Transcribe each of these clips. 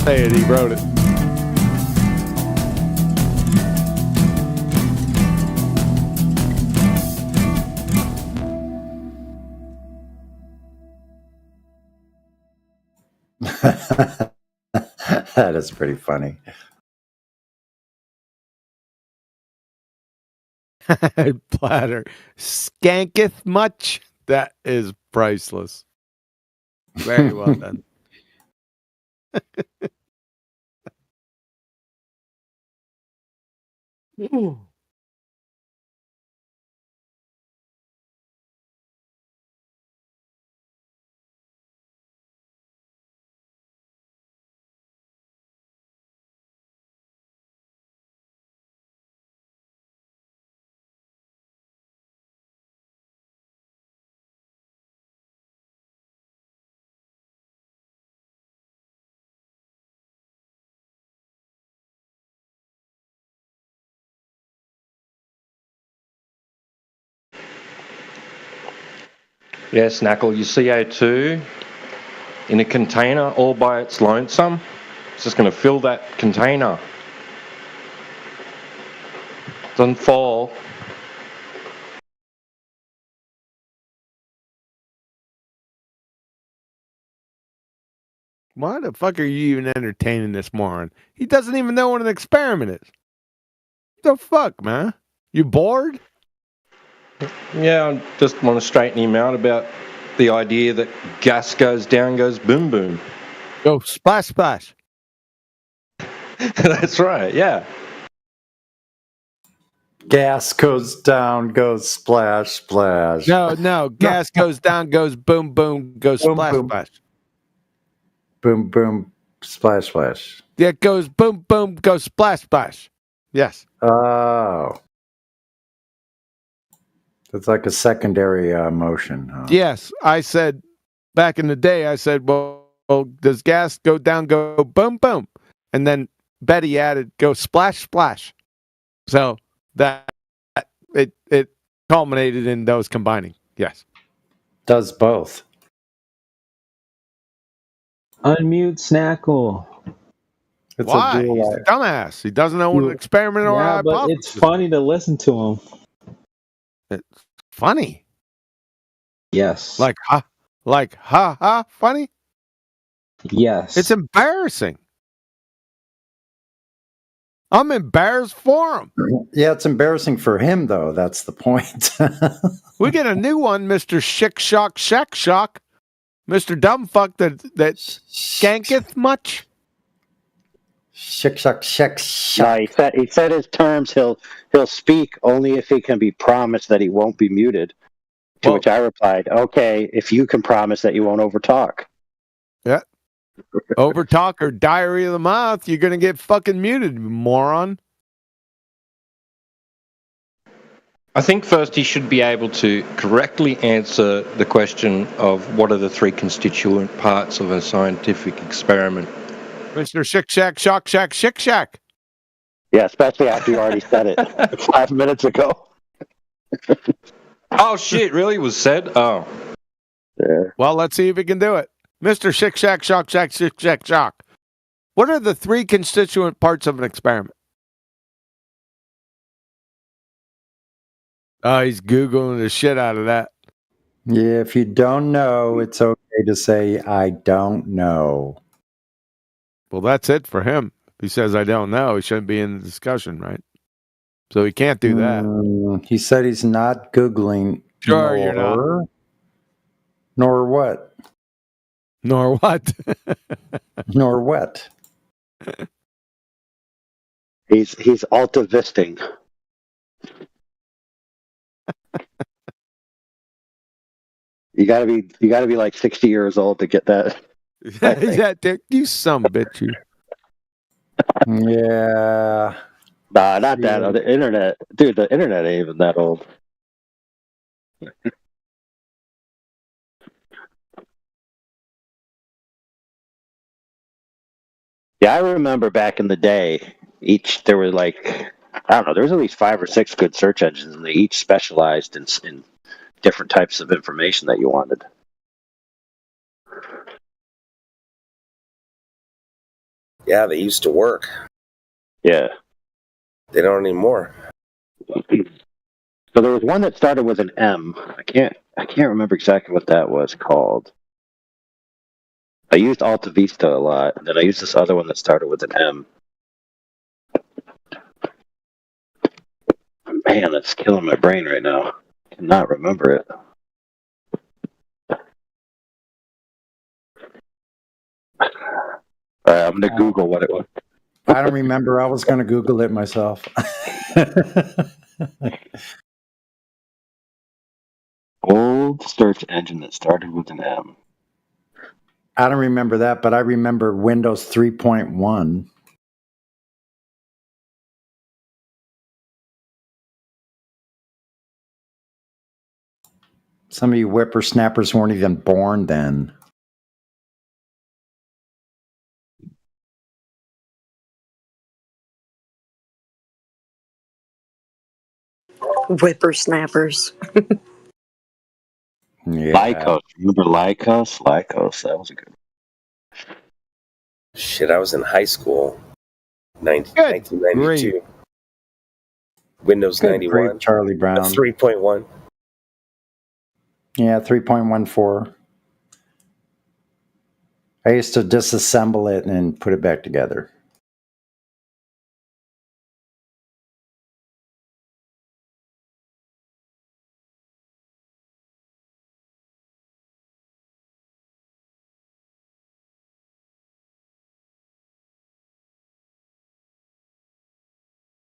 say it. He wrote it. That is pretty funny. Platter. Skanketh much? That is priceless. Very well done. Yeah, Snackle, your CO2 in a container all by its lonesome, it's just going to fill that container. Doesn't fall. Why the fuck are you even entertaining this moron? He doesn't even know what an experiment is. The fuck, man? You bored? Yeah, I just want to straighten him out about the idea that gas goes down, goes boom boom. Go splash splash. That's right, yeah. Gas goes down, goes splash, splash. No. Gas goes down, goes boom boom, goes Boom, splash boom. splash. Boom, boom, splash, splash. Yeah, it goes boom boom, goes splash splash. Yes. Oh. It's like a secondary motion, huh? Yes. I said back in the day, I said, well, does gas go down, go boom boom? And then Betty added, go splash splash. So that it culminated in those combining. Yes. Does both. Unmute Snackle. It's Why? a dual. He's a dumbass. He doesn't know what an experiment or Yeah, but hypothesis. it's funny to listen to him. It's funny. Yes. Like ha funny. Yes. It's embarrassing. I'm embarrassed for him. Yeah, it's embarrassing for him, though. That's the point. We get a new one, Mr. Shick Shock Shack Shock. Mr. Dumbfuck that skanketh much. Shick, shock, shick, No, shock. he said his terms. He'll speak only if he can be promised that he won't be muted. To which I replied, "Okay, if you can promise that you won't overtalk." Yeah. Overtalk or diarrhea of the mouth, you're gonna get fucking muted, you moron. I think first he should be able to correctly answer the question of what are the three constituent parts of a scientific experiment. Mr. Shick Shack Shock Shack Shick Shack. Yeah, especially after you already said it 5 minutes ago. Oh shit, really was said? Oh. Yeah. Well, let's see if he can do it. Mr. Shick Shack Shock Shack Shick Shack Shock. What are the three constituent parts of an experiment? Oh, he's Googling the shit out of that. Yeah, if you don't know, it's okay to say, I don't know. Well, that's it for him. If he says, I don't know, he shouldn't be in the discussion, right? So he can't do that. He said he's not Googling. Sure, you're not. Nor what? Nor what? Nor what? He's alta visting. You gotta be like 60 years old to get that. Yeah, Dick, you some bitch. You. Yeah. Nah, not that. On the internet, dude. The internet ain't even that old. Yeah, I remember back in the day. There were like, I don't know. There was at least 5 or 6 good search engines, and they each specialized in different types of information that you wanted. Yeah, they used to work. Yeah. They don't anymore. So there was one that started with an M. I can't remember exactly what that was called. I used Alta Vista a lot, and then I used this other one that started with an M. Man, that's killing my brain right now. I cannot remember it. All right, I'm gonna Google what it was. I don't remember. I was going to Google it myself. Old search engine that started with an M. I don't remember that, but I remember Windows 3.1. Some of you whippersnappers weren't even born then. Whippersnappers. Yeah. Lycos. Remember Lycos? Lycos. That was a good one. Shit, I was in high school. Good 1992. Windows Good 91. grief, Charlie A Brown. 3.1. Yeah, 3.14. I used to disassemble it and put it back together.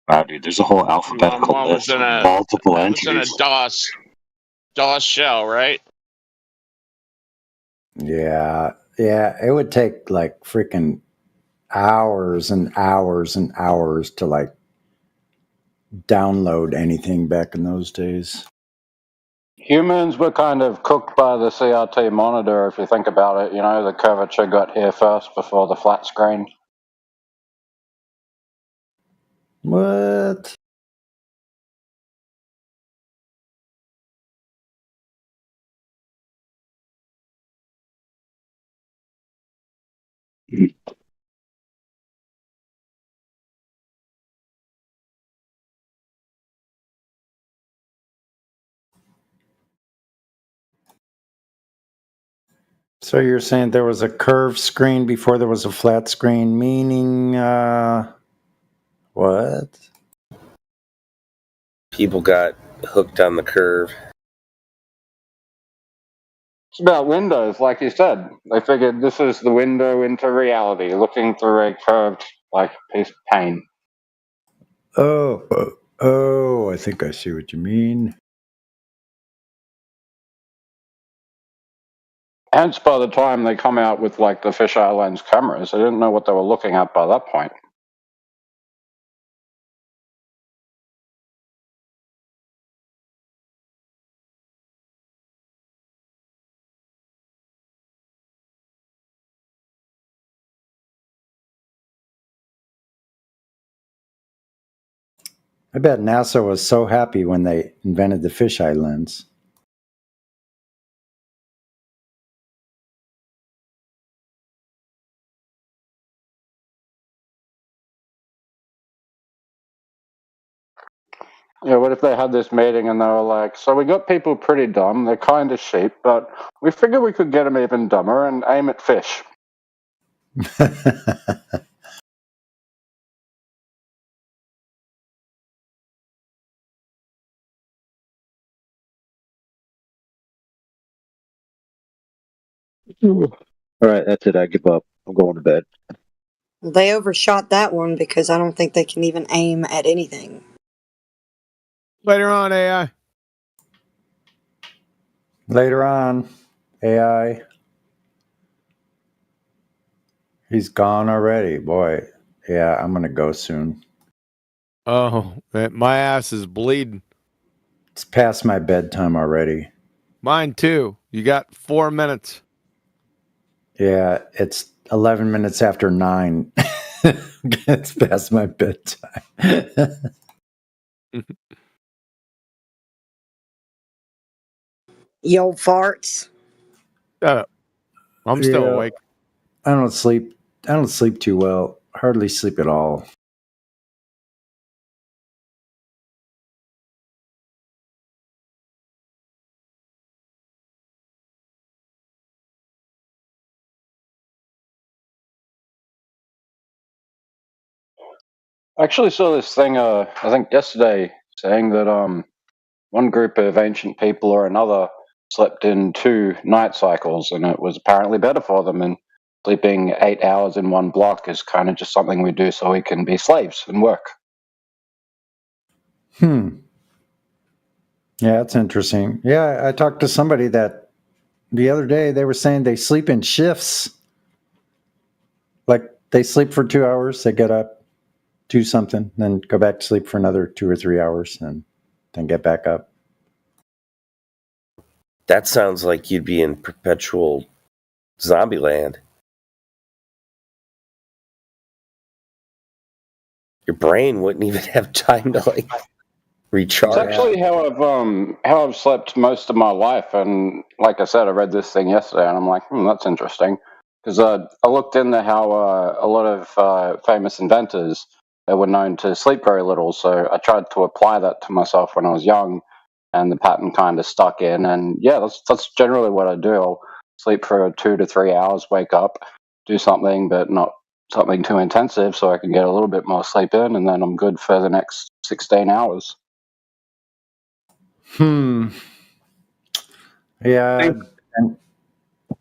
Wow, dude, there's a whole alphabetical Mom was list in with a multiple was in a entries. DOS shell, right? Yeah, it would take like freaking hours and hours and hours to like download anything back in those days. Humans were kind of cooked by the CRT monitor, if you think about it. You know, the curvature got here first before the flat screen. What? So you're saying there was a curved screen before there was a flat screen, meaning what? People got hooked on the curve. It's about Windows, like you said. They figured this is the window into reality, looking through a curved, like, piece of paint. Oh, I think I see what you mean. Hence, by the time they come out with, like, the fisheye lens cameras, they didn't know what they were looking at by that point. I bet NASA was so happy when they invented the fisheye lens. Yeah, what if they had this meeting and they were like, so we got people pretty dumb, they're kind of sheep, but we figured we could get them even dumber and aim at fish. All right, that's it. I give up. I'm going to bed. They overshot that one because I don't think they can even aim at anything. Later on, AI. Later on, AI. He's gone already. Boy, yeah, I'm going to go soon. Oh, man, my ass is bleeding. It's past my bedtime already. Mine too. You got 4 minutes. Yeah, it's 11 minutes after 9. It's past my bedtime. You old farts. Shut up. I'm still Yeah. awake. I don't sleep too well. hardly sleep at all. I actually saw this thing, I think yesterday, saying that one group of ancient people or another slept in 2 night cycles, and it was apparently better for them. And sleeping 8 hours in one block is kind of just something we do so we can be slaves and work. Yeah, that's interesting. Yeah, I talked to somebody that the other day, they were saying they sleep in shifts. Like they sleep for 2 hours, they get up, do something, then go back to sleep for another 2 or 3 hours, and then get back up. That sounds like you'd be in perpetual zombie land. Your brain wouldn't even have time to like recharge. It's actually how I've slept most of my life, and like I said, I read this thing yesterday, and I'm like, that's interesting, because I looked into how a lot of famous inventors, they were known to sleep very little, so I tried to apply that to myself when I was young, and the pattern kind of stuck in, and yeah, that's generally what I do. I'll sleep for 2 to 3 hours, wake up, do something, but not something too intensive, so I can get a little bit more sleep in, and then I'm good for the next 16 hours. Yeah, and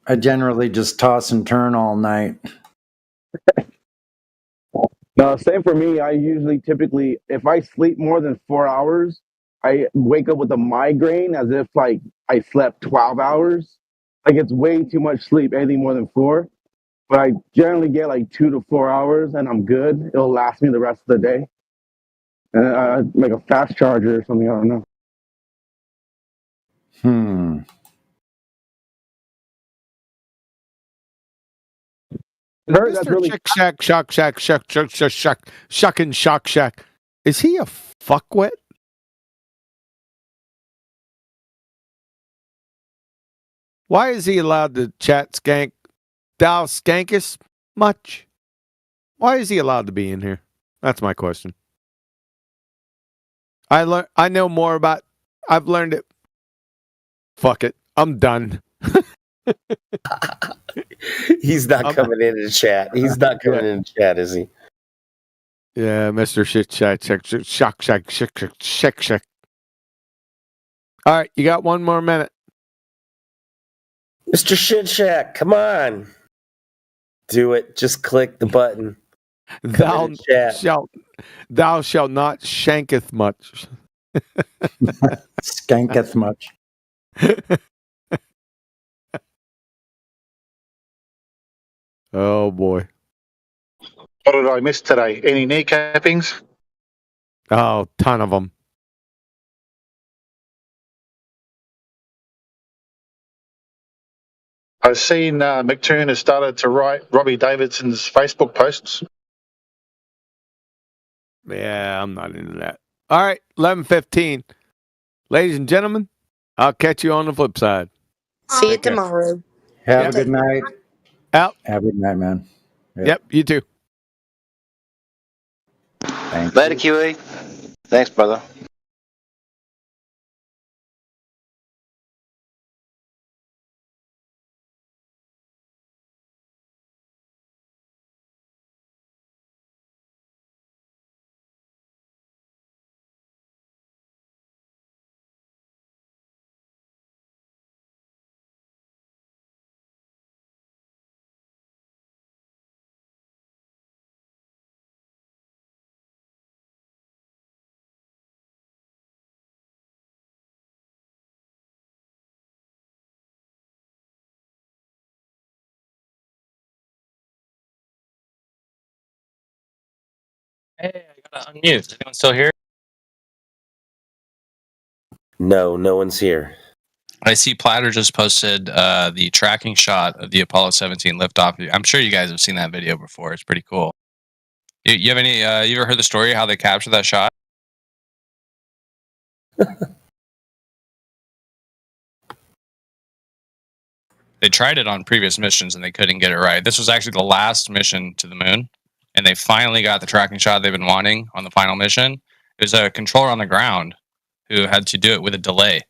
I generally just toss and turn all night. No, same for me. I usually typically, if I sleep more than 4 hours, I wake up with a migraine as if like I slept 12 hours. Like it's way too much sleep, anything more than 4. But I generally get like 2 to 4 hours and I'm good. It'll last me the rest of the day. And like a fast charger or something, I don't know. I heard that's Mr. really Chick Shack, Shuck and Shock Shack. Is he a fuckwit? Why is he allowed to chat skank Dow Skankus much? Why is he allowed to be in here? That's my question. I know more about. I've learned it. Fuck it. I'm done. He's not coming in to chat. He's not coming in to chat, is he? Yeah, Mr. Shit Shack, Shock Shack, Shack. All right, you got 1 more minute. Mr. Shit Shack, come on. Do it. Just click the button. Thou shalt not shanketh much. Skanketh much. Oh boy. What did I miss today? Any kneecappings? Oh, ton of them. I've seen McToon has started to write Robbie Davidson's Facebook posts. Yeah, I'm not into that. All right, 11:15. Ladies and gentlemen, I'll catch you on the flip side. See you tomorrow. Have a good night. Out. Have a good night, man. Yep, you too. Thanks. Later, QE. Thanks, brother. Hey, I gotta unmute. Is anyone still here? No, no one's here. I see Platter just posted the tracking shot of the Apollo 17 liftoff. I'm sure you guys have seen that video before. It's pretty cool. You have any? You ever heard the story how they captured that shot? They tried it on previous missions and they couldn't get it right. This was actually the last mission to the moon, and they finally got the tracking shot they've been wanting on the final mission. It was a controller on the ground who had to do it with a delay.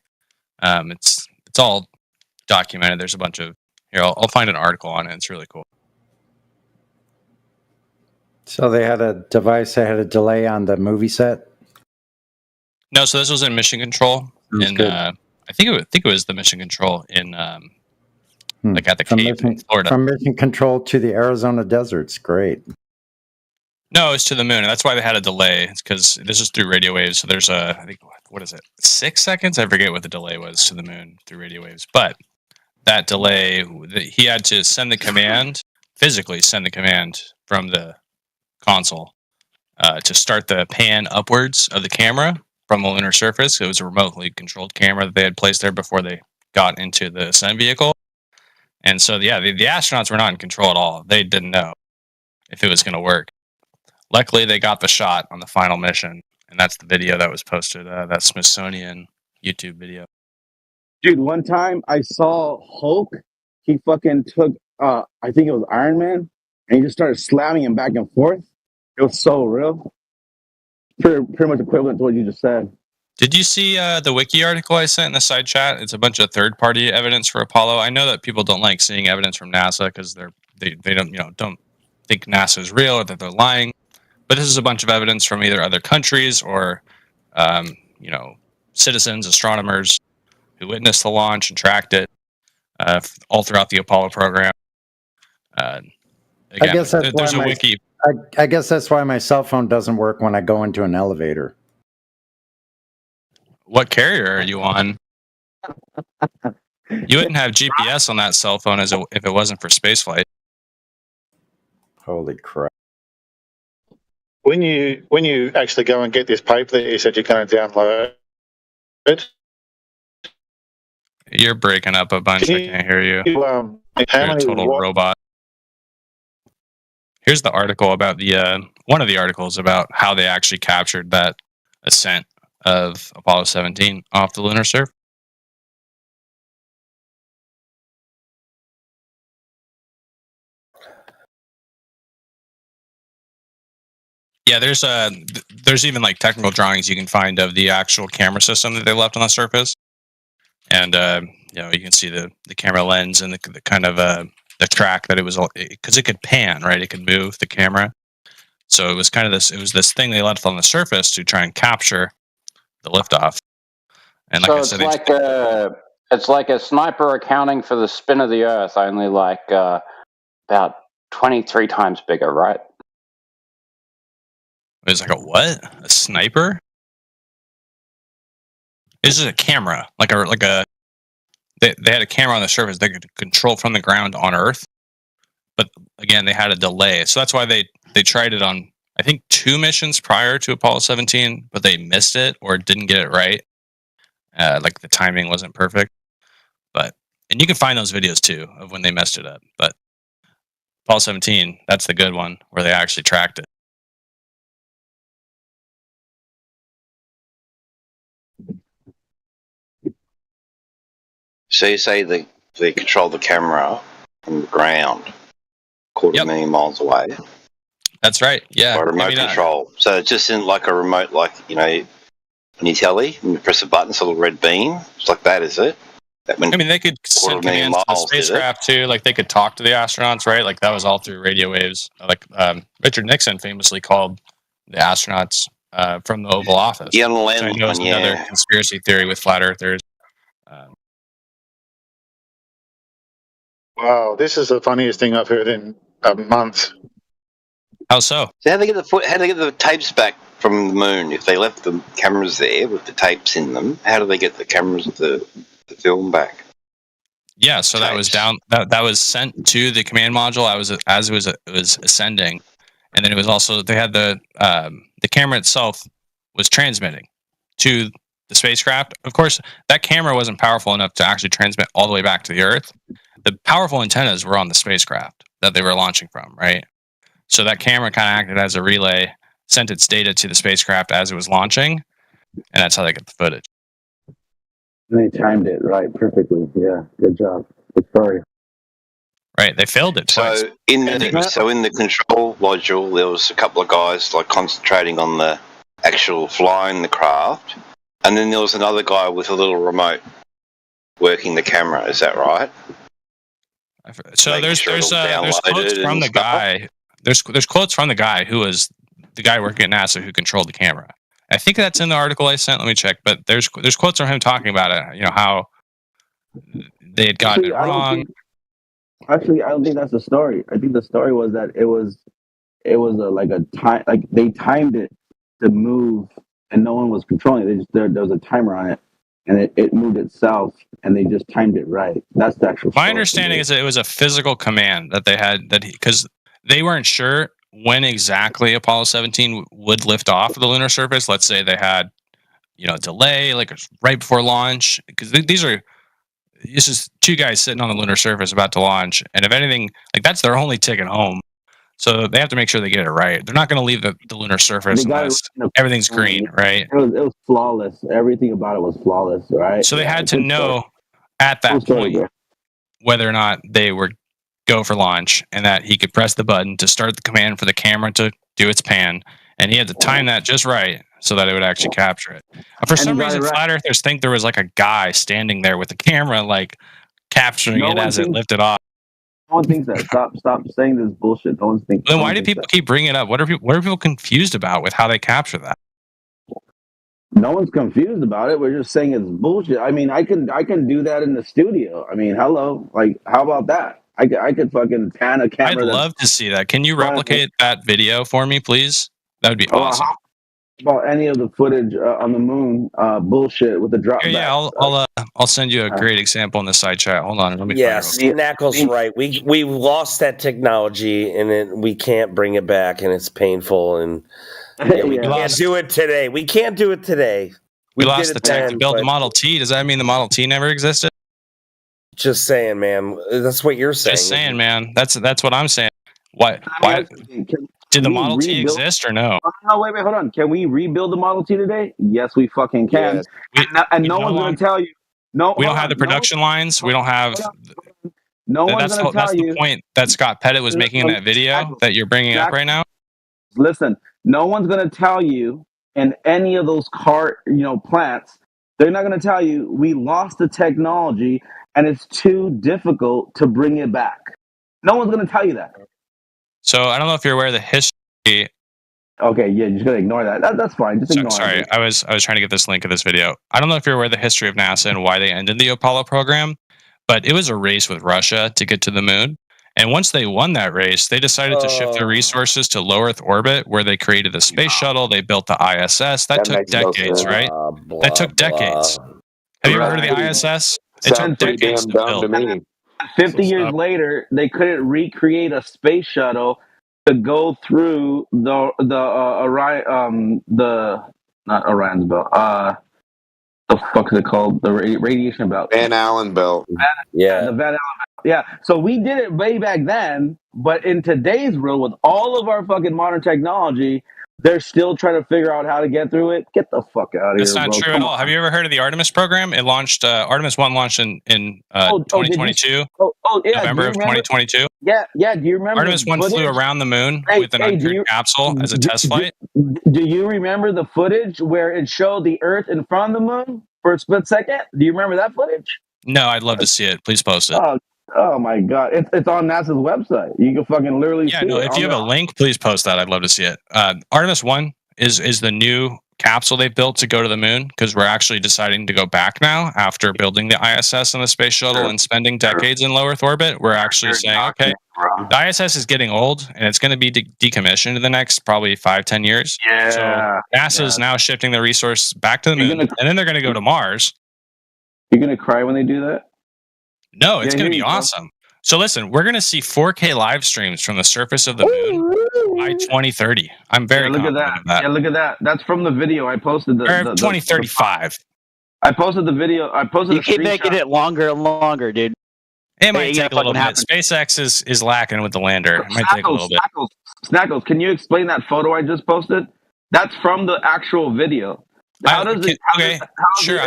It's all documented. There's a bunch of here. I'll find an article on it. It's really cool. So they had a device that had a delay on the movie set. No, so this was in mission control, Sounds and good. I think it was the mission control in like at the from Cape in Florida. From mission control to the Arizona deserts. Great. No, it's to the moon, and that's why they had a delay. It's because this is through radio waves. So there's I think, what is it, 6 seconds? I forget what the delay was to the moon through radio waves. But that delay, he had to send the command, physically send the command from the console to start the pan upwards of the camera from the lunar surface. It was a remotely controlled camera that they had placed there before they got into the ascent vehicle. And so, yeah, the astronauts were not in control at all. They didn't know if it was going to work. Luckily, they got the shot on the final mission, and that's the video that was posted. That Smithsonian YouTube video. Dude, one time I saw Hulk. He fucking took, I think it was Iron Man, and he just started slamming him back and forth. It was so real. Pretty much equivalent to what you just said. Did you see the wiki article I sent in the side chat? It's a bunch of third-party evidence for Apollo. I know that people don't like seeing evidence from NASA because they don't think NASA is real or that they're lying. But this is a bunch of evidence from either other countries or citizens, astronomers who witnessed the launch and tracked it all throughout the Apollo program. Again, I guess that's there's why a wiki. I guess that's why my cell phone doesn't work when I go into an elevator. What carrier are you on? You wouldn't have GPS on that cell phone if it wasn't for spaceflight. Holy crap. When you actually go and get this paper that you said you're going to download it, You're breaking up a bunch. I can't hear you. how You're a many total robot. Here's the article about one of the articles about how they actually captured that ascent of Apollo 17 off the lunar surface. Yeah, there's even like technical drawings you can find of the actual camera system that they left on the surface, and you can see the camera lens and the kind of the track that it was, because it could pan, right? It could move the camera, so it was kind of this. It was this thing they left on the surface to try and capture the liftoff. And like So I said, it's like a sniper accounting for the spin of the Earth, only like about 23 times bigger, right? it was like a what? A sniper? It's just a camera, like a. They had a camera on the surface they could control from the ground on Earth, but again, they had a delay, so that's why they tried it on, I think, 2 missions prior to Apollo 17, but they missed it or didn't get it right. Like the timing wasn't perfect, and you can find those videos too of when they messed it up. But Apollo 17, that's the good one where they actually tracked it. So you say they control the camera from the ground, quarter million miles away. That's right. Yeah. By remote control. So it's just in like a remote, like, on your telly, and you press a button, it's a little red beam. It's like that, is it? They could send commands to the spacecraft too. Like they could talk to the astronauts, right? Like that was all through radio waves. Like Richard Nixon famously called the astronauts from the Oval Office. Yeah, on the which I know is another conspiracy theory with flat earthers. Wow, this is the funniest thing I've heard in a month. How so? So how do they get the tapes back from the moon? If they left the cameras there with the tapes in them, how do they get the cameras of the film back? Yeah, so that was that was sent to the command module as it was ascending, and then it was also, they had the camera itself was transmitting to the spacecraft. Of course, that camera wasn't powerful enough to actually transmit all the way back to the Earth. The powerful antennas were on the spacecraft that they were launching from, right? So that camera kind of acted as a relay, sent its data to the spacecraft as it was launching, and that's how they get the footage. And they timed it right perfectly. Yeah, good job. Good story. Right, they failed it twice. So in the control module, there was a couple of guys like concentrating on the actual flying the craft, and then there was another guy with a little remote working the camera. Is that right? So Making there's sure there's it all there's quotes downloaded from and the stuff. guy. There's quotes from the guy who was the guy working at NASA who controlled the camera. I think that's in the article I sent. Let me check. But there's quotes from him talking about it. You know how they had gotten it wrong. I don't think that's the story. I think the story was that it was like a time, like they timed it to move, and no one was controlling it. They just there was a timer on it, and it moved itself, and they just timed it right. That's the actual story. My understanding is that it was a physical command that they had because they weren't sure when exactly Apollo 17 would lift off of the lunar surface. Let's say they had delay like right before launch, because this is two guys sitting on the lunar surface about to launch, and if anything, like that's their only ticket home. So they have to make sure they get it right. They're not going to leave the lunar surface unless everything's green, right? It was flawless. Everything about it was flawless, right? So they had to know at that point whether or not they would go for launch, and that he could press the button to start the command for the camera to do its pan, and he had to time that just right so that it would actually capture it. For some reason, flat earthers think there was like a guy standing there with the camera, like capturing it as it lifted off. No one thinks that. Stop saying this bullshit. No one thinks. Then why do people keep bringing it up? What are people confused about with how they capture that? No one's confused about it. We're just saying it's bullshit. I mean, I can do that in the studio. I mean, hello, like how about that? I could fucking pan a camera. I'd love to see that. Can you replicate that video for me, please? That would be awesome. About any of the footage on the moon, bullshit with the drop. Yeah, I'll send you a great example in the side chat. Hold on, let me. Yes, Knackle's right. We lost that technology, and we can't bring it back, and it's painful. And we can't do it today. We can't do it today. We lost the tech to build the Model T. Does that mean the Model T never existed? Just saying, man. That's what you're saying. Just saying, man. That's what I'm saying. Why? Did the Model T exist or no? No, wait, hold on. Can we rebuild the Model T today? Yes, we fucking can. Yes. And no one's going to tell you. No, we don't have the production lines. We don't have. No one's going to tell you. That's the point that Scott Pettit was making in that video that you're bringing up right now. Listen, no one's going to tell you in any of those plants. They're not going to tell you we lost the technology and it's too difficult to bring it back. No one's going to tell you that. So I don't know if you're aware of the history. Okay, yeah, you're just gonna ignore that. That's fine. Just ignore it. I was trying to get this link of this video. I don't know if you're aware of the history of NASA and why they ended the Apollo program, but it was a race with Russia to get to the moon. And once they won that race, they decided to shift their resources to low Earth orbit, where they created the space shuttle. They built the ISS. That took decades, right? That took decades. Have you ever heard of the ISS? It took decades to build. 50 years later, they couldn't recreate a space shuttle to go through the not Orion's belt. The fuck is it called? The radiation belt. Van Allen belt. The Van Allen belt. Yeah. So we did it way back then, but in today's world, with all of our fucking modern technology, they're still trying to figure out how to get through it. Get the fuck out of here, That's not true at all. Have you ever heard of the Artemis program? It launched, Artemis 1 launched in 2022. November of 2022. Yeah. Do you remember? Artemis 1 flew around the moon with an uncrewed capsule as a test flight. Do you remember the footage where it showed the Earth in front of the moon for a split second? Do you remember that footage? No, I'd love to see it. Please post it. Oh my god, it's on NASA's website. You can fucking literally see it. If you have a link, please post that. I'd love to see it. Artemis 1 is the new capsule they built to go to the moon, because we're actually deciding to go back now after building the ISS and the space shuttle and spending decades in low Earth orbit. We're actually saying, okay, the ISS is getting old and it's going to be decommissioned in the next probably 5-10 years. Yeah. So NASA is now shifting the resource back to the moon, and then they're going to go to Mars. You're going to cry when they do that? No, it's going to be awesome. So listen, we're going to see 4K live streams from the surface of the moon by 2030. I'm very confident of that. Yeah, look at that. That's from the video I posted. 2035. I posted the video. I posted. You keep making it longer and longer, dude. It might take a little bit. SpaceX is lacking with the lander. It might take a little bit. Snackles, can you explain that photo I just posted? That's from the actual video. I'm seeing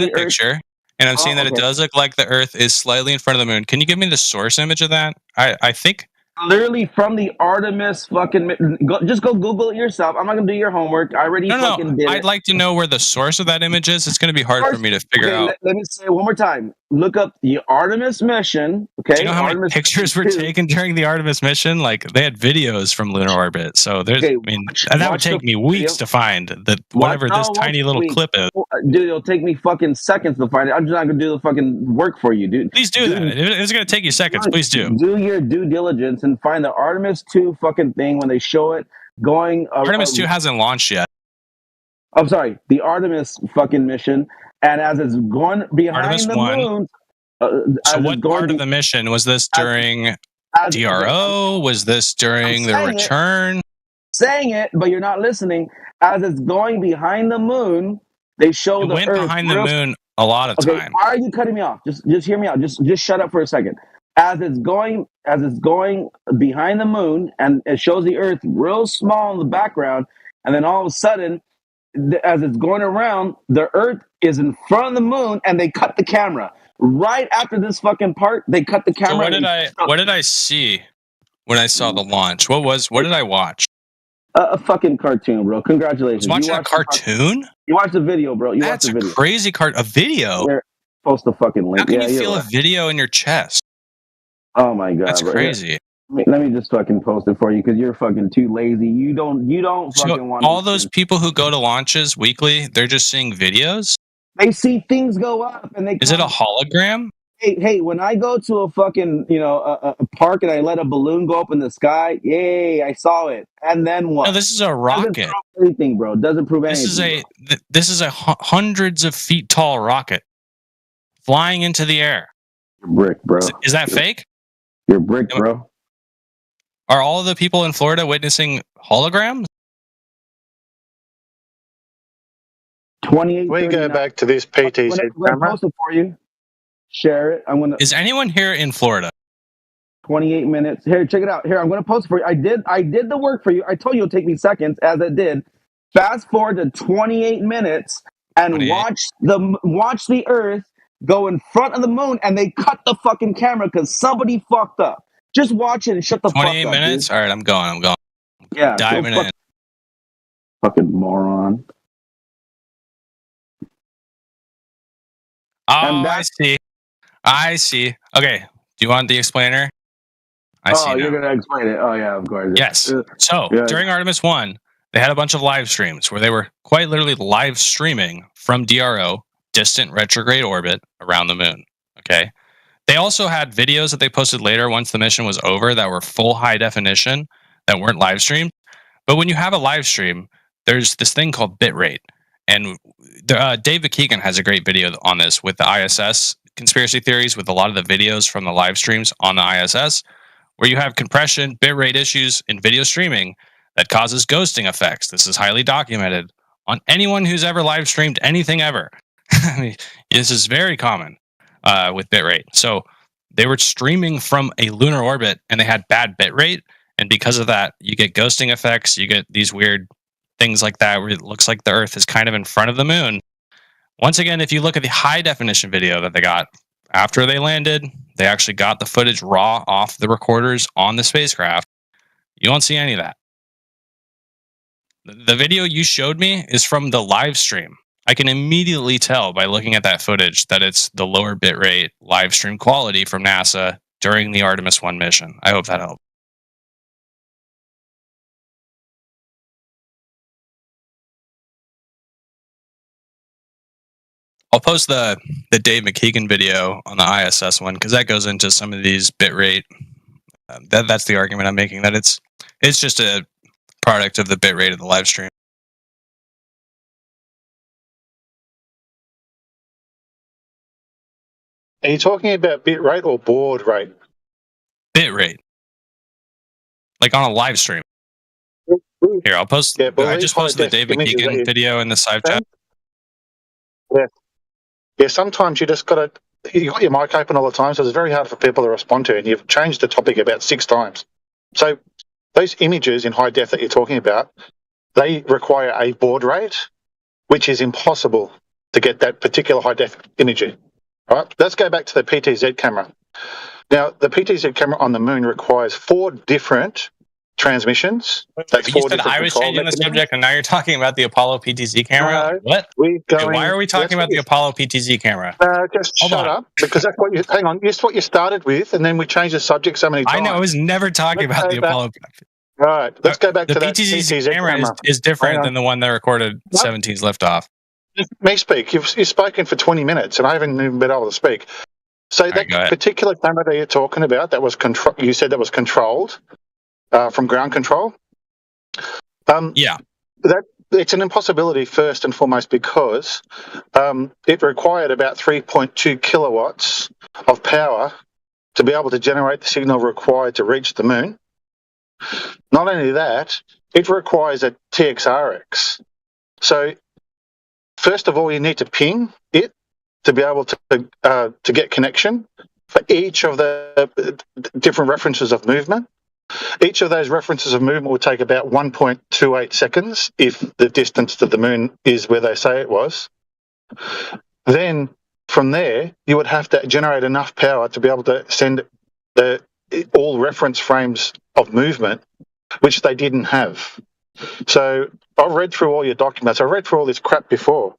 the picture, and I'm seeing that it does look like the Earth is slightly in front of the moon. Can you give me the source image of that? I think literally from the Artemis fucking. Just go Google it yourself. I'm not gonna do your homework. I already fucking did I'd it. like to know where the source of that image is. It's going to be hard for me to figure Okay, out. let me say it one more time. Look up the Artemis mission. Okay, Do you know how Artemis many pictures were taken during the Artemis mission? Like they had videos from lunar orbit. So there's, Okay, I mean, that would take me weeks to find that whatever this tiny little clip is. Dude, it'll take me fucking seconds to find it. I'm just not gonna do the fucking work for you, dude. Please do that. If it's gonna take you seconds, please do. Do your due diligence and find the Artemis 2 fucking thing when they show it going. Artemis 2 hasn't launched yet. I'm sorry, the Artemis fucking mission, and as it's going behind Artemis the 1. moon. So what part of the mission was this during DRO? Was this during the return? Saying it, but you're not listening. As it's going behind the moon, they show the went Earth behind the moon a lot of time. Why are you cutting me off? Just hear me out. Just shut up for a second. As it's going behind the moon, and it shows the Earth real small in the background, and then all of a sudden, as it's going around, the Earth is in front of the moon, and they cut the camera. Right after this fucking part, they cut the camera. So what did I see when I saw the launch? What did I watch? A fucking cartoon, bro. Congratulations. I was watching a cartoon? You watched the video, bro. That's a crazy a video? Here, post the fucking link. How can you feel a video in your chest? Oh my god, that's bro. crazy. Let me just fucking post it for you because you're fucking too lazy. You don't fucking want. All those people who go to launches weekly, they're just seeing videos. They see things go up, and they. Is it a hologram? Hey, when I go to a fucking a park and I let a balloon go up in the sky, yay! I saw it, and then what? No, this is a rocket. Doesn't prove anything, bro. Doesn't prove anything. This is a hundreds of feet tall rocket flying into the air. You're brick, bro. Is that fake? You're brick, bro. Are all the people in Florida witnessing holograms? 28. We go back to this PTZ I'm gonna post it for you. Share it. Is anyone here in Florida? 28 minutes. Here, check it out. Here, I'm going to post it for you. I did the work for you. I told you it'll take me seconds, as it did. Fast forward to 28 minutes and watch the Earth go in front of the moon, and they cut the fucking camera because somebody fucked up. Just watch it and shut the fuck up. 28 minutes. Dude. All right, I'm going. Yeah, diving in. Fucking moron. Oh, I see. Okay. Do you want the explainer? I see. You're going to explain it. Oh, yeah, of course. Yes. So, during Artemis 1, they had a bunch of live streams where they were quite literally live streaming from DRO, distant retrograde orbit, around the moon. Okay. They also had videos that they posted later once the mission was over that were full high definition that weren't live streamed. But when you have a live stream, there's this thing called bitrate. And Dave McKeegan has a great video on this with the ISS conspiracy theories, with a lot of the videos from the live streams on the ISS, where you have compression, bitrate issues in video streaming that causes ghosting effects. This is highly documented on anyone who's ever live streamed anything ever. I mean, this is very common with bitrate. So they were streaming from a lunar orbit and they had bad bitrate. And because of that, you get ghosting effects. You get these weird things like that where it looks like the Earth is kind of in front of the moon. Once again, if you look at the high definition video that they got after they landed, they actually got the footage raw off the recorders on the spacecraft. You won't see any of that. The video you showed me is from the live stream. I can immediately tell by looking at that footage that it's the lower bitrate live stream quality from NASA during the Artemis 1 mission. I hope that helped. I'll post the Dave McKeegan video on the ISS one because that goes into some of these bitrate. That's the argument I'm making, that it's just a product of the bitrate of the live stream. Are you talking about bit rate or baud rate? Bit rate. Like on a live stream. Here, I'll post. Yeah, I just posted the Dave McKeegan video in the side chat. Yeah, sometimes you just got you got your mic open all the time, so it's very hard for people to respond to, and you've changed the topic about 6 times. So those images in high def that you're talking about, they require a baud rate, which is impossible to get that particular high def imagery. All right, let's go back to the PTZ camera. Now, the PTZ camera on the moon requires 4 different transmissions. That's You 4 said different I was control changing the mechanisms. subject, and now you're talking about the Apollo PTZ camera. No, Like, what? we're Wait, going. why are we talking about the Apollo PTZ camera? Just Hold shut on. up, because that's what you. Hang on, that's what you started with, and then we changed the subject so many times. I know I was never talking about the Apollo. All right, let's go back The to that PTZ PTZ camera is different than the one that recorded 17's liftoff. Let me speak. You've spoken for 20 minutes, and I haven't even been able to speak. So that particular camera that you're talking about, that was you said that was controlled from ground control. Yeah. That it's an impossibility first and foremost because it required about 3.2 kilowatts of power to be able to generate the signal required to reach the moon. Not only that, it requires a TXRX. So first of all, you need to ping it to be able to get connection for each of the different references of movement. Each of those references of movement will take about 1.28 seconds if the distance to the moon is where they say it was. Then from there, you would have to generate enough power to be able to send all reference frames of movement, which they didn't have. So I've read through all your documents. I've read through all this crap before.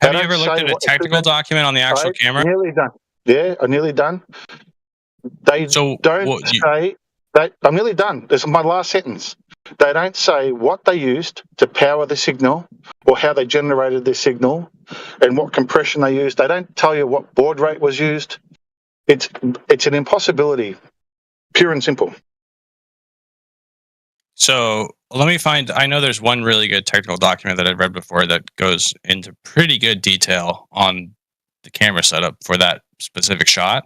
Have you ever looked at a technical document on the actual camera? Nearly done. Yeah, I'm nearly done. They don't say that. I'm nearly done. This is my last sentence. They don't say what they used to power the signal or how they generated the signal and what compression they used. They don't tell you what baud rate was used. It's an impossibility, pure and simple. So let me find. I know there's one really good technical document that I've read before that goes into pretty good detail on the camera setup for that specific shot.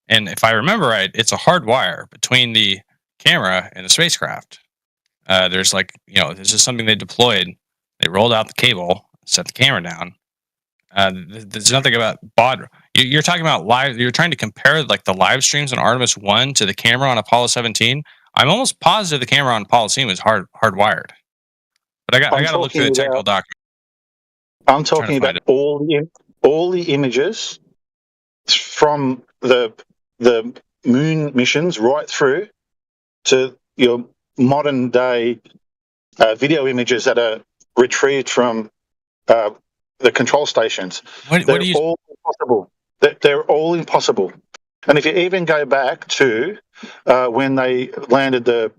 And if I remember right, it's a hard wire between the camera and the spacecraft. There's like, this is something they deployed. They rolled out the cable, set the camera down. There's nothing about baud. You're talking about live. You're trying to compare like the live streams on Artemis 1 to the camera on Apollo 17. I'm almost positive the camera on Apollo 17 was hardwired. But I got to look through the technical document. I'm talking about all the images from the moon missions right through to your modern day video images that are retrieved from the control stations. They're all impossible. They're all impossible. And if you even go back to when they landed the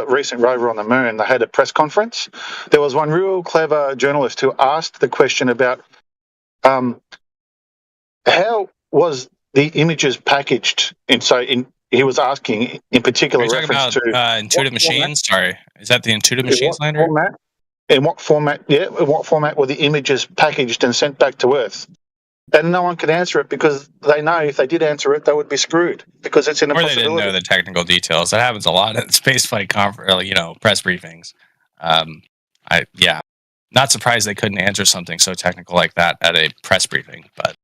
recent rover on the moon, they had a press conference. There was one real clever journalist who asked the question about how was the images packaged. And so he was asking in particular reference to Intuitive Machines. Sorry, is that the Intuitive Machines lander? In what format? Yeah, in what format were the images packaged and sent back to Earth? And no one could answer it because they know if they did answer it, they would be screwed because it's an impossibility. Or they didn't know the technical details. That happens a lot at spaceflight press briefings. Not surprised they couldn't answer something so technical like that at a press briefing. But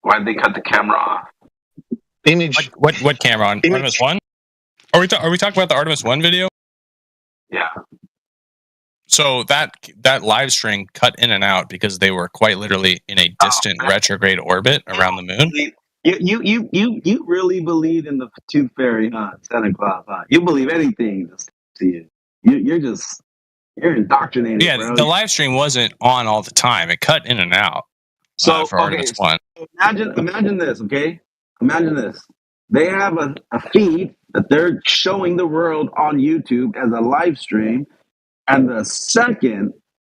why did they cut the camera off? Image. What camera on Artemis 1? Are we talking about the Artemis 1 video? Yeah. So that live stream cut in and out because they were quite literally in a distant retrograde orbit around the moon. You really believe in the tooth fairy, huh? Santa Claus, huh? You believe anything to you. You're indoctrinated. Yeah, bro. the live stream wasn't on all the time. It cut in and out. For Artemis 1. Imagine this, okay? Imagine this. They have a feed that they're showing the world on YouTube as a live stream, and the second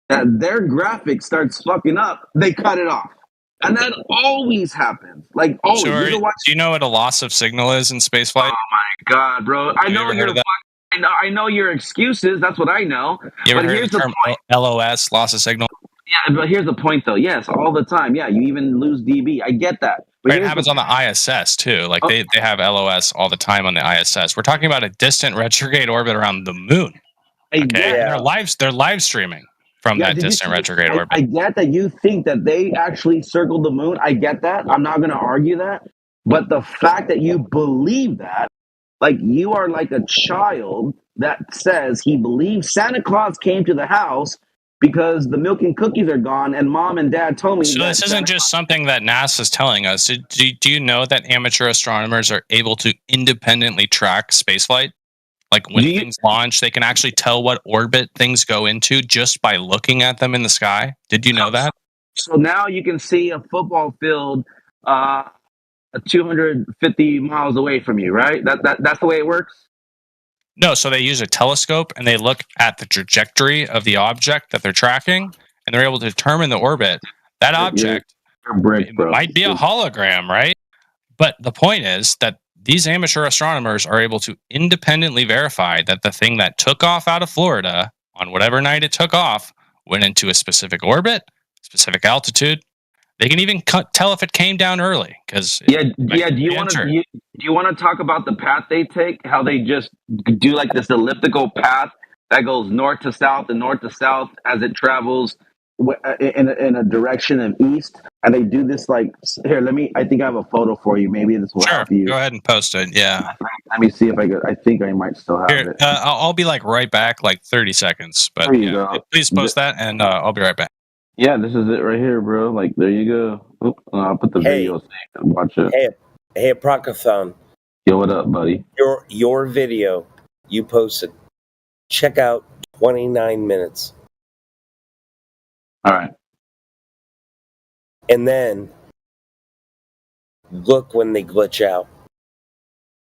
that their graphic starts fucking up, they cut it off. And that always happens. Like always. Sure. Do you know what a loss of signal is in spaceflight? Oh my god, bro! I know your excuses. That's what I know. You ever heard of the term LOS, loss of signal? Yeah, but here's the point, though. Yes, all the time. Yeah, you even lose dB. I get that. But it happens on the ISS too. Like they have LOS all the time on the ISS. We're talking about a distant retrograde orbit around the moon. Okay, they're live streaming from that distant retrograde orbit. I get that you think that they actually circled the moon. I get that. I'm not going to argue that. But the fact that you believe that, like you are like a child that says he believes Santa Claus came to the house because the milk and cookies are gone, and mom and dad told me So that. this isn't just something that NASA's telling us. Do you know that amateur astronomers are able to independently track spaceflight? Like when things launch, they can actually tell what orbit things go into just by looking at them in the sky. Did you know that? So now you can see a football field 250 miles away from you, right? That's the way it works. No, so they use a telescope and they look at the trajectory of the object that they're tracking, and they're able to determine the orbit. That object might be a hologram, right? But the point is that these amateur astronomers are able to independently verify that the thing that took off out of Florida on whatever night it took off went into a specific orbit, specific altitude. They can even tell if it came down early because Do you want to talk about the path they take? How they just do like this elliptical path that goes north to south and north to south as it travels in a direction of east, and they do this like here. I think I have a photo for you. Maybe this will help you. Go ahead and post it. Yeah. Let me see if I could. I think I might still have Here, it. I'll be like right back, like 30 seconds. But There you go. please post that, and I'll be right back. Yeah, this is it right here, bro. Like, there you go. Oop, I'll put the video so you can watch it. Hey, Procathon. Yo, what up, buddy? Your video you posted. Check out 29 minutes. All right. And then look when they glitch out.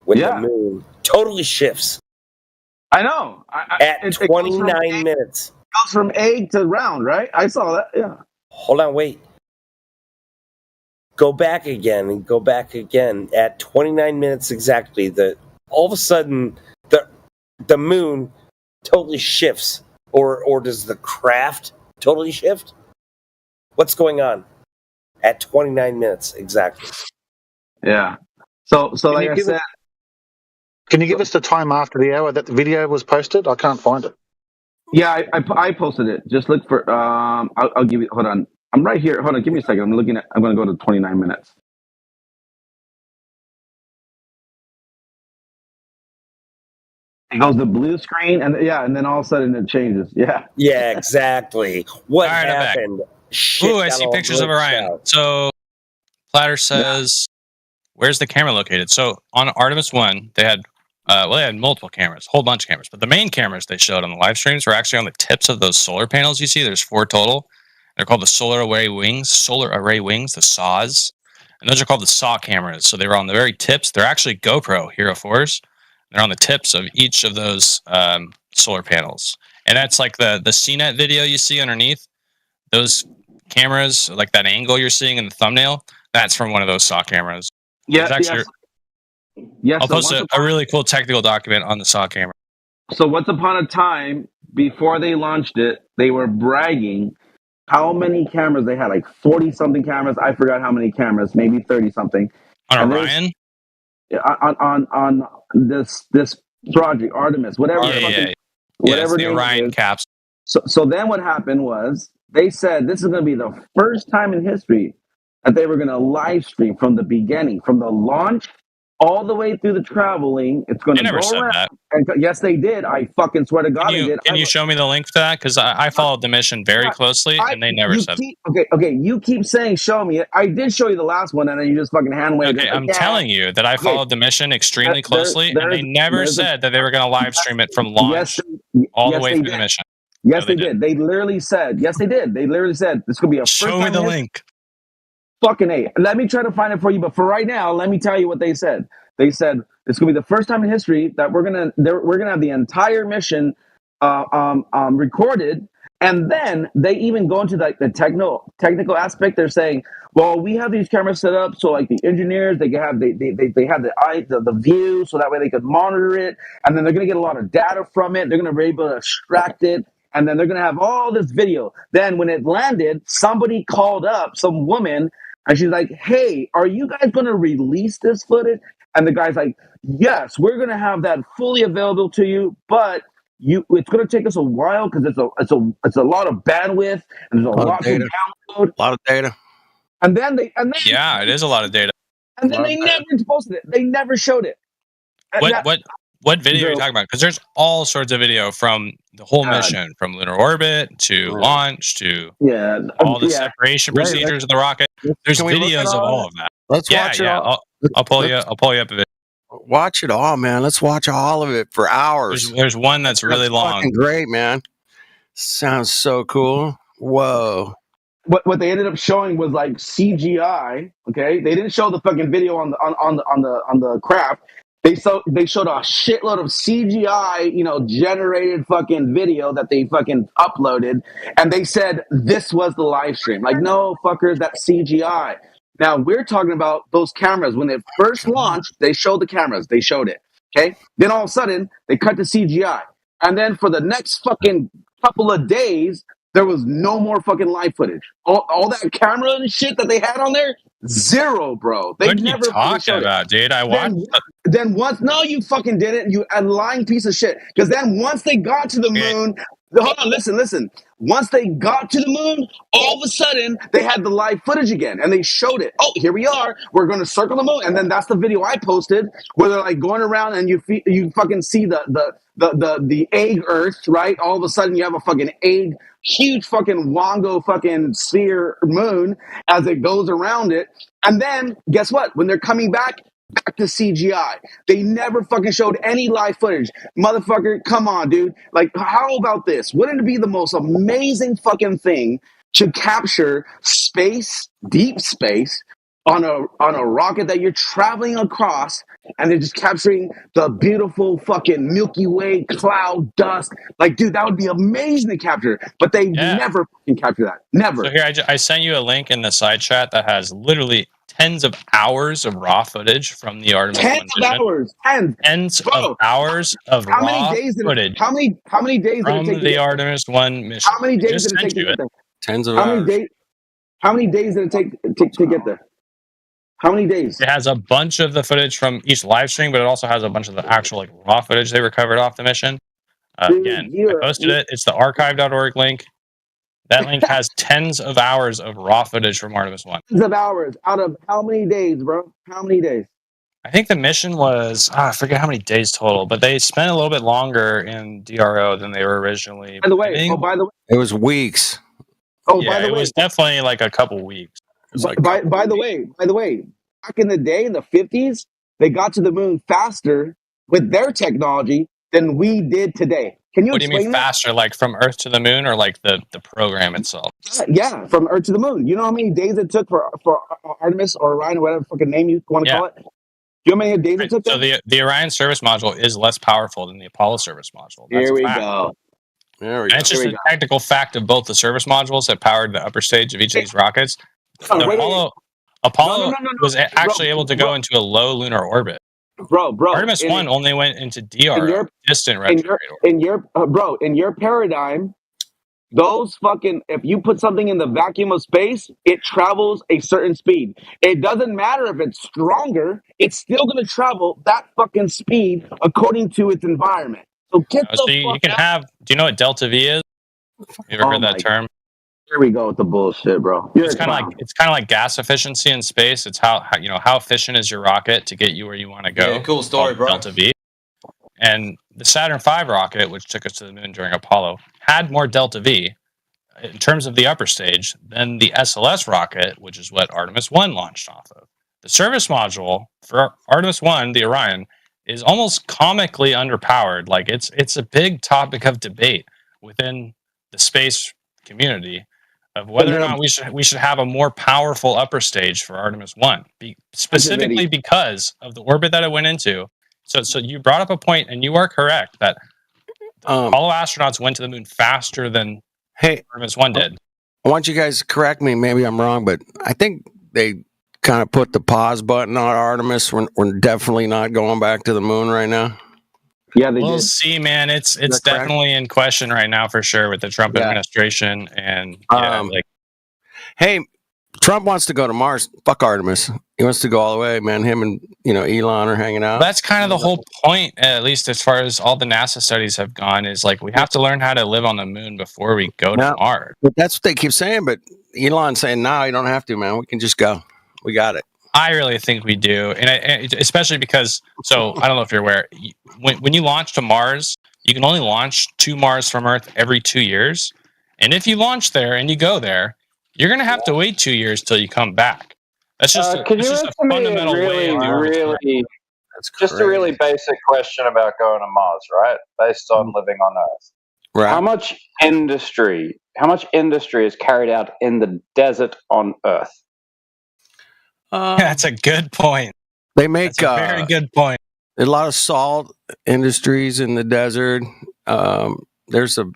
When the moon totally shifts. I know. At 29 minutes. It goes from egg to round, right? I saw that. Yeah. Hold on, wait. Go back again and go back again. At 29 minutes exactly, all of a sudden the moon totally shifts. Or does the craft totally shift? What's going on? At 29 minutes exactly. Yeah. So like I said, can you give us the time after the hour that the video was posted? I can't find it. Yeah, I posted it. Just look for. I'll give you. Hold on. I'm right here. Hold on. Give me a second. I'm looking at. I'm going to go to 29 minutes. It goes to blue screen, and then all of a sudden it changes. Yeah. Yeah, exactly. What All right, happened? Ooh, I see pictures of Orion. So Platter says, "Where's the camera located?" So on Artemis 1, they had they had multiple cameras, a whole bunch of cameras, but the main cameras they showed on the live streams were actually on the tips of those solar panels you see. There's 4 total. They're called the solar array wings, the SAWs, and those are called the SAW cameras. So they were on the very tips. They're actually GoPro Hero 4s. They're on the tips of each of those solar panels, and that's like the CNET video you see underneath. Those cameras, like that angle you're seeing in the thumbnail, that's from one of those SAW cameras. Yeah. I'll post a really cool technical document on the SAW camera. So once upon a time, before they launched it, they were bragging how many cameras they had, like 40 something cameras. I forgot how many cameras, maybe 30 something. On Orion? On this project, Artemis, whatever. Whatever the Orion caps. So then what happened was they said this is going to be the first time in history that they were going to live stream from the beginning, from the launch all the way through the traveling. It's going to go around. That. And yes, they did. I fucking swear to God, they did. Can you show me the link to that? Because I followed the mission very closely, and they never said that. Okay. You keep saying show me it. I did show you the last one, and then you just fucking hand waved. Okay, I'm telling you that I followed the mission extremely closely, and they never said that they were going to live stream it from launch all the way through the mission. Yes, they did. They literally said, yes, they did. They literally said this could be a first show me the link. Fucking A. Let me try to find it for you, but for right now, let me tell you what they said. They said it's gonna be the first time in history that we're gonna have the entire mission recorded, and then they even go into the technical aspect. They're saying, well, we have these cameras set up so like the engineers they have the view so that way they could monitor it, and then they're gonna get a lot of data from it. They're gonna be able to extract it. And then they're going to have all this video. Then when it landed, somebody called up, some woman, and she's like, hey, are you guys going to release this footage? And the guy's like, yes, we're going to have that fully available to you, but it's going to take us a while because it's a lot of bandwidth and there's a lot to download. A lot of data. And then yeah, it is a lot of data. And then they never posted it. They never showed it. What What video are you talking about? Because there's all sorts of video from the whole mission, from lunar orbit to launch to all the separation procedures of the rocket. There's Can we look at videos of all all that? of that. Let's Yeah, watch it yeah. all. I'll pull you up a video. Watch it all, man. Let's watch all of it for hours. There's one that's really long. Fucking great, man. Sounds so cool. Whoa. What they ended up showing was like CGI. Okay, they didn't show the fucking video on the craft. They showed a shitload of CGI, generated fucking video that they fucking uploaded, and they said this was the live stream. Like, no, fuckers, that's CGI. Now we're talking about those cameras. When they first launched, they showed the cameras. They showed it. Okay, then all of a sudden they cut to CGI, and then for the next fucking couple of days, there was no more fucking live footage. All that camera and shit that they had on there, zero, bro. They What are you never fucking talking showed about, dude? I watched. then once, no, you fucking didn't. You a lying piece of shit. Because then once they got to the moon, hold on, listen. Once they got to the moon, all of a sudden they had the live footage again, and they showed it. Oh, here we are. We're going to circle the moon, and then that's the video I posted where they're like going around, and you fucking see the egg Earth, right? All of a sudden you have a fucking egg, huge fucking Wongo fucking sphere moon as it goes around it, and then guess what? When they're coming back to CGI. They never fucking showed any live footage. Motherfucker, come on, dude. Like, how about this? Wouldn't it be the most amazing fucking thing to capture space, deep space, on a rocket that you're traveling across, and they're just capturing the beautiful fucking Milky Way cloud dust? Like, dude, that would be amazing to capture. But they never fucking capture that. Never. So here, I sent you a link in the side chat that has literally tens of hours of raw footage from the Artemis 1 mission. Tens of hours of raw footage. How many days did it take from the Artemis 1 mission? How many days did it take to get there? Tens of hours. How many days did it take to get there? How many days? It has a bunch of the footage from each live stream, but it also has a bunch of the actual raw footage they recovered off the mission. Again, I posted it. It's the archive.org link. That link has tens of hours of raw footage from Artemis 1. Tens of hours out of how many days, bro? How many days? I think the mission was, I forget how many days total, but they spent a little bit longer in DRO than they were originally. By the way, it was weeks. Oh, yeah, by the way, it was definitely like a couple weeks. By the way, back in the day, in the 50s, they got to the moon faster with their technology than we did today. Can you What do you explain mean that? faster? Like from Earth to the moon, or like the program itself? Yeah, from Earth to the moon. You know how many days it took for Artemis or Orion or whatever fucking name you want to call it? You know how many days it took? So the Orion service module is less powerful than the Apollo service module. That's Here we a fact. go. There we And go. it's just a technical fact of both the service modules that powered the upper stage of each of these rockets. Apollo was actually able to go into a low lunar orbit. Bro. Artemis 1 only went into DRO, distant retrograde orbit. In your paradigm, those fucking, if you put something in the vacuum of space, it travels a certain speed. It doesn't matter if it's stronger, it's still going to travel that fucking speed according to its environment. So get the So fuck you can out. have, do you know what delta V is? You ever heard that term? Here we go with the bullshit, bro. It's kind of like gas efficiency in space. It's how efficient is your rocket to get you where you want to go. Yeah, cool story, bro. Delta V. And the Saturn V rocket, which took us to the moon during Apollo, had more delta V in terms of the upper stage than the SLS rocket, which is what Artemis 1 launched off of. The service module for Artemis 1, the Orion, is almost comically underpowered. Like it's a big topic of debate within the space community of whether or not we should have a more powerful upper stage for Artemis 1, specifically because of the orbit that it went into. So you brought up a point, and you are correct that Apollo astronauts went to the moon faster than Artemis 1 did. I want you guys to correct me. Maybe I'm wrong, but I think they kind of put the pause button on Artemis. We're definitely not going back to the moon right now. Yeah, they we'll did. see, man. It's definitely in question right now for sure with the Trump administration and hey, Trump wants to go to Mars. Fuck Artemis. He wants to go all the way, man. Him and Elon are hanging out. That's kind of the whole point, at least as far as all the NASA studies have gone, is like we have to learn how to live on the moon before we go to Mars. But that's what they keep saying. But Elon's saying, no, you don't have to, man. We can just go. We got it. I really think we do, and especially because. So I don't know if you're aware. When you launch to Mars, you can only launch to Mars from Earth every 2 years, and if you launch there and you go there, you're gonna have to wait 2 years till you come back. That's just Could you answer a me a fundamental way really, the orbit's really, going. That's just a crazy. really basic question about going to Mars, right? Based on living on Earth. Right. How much industry is carried out in the desert on Earth? That's a good point. They make That's a very good point. a lot of salt industries in the desert. There's a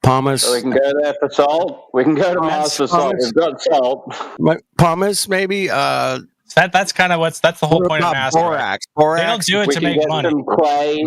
pumice. So we can go there for salt. We can go to Mars for salt. We've got salt. Pumice, maybe. That's kind of that's the whole What point of about NASA. borax? Right? They don't do it We to can make get money. some clay,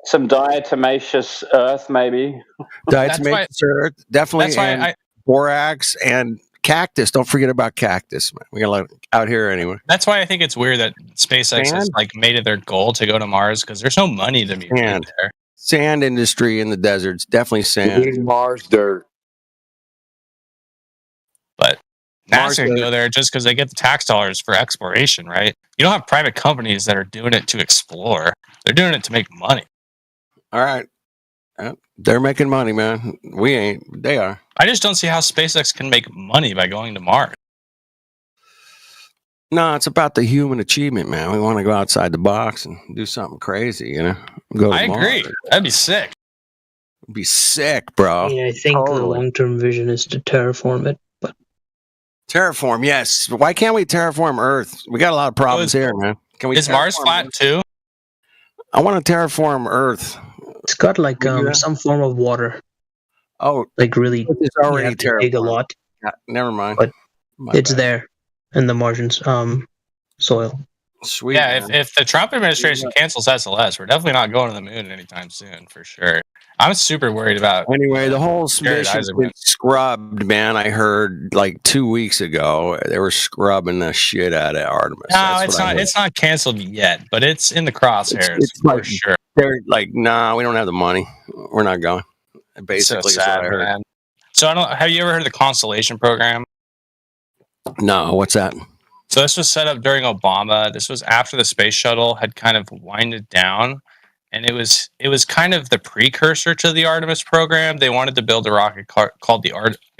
some diatomaceous earth, maybe. Diatomaceous earth, definitely. That's why and borax and cactus. Don't forget about cactus, man. We got a lot out here anyway. That's why I think it's weird that SpaceX has like made it their goal to go to Mars because there's no money to be made there. Sand industry in the deserts, definitely sand. Mars dirt. But Mars NASA can dirt. go there just because they get the tax dollars for exploration, right? You don't have private companies that are doing it to explore. They're doing it to make money. All right. They're making money, man. We ain't. They are. I just don't see how SpaceX can make money by going to Mars. No, it's about the human achievement, man. We want to go outside the box and do something crazy, you know? Go to I agree. Mars. That'd be sick. It'd be sick, bro. Yeah, I think the long-term vision is to terraform it. But terraform, yes. Why can't we terraform Earth? We got a lot of problems here, man. Can we? Is Mars flat too? I want to terraform Earth. It's got like some form of water. Oh, like really, it's already you have to dig a lot. Never mind. But it's there in the Martian's soil. Sweet. Yeah, if the Trump administration cancels SLS, we're definitely not going to the moon anytime soon, for sure. I'm super worried about. Anyway, the whole Jared mission's Isaacman. been scrubbed, man. I heard like 2 weeks ago they were scrubbing the shit out of Artemis. No, That's it's what I not. heard. It's not canceled yet, but it's in the crosshairs It's for like, sure. They're like, nah, we don't have the money. We're not going. Basically, so is sad, what I heard. man. So I don't. Have you ever heard of the Constellation program? No, what's that? So this was set up during Obama. This was after the space shuttle had kind of winded down, and it was kind of the precursor to the Artemis program. They wanted to build a rocket called the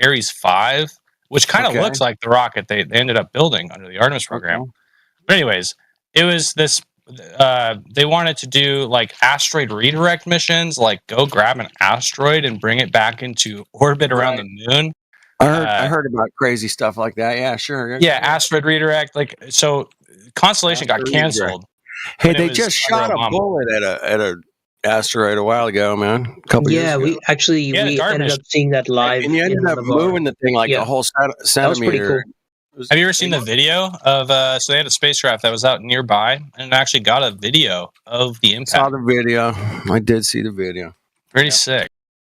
Ares 5, which kind of looks like the rocket they ended up building under the Artemis program. But anyways, it was this. They wanted to do like asteroid redirect missions, like go grab an asteroid and bring it back into orbit around the moon. I heard about crazy stuff like that. Yeah, sure. Yeah, asteroid redirect. Like, so Constellation got canceled. Hey, when it they was just under shot a Obama. bullet at a asteroid a while ago, man. A couple years Yeah, ago. we actually Yeah, the we DART ended mission. up seeing that live. And you ended in up one of our- moving the thing like a whole That was pretty centimeter. cool. Have you ever seen the video of? So they had a spacecraft that was out nearby, and it actually got a video of the impact. Saw the video. I did see the video. Pretty sick.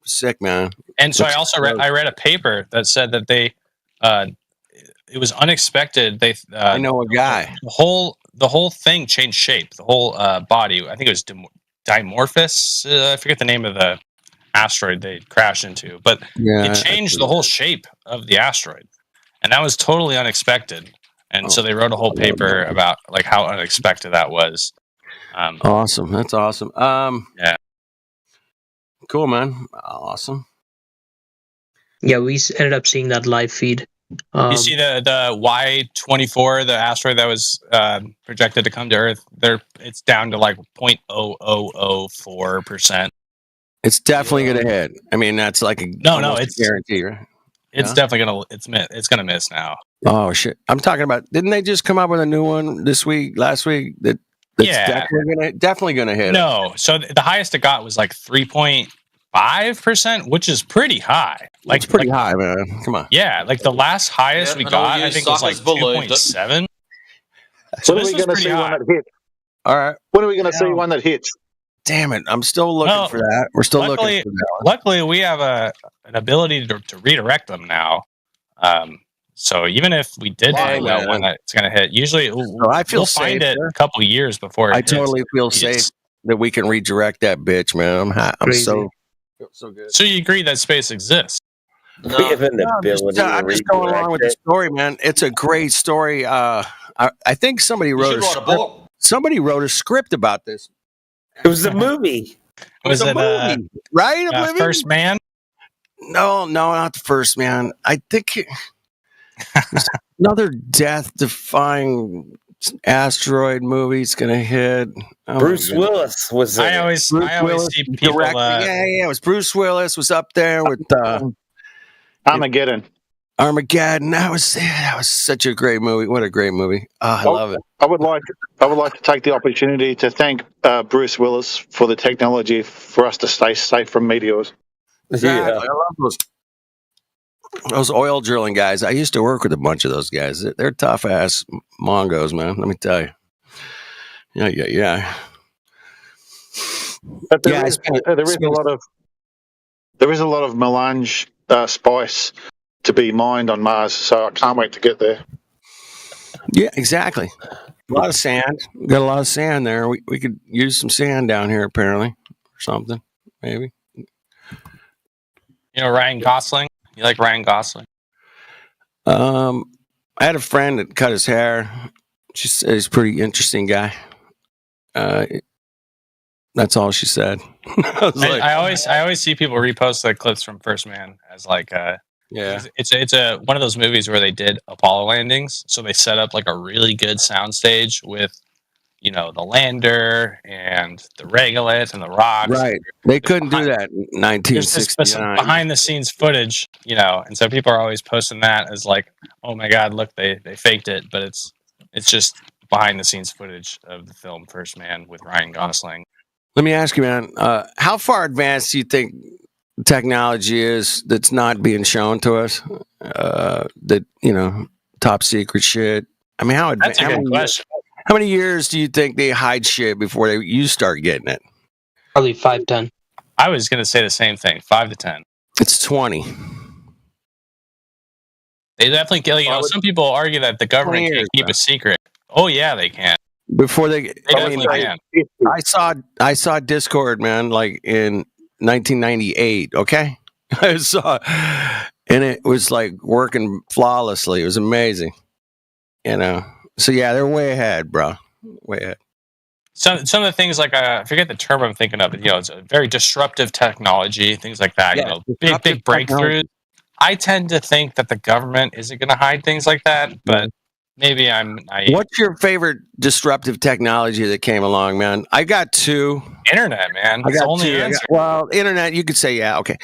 Sick, man. And so I Looks also dope. read a paper that said that they, it was unexpected. They I know a guy. The whole thing changed shape. The whole body. I think it was Dimorphos. I forget the name of the asteroid they crashed into, but Yeah, it changed the whole shape of the asteroid, and that was totally unexpected. And so they wrote a whole paper about like how unexpected that was. Awesome. That's awesome. Yeah. Cool, man. Awesome. Yeah, we ended up seeing that live feed. You see the Y24, the asteroid that was projected to come to Earth. It's down to like 0.0004%. It's definitely going to hit. I mean, that's like a it's guarantee, right? It's Yeah? definitely it's gonna miss now. Oh shit! I'm talking about. Didn't they just come up with a new one last week? That's Yeah. definitely gonna hit. No, so the highest it got was like 3.5%, which is pretty high. Like It's pretty high, man. Come on. Yeah, like the last highest we and got, all you I think was like suckers believed it. 2.7. So When are this we was going to pretty see high. one that hits? All right. When are we going to see one that hits? Damn it! I'm still looking for that. We're still looking for that. Luckily, we have an ability to redirect them now. So even if we did find out when it's going to hit, usually I feel we'll find safe, it sir. a couple years before it I hits. totally feel safe that we can redirect that bitch, man. I'm Crazy. so good. So you agree that space exists? We have an I'm just, ability to I'm just going along redirect with the it. story, man. It's a great story. I think somebody You wrote should a write a script. book. Somebody wrote a script about this. It was a movie. It was a movie, right? First Man? No, not the First Man. I think there's another death-defying asteroid movie's gonna hit. Oh, Bruce Willis was in I it. always Willis see people. directed. Yeah. It was Bruce Willis was up there with Armageddon. Armageddon. That was such a great movie. What a great movie. Oh, I love it. I would like to take the opportunity to thank Bruce Willis for the technology for us to stay safe from meteors. Exactly. I love those oil drilling guys. I used to work with a bunch of those guys. They're tough ass Mongos, man. Let me tell you. Yeah. But there is a lot of melange spice to be mined on Mars, so I can't wait to get there. Yeah, exactly. A lot of sand. Got a lot of sand there. We could use some sand down here apparently, or something maybe. You know Ryan Gosling? You like Ryan Gosling? I had a friend that cut his hair. She said he's a pretty interesting guy. That's all she said. I always see people repost the clips from First Man as like it's a one of those movies where they did Apollo landings, so they set up like a really good soundstage with the lander and the regolith and the rocks. Right. They couldn't do that in 1969. Behind the scenes footage, and so people are always posting that as like, oh my god, look, they faked it, but it's just behind the scenes footage of the film First Man with Ryan Gosling. Let me ask you, man, how far advanced do you think technology is that's not being shown to us? That, top secret shit. I mean, That's a good question. How many years do you think they hide shit before you start getting it? Probably 5-10. I was going to say the same thing, 5 to 10. It's 20. They definitely, some people argue that the government can't keep a secret. Oh yeah, they can. Before they definitely can. I saw Discord, man, like in 1998. Okay, I saw, and it was like working flawlessly. It was amazing, So yeah, they're way ahead, bro. Way ahead. Some of the things like I forget the term I'm thinking of, but it's a very disruptive technology, things like that. Yeah, big breakthroughs. I tend to think that the government isn't going to hide things like that, but maybe I'm naive. What's your favorite disruptive technology that came along, man? I got two. Internet, man. I That's got the only two. answer. Internet. You could say, yeah, okay,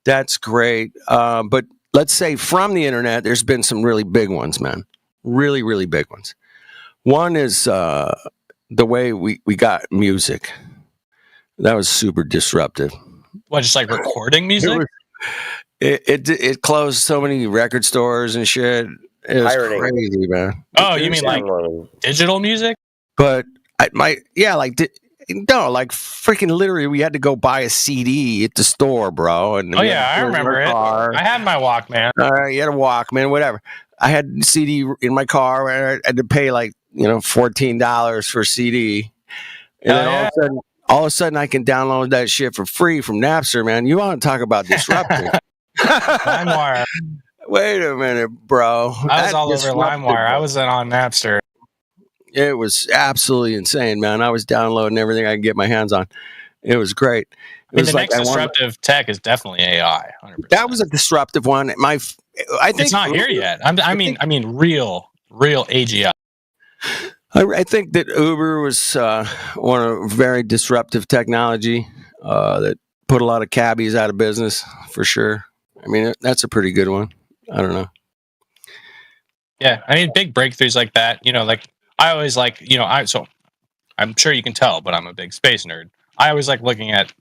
that's great. But let's say from the internet, there's been some really big ones, man. Really, really big ones. One is the way we got music. That was super disruptive. What, just like recording music? It closed so many record stores and shit. It was crazy, man. Oh, you mean like digital music? But freaking literally, we had to go buy a CD at the store, bro. And I remember it. I had my Walkman. You had a Walkman, whatever. I had a CD in my car. I had to pay like $14 for a CD, and then all of a sudden, I can download that shit for free from Napster, man. You want to talk about disrupting? LimeWire. Wait a minute, bro. I was all over LimeWire. I wasn't on Napster. It was absolutely insane, man. I was downloading everything I could get my hands on. It was great. The next disruptive tech is definitely AI. 100%. That was a disruptive one. I think it's not here yet. I mean, real AGI. I think that Uber was one of very disruptive technology that put a lot of cabbies out of business for sure. I mean, that's a pretty good one. I don't know. Yeah, I mean, big breakthroughs like that. Like I always like, so I'm sure you can tell, but I'm a big space nerd. I always like looking at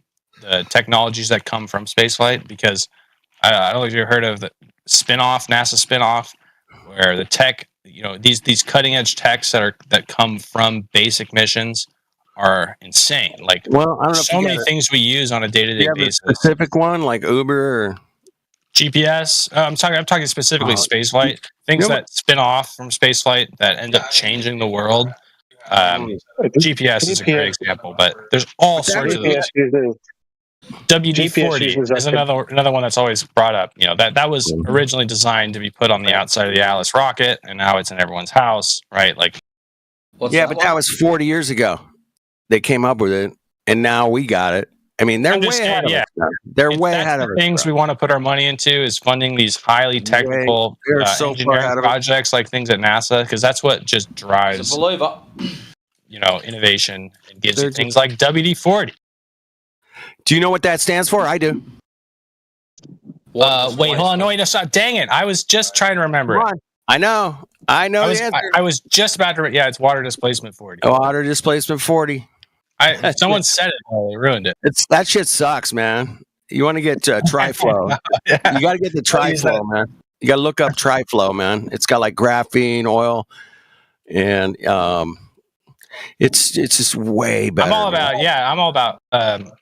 the technologies that come from spaceflight because I don't know if you've heard of the NASA spinoff, where the tech, these cutting edge techs that come from basic missions are insane. Like, I don't know so many things we use on a day-to-day basis. A specific one like Uber or GPS. I'm talking specifically spaceflight. Things that spin off from spaceflight that end up changing the world. GPS is a great example, but there's all sorts of those. WD-40 is another one that's always brought up. You know, that was originally designed to be put on the outside of the Atlas rocket, and now it's in everyone's house, right? Like, but that was 40 years ago. They came up with it, and now we got it. I mean, they're way ahead of us. They're way ahead of us. Things we want to put our money into is funding these highly technical engineering projects, like things at NASA, because that's what just drives, innovation and gives you things like WD-40. Do you know what that stands for? I do. Wait, hold on. No, wait, no, stop. Dang it. I was just trying to remember it. I know the answer. I was just about to. Yeah, it's water displacement 40. Water displacement 40. Someone said it. Oh, they ruined it. That shit sucks, man. You want to get Triflow. You got to get the Triflow, man. You got to look up Triflow, man. It's got like graphene oil, and it's just way better. I'm all about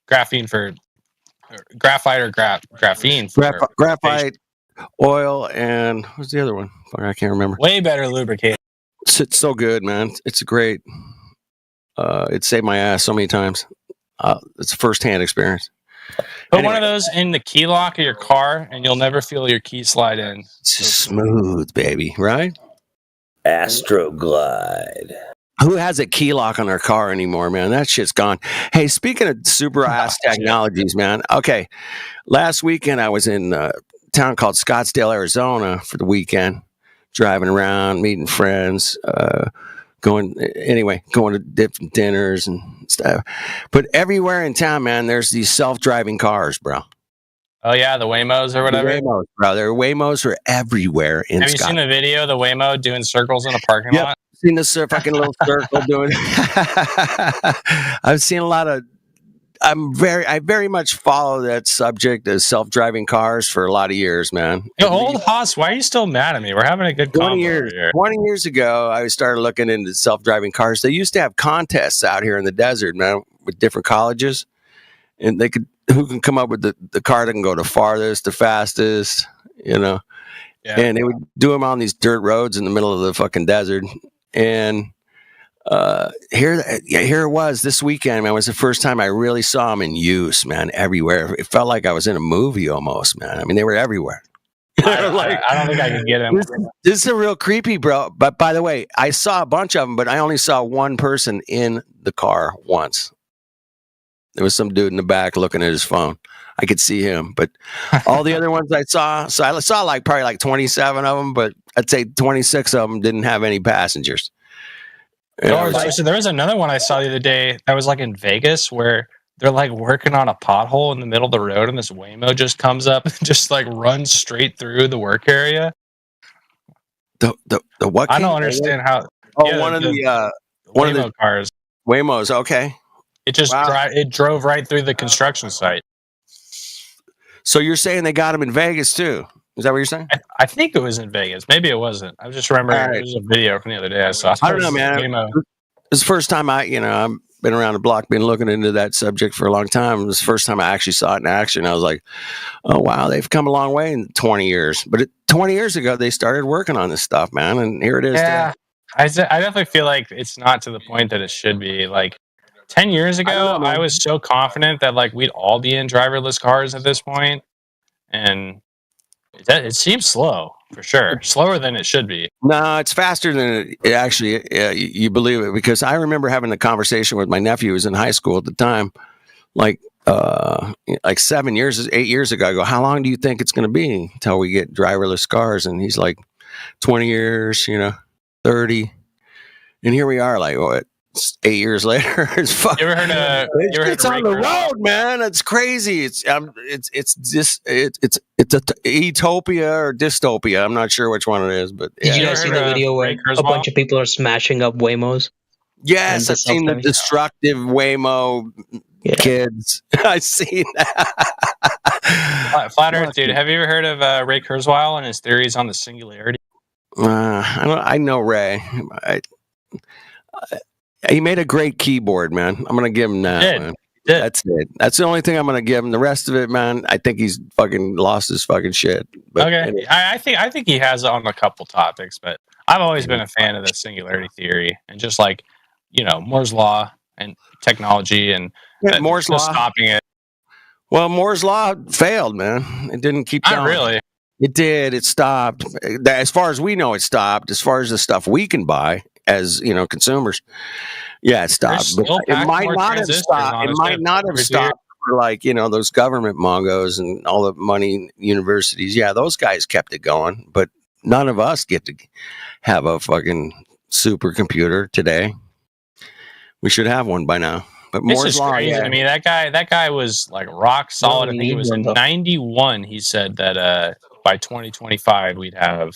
graphene for graphite or graphene. Graphite oil, and what's the other one? I can't remember. Way better lubricate. It's so good, man. It's great. It saved my ass so many times. It's a first-hand experience. Put one of those in the key lock of your car, and you'll never feel your key slide in. It's just smooth, baby, right? Astroglide. Who has a key lock on their car anymore, man? That shit's gone. Hey, speaking of super ass technologies, man. Okay, last weekend I was in a town called Scottsdale, Arizona for the weekend, driving around, meeting friends, going to different dinners and stuff. But everywhere in town, man, there's these self-driving cars, bro. Oh yeah, the Waymos or whatever. Waymos, bro. Their Waymos are everywhere in Have you seen the video of the Waymo doing circles in a parking lot? Seen this fucking little circle doing. I've seen a lot of. I very much follow that subject of self-driving cars for a lot of years, man. Yo, old Haas, why are you still mad at me? We're having a good 20 years ago, I started looking into self-driving cars. They used to have contests out here in the desert, man, with different colleges, and who can come up with the car that can go the farthest, the fastest, Yeah. And they would do them on these dirt roads in the middle of the fucking desert. And here it was this weekend, man. It was the first time I really saw them in use, man, everywhere. It felt like I was in a movie almost, man. I mean, they were everywhere. I don't think I can get them. This is a real creepy, bro. But by the way, I saw a bunch of them, but I only saw one person in the car once. There was some dude in the back looking at his phone. I could see him, but all the other ones I saw, so I saw probably like 27 of them, but I'd say 26 of them didn't have any passengers. There was another one I saw the other day that was like in Vegas where they're like working on a pothole in the middle of the road, and this Waymo just comes up and just like runs straight through the work area. The what? I don't understand how. One of the Waymo cars. Waymos, okay. It just it drove right through the construction site. So you're saying they got them in Vegas too? Is that what you're saying? I think it was in Vegas. Maybe it wasn't. I just remember it was a video from the other day I saw. I don't know, man. It's the first time I've been around the block, been looking into that subject for a long time. It was the first time I actually saw it in action. I was like, oh, wow, they've come a long way in 20 years. But 20 years ago, they started working on this stuff, man. And here it is. Yeah, I definitely feel like it's not to the point that it should be. Like 10 years ago, I was so confident that like we'd all be in driverless cars at this point. And it seems slow, for sure. Slower than it should be. No, it's faster than it actually, you believe it. Because I remember having a conversation with my nephew who was in high school at the time, like 8 years ago. I go, how long do you think it's going to be until we get driverless cars? And he's like, 20 years, 30. And here we are, like, what? 8 years later, it's fucking. You ever heard it's on the road, man. It's crazy. It's a utopia or dystopia. I'm not sure which one it is, but did you guys see the video where a bunch of people are smashing up Waymos? Yes, I've seen the destructive Waymo kids. I've seen that. Flat Earth, dude. Have you ever heard of Ray Kurzweil and his theories on the singularity? I know Ray. He made a great keyboard, man. I'm going to give him that. Man. That's it. That's the only thing I'm going to give him. The rest of it, man, I think he's fucking lost his fucking shit. But okay. Anyway. I think he has it on a couple topics, but I've always been a fan of the singularity theory and just like, Moore's law and technology and Moore's law stopping it. Well, Moore's law failed, man. It didn't keep Not going. really. It did. It stopped. As far as we know, it stopped. As far as the stuff we can buy as consumers, yeah, it stopped. There's But still it packing might more not have transistors stopped. on It a might chip not have every 2 years. stopped for like those government mongos and all the money universities. Yeah, those guys kept it going, but none of us get to have a fucking supercomputer today. We should have one by now. But It's Moore's just law, crazy yeah. to me. That guy was like rock solid. I think it was in 91. He said that by 2025 we'd have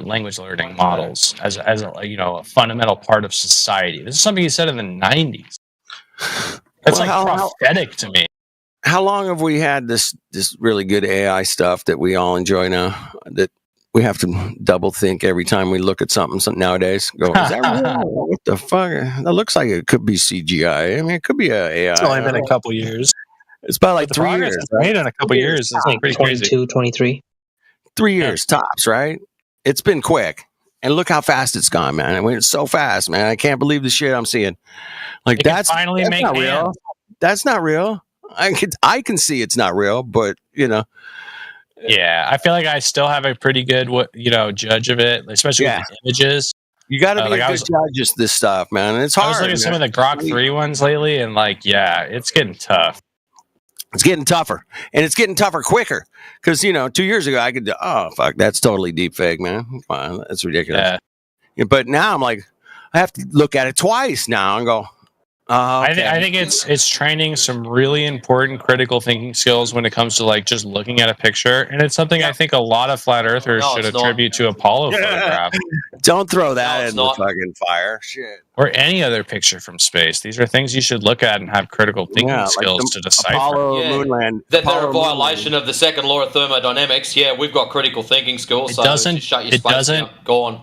language learning models as a fundamental part of society. This is something he said in the 90s. That's prophetic to me. How long have we had this really good AI stuff that we all enjoy now? That we have to double think every time we look at something nowadays. Go, is that real? What the fuck? That looks like it could be CGI. I mean, it could be a AI. It's only been a couple years. It's about like But the 3 progress years. it's made in a couple years is like pretty 22, crazy. 23. 3 years tops, right? It's been quick. And look how fast it's gone, man. It went so fast, man. I can't believe the shit I'm seeing. Like It can that's finally make not real. hands. That's not real. I can see it's not real, but Yeah, I feel like I still have a pretty good judge of it, especially with the images. You got to be like a I good was, judge of this stuff, man. And it's hard. I was looking at some of the Grok 3 ones lately, and it's getting tough. It's getting tougher, and it's getting tougher quicker. Because 2 years ago, I could do, oh fuck, that's totally deep fake, man. Come on, that's ridiculous. Yeah, but now I'm like, I have to look at it twice now and go. Okay. I think it's training some really important critical thinking skills when it comes to just looking at a picture, and it's something I think a lot of flat earthers should attribute to Apollo photographs. Don't throw that in the fucking fire, shit. Or any other picture from space. These are things you should look at and have critical thinking skills to decipher. Apollo moonland. That they're a violation of the second law of thermodynamics. Yeah, we've got critical thinking skills. It so doesn't. just shut your It space doesn't. down. Go on.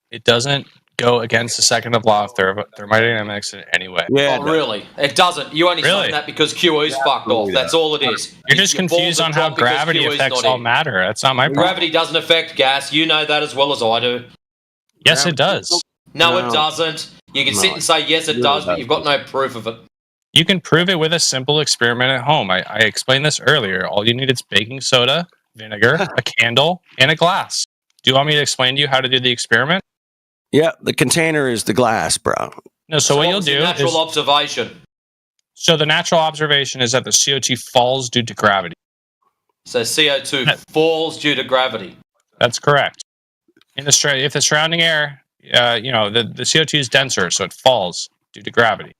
It doesn't go against the second law of thermodynamics in any way. Yeah. Oh, really? It doesn't. You only say that because QE's fucked off. That's all it is. You're just confused on how gravity affects all matter. That's not my problem. Gravity doesn't affect gas. You know that as well as I do. Yes, it does. No, it doesn't. You can sit and say yes, it does, but you've got no proof of it. You can prove it with a simple experiment at home. I explained this earlier. All you need is baking soda, vinegar, a candle, and a glass. Do you want me to explain to you how to do the experiment? Yeah, the container is the glass, bro. No, so what you'll do is natural observation. So the natural observation is that the CO2 falls due to gravity. So CO2 falls due to gravity. That's correct. If the surrounding air, the CO2 is denser, so it falls due to gravity.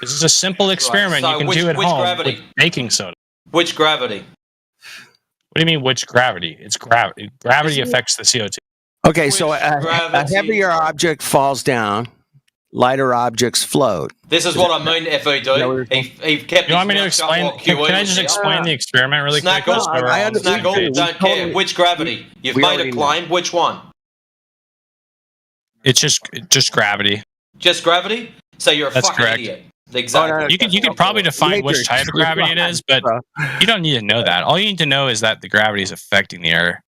This is a simple experiment So you can which do at home gravity? with baking soda. Which gravity? What do you mean, which gravity? It's gravity. Gravity affects the CO2. Okay, so a heavier object falls down, lighter objects float. This is what I mean, FED. He kept You want me to explain? Can I just explain the experiment really quick? Snaggle, don't care. Which gravity? You've made a claim. Which one? It's just gravity. Just gravity? So you're a That's fucking correct. idiot. Exactly. You could probably define which type of gravity it is, but you don't need to know that. All you need to know is that the gravity is affecting the air.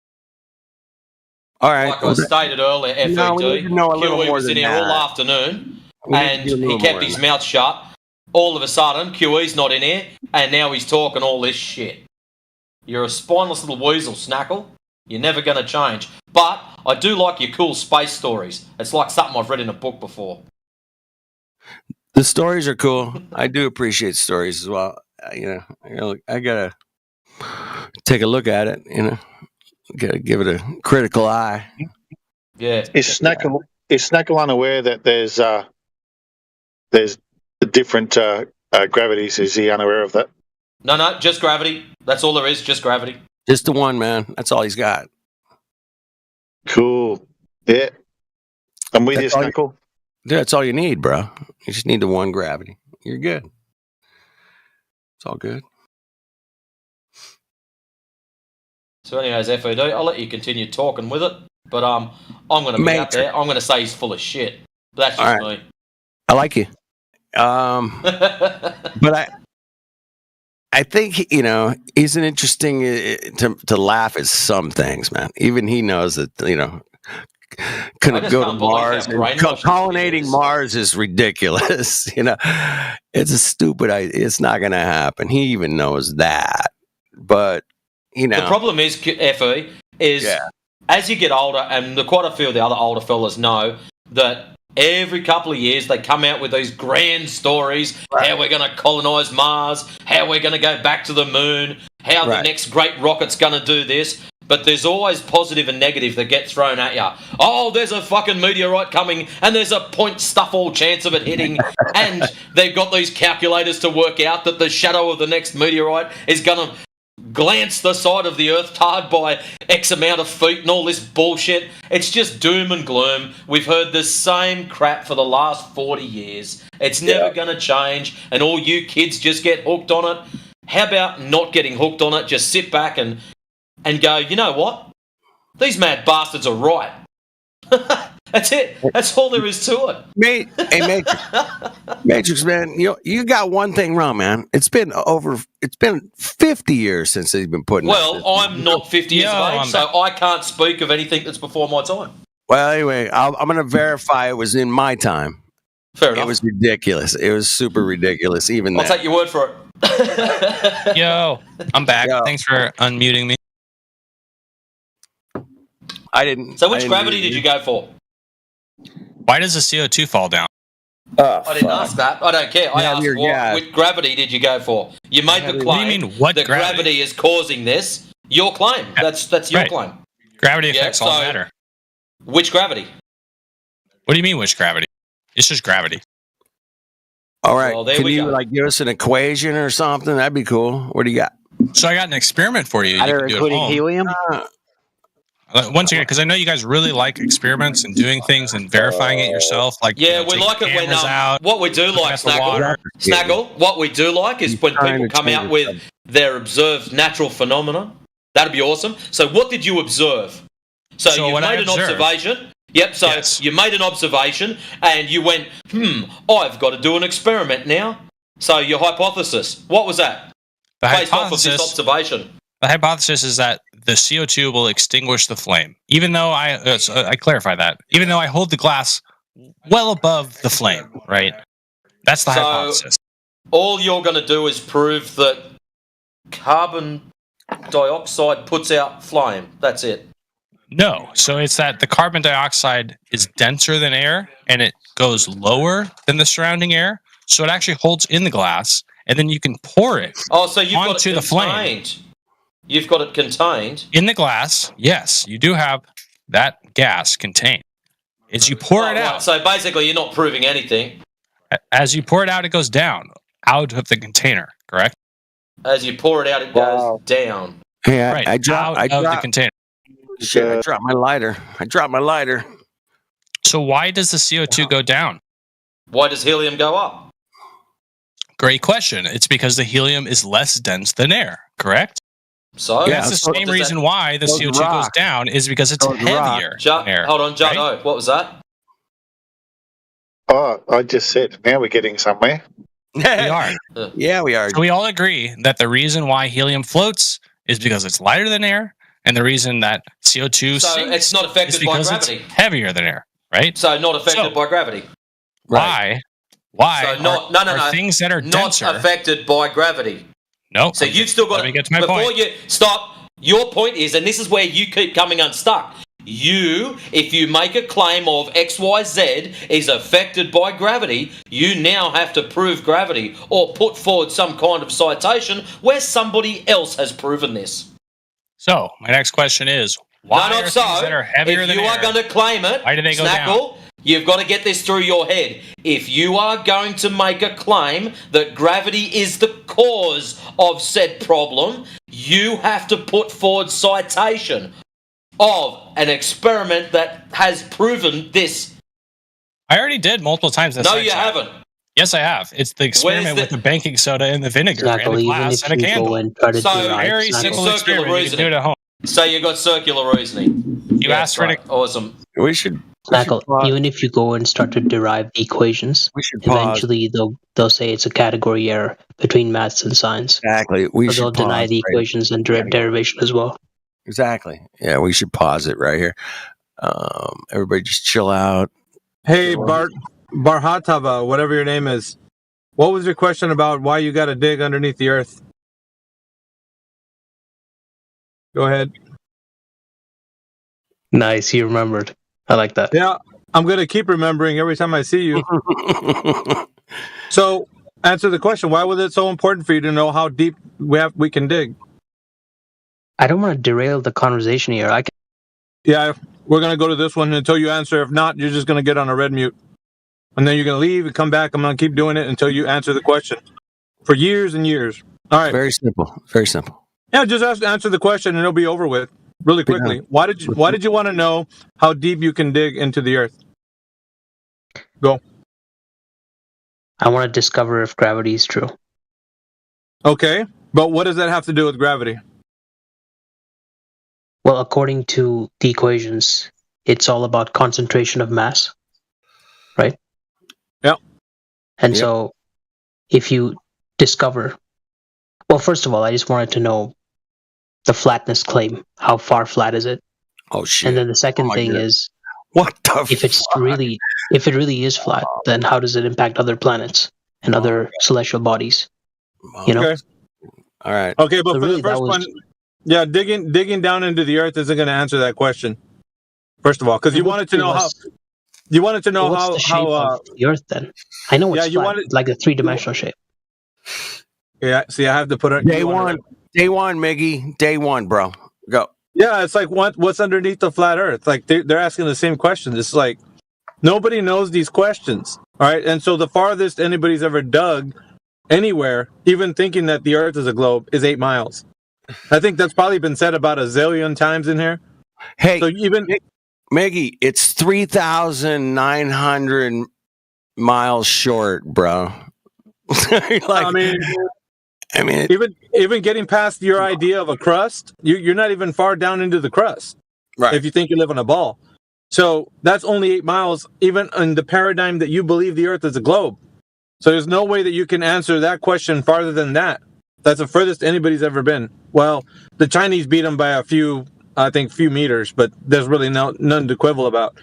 All right. Like I stated earlier, FED, QE was in here all afternoon, and he kept his mouth shut. All of a sudden, QE's not in here, and now he's talking all this shit. You're a spineless little weasel, Snackle. You're never going to change. But I do like your cool space stories. It's like something I've read in a book before. The stories are cool. I do appreciate stories as well. I gotta take a look at it. Gotta give it a critical eye. Yeah. Is Snackle unaware that there's different gravities? Is he unaware of that? No, just gravity. That's all there is. Just gravity. Just the one, man. That's all he's got. Cool. Yeah. I'm with you, Snackle. That's all you need, bro. You just need the one gravity. You're good. It's all good. So anyways, FED, I'll let you continue talking with it. But I'm going to be out there. I'm going to say he's full of shit. But that's just me. I like you. But I think, he's an interesting to laugh at some things, man. Even he knows that, gonna just go to can't believe how Mars, and brainwashed pollinating Mars is ridiculous. It's a stupid idea. It's not gonna happen. He even knows that. But The problem is, Fe, is as you get older, and quite a few of the other older fellas know that every couple of years they come out with these grand stories, how we're going to colonise Mars, how we're going to go back to the moon, how the next great rocket's going to do this. But there's always positive and negative that get thrown at you. Oh, there's a fucking meteorite coming, and there's a point stuff all chance of it hitting, and they've got these calculators to work out that the shadow of the next meteorite is going to glance the side of the earth hard by X amount of feet and all this bullshit. It's just doom and gloom. We've heard the same crap for the last 40 years. It's never going to change, and all you kids just get hooked on it. How about not getting hooked on it? Just sit back and go, you know what? These mad bastards are right. That's it. That's all there is to it. Matrix, man, you got one thing wrong, man. It's been 50 years since they've been putting. Well, I'm not 50 years of age, so I can't speak of anything that's before my time. Well, anyway, I'm going to verify it was in my time. Fair enough. It was ridiculous. It was super ridiculous. Even I'll take your word for it. Yo, I'm back. Thanks for unmuting me. I didn't. So which gravity did you go for? Why does the CO2 fall down? I didn't ask that. I don't care. I asked which gravity did you go for? You made the claim What do you mean, what that gravity is causing this. Your claim. That's your claim. Gravity affects all matter. Which gravity? What do you mean, which gravity? It's just gravity. All right. Well, can you give us an equation or something? That'd be cool. What do you got? So I got an experiment for you. Either including helium. Once again, because I know you guys really like experiments and doing things and verifying it yourself. Like, we like it when what we do like, Snaggle. What we do like is when people come out with their observed natural phenomena. That'd be awesome. So, what did you observe? So you made an observation. Yep. So you made an observation, and you went, I've got to do an experiment now. So your hypothesis. What was that? Based off of this observation. The hypothesis is that the CO2 will extinguish the flame. Even though I clarify that. Even though I hold the glass well above the flame, right? That's the hypothesis. All you're going to do is prove that carbon dioxide puts out flame. That's it. No. So it's that the carbon dioxide is denser than air, and it goes lower than the surrounding air. So it actually holds in the glass, and then you can pour it so you've got onto it the flame. You've got it contained. In the glass, yes, you do have that gas contained. As you pour it out. So basically, you're not proving anything. As you pour it out, it goes down out of the container, correct? As you pour it out, it goes down. Yeah, right, I dropped the container. Shit, I dropped my lighter. So why does the CO2 go down? Why does helium go up? Great question. It's because the helium is less dense than air, correct? So that's the same reason why the CO2 goes down is because it's heavier than air. Hold on, Judd. Right? What was that? Oh, I just said, now we're getting somewhere. We are. Yeah, we are. So we all agree that the reason why helium floats is because it's lighter than air, and the reason that CO2 sinks it's not affected by gravity. It's heavier than air, right? So not affected by gravity. Why? Why? So no. Things that are denser not affected by gravity. No. So you've still got. Let me get to my point. You stop. Your point is, and this is where you keep coming unstuck. If you make a claim of XYZ is affected by gravity, you now have to prove gravity or put forward some kind of citation where somebody else has proven this. So my next question is, why are things that are heavier than air? If you are going to claim it, why do they go down? You've got to get this through your head. If you are going to make a claim that gravity is the cause of said problem, you have to put forward citation of an experiment that has proven this. I already did multiple times. No, you haven't. Yes, I have. It's the experiment with the baking soda and the vinegar and the glass and a candle. Very simple experiment. You can do it at home. So you got circular reasoning. You asked for it. Awesome. We should. Even if you go and start to derive the equations, eventually they'll say it's a category error between maths and science. Exactly. They'll deny the equations and derivation as well. Exactly. Yeah, we should pause it right here. Everybody just chill out. Hey, Barhatava, whatever your name is. What was your question about why you got to dig underneath the earth? Go ahead. Nice, you remembered. I like that. Yeah, I'm going to keep remembering every time I see you. So, answer the question. Why was it so important for you to know how deep we can dig? I don't want to derail the conversation here. Yeah, we're going to go to this one until you answer. If not, you're just going to get on a red mute. And then you're going to leave and come back. I'm going to keep doing it until you answer the question for years and years. All right. Very simple. Very simple. Yeah, just answer the question and it'll be over with really quickly. Yeah. Why did you want to know how deep you can dig into the earth? Go. I want to discover if gravity is true. Okay, but what does that have to do with gravity? Well, according to the equations, it's all about concentration of mass, right? Yeah. And so if you discover, well, first of all, I just wanted to know the flatness claim. How far flat is it? Oh shit. And then the second thing is, what the if it really is flat, then how does it impact other planets and other celestial bodies? You know? Okay. All right. Okay, but So for really the first one, yeah, digging down into the earth isn't going to answer that question. First of all, because you wanted to know what's how the shape of the earth then? I know it's flat, like a three-dimensional shape. Yeah, see, I have to put it. Day one, Miggy. Day one, bro. Go. Yeah, it's like what's underneath the flat earth? Like they're asking the same question. It's like nobody knows these questions. All right. And so the farthest anybody's ever dug anywhere, even thinking that the earth is a globe, is 8 miles. I think that's probably been said about a zillion times in here. Hey, so even Miggy, it's 3,900 miles short, bro. I mean, even getting past your idea of a crust, you're not even far down into the crust. Right. If you think you live on a ball. So that's only 8 miles, even in the paradigm that you believe the earth is a globe. So there's no way that you can answer that question farther than that. That's the furthest anybody's ever been. Well, the Chinese beat them by a few meters, but there's really none to quibble about.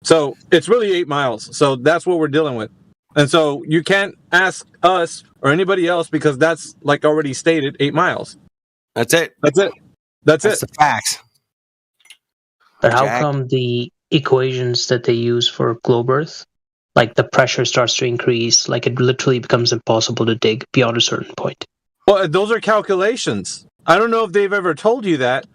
So it's really 8 miles. So that's what we're dealing with. And so you can't ask us or anybody else because that's, like already stated, 8 miles. That's it. That's it. That's the facts. But how come the equations that they use for globe Earth, like the pressure starts to increase, like it literally becomes impossible to dig beyond a certain point? Well, those are calculations. I don't know if they've ever told you that,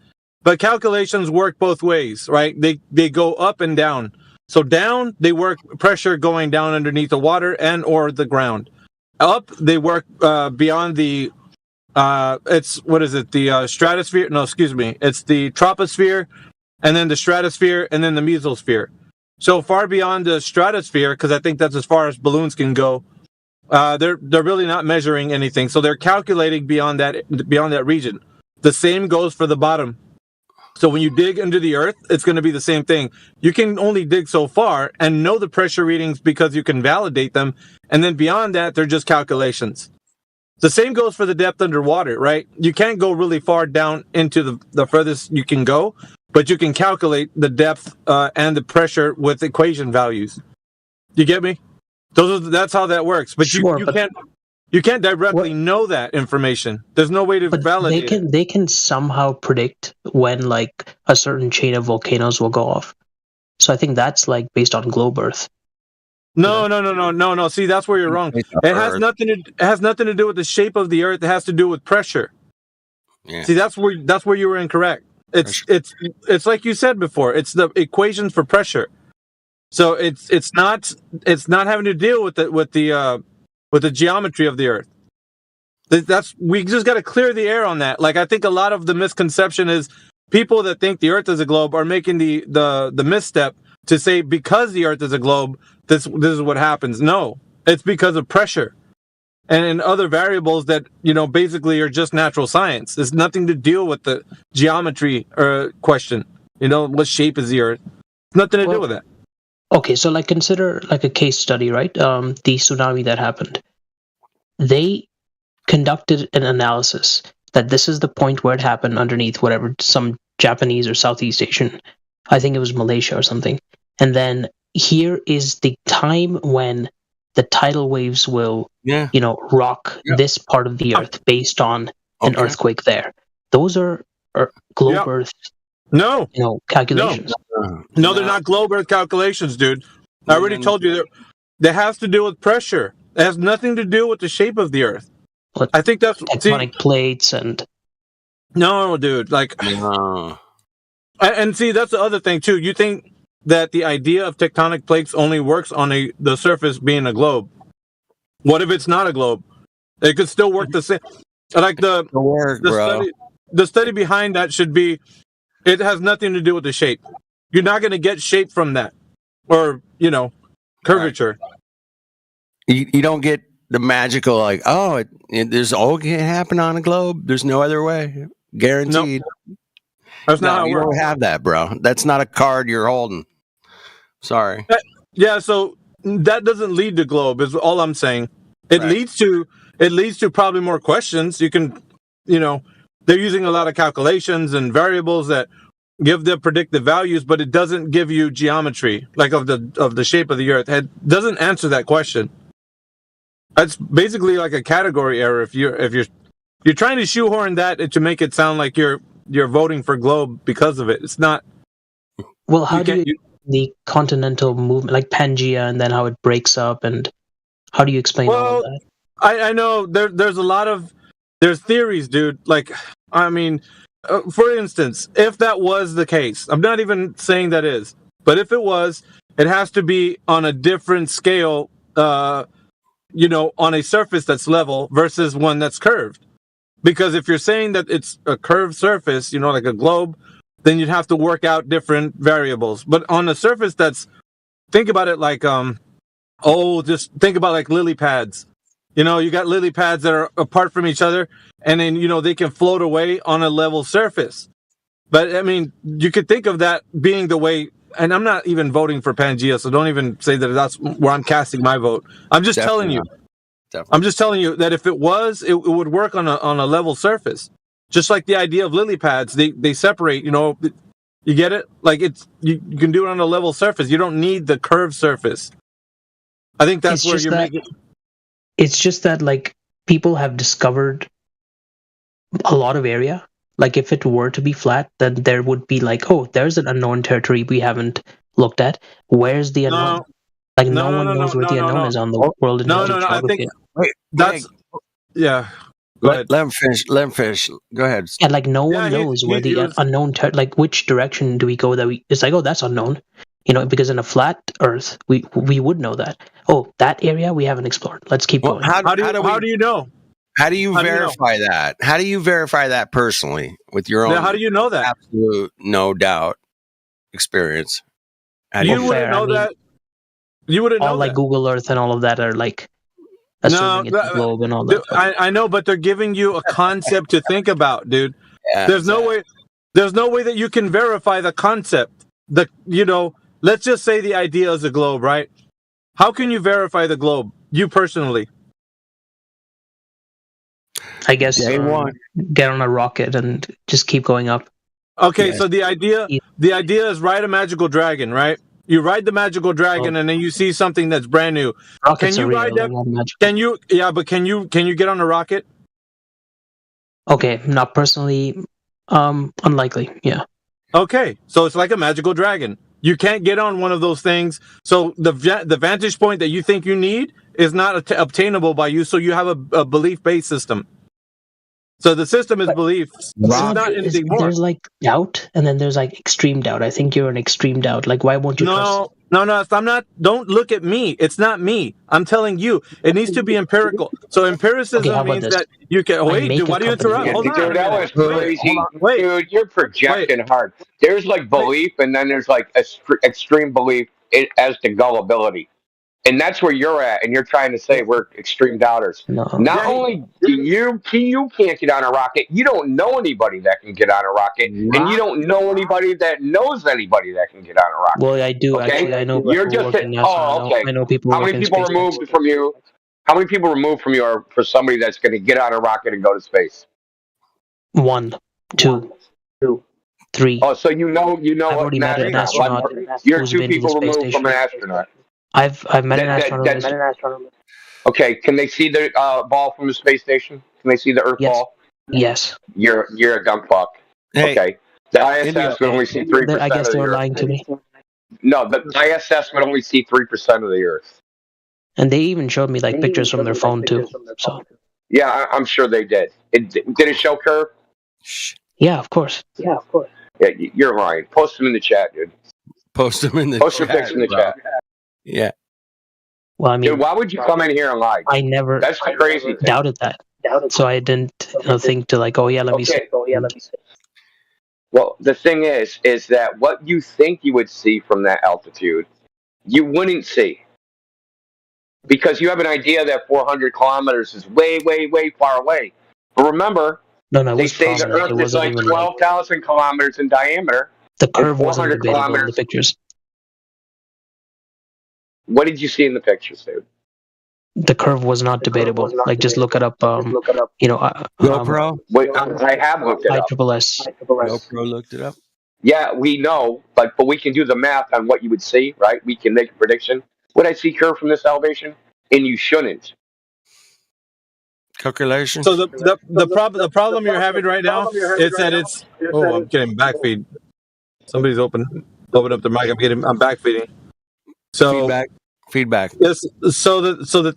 but calculations work both ways, right? They go up and down. So down, they work pressure going down underneath the water and or the ground. Up, they work beyond the the stratosphere? No, excuse me. It's the troposphere, and then the stratosphere, and then the mesosphere. So far beyond the stratosphere, because I think that's as far as balloons can go. They're really not measuring anything, so they're calculating beyond that region. The same goes for the bottom. So when you dig into the earth, it's going to be the same thing. You can only dig so far and know the pressure readings because you can validate them, and then beyond that, they're just calculations. The same goes for the depth underwater, right? You can't go really far down into the furthest you can go, but you can calculate the depth and the pressure with equation values. You get me? That's how that works. But you can't directly know that information. There's no way to validate it. They can somehow predict when like a certain chain of volcanoes will go off. So I think that's like based on globe Earth. No. See, that's where you're wrong. It has nothing to do with the shape of the earth. It has to do with pressure. Yeah. See, that's where you were incorrect. It's like you said before. It's the equations for pressure. So it's not having to deal with the geometry of the earth. We just got to clear the air on that. Like I think a lot of the misconception is people that think the earth is a globe are making the misstep to say because the earth is a globe, this is what happens. No, it's because of pressure and other variables that basically are just natural science. There's nothing to deal with the geometry question. What shape is the earth? Nothing to do with that. Okay, so like consider like a case study, right? The tsunami that happened. They conducted an analysis that this is the point where it happened underneath whatever some Japanese or Southeast Asian I think it was Malaysia or something. And then here is the time when the tidal waves will, rock this part of the Earth based on an earthquake there. Those are globe Earth, No. calculations. No, they're not globe Earth calculations, dude. I already told you that has to do with pressure. It has nothing to do with the shape of the Earth. But I think that's tectonic plates and. No, dude. Like, and see, that's the other thing too. You think that the idea of tectonic plates only works on the surface being a globe? What if it's not a globe? It could still work the same. Like the study behind that should be. It has nothing to do with the shape. You're not going to get shape from that, or curvature. You don't get the magical like, oh, it can happen on a globe. There's no other way, guaranteed. Nope. That's not how it you works. don't have that, bro. That's not a card you're holding. Sorry. Yeah, so that doesn't lead to globe. Is all I'm saying. It leads to probably more questions. You can, they're using a lot of calculations and variables that give them predictive values, but it doesn't give you geometry like of the shape of the Earth. It doesn't answer that question. That's basically like a category error. If you're trying to shoehorn that to make it sound like you're voting for globe because of it, it's not. Well, how do you the continental movement, like Pangea, and then how it breaks up, and how do you explain all of that? I know there's a lot of theories, dude. Like, I mean, for instance, if that was the case, I'm not even saying that is, but if it was, it has to be on a different scale, on a surface that's level versus one that's curved. Because if you're saying that it's a curved surface, like a globe, then you'd have to work out different variables. But on a surface think about it like, just think about like lily pads. You got lily pads that are apart from each other, and then, they can float away on a level surface. But, I mean, you could think of that being the way, and I'm not even voting for Pangea, so don't even say that that's where I'm casting my vote. I'm just telling you. I'm just telling you that if it was, it would work on a level surface. Just like the idea of lily pads, they separate, you get it? Like you can do it on a level surface. You don't need the curved surface. I think that's where you're making. It's just that, like, people have discovered a lot of area. Like, if it were to be flat, then there would be like, oh, there's an unknown territory we haven't looked at. Where's the unknown? No one knows where the unknown is on the world in terms of geography. Let him finish. Let him finish. Go ahead. And like, no one knows where the unknown, like, which direction do we go that it's like, oh, that's unknown. Because in a flat Earth, we would know that. Oh, that area we haven't explored. Let's keep going. How do you know? How do you verify that? How do you verify that personally with your own? How do you know that? Absolute, no doubt experience. You wouldn't know that. You wouldn't know all like that. Google Earth and all of that are like assuming it's a globe and all that. I know, but they're giving you a concept to think about, dude. There's no way that you can verify the concept. Let's just say the idea is a globe, right? How can you verify the globe? You personally? I guess get on a rocket and just keep going up. Okay, so the idea is ride a magical dragon, right? You ride the magical dragon, and then you see something that's brand new. Rockets can you ride that? Can you? Yeah, but can you get on a rocket? Okay, not personally. Unlikely. Yeah. Okay, so it's like a magical dragon. You can't get on one of those things. So the vantage point that you think you need is not obtainable by you. So you have a belief-based system. So the system is belief. It's not anything more. There's like doubt, and then there's like extreme doubt. I think you're in extreme doubt. Like, why won't you trust? No, I'm not. Don't look at me. It's not me. I'm telling you. It needs to be empirical. So empiricism means that you can. Wait, dude. Why do you interrupt? Hold on. Dude, that was crazy. Dude, you're projecting hard. There's like belief, and then there's like extreme belief as to gullibility. And that's where you're at, and you're trying to say we're extreme doubters. Not only do you can't get on a rocket, you don't know anybody that can get on a rocket, and you don't know anybody that knows anybody that can get on a rocket. Well, I do actually. I know. You're just okay. I know people. How many people removed from you? How many people removed from you are for somebody that's going to get on a rocket and go to space? 1, 2, 3. 3. Oh, so you know I've what already met NASA an is like. astronaut You're who's 2 been to the people space removed from an station. astronaut. I've met an astronaut. Okay, can they see the ball from the space station? Can they see the Earth Yes. ball? Yes. You're a dumb fuck. Hey, Okay, the India. ISS would only see 3% I guess of they the were Earth. lying to me. No, the ISS would only see 3% of the Earth. And they even showed me like pictures from their phone too. So Yeah, I'm sure they did. Did it show curve? yeah, of course. Yeah, you're lying. Post them in the chat, dude. Post them in the Post chat. your pics in the bro. chat. Yeah. Well, I mean, Dude, why would you come in here and lie? I never That's the crazy thing. doubted that. So I didn't think to like, oh yeah, let me see. Well, the thing is that what you think you would see from that altitude, you wouldn't see. Because you have an idea that 400 kilometers is way, way, way far away. But remember, No, it they was say the prominent. It Earth is wasn't like even 12,000 kilometers in diameter. the and curve wasn't 400 debatable in the kilometers. pictures. What did you see in the pictures, dude? The curve was not debatable. Like just look it up. GoPro. Wait, I have looked it up. ISSS. GoPro looked it up. Yeah, we know, but we can do the math on what you would see, right? We can make a prediction. Would I see curve from this elevation? And you shouldn't. Calculation. So the problem you're having right now is that it's. Oh, I'm getting backfeed. Somebody's open up the mic. I'm backfeeding. So feedback. Yes. So the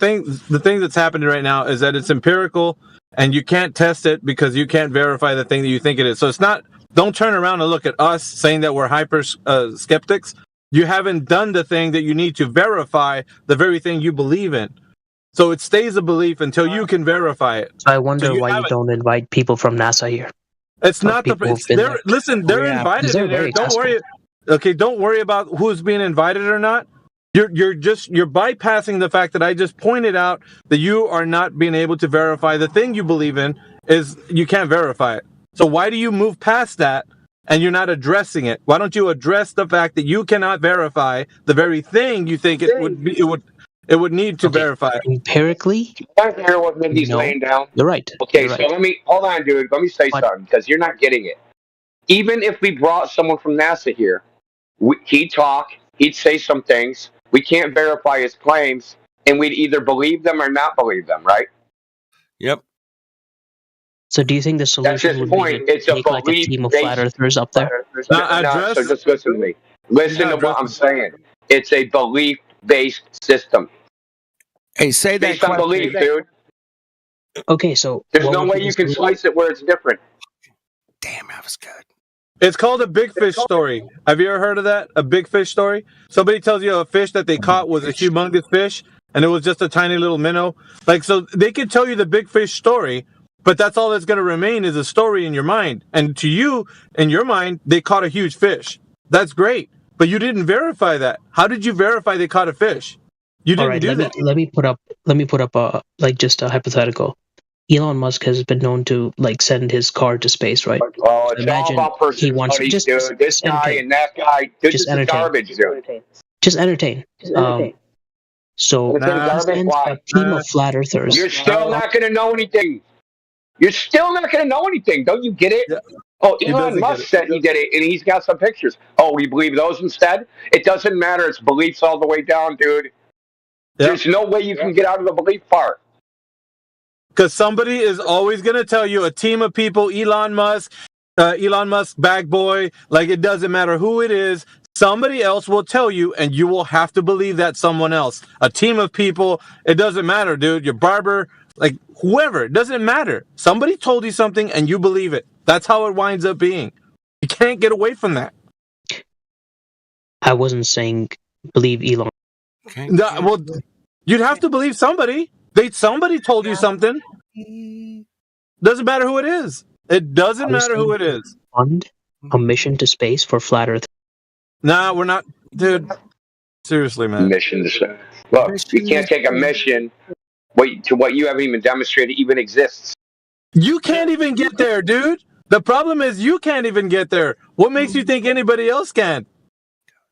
thing that's happening right now is that it's empirical, and you can't test it because you can't verify the thing that you think it is. So it's not. Don't turn around and look at us saying that we're hyper skeptics. You haven't done the thing that you need to verify the very thing you believe in. So it stays a belief until you can verify it. So I wonder So you why you haven't. don't invite people from NASA here. It's Or not the. people who've It's been they're there. listen. They're invited They're in here. very Don't accessible. worry. Okay, don't worry about who's being invited or not. You're bypassing the fact that I just pointed out that you are not being able to verify the thing you believe in is you can't verify it. So why do you move past that and you're not addressing it? Why don't you address the fact that you cannot verify the very thing you think it would need to verify it? Empirically, I hear what Mindy's no. laying down. You're right. Okay, You're so right. let me hold on, dude. Let me say something because you're not getting it. Even if we brought someone from NASA here, he'd talk, he'd say some things. We can't verify his claims, and we'd either believe them or not believe them, right? Yep. So do you think the solution would be to It's a take like a team of flat earthers up there? No, so just listen to me. Listen to what I'm saying. It's a belief-based system. Hey, say that based on belief, dude. Okay, so There's no way you can slice it where it's different. Damn, that was good. It's called a big fish story. Have you ever heard of that? A big fish story? Somebody tells you a fish that they caught was a humongous fish and it was just a tiny little minnow. Like, so they can tell you the big fish story, but that's all that's going to remain is a story in your mind. And to you, in your mind, they caught a huge fish. That's great. But you didn't verify that. How did you verify they caught a fish? You didn't do that. Let me put up a like just a hypothetical. Elon Musk has been known to like send his car to space, right? Oh, it's all about personality, dude. This guy and that guy. This is garbage, dude. Just entertain. So It's garbage. Why? a team of flat earthers. You're still not going to know anything. You're still not going to know anything. Don't you get it? Yeah. Oh, Elon Musk said he did it, and he's got some pictures. Oh, we believe those instead? It doesn't matter. It's beliefs all the way down, dude. Yep. There's no way you can get out of the belief part. Because somebody is always going to tell you, a team of people, Elon Musk bag boy, like it doesn't matter who it is, somebody else will tell you, and you will have to believe that someone else. A team of people, it doesn't matter, dude. Your barber, like whoever, it doesn't matter. Somebody told you something, and you believe it. That's how it winds up being. You can't get away from that. I wasn't saying believe Elon. No, well, you'd have to believe somebody. Somebody told you something. Doesn't matter who it is. It doesn't matter who it is. Fund a mission to space for flat Earth. Nah, we're not, dude. Seriously, man. Mission to space. Look, you can't take a mission to what you haven't even demonstrated even exists. You can't even get there, dude. The problem is you can't even get there. What makes you think anybody else can?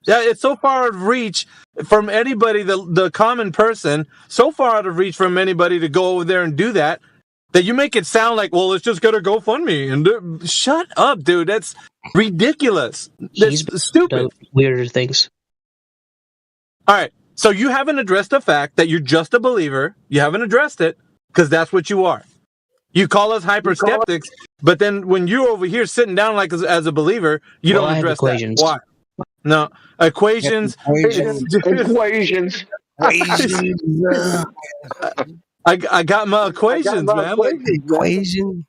Yeah, it's so far out of reach from anybody, the common person, so far out of reach from anybody to go over there and do that. that you make it sound like, well, let's just go to GoFundMe and shut up, dude. That's ridiculous. He's That's stupid. Weirder things. All right. So you haven't addressed the fact that you're just a believer. You haven't addressed it because that's what you are. You call us hyper skeptics, but then when you're over here sitting down like as a believer, you don't I have address equations. that. Why? No equations. Equations. I got my equations, man. Equation.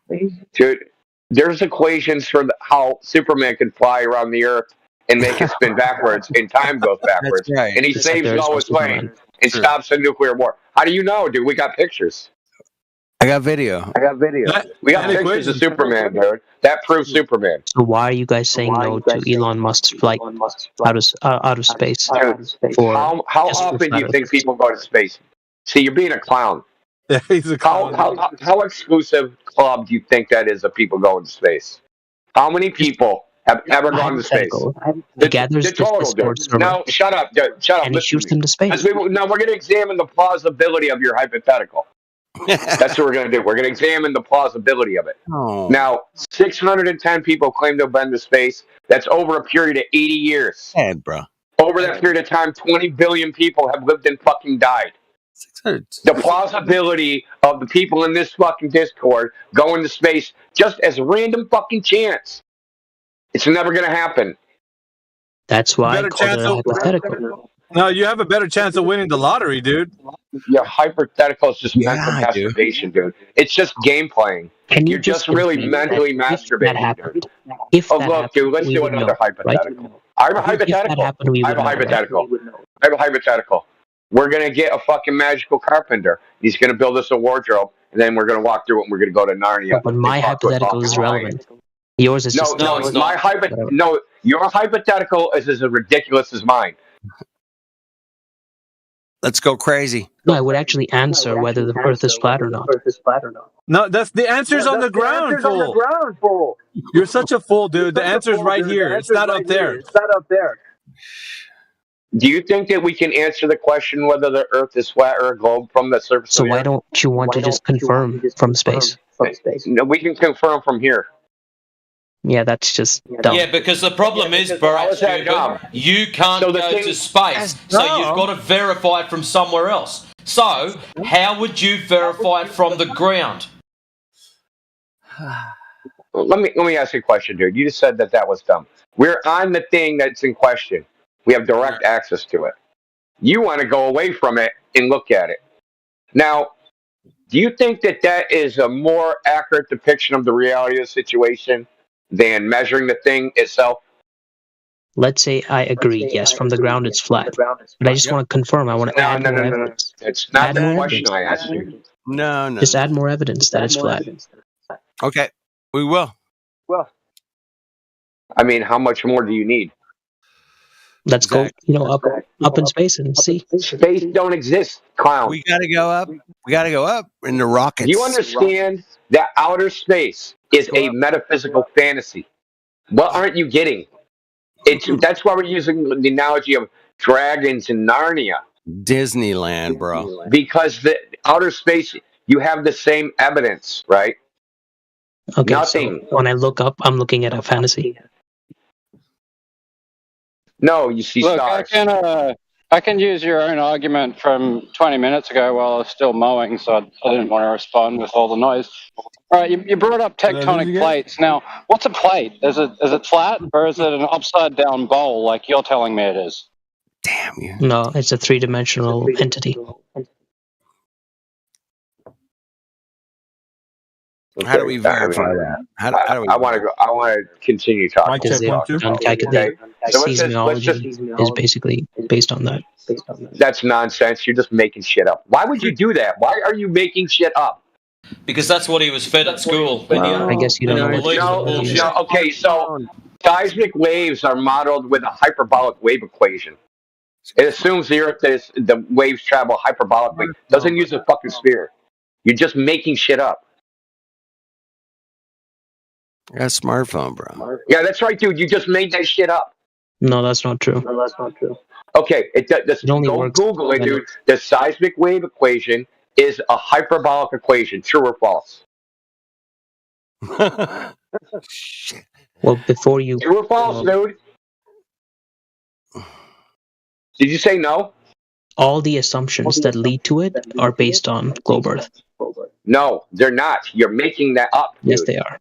Dude, there's equations for how Superman can fly around the Earth and make it spin backwards, and time goes backwards. That's right. And he saves Lois Lane and stops a nuclear war. How do you know, dude? We got pictures. I got video. We got pictures of Superman, dude. That proves Superman. So why are you guys saying no to Elon Musk's flight out of space? Dude, how often do you think people go to space? See, you're being a clown. Yeah, he's a clown. How exclusive club do you think that is of people going to space? How many people have ever gone to space? He gathers The total, Discord dude. server. No, shut up, dude. Shut up. And he shoots them to space. We're going to examine the plausibility of your hypothetical. That's what we're going to do. We're going to examine the plausibility of it. Oh. Now, 610 people claim to have been to space. That's over a period of 80 years. Sad, bro. Over that period of time, 20 billion people have lived and fucking died. The plausibility of the people in this fucking Discord going to space just as a random fucking chance. It's never going to happen. That's why I called it a hypothetical. No, you have a better chance of winning the lottery, dude. Your hypothetical is just mental masturbation, dude. It's just game playing. You're just really mentally masturbating, dude. Look, dude, let's do another hypothetical. I have a hypothetical. I have a hypothetical. I have a hypothetical. We're going to get a fucking magical carpenter. He's going to build us a wardrobe, and then we're going to walk through it, and we're going to go to Narnia. But my hypothetical is relevant. Yours is just your hypothetical is as ridiculous as mine. Let's go crazy. No, I would actually answer whether the Earth is flat or not. No, that's the answer's on the ground, fool. You're such a fool, dude. The answer's right here. It's not up there. Do you think that we can answer the question whether the Earth is flat or a globe from the surface? So why don't you want to just confirm from space? No, we can confirm from here. Yeah, that's just dumb. Yeah, because the problem is, Barack, you can't go to space, so you've got to verify it from somewhere else. So, how would you verify it from the ground? Let me ask you a question, dude. You just said that was dumb. We're on the thing that's in question. We have direct access to it. You want to go away from it and look at it. Now, do you think that is a more accurate depiction of the reality of the situation than measuring the thing itself? Let's say I agree. Yes, from the ground it's flat. But I just want to confirm. I want to add more evidence. It's not the question I asked you. No. Just add more evidence that it's flat. Okay, we will. I mean, how much more do you need? Let's go, up in space and see. Space don't exist, clown. We got to go up. We got to go up in the rockets. Do you understand that outer space is a metaphysical fantasy? What aren't you getting? That's why we're using the analogy of dragons in Narnia. Disneyland, bro. Because the outer space, you have the same evidence, right? Okay, Nothing. So when I look up, I'm looking at a fantasy. No, you see stars. I can use your own argument from 20 minutes ago while I was still mowing, so I didn't want to respond with all the noise. All right, you brought up tectonic plates. Now, what's a plate? Is it flat or is it an upside down bowl like you're telling me it is? Damn you. No, it's a three-dimensional entity. Okay, how do we verify that? How do we? I want to continue talking. Because seismology is basically based on that. That's nonsense. You're just making shit up. Why would you do that? Why are you making shit up? Because that's what he was fed at school. I guess you don't know. No. Okay, so seismic waves are modeled with a hyperbolic wave equation. It assumes the waves travel hyperbolically. Doesn't use a fucking sphere. You're just making shit up. I got a smartphone, bro. Yeah, that's right, dude. You just made that shit up. No, that's not true. Okay, go Google it, dude. The seismic wave equation is a hyperbolic equation. True or false? Well, before you True or false, dude? Did you say no? all the assumptions that lead to it are based on globe Earth. No, they're not. You're making that up, dude. Yes, they are.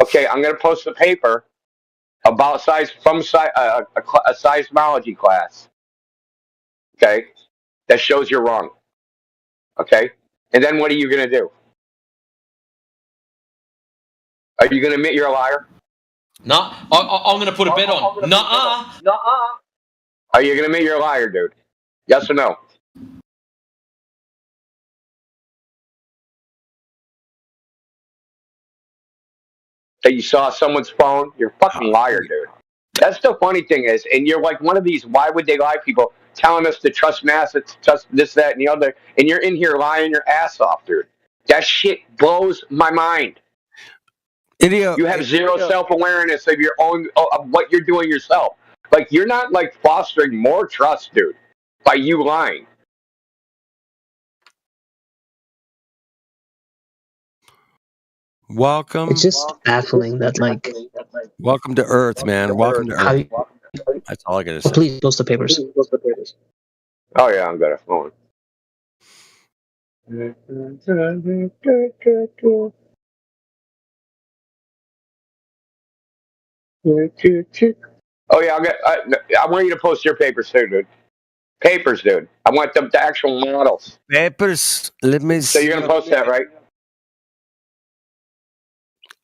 Okay, I'm going to post a paper about size from a seismology class. Okay, that shows you're wrong. Okay, and then what are you going to do? Are you going to admit you're a liar? No, I'm going to put a bet on. Nuh-uh. Are you going to admit you're a liar, dude? Yes or no? That you saw someone's phone? You're a fucking liar, dude. That's the funny thing is, and you're like one of these why would they lie people telling us to trust NASA, to trust this, that, and the other, and you're in here lying your ass off, dude. That shit blows my mind. You have zero self-awareness of your own, of what you're doing yourself. Like, you're not, like, fostering more trust, dude, by you lying. Welcome. It's just baffling that, like, welcome to Earth, man. Welcome to Earth. That's all I gotta say. Please post the papers. Oh yeah, I'm good. Hold Oh yeah, I want you to post your papers too, dude. Papers, dude. I want the actual models. Papers. Let me So see. you're gonna post that, right?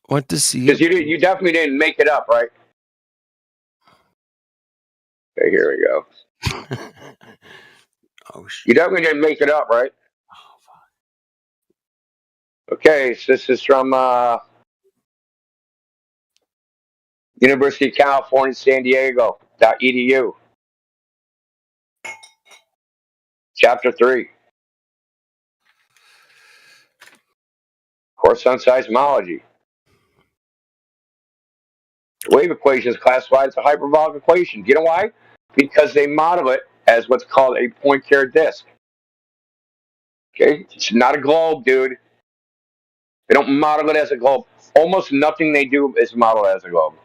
Want to see? Because you definitely didn't make it up, right? Okay, here we go. Oh shit. You definitely didn't make it up, right? Okay, so this is from University of California, San Diego .edu. Chapter 3. Course on seismology. The wave equation is classified as a hyperbolic equation. Do you know why? Because they model it as what's called a Poincare disk. Okay? It's not a globe, dude. They don't model it as a globe. Almost nothing they do is modeled as a globe.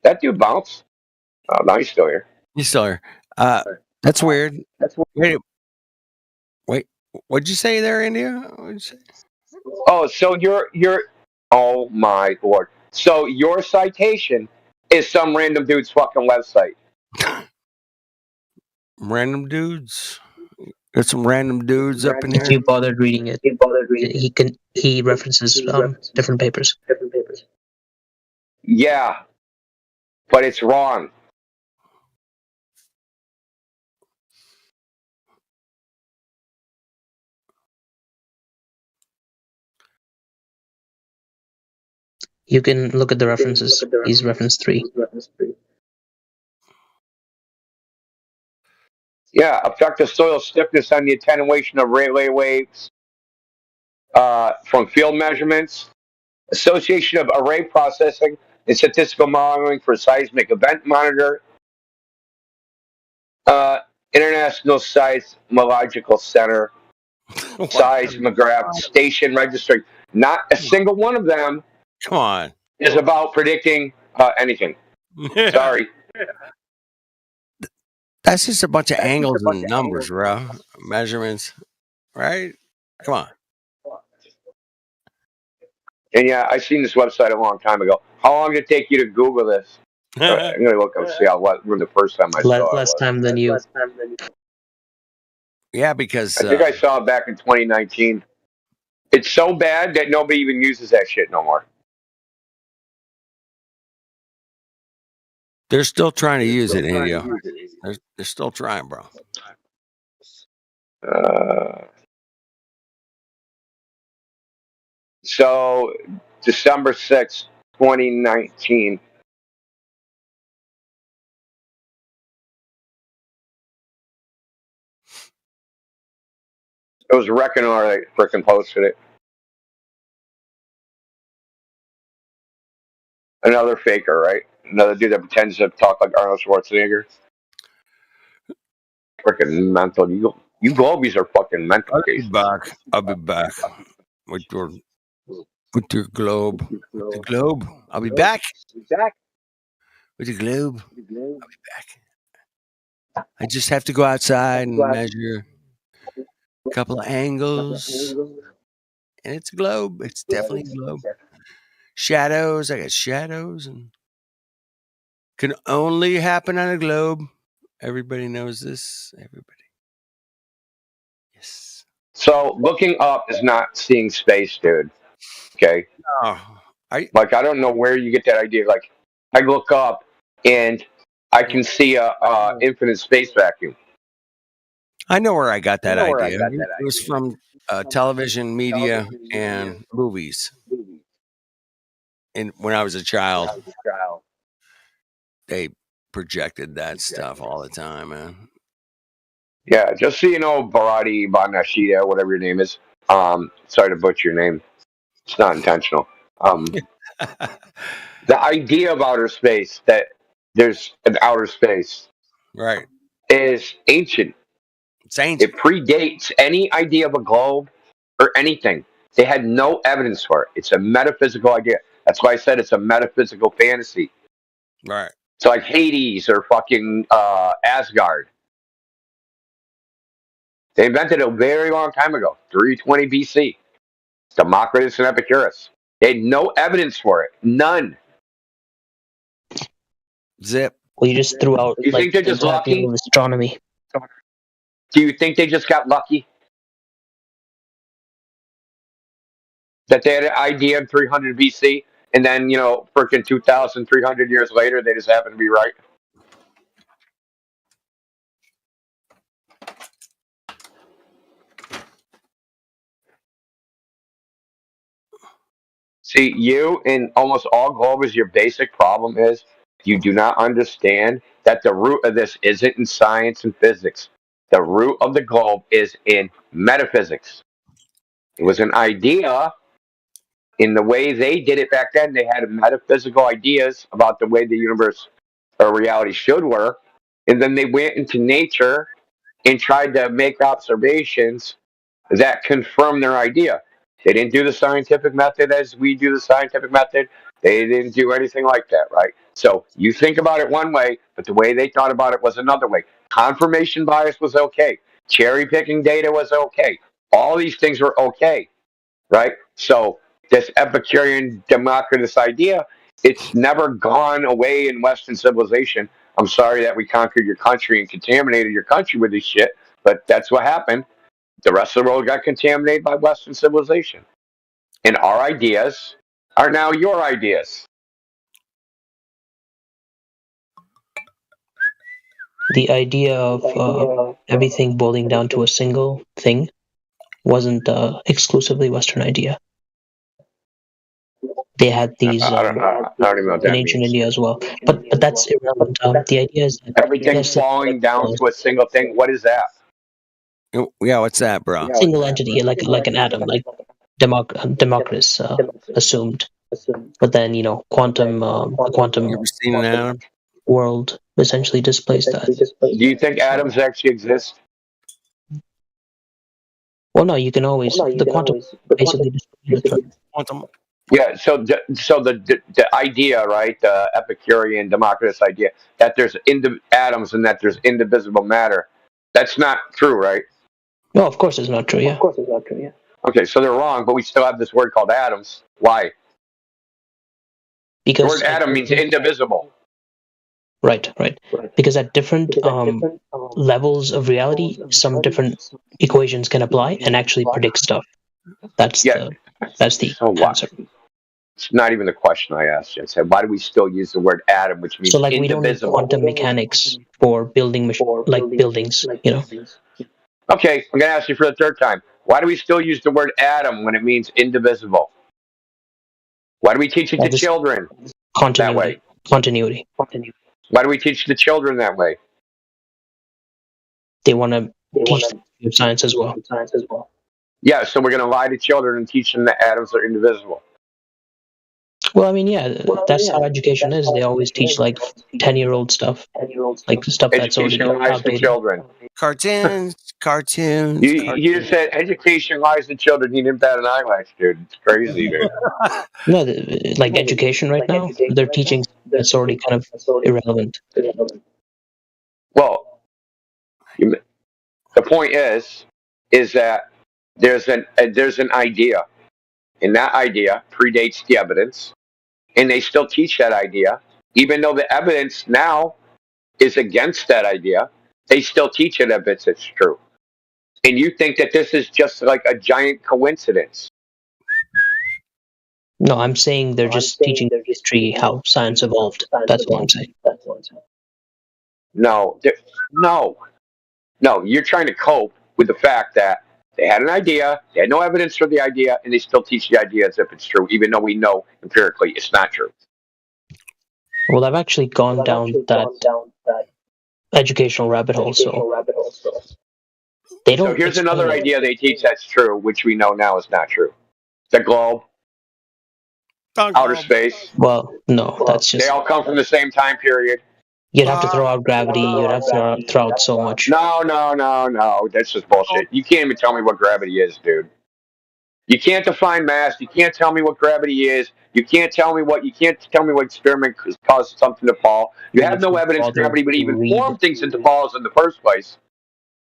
That dude bounced. Oh, no, he's still here. He's still here. That's weird. Wait. What'd you say there, India? What'd you say? Oh, so you're. Oh my lord. So your citation is some random dude's fucking website. Random dudes. There's some random dudes up in If here. you bothered reading it, he references different papers. Yeah, but it's wrong. You can look at the references. He's reference 3. Yeah, effective soil stiffness on the attenuation of relay waves from field measurements, association of array processing and statistical modeling for seismic event monitor, International Seismological Center, seismograph station registry. Not a single one of them Come on. is about predicting anything. Sorry. That's just a bunch of angles and numbers, bro. Measurements, right? Come on. And yeah, I seen this website a long time ago. How long did it take you to Google this? I'm gonna look up and see when the first time I saw it Less was. time than you. Yeah, because I think I saw it back in 2019. It's so bad that nobody even uses that shit no more. they're still trying to use it, India. They're still trying, bro. So December 6th, 2019. It was Reckoner that frickin' posted it. Another faker, right? Another dude that pretends to talk like Arnold Schwarzenegger. Frickin' mental. You Globies are fucking mental I'll be cases. back. I'll be back. with your globe. With the globe. I'll be back. With the globe. I'll be back. I just have to go outside and measure a couple of angles. And it's a globe. It's definitely a globe. Shadows. I got shadows and can only happen on a globe. Everybody knows this. Everybody. Yes. So looking up is not seeing space, dude. Okay. Oh, like I don't know where you get that idea. Like I look up and I can see a infinite space vacuum. I know where I got that idea. It was from television, media, and movies. And when I was a child, they projected that stuff all the time, man. Yeah, just so you know, Barati Banashida, whatever your name is. Sorry to butcher your name. It's not intentional. The idea of outer space, that there's an outer space, right, is ancient. It's ancient. It predates any idea of a globe or anything. They had no evidence for it. It's a metaphysical idea. That's why I said it's a metaphysical fantasy. Right. It's like Hades or fucking Asgard. They invented it a very long time ago, 320 BC. Democritus and Epicurus. They had no evidence for it. None. Zip. Well, you just threw out Do you like think they're the just entire field lucky? of astronomy. Do you think they just got lucky? That they had an idea in 300 BC and then, freaking 2,300 years later, they just happen to be right? See, you and almost all Globers, your basic problem is you do not understand that the root of this isn't in science and physics. The root of the globe is in metaphysics. It was an idea in the way they did it back then. They had metaphysical ideas about the way the universe or reality should work. And then they went into nature and tried to make observations that confirm their idea. They didn't do the scientific method as we do the scientific method. They didn't do anything like that, right? So you think about it one way, but the way they thought about it was another way. Confirmation bias was okay. Cherry picking data was okay. All these things were okay, right? So this Epicurean Democritus idea, it's never gone away in Western civilization. I'm sorry that we conquered your country and contaminated your country with this shit, but that's what happened. The rest of the world got contaminated by Western civilization. And our ideas are now your ideas. The idea of everything boiling down to a single thing wasn't exclusively Western idea. They had these I don't even know what in that ancient means. India as well, but that's irrelevant. The idea is that Everything yes, it's falling down to a single thing. What is that? Yeah, what's that, bro? a single entity, like an atom, like Democritus assumed. But then the quantum You ever seen an atom? world essentially displays that. Do you think atoms actually exist? Well, no, you can always the quantum basically displays the truth. Quantum. Yeah, so the idea, right, the Epicurean Democritus idea, that there's atoms and that there's indivisible matter, that's not true, right? No, of course it's not true. Yeah. Okay, so they're wrong, but we still have this word called atoms. Why? Because the word atom means indivisible. Right. Because at different levels of reality, some different equations can apply and actually predict stuff. That's the answer. It's not even the question I asked you. I said, why do we still use the word atom, which means So, like, we don't need indivisible? quantum mechanics for building buildings. Okay, I'm going to ask you for the third time. Why do we still use the word atom when it means indivisible? Why do we teach it to children that way? Continuity. Why do we teach the children that way? They want to teach science as well. Yeah, so we're going to lie to children and teach them that atoms are indivisible. Well, I mean, yeah, that's how education is. They always teach like 10-year-old stuff, like stuff that's already Education lies in outdated. children. Cartoons. You just said education lies in children. You didn't bat an eyelash, dude. It's crazy, dude. No, like education right now, they're teaching that's already kind of irrelevant. Well, the point is that there's an idea, and that idea predates the evidence, and they still teach that idea, even though the evidence now is against that idea. They still teach it if it's true. And you think that this is just like a giant coincidence? No, I'm saying they're just teaching history, how science evolved. That's what I'm saying. No, no. You're trying to cope with the fact that they had an idea, they had no evidence for the idea, and they still teach the idea as if it's true, even though we know empirically it's not true. Well, I've actually gone down that educational rabbit hole, so they don't. So here's another idea they teach that's true, which we know now is not true. The globe, outer space. Well, no, that's just. They all come from the same time period. You'd have to throw out gravity. You'd have to throw out so much. No. That's just bullshit. You can't even tell me what gravity is, dude. You can't define mass. You can't tell me what gravity is. You can't tell me what experiment caused something to fall. You have no evidence gravity would even form things into balls in the first place.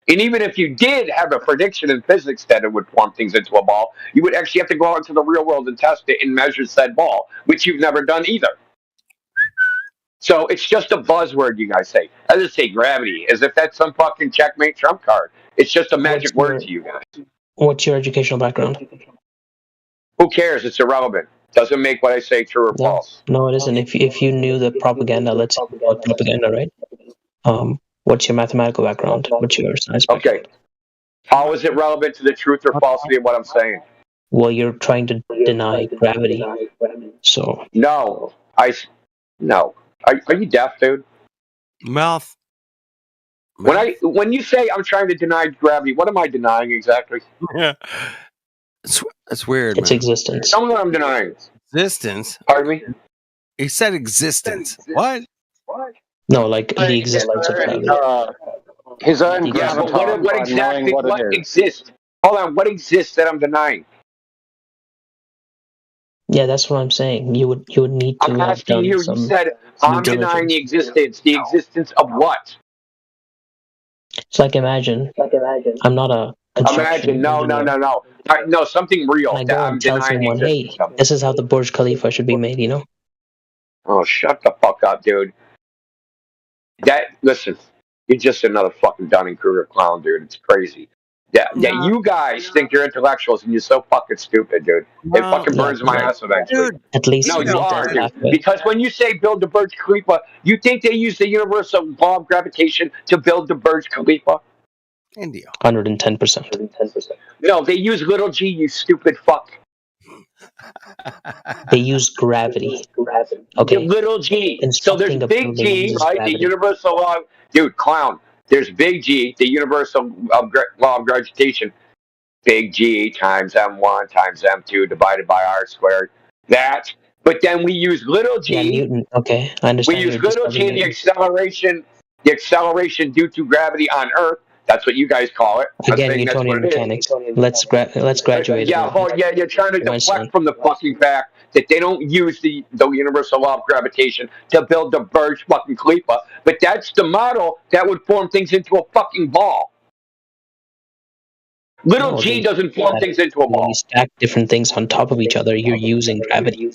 And even if you did have a prediction in physics that it would form things into a ball, you would actually have to go out into the real world and test it and measure said ball, which you've never done either. So it's just a buzzword you guys say. I just say gravity, as if that's some fucking checkmate trump card. It's just a magic word to you guys. What's your educational background? Who cares? It's irrelevant. Doesn't make what I say true or false. No, it isn't. If you knew the propaganda, let's say about propaganda, right? What's your mathematical background? What's your science background? Okay. How is it relevant to the truth or falsity of what I'm saying? Well, you're trying to deny gravity. So no. Are you deaf, dude? Mouth. When you say I'm trying to deny gravity, what am I denying exactly? Yeah. That's weird. It's existence. Tell me what I'm denying. Existence. Pardon me? He said existence. What? No, like the existence of gravity. His own Yeah, but graviton what by exactly knowing what it is. exists? Hold on, what exists that I'm denying? Yeah, that's what I'm saying. You would need to I'm have asking done you. some. You said I'm denying the existence. The existence of what? It's like imagine. I'm not a construction Imagine. No. No, something real. And I go I'm and tell denying the someone, hey, existence of. this is how the Burj Khalifa should be made, you know? Oh, shut the fuck up, dude. Listen, you're just another fucking Dunning-Kruger clown, dude. It's crazy. That you guys think you're intellectuals and you're so fucking stupid, dude. It fucking burns my ass eventually. Dude, at least no, you you need to are, have dude. halfway. Because when you say build the Burj Khalifa, you think they use the universal law of gravitation to build the Burj Khalifa? India. 110%. No, they use little g, you stupid fuck. They use gravity. Okay. Little g. So there's Constructing a big building G, uses right? gravity. The universal law. Dude, clown. There's big G, the universal law of gravitation. Big G times M1 times M2 divided by R squared. That. But then we use little g. Yeah, Newton. Okay, I understand. We use little g, the acceleration due to gravity on Earth. That's what you guys call it. Again, Newtonian mechanics. Let's graduate. You're trying to deflect from the fucking fact that they don't use the universal law of gravitation to build the Burj fucking Khalifa, but that's the model that would form things into a fucking ball. Little g doesn't form things into a ball. When you stack different things on top of each other, you're using gravity.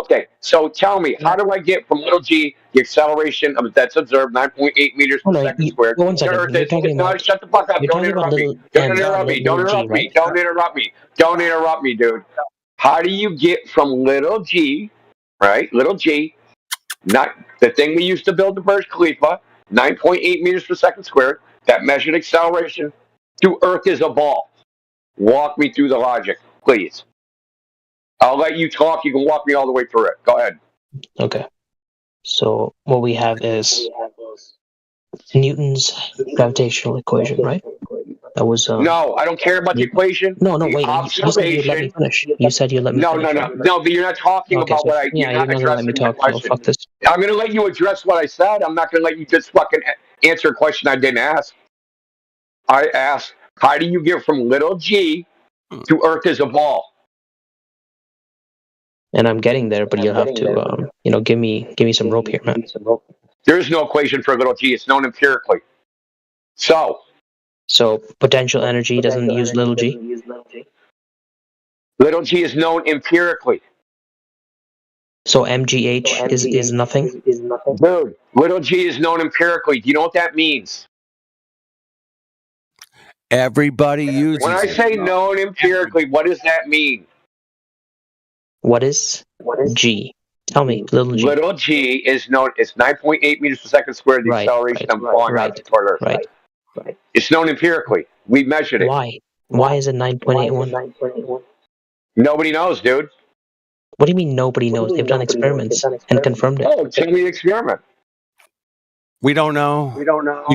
Okay, so tell me, how do I get from little g, the acceleration that's observed, 9.8 meters per second squared? One second. You're talking about, shut the fuck up. Don't interrupt me. Don't interrupt me, dude. How do you get from little g, right? Little g, not the thing we used to build the Burj Khalifa, 9.8 meters per second squared, that measured acceleration, to Earth is a ball. Walk me through the logic, please. I'll let you talk. You can walk me all the way through it. Go ahead. Okay. So what we have is Newton's gravitational equation, right? That was No, I don't care about the equation. No, The wait. You said you'd let me finish. You said you'd let me No, finish. no, no, no. But you're not talking Okay, about so what I. yeah, You're you're not not gonna let me addressing my talk. So question. fuck this. I'm going to let you address what I said. I'm not going to let you just fucking answer a question I didn't ask. I asked, how do you get from little g to Earth as a ball? And I'm getting there, but you'll have to, give me some rope here, man. There is no equation for little g. It's known empirically. So Potential energy doesn't use little g. Little g is known empirically. So MGH is nothing. Dude, little g is known empirically. Do you know what that means? Everybody uses When I it. say known empirically, what does that mean? What is g? Tell me, little g. Little g is known. It's 9.8 meters per second squared. The acceleration of falling object toward Earth. Right. It's known empirically. We measured it. Why? Why is it 9.81? Nobody knows, dude. What do you mean nobody knows? They've done experiments and confirmed it. Oh, tell me the experiment. We don't know. You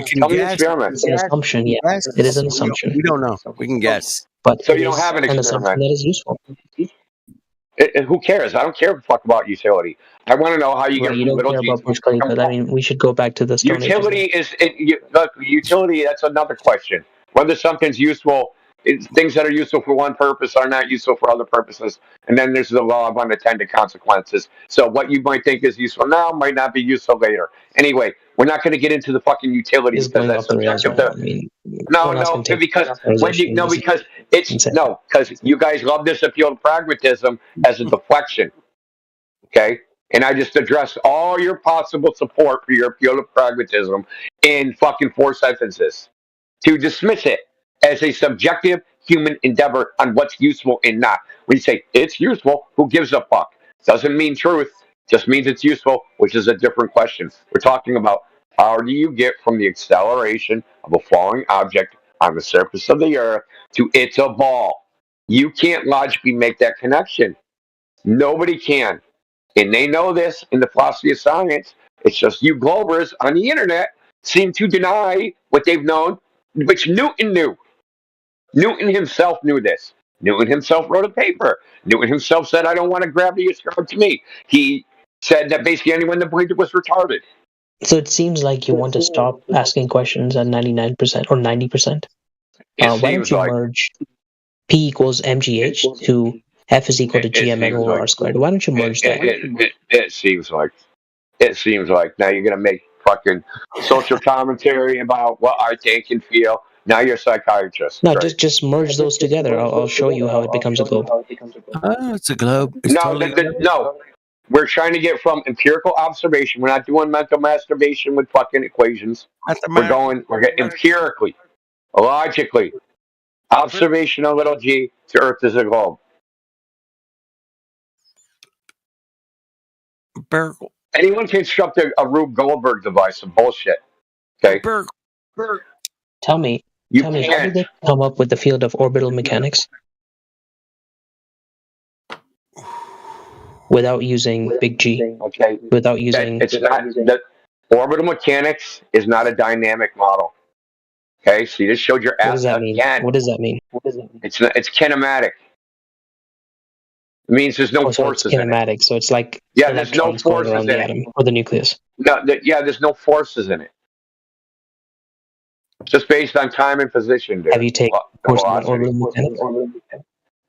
can Tell me the guess. experiment. It's an assumption. Yeah, Guess. it is an assumption. We don't know. We can guess. But So it you don't is have an an experiment. assumption that is useful. Who cares? I don't care a fuck about utility. I want to know how you Well, get you from don't little care g about to Burj Khalifa. I mean, we should go back to the Stone Ages. utility is look, utility. That's another question. Whether something's useful, things that are useful for one purpose are not useful for other purposes. And then there's the law of unintended consequences. So what you might think is useful now might not be useful later. Anyway, we're not going to get into the fucking utility Is because going that's off the rails, subjective. man. I mean, No, one else no, can take because conversation. because it's insane. no, because you guys love this appeal to pragmatism as a deflection. Okay. And I just addressed all your possible support for your appeal to pragmatism in fucking 4 sentences to dismiss it as a subjective human endeavor on what's useful and not. When you say it's useful, who gives a fuck? Doesn't mean truth, just means it's useful, which is a different question. We're talking about how do you get from the acceleration of a falling object on the surface of the earth to it's a ball. You can't logically make that connection. Nobody can. And they know this in the philosophy of science. It's just you Globers on the internet seem to deny what they've known, which Newton knew. Newton himself knew this. Newton himself wrote a paper. Newton himself said, I don't want gravity ascribed to me. He said that basically anyone that believed it was retarded. So it seems like you want to stop asking questions at 99% or 90%. Why don't you merge P equals MGH to F is equal to GMN over R squared? Why don't you merge that? It seems like now you're going to make fucking social commentary about what I think and feel. Now you're a psychiatrist. No, Great. just merge those together. I'll show you how it becomes a globe. Oh, it's a globe. It's No, totally no. We're trying to get from empirical observation. We're not doing mental masturbation with fucking equations. We're getting empirically, logically. Observation of little g to Earth as a globe. empirical. Anyone can construct a Rube Goldberg device of bullshit. Okay. Tell me, how did they come up with the field of orbital mechanics without using big G? Okay. Without using it's not that orbital mechanics is not a dynamic model. Okay, so you just showed your ass What does that mean? again. What does that mean? It's not, it's kinematic. It means there's no forces so it's in it. kinematic. So it's like there's no electrons going forces around in the it. atom or the nucleus. No, there's no forces in it. Just based on time and position, dude. Have you taken course on orbital mechanics?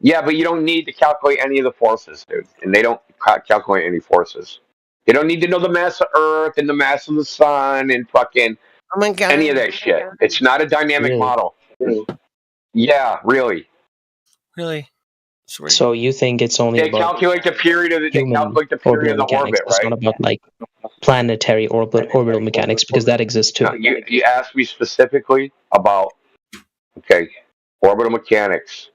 Yeah, but you don't need to calculate any of the forces, dude. And they don't calculate any forces. You don't need to know the mass of Earth and the mass of the sun and fucking any of that shit. It's not a dynamic model. Yeah, really. Really? So you think it's only They about calculate the period of the orbital of the mechanics? orbit, It's right? not about like planetary orbital mechanics because that exists too. No, you asked me specifically about orbital mechanics,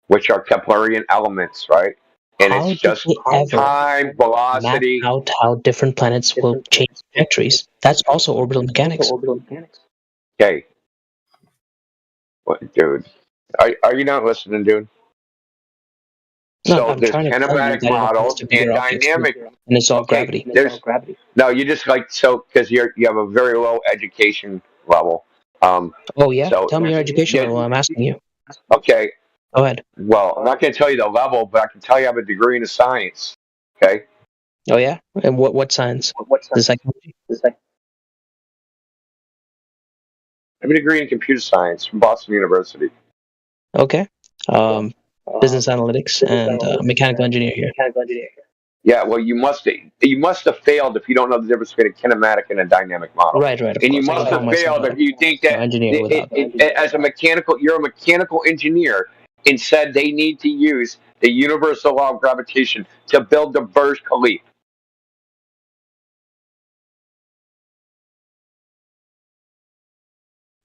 which are Keplerian elements, right? And How it's did just they ever time, velocity. map out how different planets will change trajectories? That's also orbital mechanics. Okay. What, dude? Are you not listening, dude? No, So I'm there's trying to tell you kinematic that it applies models to and bigger objects too, dynamic. and it's all gravity. No, you just because you have a very low education level. Oh yeah, So tell me your education yeah, level. I'm asking you. okay. Go ahead. Well, I'm not going to tell you the level, but I can tell you I have a degree in science. Okay. Oh yeah, and what science? The psychology. I have a degree in computer science from Boston University. Okay. Business analytics and mechanical engineer here. Yeah, well, you must have failed if you don't know the difference between a kinematic and a dynamic model, Right, of and you course. I can must call have myself failed if you think an that engineer without that. as a mechanical, you're a mechanical engineer, and said they need to use the universal law of gravitation to build the Burj Khalifa.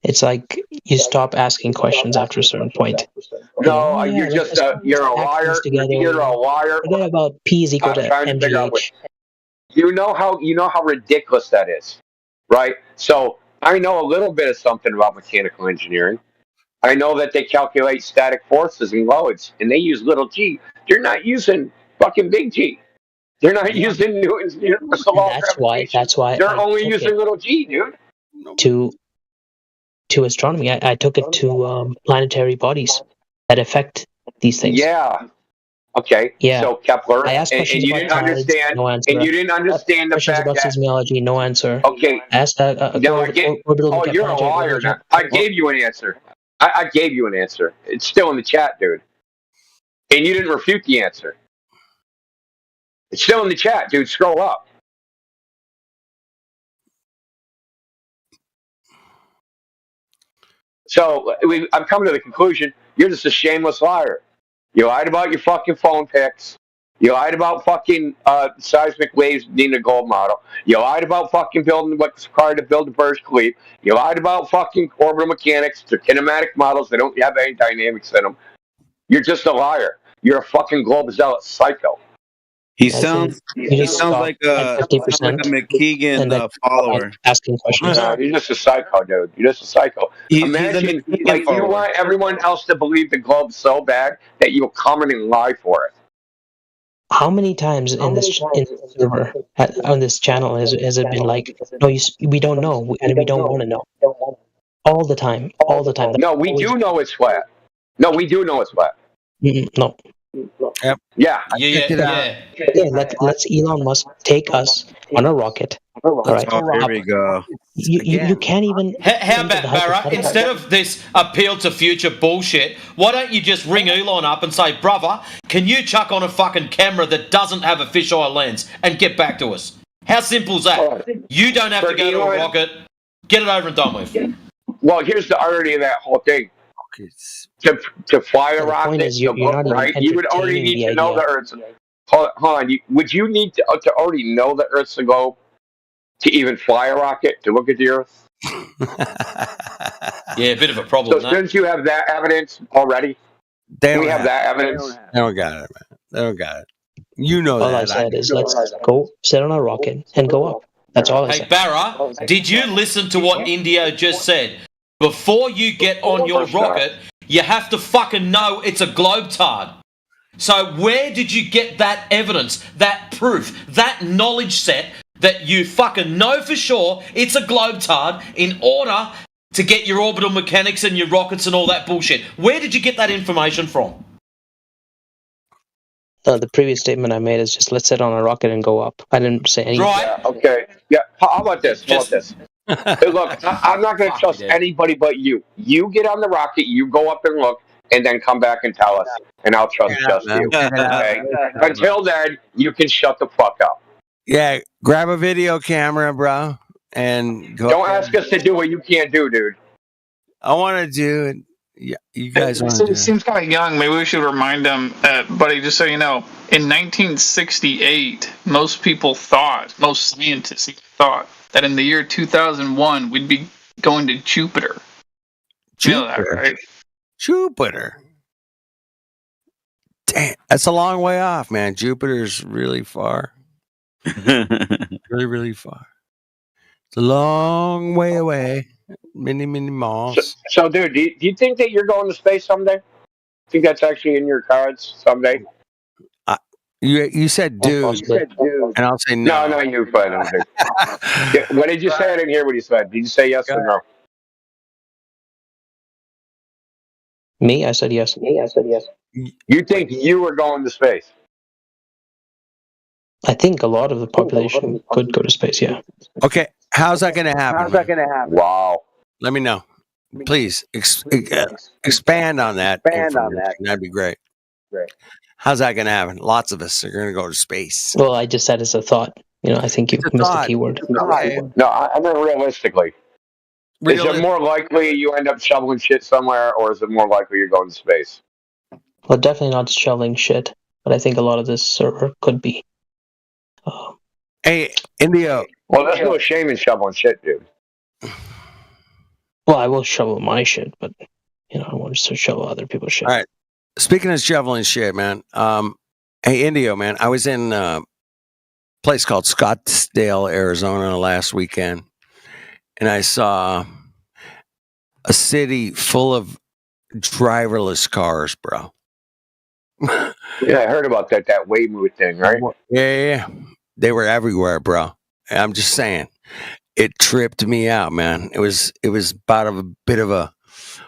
It's like you stop asking questions after a certain point. You go, No, oh yeah, you're let's a stack things liar. together. You're a liar. Forget about P is equal I'm to trying to figure out what mgh. you know how ridiculous that is, right? So I know a little bit of something about mechanical engineering. I know that they calculate static forces and loads, and they use little g. They're not using fucking big G. They're not using Newton's universal And law of gravitation. that's why They're I only took it using little g, dude. to astronomy. I took it to planetary bodies that affect these things. Yeah. Okay. Yeah. So Kepler, I asked and questions you about didn't tides, understand, no answer. and you didn't understand the Questions fact about that seismology, no answer. okay. I asked No, I get. orbital Oh, you're a planetary liar deformation. now. I gave you an answer. I gave you an answer. It's still in the chat, dude. And you didn't refute the answer. It's still in the chat, dude. Scroll up. So I'm coming to the conclusion you're just a shameless liar. You lied about your fucking phone pics. You lied about fucking seismic waves needing a gold model. You lied about fucking building what's required to build the Burj Khalifa. You lied about fucking orbital mechanics. They're kinematic models. They don't have any dynamics in them. You're just a liar. You're a fucking globe zealot psycho. He sounds like a McKeegan follower. Asking questions. No, you're just a psycho, dude. You're just a psycho. He's a Imagine, McKeegan like, you follower. want everyone else to believe the globe so bad that you'll come in and lie for it. How many times in this server on this channel has it been like, no, we don't know and we don't want to know? All the time. No, we do know it's flat. No, we do know it's flat. No. Yep. Yeah. Yeah. Let's Elon Musk take us on a rocket. All right. Here we go. You can't even. How about Barra? Instead of this appeal to future bullshit, why don't you just ring Elon up and say, brother, can you chuck on a fucking camera that doesn't have a fisheye lens and get back to us? How simple is that? You don't have to go to a rocket. Get it over and done with. Well, here's the irony of that whole thing. To fly a rocket, you're not right? even You would already entertaining need the to know idea. the Earth's. Hold on. Would you need to already know the Earth's a globe to even fly a rocket to look at the Earth? Yeah, a bit of a problem. So since you have that evidence already, we have that evidence. They don't got it, man. They don't got it. You know all that. I said is let's go sit on a rocket and go up. That's all I Hey, said. Barra, did you listen to what Indio just said? Before you get on your rocket, you have to fucking know it's a globetard. So where did you get that evidence, that proof, that knowledge set that you fucking know for sure it's a globetard in order to get your orbital mechanics and your rockets and all that bullshit? Where did you get that information from? The previous statement I made is just let's sit on a rocket and go up. I didn't say anything. Right. Yeah, okay. Yeah. How about this? Hey, look, I'm not going to trust anybody but you. You get on the rocket, you go up and look, and then come back and tell us, and I'll trust just you. Okay? Until then, you can shut the fuck up. Yeah, grab a video camera, bro, and go. Don't ask us to do what you can't do, dude. I want to do it. Yeah, you guys want to do It seems kind of young. Maybe we should remind them, buddy, just so you know, in 1968, most scientists thought that in the year 2001, we'd be going to Jupiter. You know that, right? Jupiter. Damn, that's a long way off, man. Jupiter's really far. really, really far. It's a long way away. Many miles. So dude, do you think that you're going to space someday? Think that's actually in your cards someday? You said dude, and I'll say no. No, you, but what did you say? I didn't hear what you said. Did you say yes or no? Me? I said yes. You think you were going to space? I think a lot of the population could go to space. Yeah. Okay, how's that going to happen, man? Wow. Let me know. Please expand on that information. That'd be great. How's that going to happen? Lots of us are going to go to space. Well, I just said it's a thought. I think you missed the keyword. Okay. No, I mean realistically. Is it more likely you end up shoveling shit somewhere, or is it more likely you're going to space? Well, definitely not shoveling shit, but I think a lot of this server could be. Hey, Indio. Well, there's no shame in shoveling shit, dude. Well, I will shovel my shit, but I want to shovel other people's shit. All right. Speaking of shoveling shit, man. Hey, Indio, man. I was in a place called Scottsdale, Arizona last weekend, and I saw a city full of driverless cars, bro. Yeah, I heard about that Waymo thing, right? Yeah. They were everywhere, bro. I'm just saying. It tripped me out, man. It was about a bit of a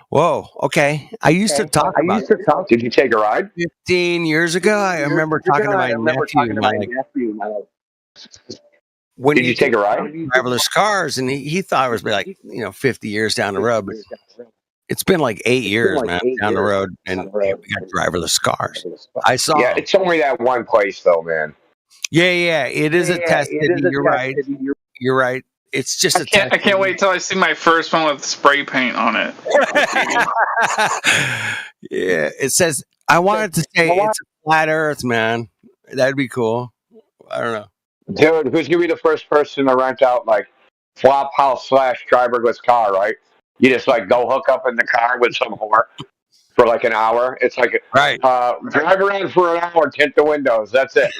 whoa, okay. I used to talk about it. Did you take a ride? 15 years ago, I remember talking to my nephew. When Did you take a ride? Driverless cars, and he thought it was like 50 years down the road, but it's been like 8 years, man, down the road, and we got driverless cars. I saw. Yeah, it's only that one place, though, man. Yeah. It is a test city. You're right. You're right. It's just I can't wait till I see my first one with spray paint on it. Yeah, it says. I wanted to say it's a flat Earth, man. That'd be cool. I don't know. Dude, who's gonna be the first person to rent out like flop house / driverless car, right? You just like go hook up in the car with some whore for like an hour. It's like drive around for an hour, tint the windows. That's it.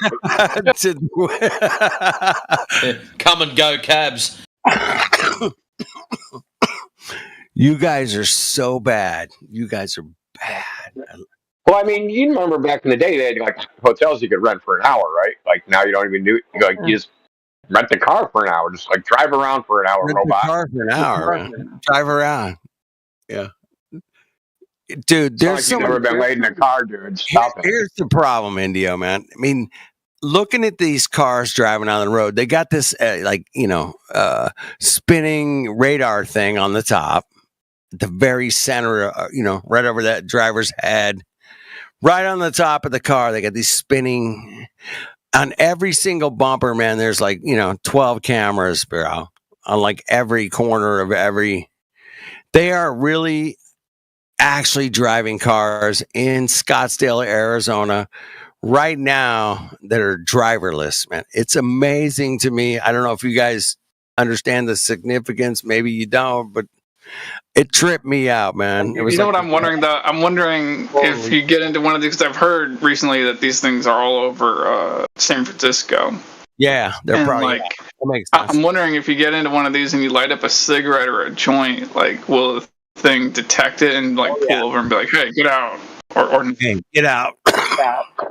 Come and go cabs. You guys are so bad. You guys are bad. Well, I mean, you remember back in the day, they had like hotels you could rent for an hour, right? Like now you don't even do it. Like you just rent the car for an hour. Just like drive around for an hour. Rent the car for an hour, man. Drive around. Yeah. Dude, there's so never been laid in a car, dude. Stop it. Here's the problem, Indio, man. I mean, looking at these cars driving on the road, they got this spinning radar thing on the top, at the very center, right over that driver's head, right on the top of the car. They got these spinning on every single bumper, man. There's 12 cameras, bro, on like every corner of every. They are really actually driving cars in Scottsdale, Arizona right now that are driverless, man. It's amazing to me. I don't know if you guys understand the significance. Maybe you don't, but it tripped me out, man. It was what I'm wondering, though? I'm wondering if you get into one of these, because I've heard recently that these things are all over San Francisco. Yeah, they're probably. Like, that makes sense. I'm wondering if you get into one of these and you light up a cigarette or a joint, like, will the thing detect it and like pull over and be like, "Hey, get out!" Or hey, get out.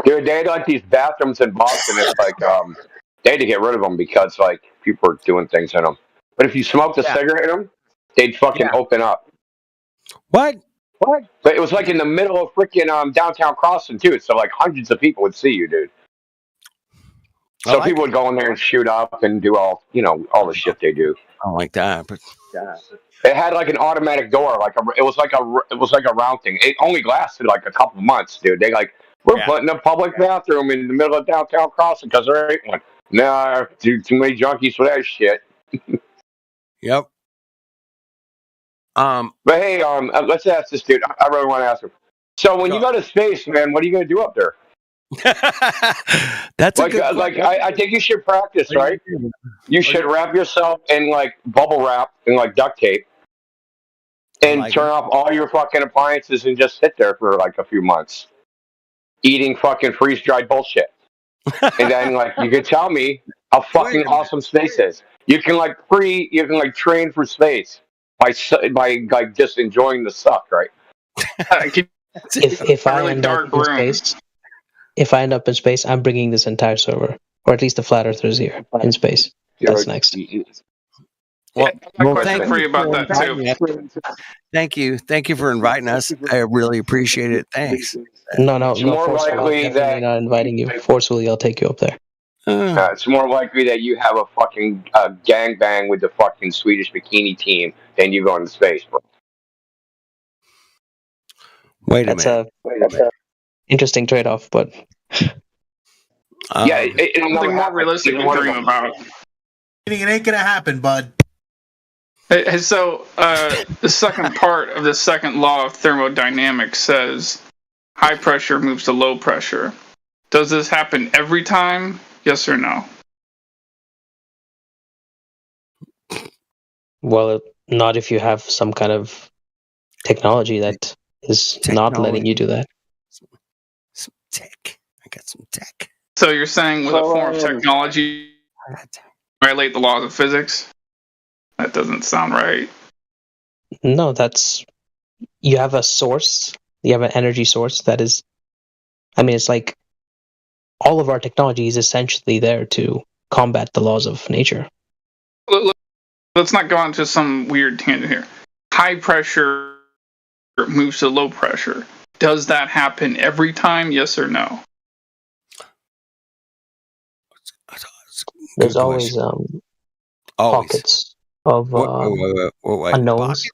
Dude, they had like these bathrooms in Boston. It's like they had to get rid of them because like people were doing things in them. But if you smoked a cigarette in them, they'd fucking open up. What? But it was like in the middle of freaking downtown Crossing too. So like hundreds of people would see you, dude. So people would go in there and shoot up and do all the shit they do. I don't like that, but it had like an automatic door, it was like a round thing. It only lasted like a couple months, dude. They we're putting a public bathroom in the middle of downtown Crossing because there ain't one. Nah, too many junkies for that shit. Yep. But hey, let's ask this dude. I really want to ask him. So when you go to space, man, what are you gonna do up there? That's a good question. I think you should practice, right? You should wrap yourself in like bubble wrap and like duct tape, and turn off all your fucking appliances and just sit there for like a few months, eating fucking freeze dried bullshit. And then like you can tell me how fucking awesome space is. You can train for space by like just enjoying the suck, right? If I end up in space. If I end up in space, I'm bringing this entire server, or at least the flat earthers here in space. That's next. Well, question for you about that too. Thank you for inviting us. I really appreciate it. Thanks. No, It's more forcefully. likely Definitely that not inviting you. Forcefully, I'll take you up there. it's more likely that you have a fucking gangbang with the fucking Swedish bikini team than you go into space, bro. Wait a minute. That's a interesting trade-off, but yeah, it'll never Something more happen. realistic Either to one of dream them. about. It ain't gonna happen, bud. Hey, so the second part of the second law of thermodynamics says high pressure moves to low pressure. Does this happen every time? Yes or no? well, not if you have some kind of technology that is not letting you do that. Some tech. I got some tech. So you're saying with a form of technology violate the laws of physics? That doesn't sound right. No, you have a source. You have an energy source that is. I mean, it's like all of our technology is essentially there to combat the laws of nature. Let's not go on to some weird tangent here. High pressure moves to low pressure. Does that happen every time? Yes or no? There's always pockets of unknowns.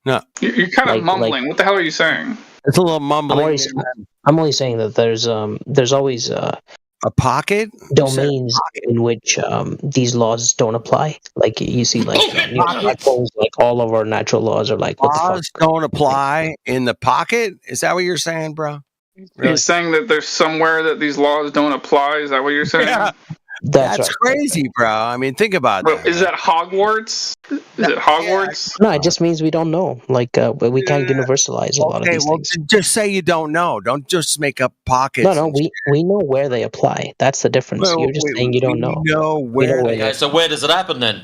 No, you're kind of mumbling. What the hell are you saying? It's a little mumbling. I'm only saying that there's always a pocket domains in which these laws don't apply. Like you see, like black holes, like all of our natural laws are like what the fuck? Laws don't apply in the pocket. Is that what you're saying, bro? Really? You're saying that there's somewhere that these laws don't apply? Is that what you're saying? Yeah. That's right. Crazy, bro. I mean, think about that. Is that Hogwarts? Is it Hogwarts? No, it just means we don't know. Like we can't universalize a lot of these things. Just say you don't know. Don't just make up pockets. No, we know where they apply. That's the difference. Well, You're just saying you don't know. We know where. Okay, so where does it happen then?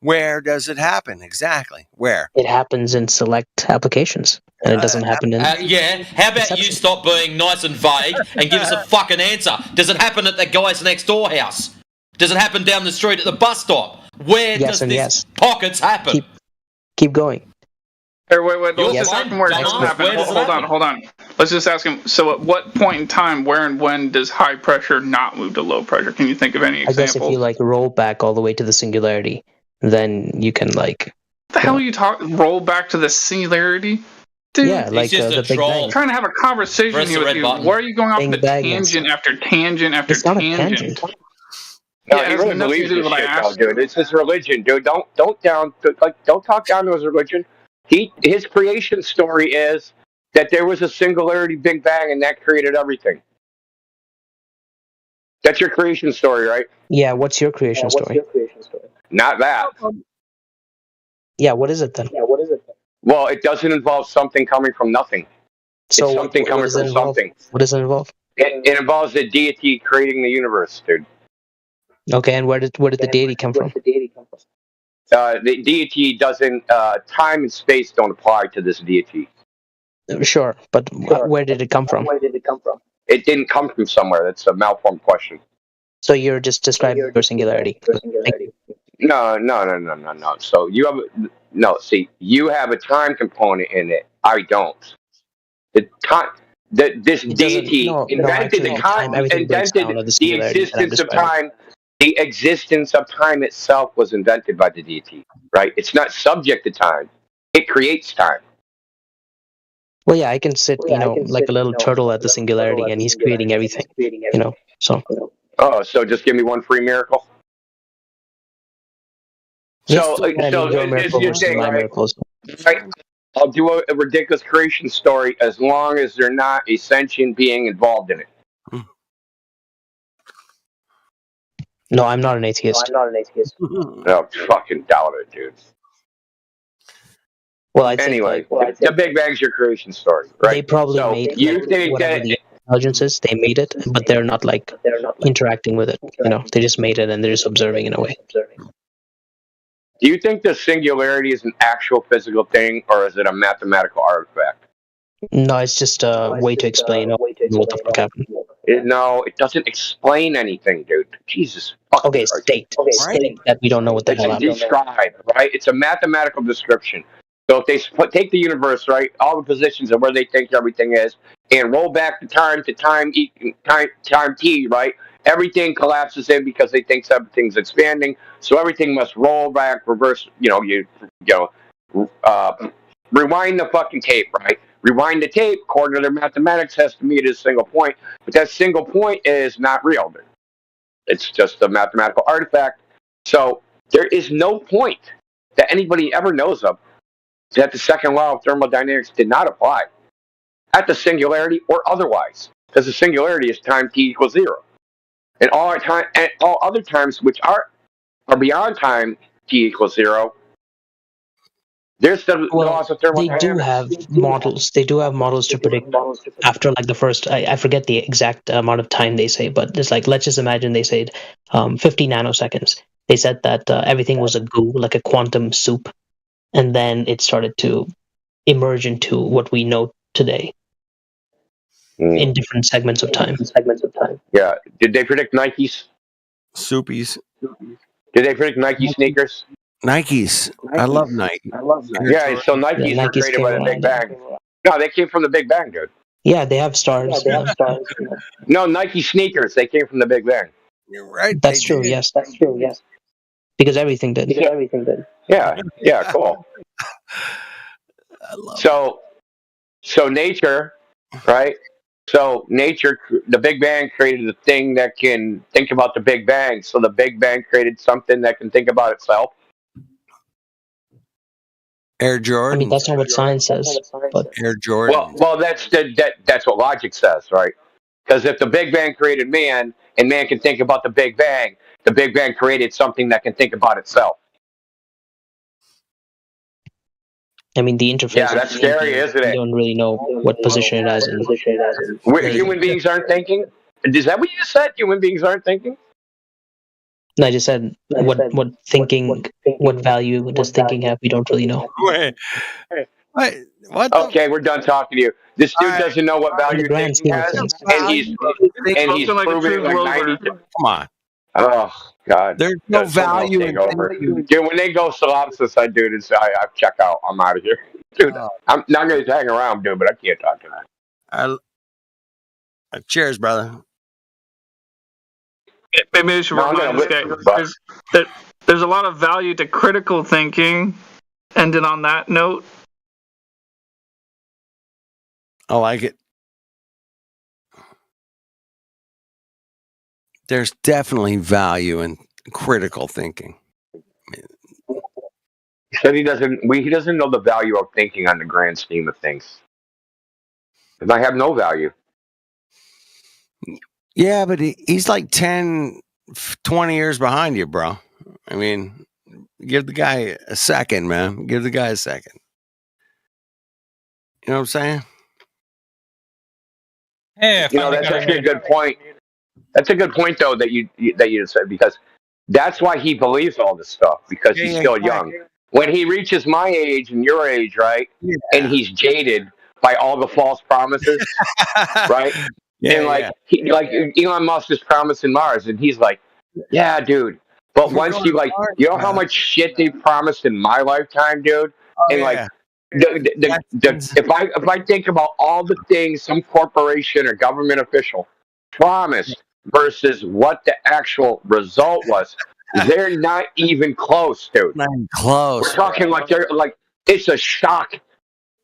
Where does it happen exactly? Where? It happens in select applications, and it doesn't happen in. Yeah. How about you stop being nice and vague and give us a fucking answer? Does it happen at the guy's next door house? Does it happen down the street at the bus stop? Where does this pockets happen? Keep going. Hey, wait. Let's just ask him where it doesn't happen. Hold on. Let's just ask him. So, at what point in time, where and when does high pressure not move to low pressure? Can you think of any examples? I guess if you like roll back all the way to the singularity, then you can like. What the hell are you talking? Roll back to the singularity? Dude, yeah, like the Big Bang. I'm trying to have a conversation here with you. Why are you going off the tangent after tangent after tangent? No, he really believes this shit, though, dude. It's his religion, dude. Don't talk down to his religion. His creation story is that there was a singularity Big Bang and that created everything. That's your creation story, right? Yeah, what's your creation story? Not that. Yeah, what is it then? Well, it doesn't involve something coming from nothing. So it's something coming from something. What does it involve? It involves the deity creating the universe, dude. Okay, and where did the deity come from? The deity doesn't. Time and space don't apply to this deity. Sure, but where did it come from? It didn't come from somewhere. That's a malformed question. So you're just describing your singularity. No. So you have See, you have a time component in it. I don't. The time. This deity invented the existence of time. The existence of time itself was invented by the deity, right? It's not subject to time. It creates time. Well, yeah, I can sit, like a little turtle at the singularity, and he's creating everything, so. Oh, so just give me one free miracle? So you're saying, right? I'll do a ridiculous creation story as long as they're not a sentient being involved in it. No, I'm not an atheist. No, fucking doubt it, dude. Well, I think anyway, the Big Bang's your creation story, right? They probably made whatever the intelligences, they made it, but they're not like interacting with it. They just made it and they're just observing in a way. Do you think the singularity is an actual physical thing, or is it a mathematical artifact? No, it's just a way to explain what the fuck happened. No, it doesn't explain anything, dude. Jesus fucking Okay, Christ. state that we don't know what the It's hell a happened. describe, right? It's a mathematical description. So if they take the universe, right, all the positions of where they think everything is, and roll back the time to time t, right? Everything collapses in because they think something's expanding. So everything must roll back, reverse. Rewind the fucking tape, right? Rewind the tape, according to their mathematics, has to meet a single point. But that single point is not real. It's just a mathematical artifact. So there is no point that anybody ever knows of that the second law of thermodynamics did not apply at the singularity or otherwise, because the singularity is time t equals 0, and all other times which are beyond time t equals 0. There's the laws of They do thermodynamics. have models. They do have models to predict after like the first. I forget the exact amount of time they say, but it's like let's just imagine they said 50 nanoseconds. They said that everything was a goo, like a quantum soup, and then it started to emerge into what we know today in different segments of time. Yeah. Did they predict Nikes? Soupies. Did they predict Nike sneakers? Nikes. I love Nike. Yeah, so Nikes were Nikes created came by the around, Big Bang. No, they came from the Big Bang, dude. Yeah, they have stars. No, Nike sneakers. They came from the Big Bang. You're right. That's true. Yes. Because everything did. Yeah. Cool. So nature, right? So nature, the Big Bang created a thing that can think about the Big Bang. So the Big Bang created something that can think about itself. Air Jordan. I mean, that's not what science says. But Air Jordan. Well, that's what logic says, right? Because if the Big Bang created man, and man can think about the Big Bang created something that can think about itself. I mean, the interface. Yeah, that's scary, isn't we it? don't really know what position it has in. Human beings aren't thinking. Is that what you just said? Human beings aren't thinking. No, I just said what value does thinking have? We don't really know. Wait. What? Okay, we're done talking to you. This dude doesn't know what In value the grand thinking scheme of has, things. and he's proven it like 90. Come on. Oh God! There's no value in Dude, when they go synopsis, I check out. I'm out of here, dude. I'm not going to hang around, dude, but I can't talk to that. Cheers, brother. Maybe I should remind this guy there's a lot of value to critical thinking. And then on that note, I like it. There's definitely value in critical thinking. He said he doesn't know the value of thinking on the grand scheme of things. Because I have no value. Yeah, but he's like 10, 20 years behind you, bro. I mean, give the guy a second, man. Give the guy a second. You know what I'm saying? Hey, that's actually a good point. That's a good point, though, that you said, because that's why he believes all this stuff, because he's still young. When he reaches my age and your age, right, and he's jaded by all the false promises, right? And like Elon Musk is promising Mars, and he's like, yeah, dude. But once you you know how much shit they promised in my lifetime, dude? If I think about all the things some corporation or government official promised versus what the actual result was, they're not even close, dude. Not even close. We're talking like it's a shock.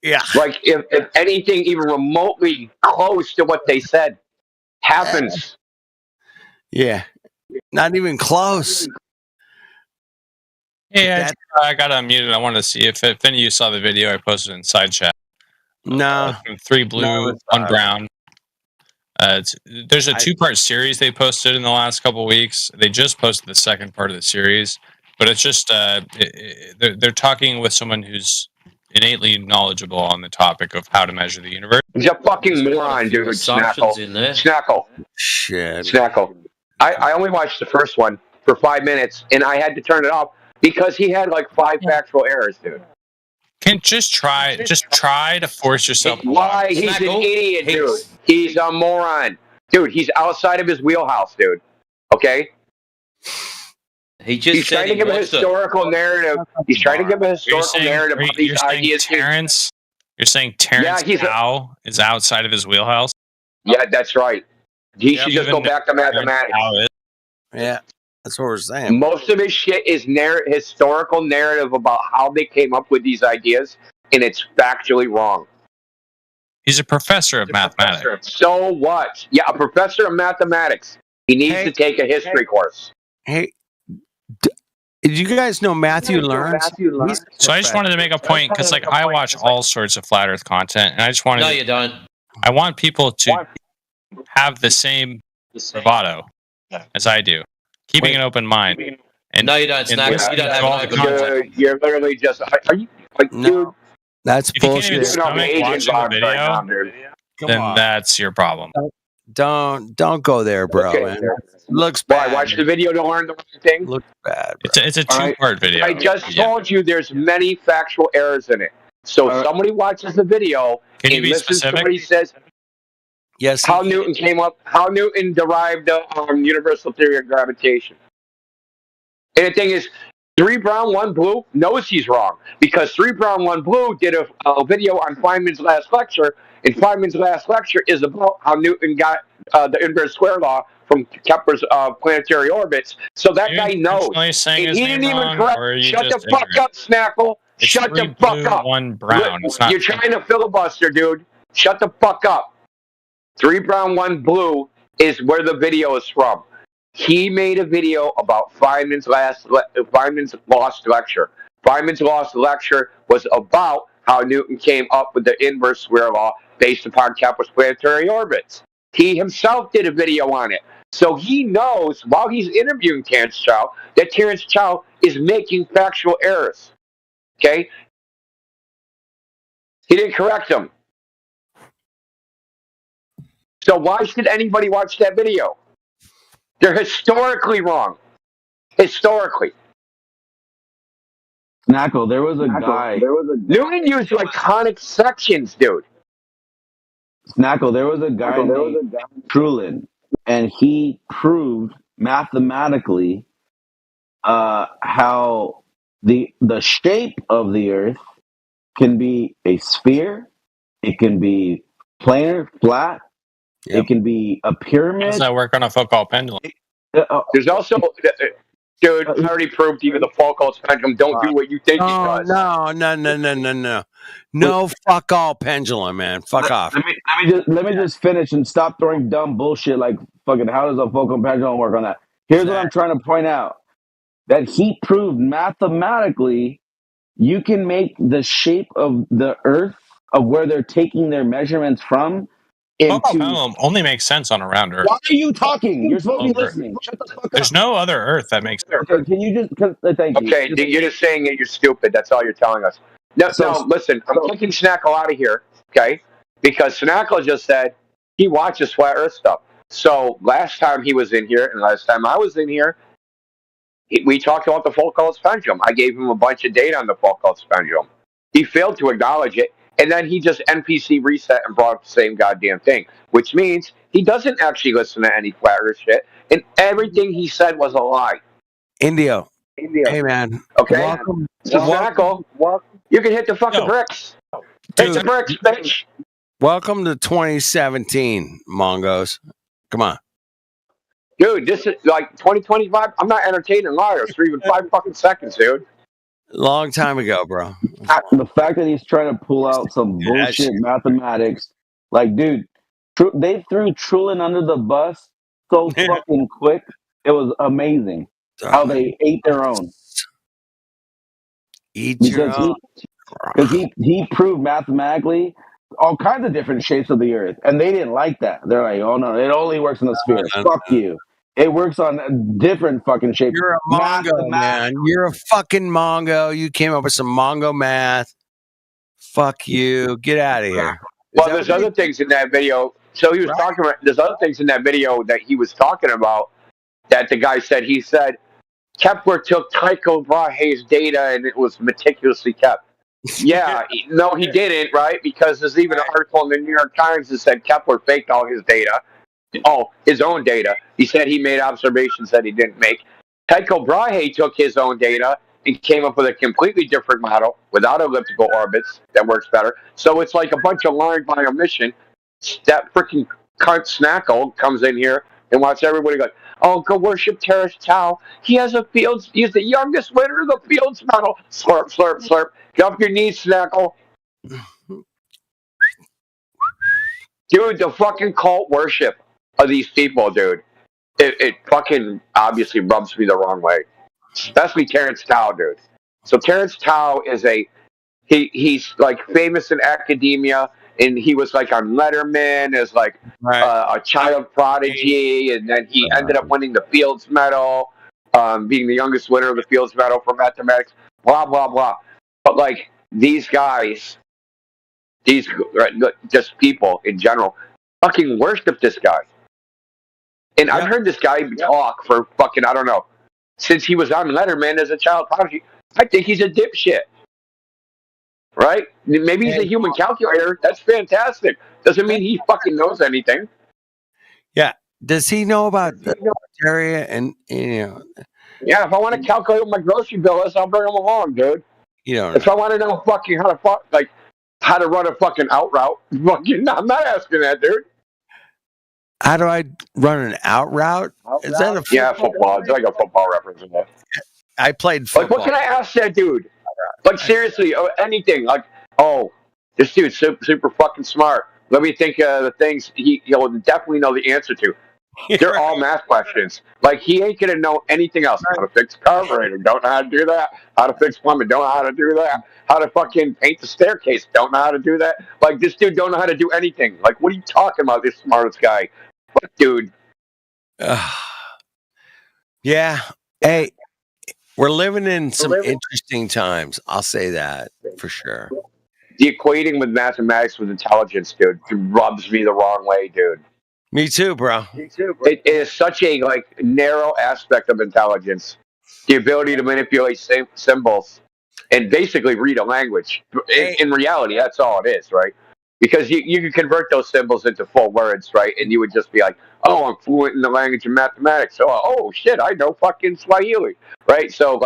Yeah. Like if anything even remotely close to what they said happens. Yeah. Not even close. Yeah, I got unmuted. I wanted to see if any of you saw the video I posted in side chat. No. 3 blue, 1 brown. There's a 2-part series they posted in the last couple weeks. They just posted the second part of the series, but it's just they're talking with someone who's innately knowledgeable on the topic of how to measure the universe. He's a fucking moron, dude. Snackle. Shit. Snackle. I only watched the first one for 5 minutes, and I had to turn it off because he had like 5 factual errors, dude. Can't just try to force yourself. Why? He's an idiot, dude. He's a moron. Dude, he's outside of his wheelhouse, dude. Okay? He's trying to give a historical narrative. He's trying to give a historical narrative about these ideas. You're saying Terrence Howe is outside of his wheelhouse? Yeah, that's right. He should just go back to mathematics. Yeah, that's what we're saying. Most of his shit is historical narrative about how they came up with these ideas, and it's factually wrong. He's a professor of mathematics. So what? Yeah, a professor of mathematics. He needs to take a history course. Hey, did you guys know Matthew Learns? So I just wanted to make a point because, like, I watch all sorts of flat Earth content, and I just wanted. No, you don't. I want people to have the same bravado as I do, keeping an open mind. And no, you don't, Snacks. You don't have all an the open content. You're literally just. Are you like, dude? That's If you can't even bullshit. stomach watching the video, then that's your problem. Don't go there, bro. Okay. Man. Looks Why? bad. Watch the video to learn the right thing. Looks bad. Bro. It's a two-part video. I just told you there's many factual errors in it. So if somebody watches the video Can you and be listens specific? to what he says. Yes. How Newton came up. How Newton derived the universal theory of gravitation. And the thing is, 3 Brown 1 Blue knows he's wrong because 3 Brown 1 Blue did a video on Feynman's last lecture, and Feynman's last lecture is about how Newton got the inverse square law from Kepler's planetary orbits. So that guy knows. Saying And his he name didn't even wrong, correct. or are you Shut the just fuck ignorant? up, Snackle. It's Shut 3 the fuck blue, up. 1 brown. It's not. You're trying to filibuster, dude. Shut the fuck up. 3 Brown 1 Blue is where the video is from. He made a video about Feynman's lost lecture. Feynman's lost lecture was about how Newton came up with the inverse square law based upon Kepler's planetary orbits. He himself did a video on it. So he knows, while he's interviewing Terrence Chow, that Terrence Chow is making factual errors. Okay? He didn't correct him. So why should anybody watch that video? They're historically wrong. Historically. Snackle, there was a guy. Newton used iconic sections, dude. Snackle, there was a guy named Trulin, and he proved mathematically how the shape of the Earth can be a sphere, it can be planar, flat, it can be a How pyramid. does that work on a Foucault pendulum? There's also, dude, I already proved even the Foucault pendulum don't do what you think it does. No, fuck all pendulum, man. Fuck off. Let me just finish and stop throwing dumb bullshit like fucking how does a Foucault pendulum work on that? Here's what I'm trying to point out. That he proved mathematically you can make the shape of the Earth of where they're taking their measurements from Foucault into. pendulum only makes sense on a round Earth. Why are you talking? You're supposed to be listening. Shut the fuck up. There's no other Earth that makes sense. Okay, can you just? Thank you. Okay, you're just saying that you're stupid. That's all you're telling us. No, listen, I'm kicking Snackle out of here, okay? Because Snackle just said he watches flat Earth stuff. So last time he was in here and last time I was in here, we talked about the Foucault pendulum. I gave him a bunch of data on the Foucault pendulum. He failed to acknowledge it, and then he just NPC reset and brought up the same goddamn thing, which means he doesn't actually listen to any flat Earth shit, and everything he said was a lie. Indio. Hey, man. Okay? Welcome. So, Snackle, you can hit the fucking bricks. Hit the bricks, bitch. Welcome to 2017, Mongos. Come on. Dude, this is like 2025. I'm not entertaining liars for even 5 fucking seconds, dude. Long time ago, bro. The fact that he's trying to pull out some bullshit mathematics, like, dude, they threw Trulin under the bus so fucking quick. It was amazing how they ate their own. Because he proved mathematically all kinds of different shapes of the Earth, and they didn't like that. They're like, "Oh no, it only works in the sphere." Fuck you. It works on different fucking shapes. You're a Mongo, man. You're a fucking Mongo. You came up with some Mongo math. Fuck you. Get out of here. Well, there's other things in that video. So he was talking about, there's other things in that video that he was talking about that the guy said. He said Kepler took Tycho Brahe's data and it was meticulously kept. Yeah, no, he didn't, right? Because there's even an article in the New York Times that said Kepler faked all his data. his own data. He said he made observations that he didn't make. Tycho Brahe took his own data and came up with a completely different model without elliptical orbits that works better. So it's like a bunch of learned by omission. That freaking cunt Snackle comes in here and wants everybody to go, oh, go worship Terrace Tao. He has a Fields. He's the youngest winner of the Fields Medal. Slurp, slurp, slurp. Get off your knees, Snackle. Dude, the fucking cult worship of these people, dude. It fucking obviously rubs me the wrong way. Especially Terrence Tao, dude. So Terrence Tao is he's like famous in academia, and he was like on Letterman as like a child prodigy, and then he ended up winning the Fields Medal, being the youngest winner of the Fields Medal for mathematics. Blah blah blah. But like these guys, these just people in general, fucking worship this guy. And I've heard this guy talk for fucking, I don't know, since he was on Letterman as a child prodigy. I think he's a dipshit. Right? Maybe he's a human calculator. That's fantastic. Doesn't mean he fucking knows anything. Yeah. Does he know about the area? And, you know. Yeah, if I want to calculate what my grocery bill is, I'll bring him along, dude. You don't If I want to know fucking how to run a fucking out route, fucking, I'm not asking that, dude. How do I run an out route? Is that a football? Yeah, football. It's like a football reference in there. I played football. Like, what can I ask that dude? Like, seriously, anything. Like, oh, this dude's super fucking smart. Let me think of the things he'll definitely know the answer to. They're all math questions. Like, he ain't going to know anything else. How to fix a carburetor, don't know how to do that. How to fix plumbing, don't know how to do that. How to fucking paint the staircase, don't know how to do that. Like, this dude don't know how to do anything. Like, what are you talking about, this smartest guy? Fuck, dude. Yeah. Hey, we're living in some interesting times. I'll say that for sure. The equating with mathematics with intelligence, dude, rubs me the wrong way, dude. Me too, bro. It is such a narrow aspect of intelligence. The ability to manipulate symbols and basically read a language. In reality, that's all it is, right? Because you can convert those symbols into full words, right? And you would just be like, oh, I'm fluent in the language of mathematics. So, oh, shit, I know fucking Swahili, right? So,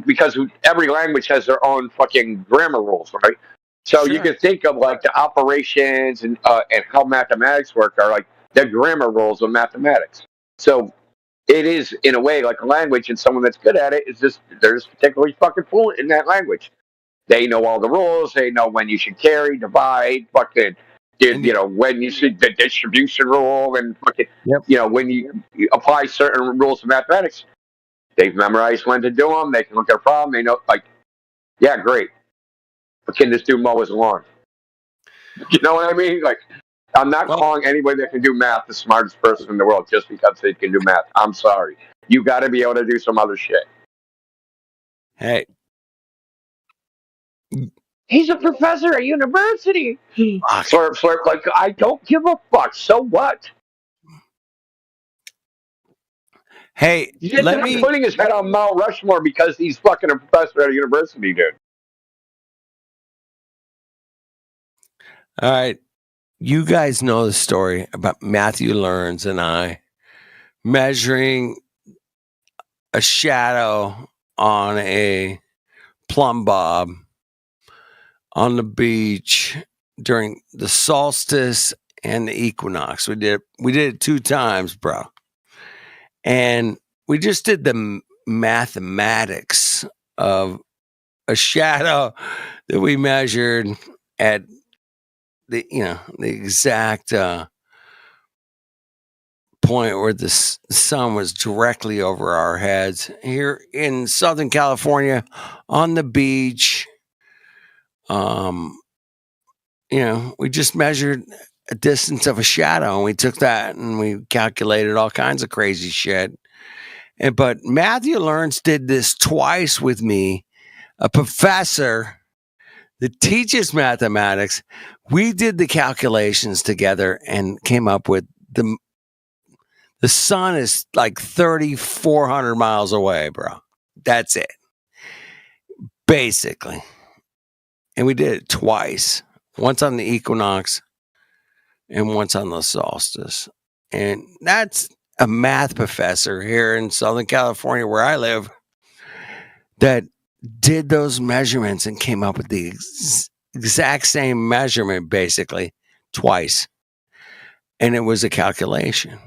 because every language has their own fucking grammar rules, right? So you can think of the operations and how mathematics work are like the grammar rules of mathematics. So it is in a way like a language, and someone that's good at it is just they're just particularly fucking fluent in that language. They know all the rules. They know when you should carry, divide, fucking, when you should the distribution rule, and fucking, when you apply certain rules of mathematics. They've memorized when to do them. They can look at a problem. They know, yeah, great. But can this dude mow his lawn? You know what I mean? I'm not calling anybody that can do math the smartest person in the world just because they can do math. I'm sorry. You got to be able to do some other shit. Hey. He's a professor at university. Slurp, slurp. I don't give a fuck. So what? Hey, he's not putting his head on Mount Rushmore because he's fucking a professor at a university, dude. All right. You guys know the story about Matthew Learns and I measuring a shadow on a plumb bob on the beach during the solstice and the equinox. We did it 2 times, bro. And we just did the mathematics of a shadow that we measured at the exact point where the sun was directly over our heads here in Southern California on the beach. We just measured a distance of a shadow, and we took that and we calculated all kinds of crazy shit. But Matthew Learns did this twice with me, a professor that teaches mathematics. We did the calculations together and came up with the sun is like 3,400 miles away, bro. That's it. Basically. And we did it twice. Once on the equinox, and once on the solstice. And that's a math professor here in Southern California, where I live, that did those measurements and came up with the exact same measurement, basically, twice. And it was a calculation.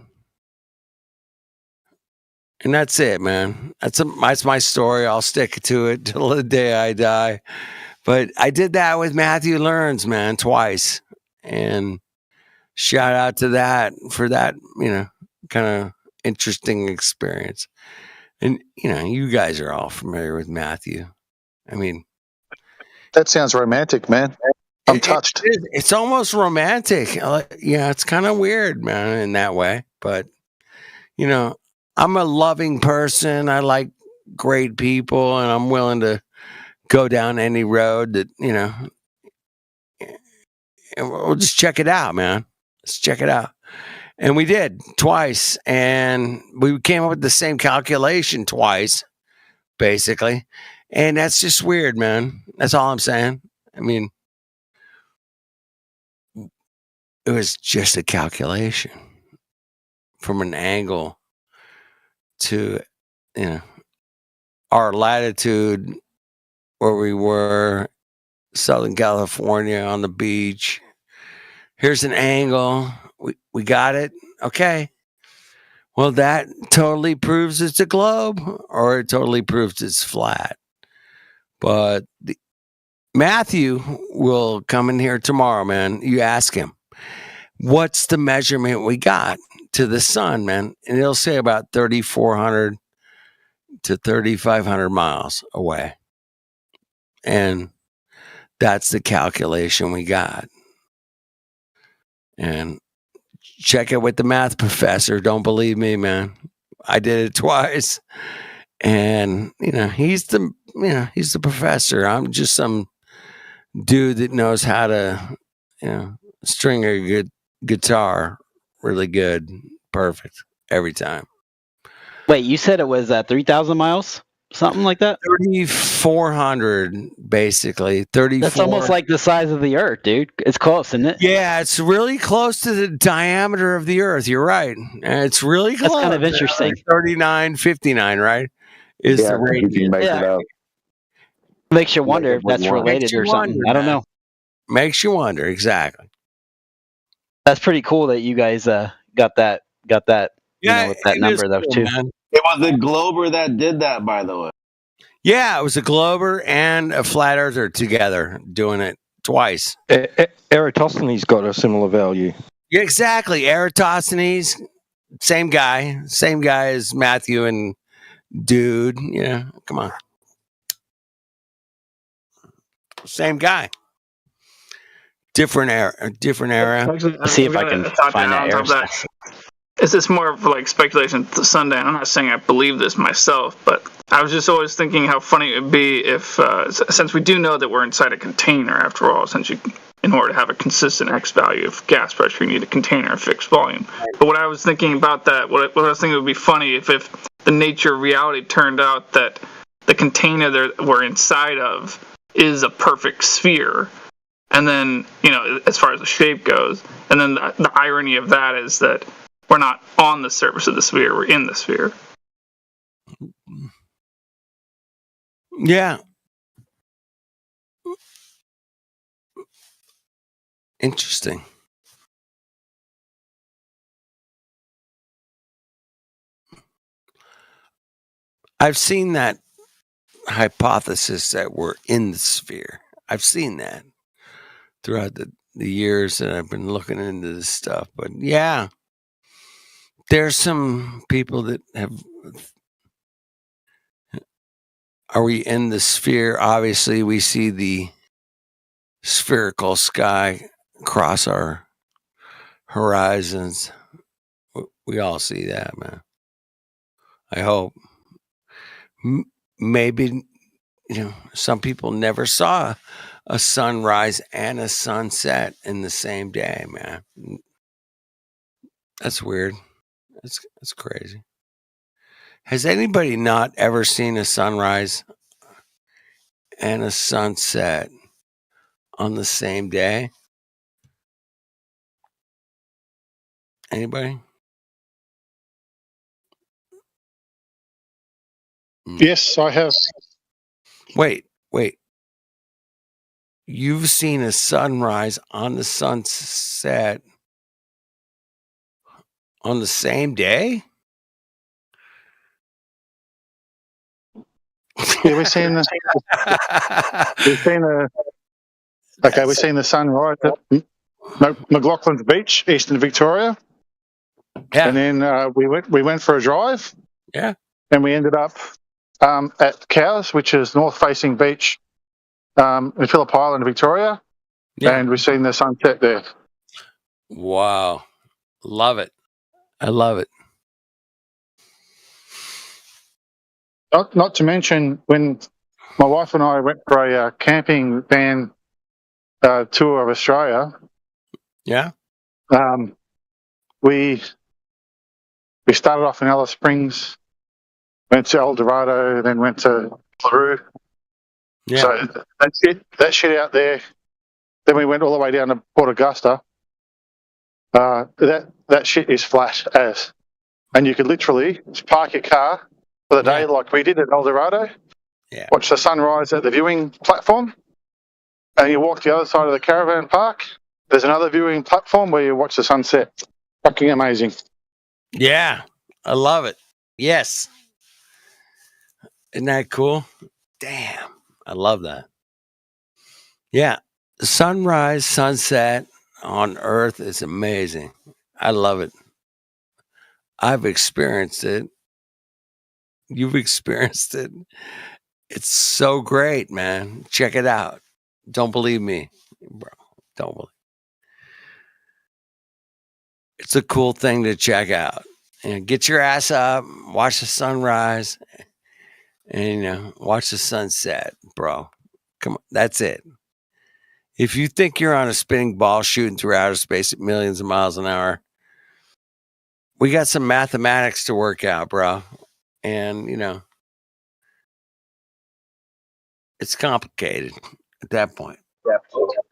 And that's it, man. That's my story. I'll stick to it till the day I die. But I did that with Matthew Learns, man, twice. And shout out to that for that, kind of interesting experience. And, you guys are all familiar with Matthew. I mean, that sounds romantic, man. I'm touched. It's almost romantic. It's kind of weird, man, in that way. But, I'm a loving person. I like great people, and I'm willing to go down any road that, and we'll just check it out, man. Let's check it out. And we did twice, and we came up with the same calculation twice, basically. And that's just weird, man. That's all I'm saying. I mean, it was just a calculation from an angle to, our latitude where we were, Southern California on the beach. Here's an angle. We got it. Okay. Well, that totally proves it's a globe, or it totally proves it's flat. But Matthew will come in here tomorrow, man. You ask him, what's the measurement we got to the sun, man? And he'll say about 3,400 to 3,500 miles away. And that's the calculation we got. And check it with the math professor. Don't believe me, man. I did it twice. And, he's the professor. I'm just some dude that knows how to, string a good guitar really good, perfect every time. Wait, you said it was 3,000 miles, something like that? 3,400, basically. 34. That's almost like the size of the Earth, dude. It's close, isn't it? Yeah, it's really close to the diameter of the Earth. You're right. It's really close. That's kind of interesting. 39.59, right? Is the rate? You can measure it out. Makes you wonder if that's related or something. I don't know. Makes you wonder, exactly. That's pretty cool that you guys got that. With that number though too. Man. It was the Glober that did that, by the way. Yeah, it was a Glober and a flat earther together doing it twice. Eratosthenes got a similar value. Yeah, exactly. Eratosthenes, same guy as Matthew and Dude. Yeah, come on. Same guy. Different era. Actually, see if I can find that error. Is this more of like speculation to Sunday? I'm not saying I believe this myself, but I was just always thinking how funny it would be if, since we do know that we're inside a container after all, in order to have a consistent X value of gas pressure, you need a container of fixed volume. But what I was thinking about that, what I was thinking would be funny if the nature of reality turned out that the container that we're inside of is a perfect sphere. And then, as far as the shape goes, and then the irony of that is that we're not on the surface of the sphere, we're in the sphere. Yeah. Interesting. I've seen that hypothesis that we're in the sphere. I've seen that throughout the years that I've been looking into this stuff. But yeah, there's some people that have. Are we in the sphere? Obviously, we see the spherical sky across our horizons. We all see that, man. I hope. Maybe, some people never saw a sunrise and a sunset in the same day, man. That's weird. That's crazy. Has anybody not ever seen a sunrise and a sunset on the same day? Anybody? Yes, I have. Wait. You've seen a sunrise on the sunset on the same day? Yeah, we've seen the we've seen the sunrise at McLaughlin's Beach, Eastern Victoria. Yeah. And then we went for a drive. Yeah. And we ended up at Cowes, which is north-facing beach in Phillip Island, Victoria. Yeah. And we've seen the sunset there. Wow. Love it. I love it. Not to mention when my wife and I went for a camping van tour of Australia. Yeah. We started off in Alice Springs, went to El Dorado, then went to Larue. Yeah. So that shit out there. Then we went all the way down to Port Augusta. That shit is flat as, and you could literally just park your car for the day like we did at El Dorado. Yeah. Watch the sunrise at the viewing platform, and you walk the other side of the caravan park. There's another viewing platform where you watch the sunset. Fucking amazing. Yeah. I love it. Yes. Isn't that cool? Damn. I love that. Yeah. Sunrise, sunset on Earth is amazing. I love it. I've experienced it. You've experienced it. It's so great, man. Check it out. Don't believe me, bro. Don't believe. It's a cool thing to check out. And get your ass up, watch the sunrise, and watch the sunset, bro. Come on, that's it. If you think you're on a spinning ball shooting through outer space at millions of miles an hour, we got some mathematics to work out, bro. And it's complicated at that point.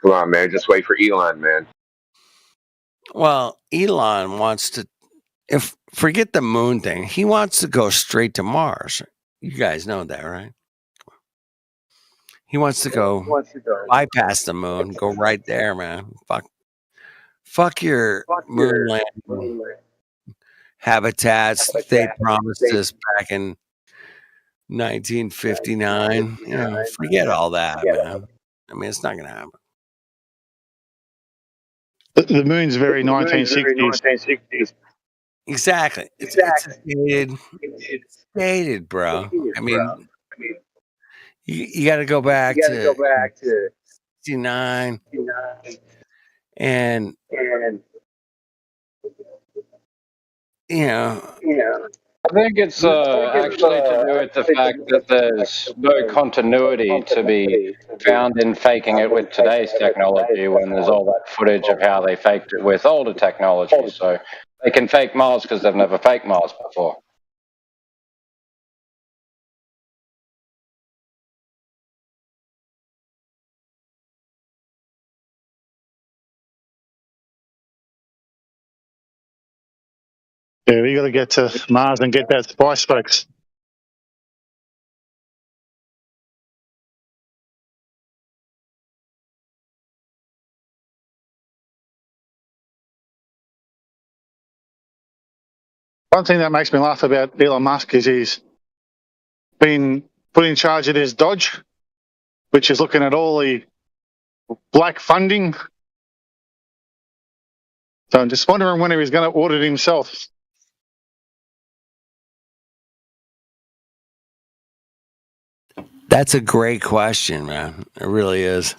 Come on, man. Just wait for Elon, man. Well, Elon wants to, forget the moon thing. He wants to go straight to Mars. You guys know that, right? He wants to go bypass the moon, go right there, man. Fuck your moon landing habitats. They promised us back in 1959. Forget all that, man. I mean, it's not going to happen. The moon's very 1960s. Exactly. It's dated, bro. I mean, you got to go back to 69 and I think it's actually to do with the fact that there's no continuity to be found in faking it with today's technology when there's all that footage of how they faked it with older technology. So they can fake Mars because they've never faked Mars before. Yeah, we got to get to Mars and get that spice folks. One thing that makes me laugh about Elon Musk is he's been put in charge of his Dodge, which is looking at all the black funding. So I'm just wondering when he's going to audit himself. That's a great question, man. It really is.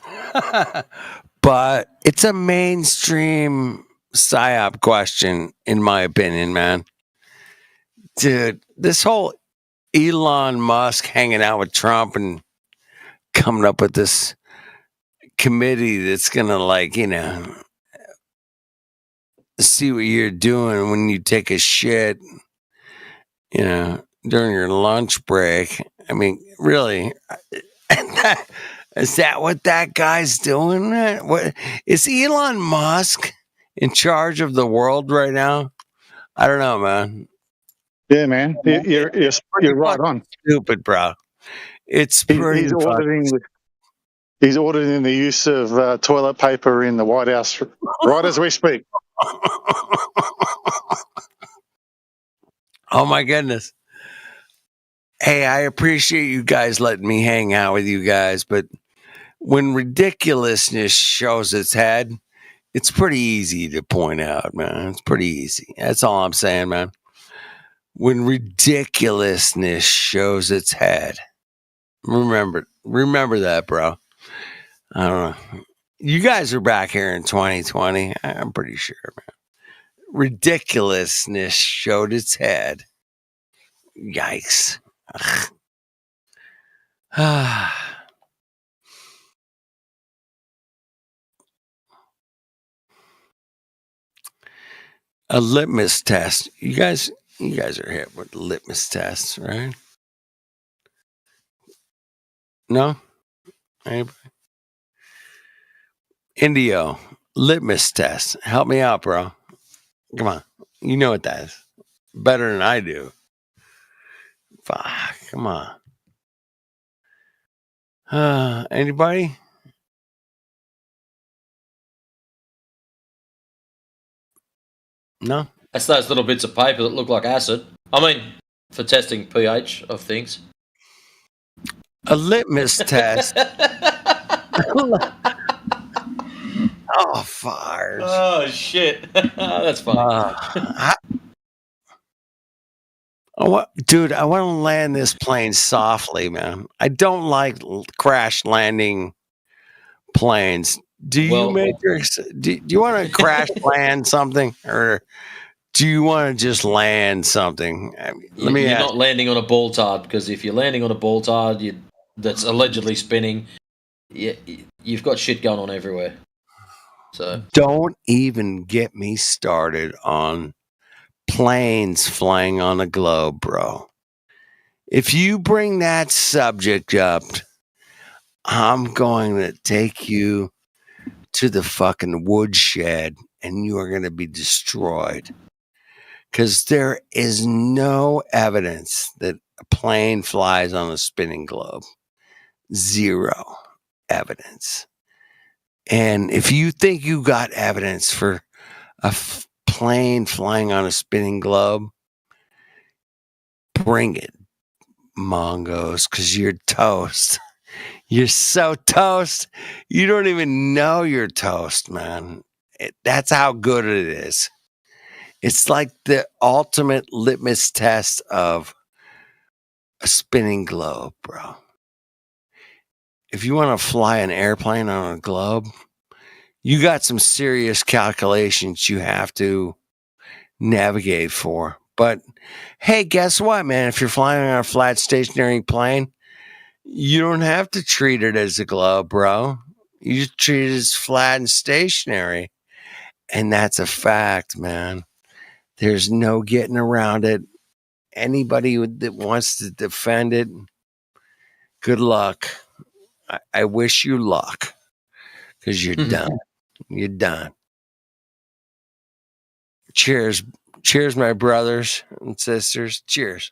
But it's a mainstream psyop question, in my opinion, man. Dude, this whole Elon Musk hanging out with Trump and coming up with this committee that's going to, see what you're doing when you take a shit, during your lunch break. I mean, really, is that what that guy's doing? What is Elon Musk in charge of the world right now. I don't know, man. Yeah, man, you're right on. Stupid, bro. It's pretty. He's auditing the use of toilet paper in the White House right as we speak. Oh my goodness. Hey, I appreciate you guys letting me hang out with you guys, but when ridiculousness shows its head, it's pretty easy to point out, man. It's pretty easy. That's all I'm saying, man. When ridiculousness shows its head, remember that, bro. I don't know. You guys are back here in 2020. I'm pretty sure, man. Ridiculousness showed its head. Yikes. A litmus test. You guys are hit with litmus tests, right? No? Anybody? Indio, litmus test. Help me out, bro. Come on. You know what that is. Better than I do. Fuck. Come on. Anybody? No? That's those little bits of paper that look like acid. I mean, for testing pH of things. A litmus test. Oh, fires. Oh, shit. That's funny. Dude, I want to land this plane softly, man. I don't like crash landing planes. Do you, Matrix? Do you want to crash land something, or do you want to just land something? I mean, You're not landing on a ball tard, because if you're landing on a ball tard that's allegedly spinning, you've got shit going on everywhere. So don't even get me started on planes flying on a globe, bro. If you bring that subject up, I'm going to take you to the fucking woodshed and you are going to be destroyed. Because there is no evidence that a plane flies on a spinning globe. Zero evidence. And if you think you got evidence for a plane flying on a spinning globe, bring it, Mongos, because you're toast. You're so toast. You don't even know you're toast, man. That's how good it is. It's like the ultimate litmus test of a spinning globe, bro. If you want to fly an airplane on a globe, you got some serious calculations you have to navigate for. But hey, guess what, man? If you're flying on a flat stationary plane, you don't have to treat it as a globe, bro. You just treat it as flat and stationary. And that's a fact, man. There's no getting around it. Anybody that wants to defend it, good luck. I wish you luck, because you're done. You're done. Cheers. Cheers, my brothers and sisters. Cheers.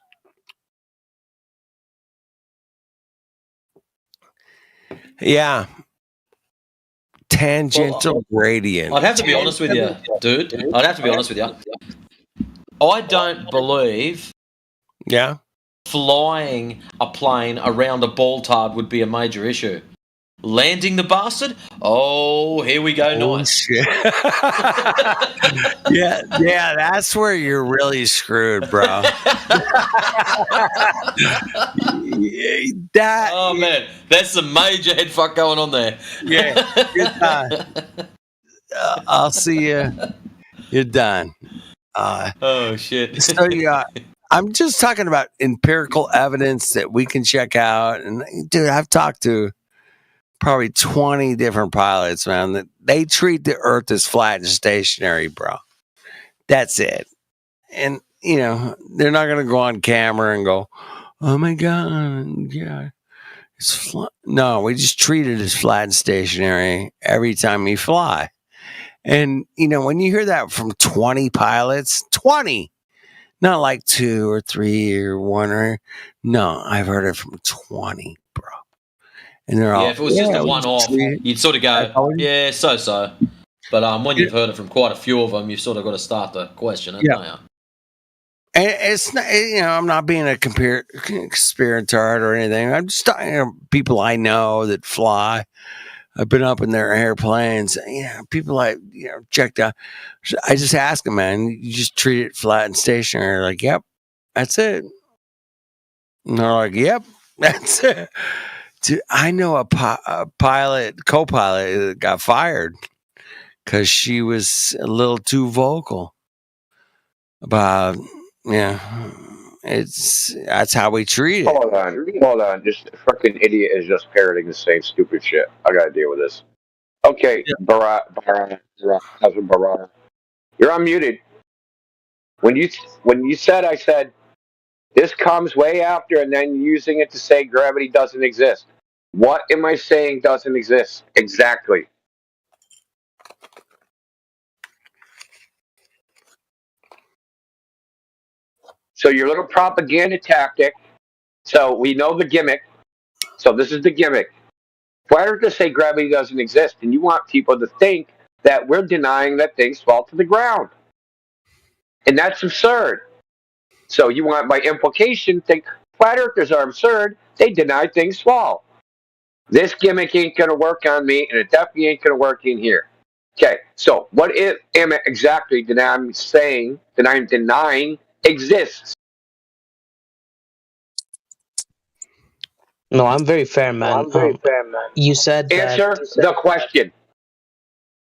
Yeah. Tangential gradient. I'd have to be honest with you, dude. I'd have to be honest with you. I don't believe flying a plane around a ball tard would be a major issue. Landing the bastard? Oh, here we go. Nice. Shit. yeah, that's where you're really screwed, bro. Man, that's some major head fuck going on there. Yeah, good time. I'll see you. You're done. Oh shit. So I'm just talking about empirical evidence that we can check out. And dude, I've talked to probably 20 different pilots, man, that they treat the earth as flat and stationary, bro. That's it. And, they're not going to go on camera and go, oh my God, yeah, it's flat. No, we just treat it as flat and stationary every time we fly. And, when you hear that from 20 pilots, 20, not like 2 or 3 or 1 no, I've heard it from 20, bro. And they're all, if it was just a one-off, treat you'd sort of that's go, all we-" yeah, so. But when you've heard it from quite a few of them, you've sort of got to start to question it, Yeah. don't you? And it's not, I'm not being a conspiratard or anything. I'm just talking people I know that fly. I've been up in their airplanes. People checked out. I just ask them, man, you just treat it flat and stationary. They're like, yep, that's it. And they're like, yep, that's it. Dude, I know a pilot, co-pilot that got fired because she was a little too vocal about, that's how we treat it. Hold on. This fucking idiot is just parroting the same stupid shit. I gotta deal with this. Okay, Barra, husband Barra, you're unmuted. When you said, I said this comes way after, and then using it to say gravity doesn't exist. What am I saying doesn't exist exactly? So your little propaganda tactic. So we know the gimmick. So this is the gimmick. Flat earthers say gravity doesn't exist, and you want people to think that we're denying that things fall to the ground. And that's absurd. So you want, by implication, think flat earthers are absurd. They deny things fall. This gimmick ain't going to work on me, and it definitely ain't going to work in here. Okay, so what am I exactly that I'm saying that I'm denying exists? No, I'm very fair, man. You said that Answer the question.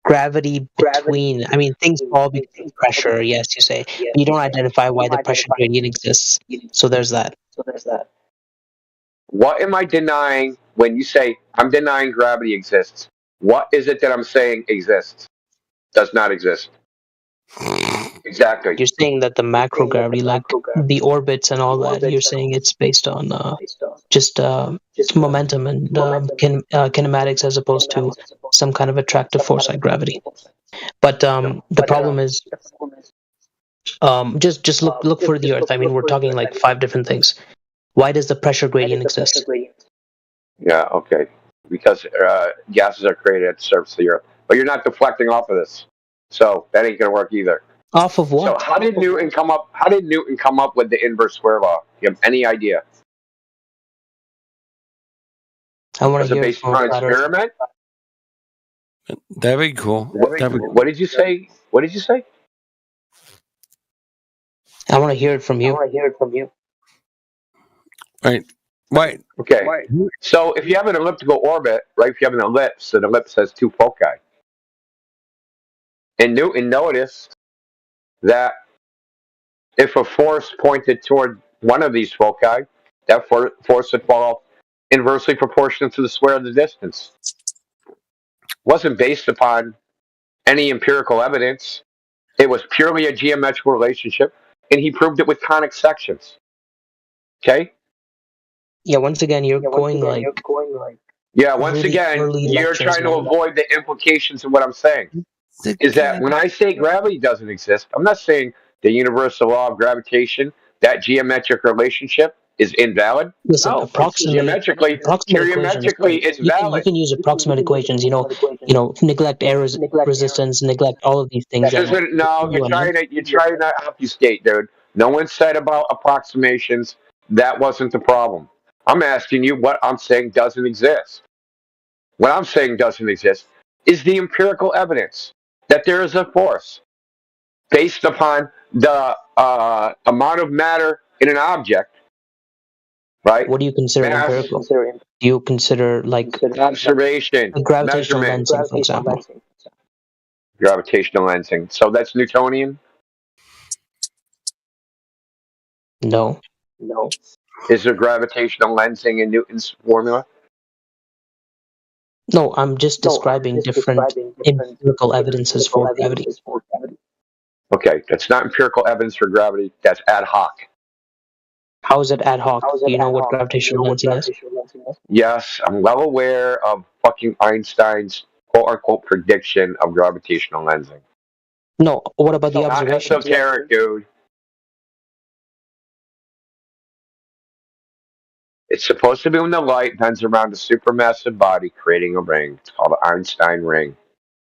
gravity between, I mean, things fall because of pressure, yes, you say, but you don't identify why the pressure gradient exists. So there's that. What am I denying when you say I'm denying gravity exists? What is it that I'm saying exists? Does not exist. Exactly. You're saying that the macro gravity, like the orbits and all that, you're saying it's based on just momentum and kinematics as opposed to some kind of attractive force like gravity. But the problem is, just look for the Earth. I mean, we're talking like 5 different things. Why does the pressure gradient exist? Yeah, okay. Because gases are created at the surface of the Earth. But you're not deflecting off of this. So that ain't gonna work either. Off of what? So how did Newton come up with the inverse square law? You have any idea? I want Was to it hear based from on a flat earther. experiment? That'd be cool. What did you say? What did you say? I want to hear it from you. Right. Okay. So if you have an elliptical orbit, right? If you have an ellipse has 2 foci. And Newton noticed that if a force pointed toward one of these foci, that force would fall inversely proportional to the square of the distance. It wasn't based upon any empirical evidence. It was purely a geometrical relationship, and he proved it with conic sections. Okay? Yeah, once again, you're going like Yeah, once really again, early you're lectures, trying to man. avoid the implications of what I'm saying. Is that when I say gravity doesn't exist, I'm not saying the universal law of gravitation, that geometric relationship, is invalid. Listen, No, it's geometrically approximate equations. it's You valid. can use approximate equations. Neglect air resistance, neglect all of these things, That and doesn't. No, you an answer. you're trying to obfuscate, dude. No one said about approximations. That wasn't the problem. I'm asking you what I'm saying doesn't exist. What I'm saying doesn't exist is the empirical evidence that there is a force based upon the amount of matter in an object, right? What do you consider Mass, empirical? Do you consider like observation, gravitational measurement, lensing, for example? gravitational lensing. So that's Newtonian. No. Is there gravitational lensing in Newton's formula? No, I'm just describing different empirical evidences for gravity. Okay, that's not empirical evidence for gravity. That's ad hoc. How is it ad hoc? Do you know what gravitational lensing is? Yes, I'm well aware of fucking Einstein's quote unquote prediction of gravitational lensing. No, what about the Not observation? esoteric, dude. It's supposed to be when the light bends around a supermassive body, creating a ring. It's called the Einstein ring.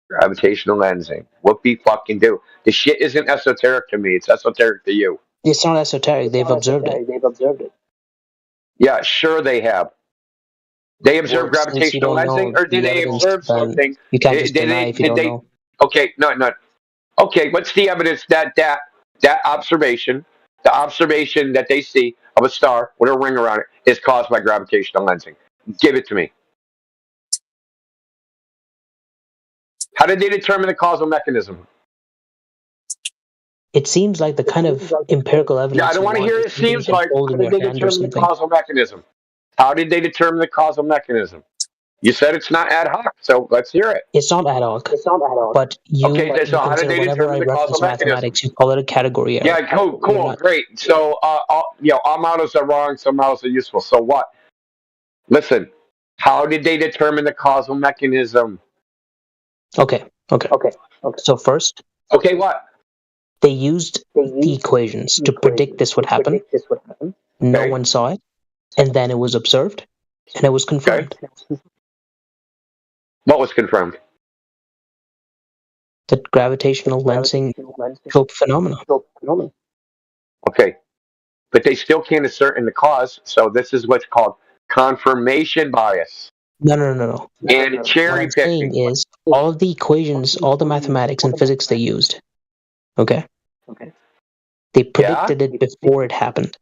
Gravitational lensing. Whoopie fucking do. The shit isn't esoteric to me. It's esoteric to you. It's not esoteric. They've observed it. Yeah, sure they have. They observe Well, since you gravitational don't lensing, know or did the they evidence, observe then something? you can't just deny if you don't know. Okay, no. Okay, what's the evidence that observation, the observation that they see of a star with a ring around it, is caused by gravitational lensing? Give it to me. How did they determine the causal mechanism? It seems like the kind of empirical evidence. Yeah, I don't want to hear it seems like. How did they determine the causal mechanism? How did they determine the causal mechanism? You said it's not ad hoc, so let's hear it. It's not ad hoc. But you, okay, so how did consider they whenever I determine the reference causal mechanism? mathematics, you call it a category error. Yeah, cool, great. So, all models are wrong, some models are useful. So what? Listen, how did they determine the causal mechanism? Okay. So first. Okay, what? They used the equations to predict this would happen. No one saw it, and then it was observed, and it was confirmed. Okay. What was confirmed? That gravitational lensing trope phenomena. Okay, but they still can't ascertain the cause, so this is what's called confirmation bias. No. And cherry what I'm picking. saying is all of the equations, all the mathematics and physics they used, okay? They predicted it before it happened.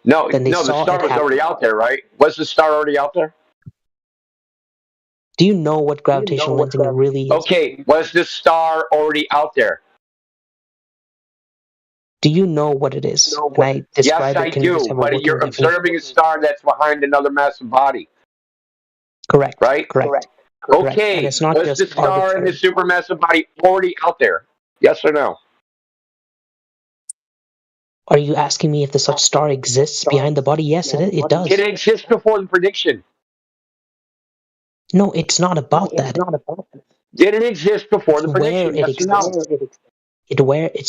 No, Then they the saw star it was happen. already out there, right? Was the star already out there? Do you know what gravitational lensing really is? Okay, was the star already out there? Do you know what it is? Can I describe Yes, I it? Can you just do, have a but working you're definition? observing a star that's behind another massive body. Correct. Right? Correct. Okay, And it's not was just the star in arbitrary. the supermassive body already out there? Yes or no? Are you asking me if the such star exists behind the body? Yes, it does. It exists before the prediction. No, it's not about that. Did it exist before the Where prediction? it Yes or no? exists. It's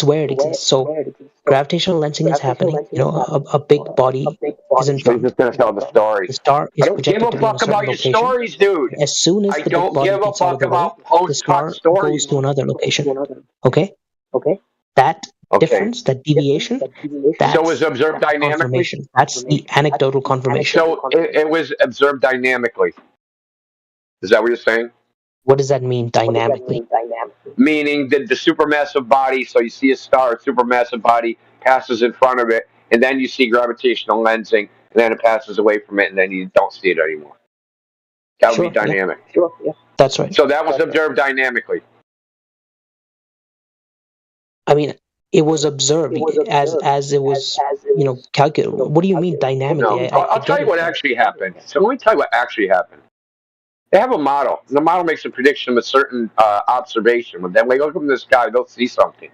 where it exists. So gravitational lensing is happening. A big body is in So he's front. just gonna tell the story. The star I is don't give projected a to be in a fuck certain about your location. stories, dude. As soon as I the big don't body give a gets out of fuck the way, about the post-cut star stories. goes to another location. Okay? That difference, that deviation, that's So it was observed dynamically? confirmation. That's the anecdotal confirmation. So it was observed dynamically. Is that what you're saying? What does that mean dynamically? Meaning that the supermassive body, so you see a star, a supermassive body passes in front of it, and then you see gravitational lensing, and then it passes away from it, and then you don't see it anymore. That would be dynamic. Yeah. That's right. So that was observed dynamically. I mean, it was observed as it was, calculated. What do you mean dynamically? No, I'll tell you what actually happened. So let me tell you what actually happened. They have a model. The model makes a prediction with certain observation. When they look from the sky, they'll see something.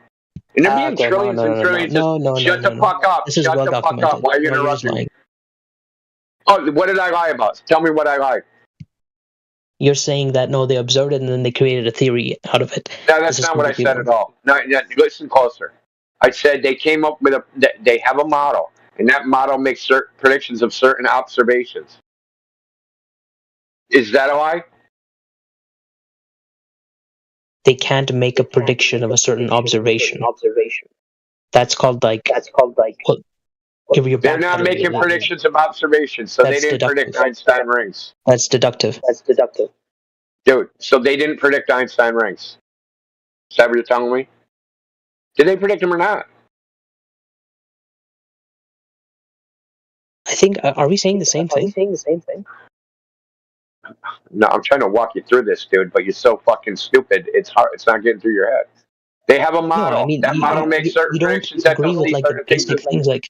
And they're being trillions and trillions. Shut the fuck up. This is Shut well the fuck up. documented. Why are you No, you're just interrupting me? lying. Oh, what did I lie about? Tell me what I lied. You're saying that no, they observed it and then they created a theory out of it. No, that's not what I said at all. No, listen closer. I said they came up with they have a model, and that model makes certain predictions of certain observations. Is that a lie? They can't make a prediction of a certain observation. That's called They're not making predictions of observations, so they didn't predict Einstein rings. That's deductive. Dude, so they didn't predict Einstein rings. Is that what you're telling me? Did they predict them or not? I think, are we saying the same thing? No, I'm trying to walk you through this, dude, but you're so fucking stupid. It's hard. It's not getting through your head. They have a model. No, I mean, that model makes certain predictions that agree they'll with see like the certain things. basic things like,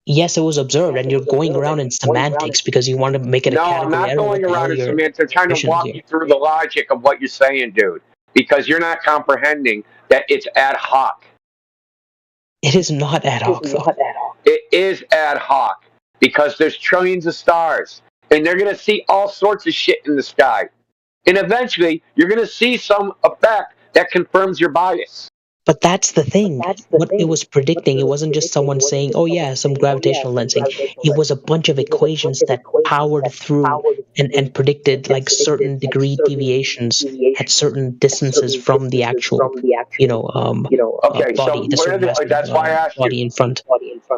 yes, it was observed, and you're going around in semantics because you want to make it a No, category. I'm not going around in semantics. I'm trying to mission walk here. you through the logic of what you're saying, dude, because you're not comprehending that it's ad hoc. It is not ad hoc, though. It is ad hoc because there's trillions of stars. and they're going to see all sorts of shit in the sky. And eventually, you're going to see some effect that confirms your bias. But that's the thing. What it was predicting, it wasn't just someone saying, "Oh yeah, some gravitational lensing." It was a bunch of equations that powered through and predicted like certain degree deviations at certain distances from the actual, Okay, so body, the where certain the, massive that's why I asked you. body in front.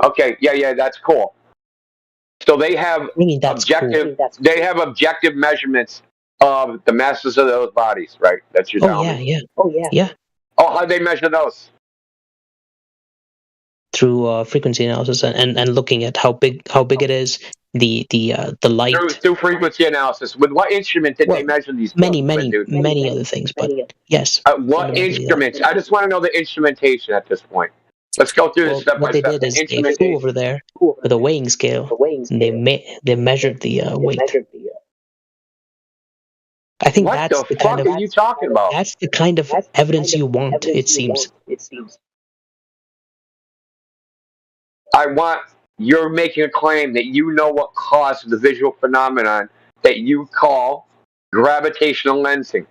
Okay, yeah, that's cool. So they have I mean, that's objective. cool. They have objective measurements of the masses of those bodies, right? That's your Oh telling me. yeah. Yeah. Oh, how do they measure those? Through frequency analysis and looking at how big it is, the light. Through frequency analysis. With what instrument did they measure these things? Many other things, but yes. What fundamentally that. instruments? I just want to know the instrumentation at this point. Let's go through this Well, step what by they step. did The is they flew instrumentation. over there with a weighing scale, and they measured the weight. I think What the fuck are you talking about? that's the kind of evidence you want. It seems. You're making a claim that you know what caused the visual phenomenon that you call gravitational lensing.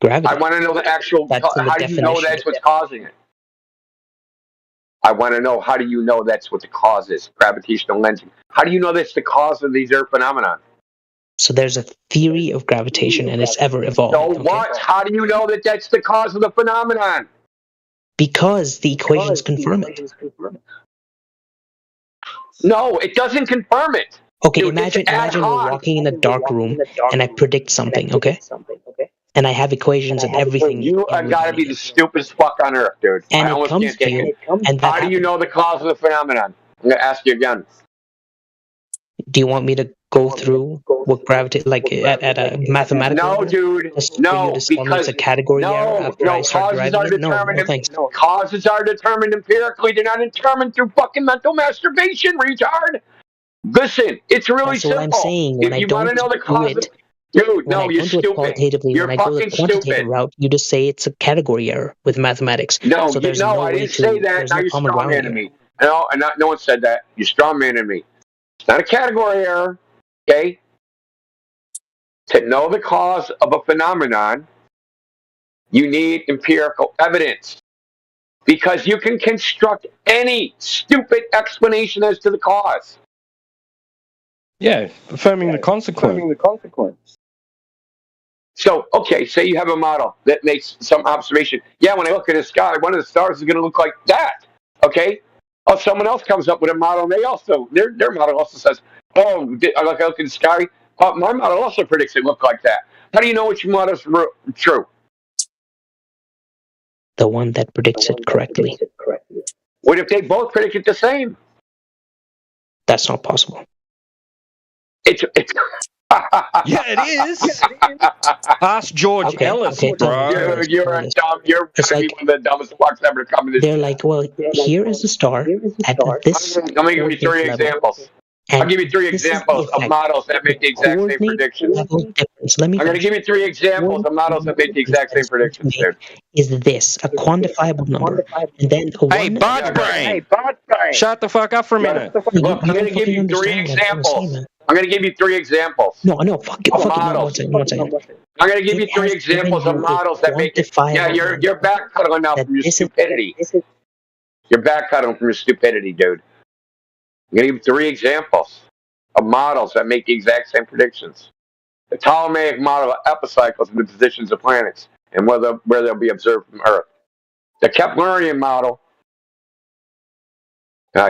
Gravity. I want to know the actual. That's in the How do you know definition. that's what's causing it? I want to know, how do you know that's what the cause is? Gravitational lensing. How do you know that's the cause of these Earth phenomenon? So there's a theory of gravitation, and it's ever evolving. So what? How do you know that that's the cause of the phenomenon? Because the equations confirm it. No, it doesn't confirm it. Okay, Dude, imagine we're walking in a dark room, and I predict something. Okay, and I have equations and everything. You have got to be the stupidest fuck on earth, dude. And I it almost comes can't to take you, it. and that How do you know the cause of the phenomenon? I'm going to ask you again. Do you want me to go through what gravity, like at a mathematical level? Dude. Just for you No, to tell me it's because a category error after I start causes deriving are it? No, determined. thanks. Causes are determined empirically. They're not determined through fucking mental masturbation, retard. Listen, it's really That's what I'm simple. saying. When If I you want to don't know the do cause of, it, dude, when no, I you're don't do it stupid. qualitatively, when You're I go the fucking quantitative stupid. route, you just say it's a category error with mathematics. No, So there's no I way didn't say to. that. There's Now no you're common ground strawmanning here. me. No, no one said that. You're strawmanning me. It's not a category error. Okay. To know the cause of a phenomenon, you need empirical evidence, because you can construct any stupid explanation as to the cause. Yeah, affirming the consequence. So, okay, say you have a model that makes some observation. Yeah, when I look at the sky, one of the stars is going to look like that. Okay. Oh, someone else comes up with a model, and they also their model also says, "Oh, I look at the sky. Oh, my model also predicts it look like that." How do you know which model is true? The one that predicts it correctly. What if they both predict it the same? That's not possible. It's Yeah, it is. Ask George Ellis, bro. Dude, you're dumb. You're It's gonna be one of the dumbest fucks ever to come in this. They're like, well, here is the star at this I'm gonna give you three coordinate level, examples. and I'll give you three this is the examples of effect. models that make the exact same Coordinate predictions. level difference. Let me I'm gonna finish. give you three examples of models that make the exact same predictions, dude. Is this a quantifiable number? And then Hey, one. Bud Brain. Shut the fuck up for a minute. Look, I'm gonna give you three examples. I'm gonna give you three examples. No, fuck it, Models. one second. I'm gonna give you It three has given examples of you a models that make it. Yeah, quantifiable you're backpedaling now from your stupidity. You're backpedaling from your stupidity, dude. I'm gonna give you three examples of models that make the exact same predictions. The Ptolemaic model of epicycles and the positions of planets and where they'll be observed from Earth. The Keplerian model.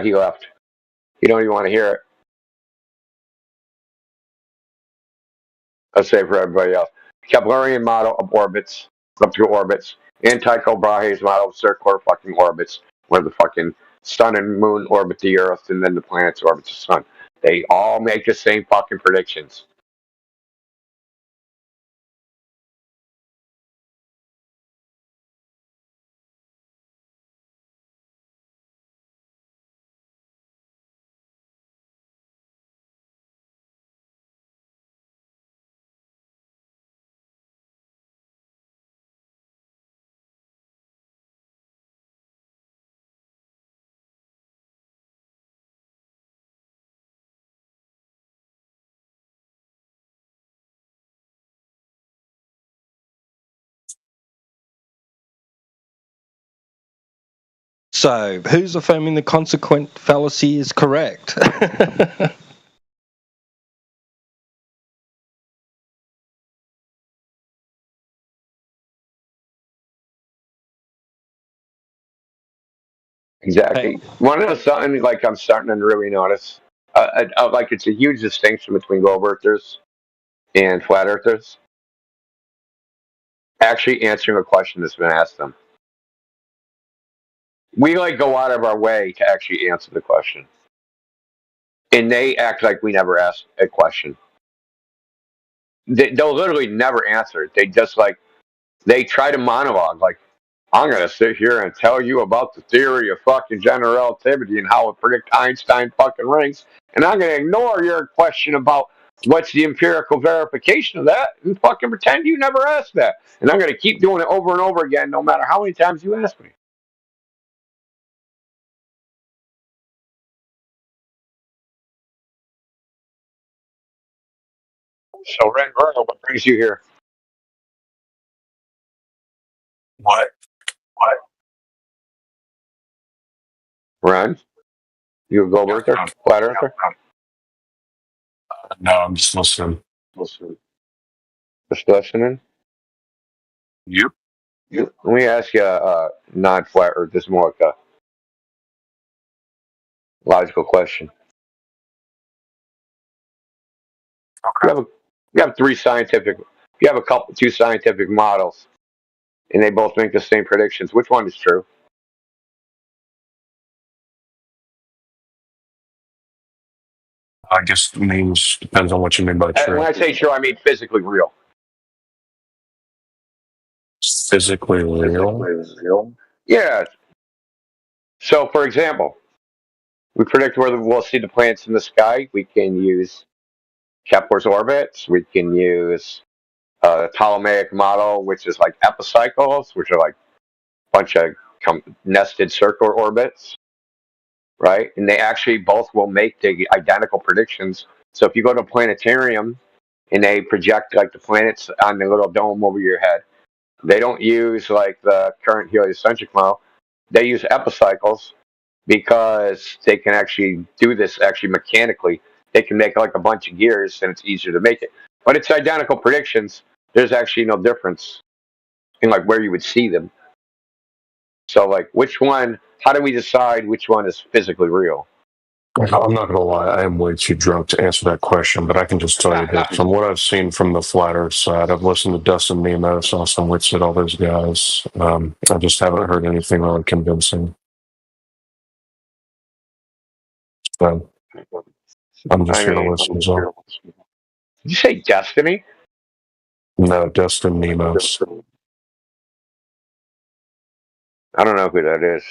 He left. You don't even want to hear it. I'll say for everybody else. Keplerian model of orbits, up to orbits, and Tycho Brahe's model of circular fucking orbits, where the fucking sun and moon orbit the Earth and then the planets orbit the sun. They all make the same fucking predictions. So, who's affirming the consequent fallacy is correct? Exactly. Want to know something like I'm starting to really notice? Like it's a huge distinction between globe earthers and flat earthers. Actually answering a question that's been asked them. We like go out of our way to actually answer the question, and they act like we never asked a question. They'll literally never answer it. They just like they try to monologue like, I'm going to sit here and tell you about the theory of fucking general relativity and how it predicts Einstein fucking rings. And I'm going to ignore your question about what's the empirical verification of that and fucking pretend you never asked that. And I'm going to keep doing it over and over again no matter how many times you ask me. So, Ren Verno, what brings you here? What? Ren? You a globe earther? Flat earther? No, I'm just listening. Just listening? Yep. Let me ask you a non-flat earth, this is more like a logical question. Okay. You have two scientific models, and they both make the same predictions. Which one is true? I guess it means depends on what you mean by true. When I say true, I mean physically real. Physically real? Yeah. So, for example, we predict whether we'll see the planets in the sky. We can use Kepler's orbits. We can use the Ptolemaic model, which is like epicycles, which are like a bunch of nested circular orbits, right? And they actually both will make the identical predictions. So if you go to a planetarium and they project like the planets on the little dome over your head, they don't use like the current heliocentric model. They use epicycles because they can actually do this actually mechanically. They can make like a bunch of gears and it's easier to make it. But it's identical predictions. There's actually no difference in like where you would see them. So like which one, how do we decide which one is physically real? I'm not gonna lie, I am way too drunk to answer that question, but I can just tell you that from what I've seen from the flat Earth side, I've listened to Dustin Nemos, Austin Whitsitt, all those guys. I just haven't heard anything really convincing. So I'm just here to listen. So. Did you say Destiny? No, Dustin Nemos. I don't know who that is.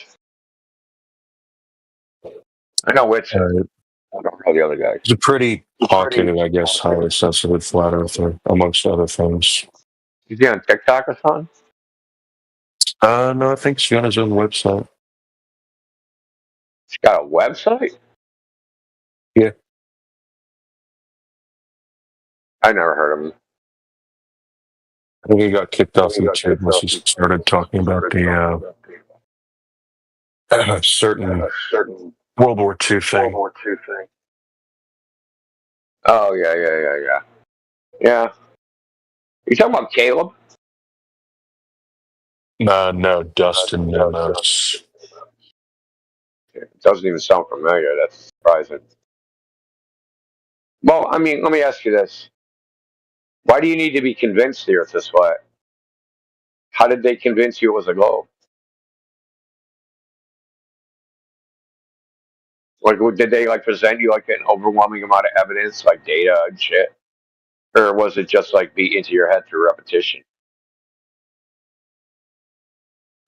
I know which. I don't know the other guy. He's a pretty talkative, I guess, highly sensitive flat earther, amongst other things. Is he on TikTok or something? No, I think he's got his own website. He's got a website? Yeah. I never heard of him. I think he got kicked off YouTube once he started talking about the certain World War II thing. Oh, yeah. Yeah. You talking about Caleb? No, Dustin Nemos. It doesn't even sound familiar. That's surprising. Well, I mean, let me ask you this. Why do you need to be convinced the Earth is flat? How did they convince you it was a globe? Like, did they like present you like an overwhelming amount of evidence, like data and shit, or was it just like beat into your head through repetition?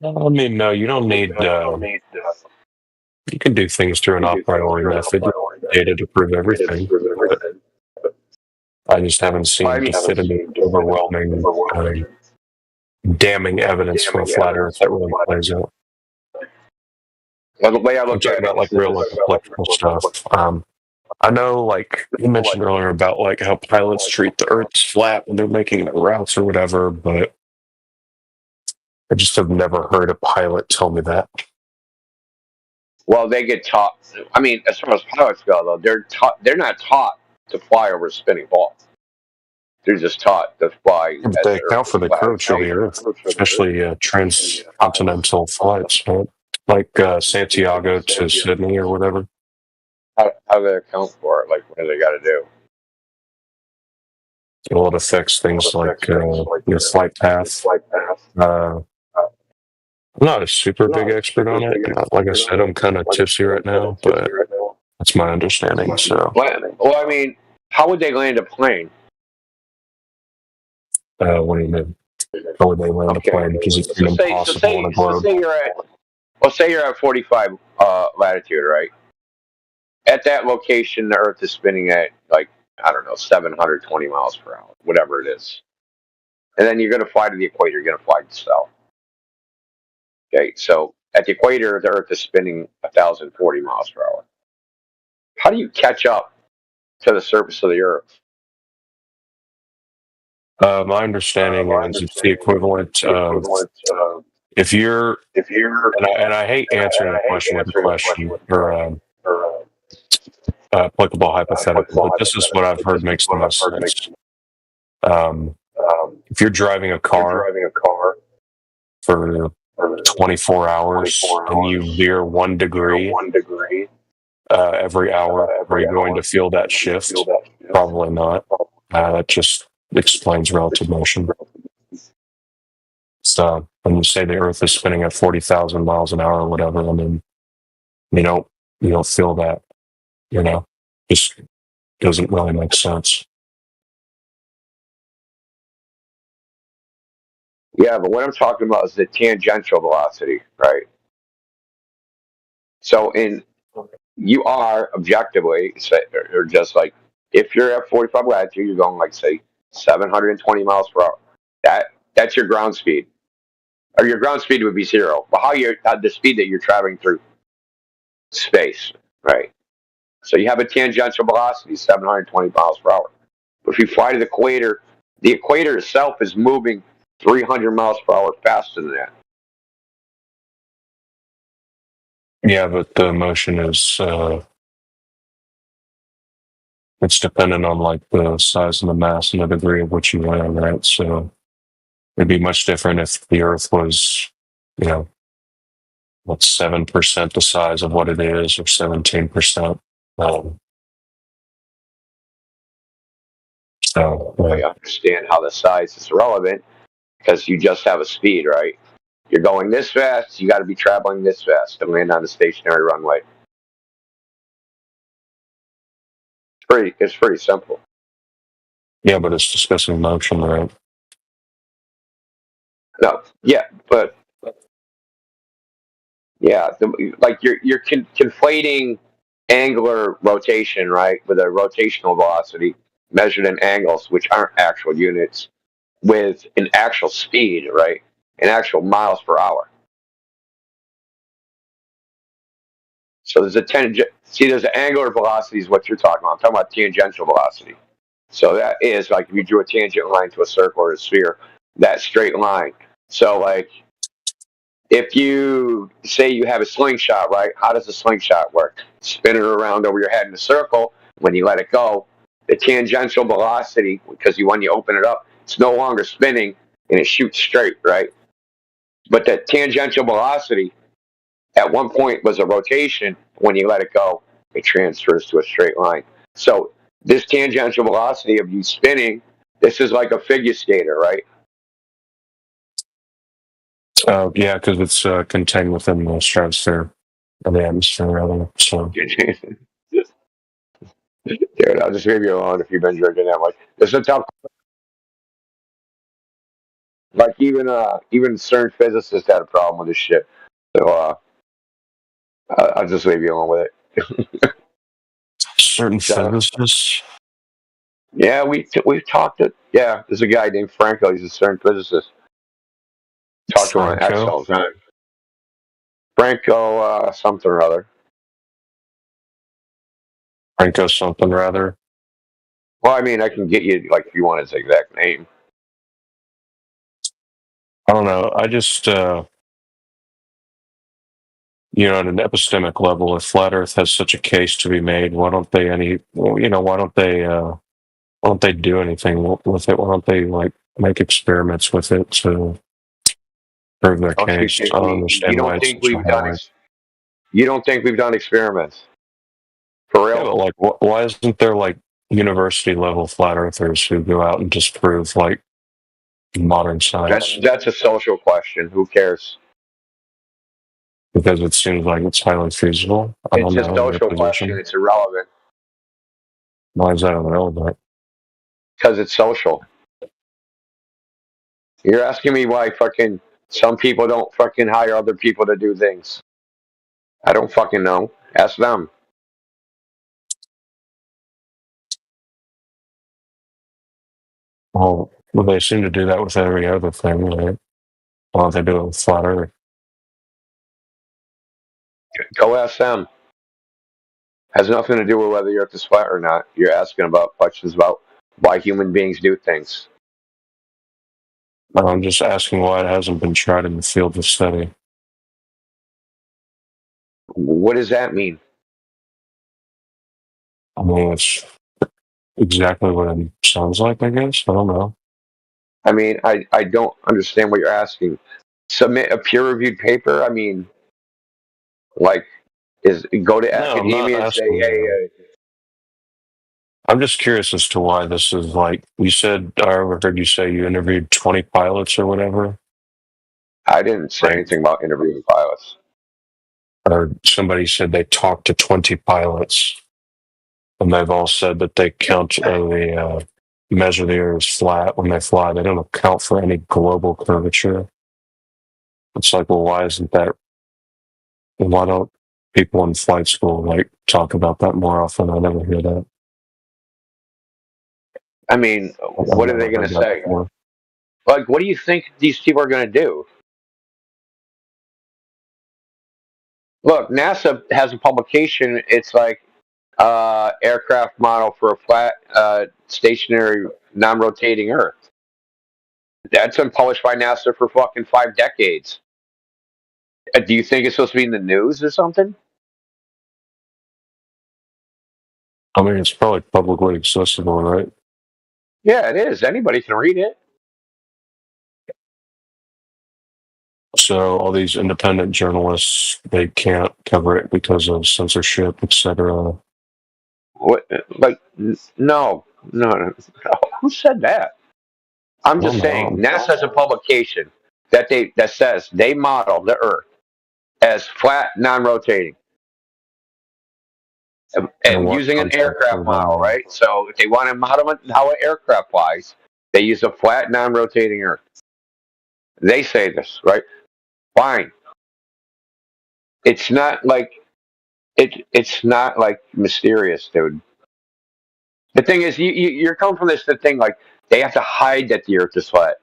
I mean, no, you don't need. You can do things through an a priori method, data to prove everything. But I just haven't seen definitive, overwhelming, damning evidence for a flat Earth that really plays out. Well, the way I look I'm talking about like real like electrical stuff. I know, like you mentioned earlier about like how pilots treat the Earth's flat when they're making their routes or whatever, but I just have never heard a pilot tell me that. Well, they get taught. I mean, as far as pilots go, though, they're taught. They're not taught to fly over a spinning ball. They're just taught to fly Yeah, but as they the Earth account is for the flat. curvature of the Earth, especially transcontinental flights, right? Like Santiago to Sydney or whatever. How do they account for it? Like, what do they got to do? Well, it affects things like your flight path. I'm not a super big expert on it. Like I said, I'm kind of tipsy right now, but that's my understanding. So, Well, I mean, how would they land a plane? what do you mean? How would they land a plane? Because it's impossible on a globe. Say you're at 45 latitude, right? At that location, the Earth is spinning at like, I don't know, 720 miles per hour, whatever it is. And then you're going to fly to the equator. You're going to fly south. Okay, so at the equator, the Earth is spinning 1,040 miles per hour. How do you catch up to the surface of the Earth? My understanding is it's the equivalent of if you're, and I hate answering a question with a question or applicable hypothetical, but this is what I've heard makes the most sense. If you're driving a car for 24 hours and you veer 1 degree every hour, are you going to feel that shift? Probably not. That just explains relative motion. So when you say the Earth is spinning at 40,000 miles an hour or whatever, I mean, you don't feel that, just doesn't really make sense. Yeah, but what I'm talking about is the tangential velocity, right? So you are objectively, or just like if you're at 45 latitude, you're going like say 720 miles per hour. That's your ground speed, or your ground speed would be zero. But the speed that you're traveling through space, right? So you have a tangential velocity, 720 miles per hour. But if you fly to the equator itself is moving 300 miles per hour faster than that. Yeah, but the motion is it's dependent on like the size of the mass and the degree of which you land, right? So it'd be much different if the Earth was, 7% the size of what it is, or 17%. So I understand how the size is relevant because you just have a speed, right? You're going this fast, you got to be traveling this fast to land on a stationary runway. It's pretty simple. yeah, but it's discussing motion, right? No, yeah, but yeah, like you're conflating angular rotation, right, with a rotational velocity measured in angles, which aren't actual units, with an actual speed, right, in actual miles per hour. So there's there's an angular velocity is what you're talking about. I'm talking about tangential velocity. So that is like if you drew a tangent line to a circle or a sphere, that straight line. So like if you say you have a slingshot, right? How does a slingshot work? Spin it around over your head in a circle. When you let it go, the tangential velocity, because when you open it up, it's no longer spinning and it shoots straight, right? But the tangential velocity at one point was a rotation. When you let it go, it transfers to a straight line. So this tangential velocity of you spinning, this is like a figure skater, right? Yeah, because it's contained within the stratosphere of the atmosphere, rather. So, Dude, I'll just leave you alone if you've been drinking that much. It's a tough. Like even CERN physicists had a problem with this shit. So I'll just leave you alone with it. certain physicists. Yeah, we've talked it. Yeah, there's a guy named Franco. He's a CERN physicist. Talk to him on X Franco? all the time. Franco something or other. Franco something rather. Well, I mean, I can get you like if you want his exact name. I don't know. I just, at an epistemic level, if flat Earth has such a case to be made, why don't they do anything with it? Why don't they make experiments with it to prove their case? I don't understand why it's such a highlight. You don't think we've done experiments? For real? Yeah, but why isn't there university level flat earthers who go out and disprove modern science? That's a social question. Who cares? Because it seems like it's highly feasible. It's a social question. It's irrelevant. Why is that irrelevant? Because it's social. You're asking me why fucking some people don't fucking hire other people to do things. I don't fucking know. Ask them. Well, they seem to do that with every other thing, right? Why don't they do it with flat Earth? Go ask them. Has nothing to do with whether you're at the flat or not. You're asking about questions about why human beings do things. I'm just asking why it hasn't been tried in the field of study. What does that mean? I mean, it's exactly what it sounds like, I guess. I don't know. I mean, I don't understand what you're asking. Submit a peer-reviewed paper? I mean, go to academia and say, hey... I'm just curious as to why this is you said, I overheard you say you interviewed 20 pilots or whatever. I didn't say anything about interviewing pilots. Or somebody said they talked to 20 pilots, and they've all said that they measure the Earth flat when they fly. They don't account for any global curvature. It's well, why isn't that? Why don't people in flight school talk about that more often? I never hear that. I mean, what are they going to say? What do you think these people are going to do? Look, NASA has a publication. It's aircraft model for a flat, stationary, non-rotating Earth. That's been published by NASA for fucking 5 decades. Do you think it's supposed to be in the news or something? I mean, it's probably publicly accessible, right? Yeah, it is. Anybody can read it. So all these independent journalists, they can't cover it because of censorship, etc. What? No. Who said that? I'm just saying, NASA has a publication that says they model the Earth as flat, non-rotating, and using an aircraft model, right? So if they want to model how an aircraft flies, they use a flat, non-rotating Earth. They say this, right? Fine. It's not it's not mysterious, dude. The thing is, you're coming from the thing they have to hide that the Earth is flat.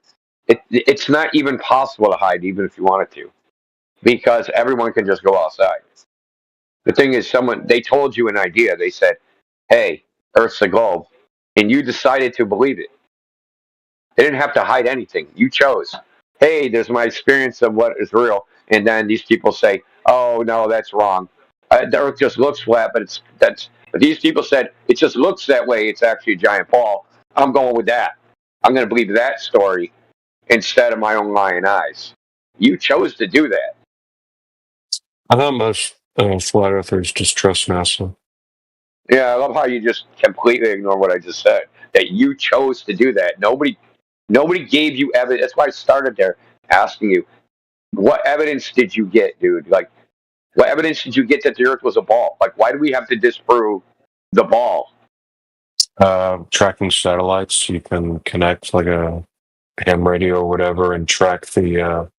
It's not even possible to hide, even if you wanted to, because everyone can just go outside. The thing is, they told you an idea. They said, "Hey, Earth's a globe," and you decided to believe it. They didn't have to hide anything. You chose. Hey, there's my experience of what is real, and then these people say, "Oh no, that's wrong. The Earth just looks flat, but But these people said it just looks that way. It's actually a giant ball. I'm going with that. I'm going to believe that story instead of my own lying eyes. You chose to do that. I thought most flat earthers just trust NASA. Yeah, I love how you just completely ignore what I just said. That you chose to do that. Nobody gave you evidence. That's why I started there asking you, what evidence did you get, dude? What evidence did you get that the Earth was a ball? Why do we have to disprove the ball? Tracking satellites, you can connect a ham radio or whatever and track the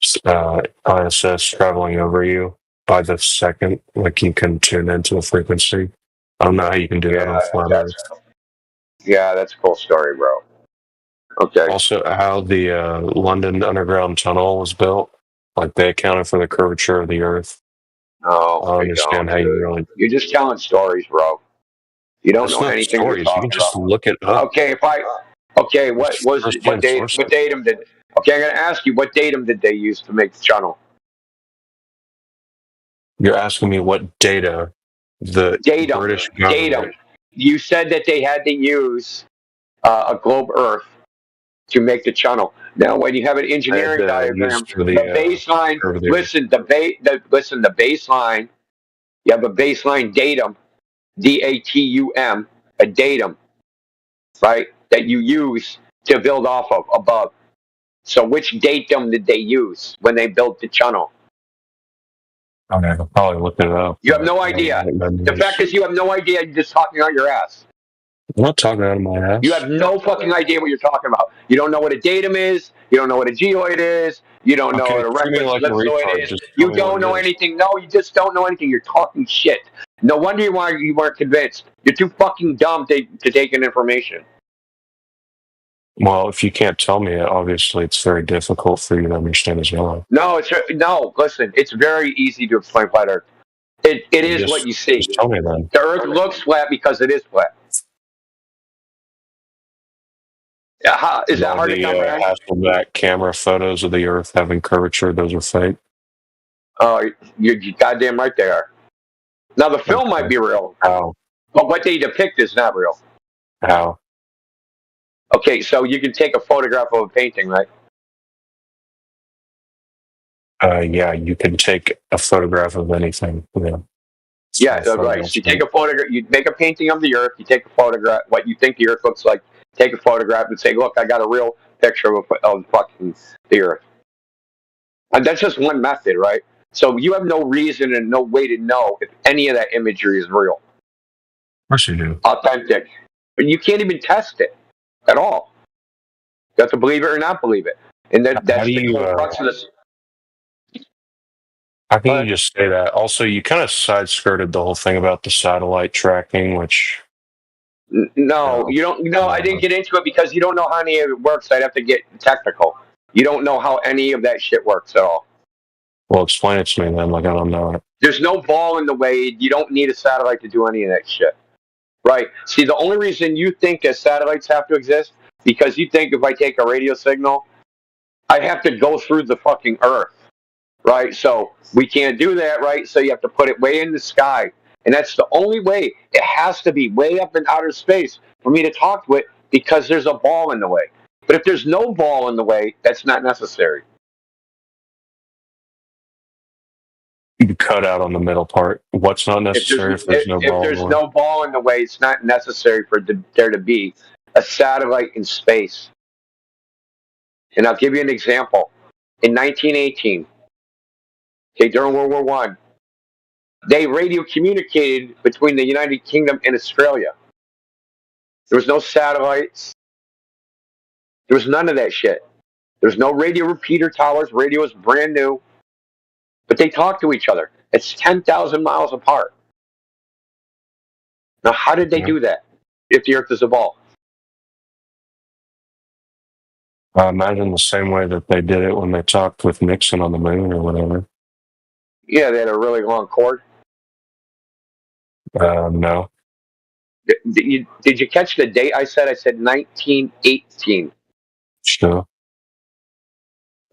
ISS traveling over you by the second. You can tune into the frequency. I don't know how you can do that on flat Earth. Yeah, that's a cool story, bro. Okay. Also, how the London Underground Tunnel was built, they accounted for the curvature of the Earth. No, I don't understand how you really. You're just telling stories, bro. You don't know anything you're talking about. You can just look it up. Okay, what datum did? Okay, I'm going to ask you, what datum did they use to make the tunnel? You're asking me what data the British government. You said that they had to use a globe Earth to make the channel. Now, when you have an engineering diagram, used for the baseline. over there. Listen, the baseline. You have a baseline datum, datum, a datum, right? That you use to build off of above. So, which datum did they use when they built the channel? I mean, I could probably look it up. You have no idea. The fact is, you have no idea. You're just talking out your ass. I'm not talking out of my ass. You have no fucking idea what you're talking about. You don't know what a datum is. You don't know what a geoid is. You don't know what a reference ellipsoid is. You don't know anything. No, you just don't know anything. You're talking shit. No wonder you weren't convinced. You're too fucking dumb to take in information. Well, if you can't tell me it, obviously it's very difficult for you to understand as well. No, listen, it's very easy to explain flat Earth. It is what you see. Just tell me then. The Earth looks flat because it is flat. Is that hard to comprehend? Hasselblad camera photos of the Earth having curvature, those are fake. Oh, you're goddamn right they are. Now the film might be real. How? But what they depict is not real. How? Okay, so you can take a photograph of a painting, right? Yeah, you can take a photograph of anything. Yeah, Right. So you take a photograph, you make a painting of the Earth, you take a photograph, what you think the Earth looks like, take a photograph and say, look, I got a real picture of fucking the Earth. And that's just one method, right? So you have no reason and no way to know if any of that imagery is real. Of course you do. Authentic. But you can't even test it at all. You have to believe it or not believe it. And that's the whole crux of this. How can you just say that? Also, you kind of side-skirted the whole thing about the satellite tracking, which... No, you don't. No, I didn't get into it because you don't know how any of it works. I'd have to get technical. You don't know how any of that shit works at all. Well, explain it to me then, like I don't know it. There's no ball in the way. You don't need a satellite to do any of that shit. Right? See, the only reason you think that satellites have to exist, because you think if I take a radio signal, I have to go through the fucking Earth. Right? So we can't do that, right? So you have to put it way in the sky. And that's the only way. It has to be way up in outer space for me to talk to it because there's a ball in the way. But if there's no ball in the way, that's not necessary. You cut out on the middle part. What's not necessary if there's no ball? If there's no ball in the way, it's not necessary for there to be a satellite in space. And I'll give you an example. In 1918, during World War I, they radio communicated between the United Kingdom and Australia. There was no satellites. There was none of that shit. There's no radio repeater towers. Radio was brand new. But they talked to each other. It's 10,000 miles apart. Now, how did they do that if the Earth is a ball? I imagine the same way that they did it when they talked with Nixon on the moon or whatever. Yeah, they had a really long cord. No. Did you catch the date I said? I said 1918. Sure.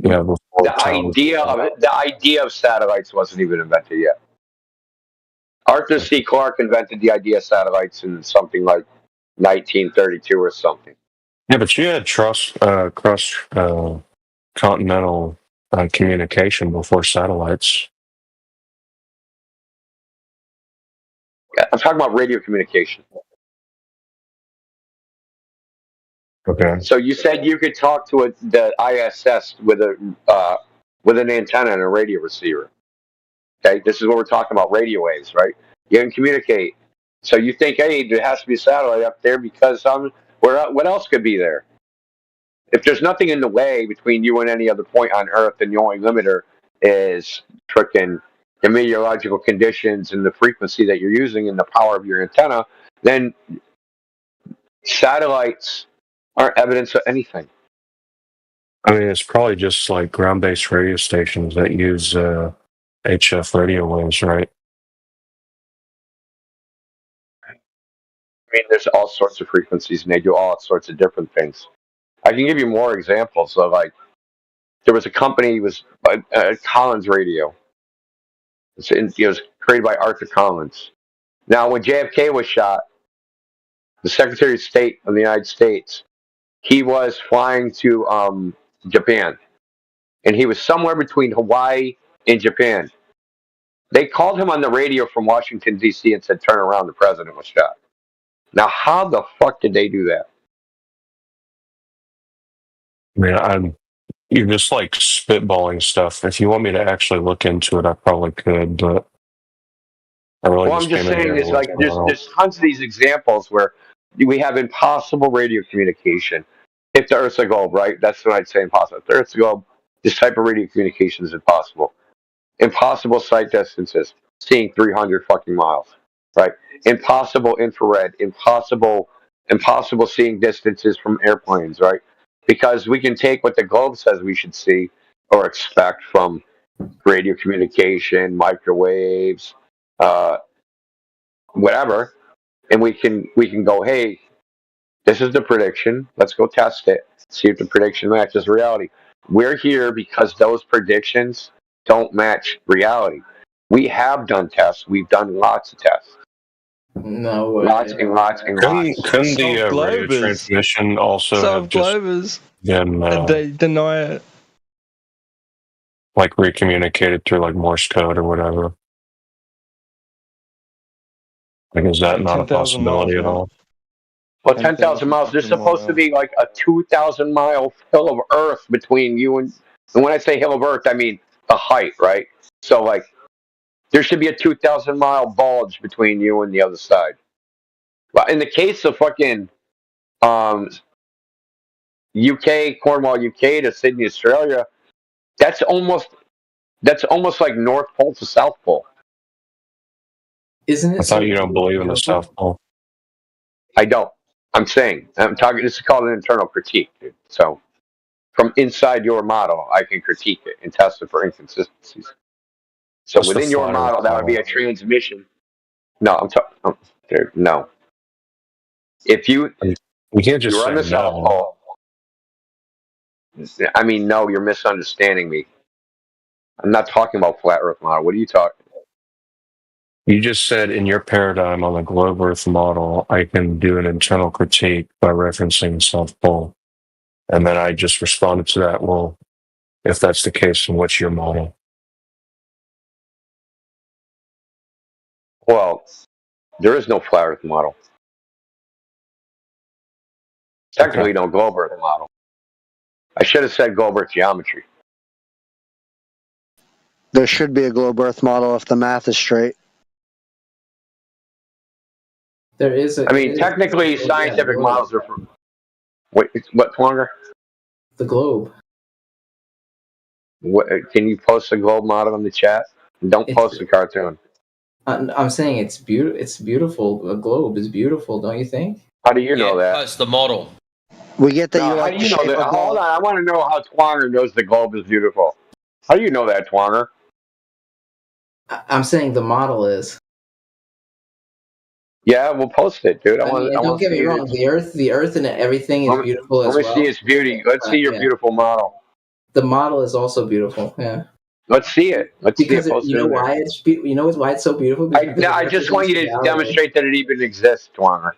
Yeah, the idea of satellites wasn't even invented yet. Arthur C. Clarke invented the idea of satellites in something like 1932 or something. Yeah, but you had cross continental communication before satellites. Yeah, I'm talking about radio communication. Okay. So you said you could talk to the ISS with an antenna and a radio receiver. Okay, this is what we're talking about, radio waves, right? You can communicate. So you think, hey, there has to be a satellite up there because what else could be there? If there's nothing in the way between you and any other point on Earth, and the only limiter is frickin' the meteorological conditions and the frequency that you're using and the power of your antenna, then satellites aren't evidence of anything. I mean, it's probably just like ground-based radio stations that use HF radio waves, right? I mean, there's all sorts of frequencies, and they do all sorts of different things. I can give you more examples of, like, there was a company, it was Collins Radio. It was created by Arthur Collins. Now, when JFK was shot, the Secretary of State of the United States, he was flying to Japan, and he was somewhere between Hawaii and Japan. They called him on the radio from Washington, D.C. and said, turn around, the president was shot. Now, how the fuck did they do that? I mean, you're just like spitballing stuff. If you want me to actually look into it, I probably could, but I really Well, I'm just just came in here saying to is like listen there's tons of these examples where we have impossible radio communication. If the Earth's a globe, right? That's what I'd say impossible. If the Earth's a globe, this type of radio communication is impossible. Impossible sight distances, seeing 300 fucking miles, right? Impossible infrared, impossible seeing distances from airplanes, right? Because we can take what the globe says we should see or expect from radio communication, microwaves, uh, whatever, and we can go, hey, this is the prediction. Let's go test it. See if the prediction matches reality. We're here because those predictions don't match reality. We have done tests. We've done lots of tests. No way. Lots and lots and lots. Couldn't the radio transmission also have just been they deny it. like recommunicated through like Morse code or whatever? Like, is that Like not a 10,000 miles, possibility at man. all? Well, 10,000 miles. There's supposed to be like a 2,000-mile hill of Earth between you and when I say hill of Earth, I mean the height, right? So, like, there should be a 2,000-mile bulge between you and the other side. Well, in the case of fucking UK, Cornwall, UK to Sydney, Australia, that's almost like North Pole to South Pole. Isn't it? I thought you don't believe in the South Pole. I don't. I'm talking. This is called an internal critique, dude. So, from inside your model, I can critique it and test it for inconsistencies. So What's the within your flat Earth model, that would be a transmission. No, I'm talking. No. If you can't just you're on say the South no. Pole. I mean, no, you're misunderstanding me. I'm not talking about flat Earth model. What are you talking? You just said in your paradigm on the globe Earth model, I can do an internal critique by referencing the South Pole. And then I just responded to that, well, if that's the case, then what's your model? Well, there is no flat Earth model. Technically, no globe Earth model. I should have said globe Earth geometry. There should be a globe Earth model if the math is straight. There is. I mean, technically, scientific models are. Wait, what's longer? The globe. What, can you post a globe model in the chat? Don't post a cartoon. I'm saying it's beautiful. It's beautiful. A globe is beautiful, don't you think? How do you know that? Post the model. We get that No, you how like do you the know shape that? of globe. Hold on, I want to know how Twanger knows the globe is beautiful. How do you know that, Twanger? I'm saying the model is. Yeah, we'll post it, dude. I mean, don't get me wrong. The Earth, and everything is beautiful as well. Let me see its beauty. Let's see your beautiful model. The model is also beautiful. Yeah. Let's see it. Because you know why why it's so beautiful? I just want you to demonstrate that it even exists, Twanger.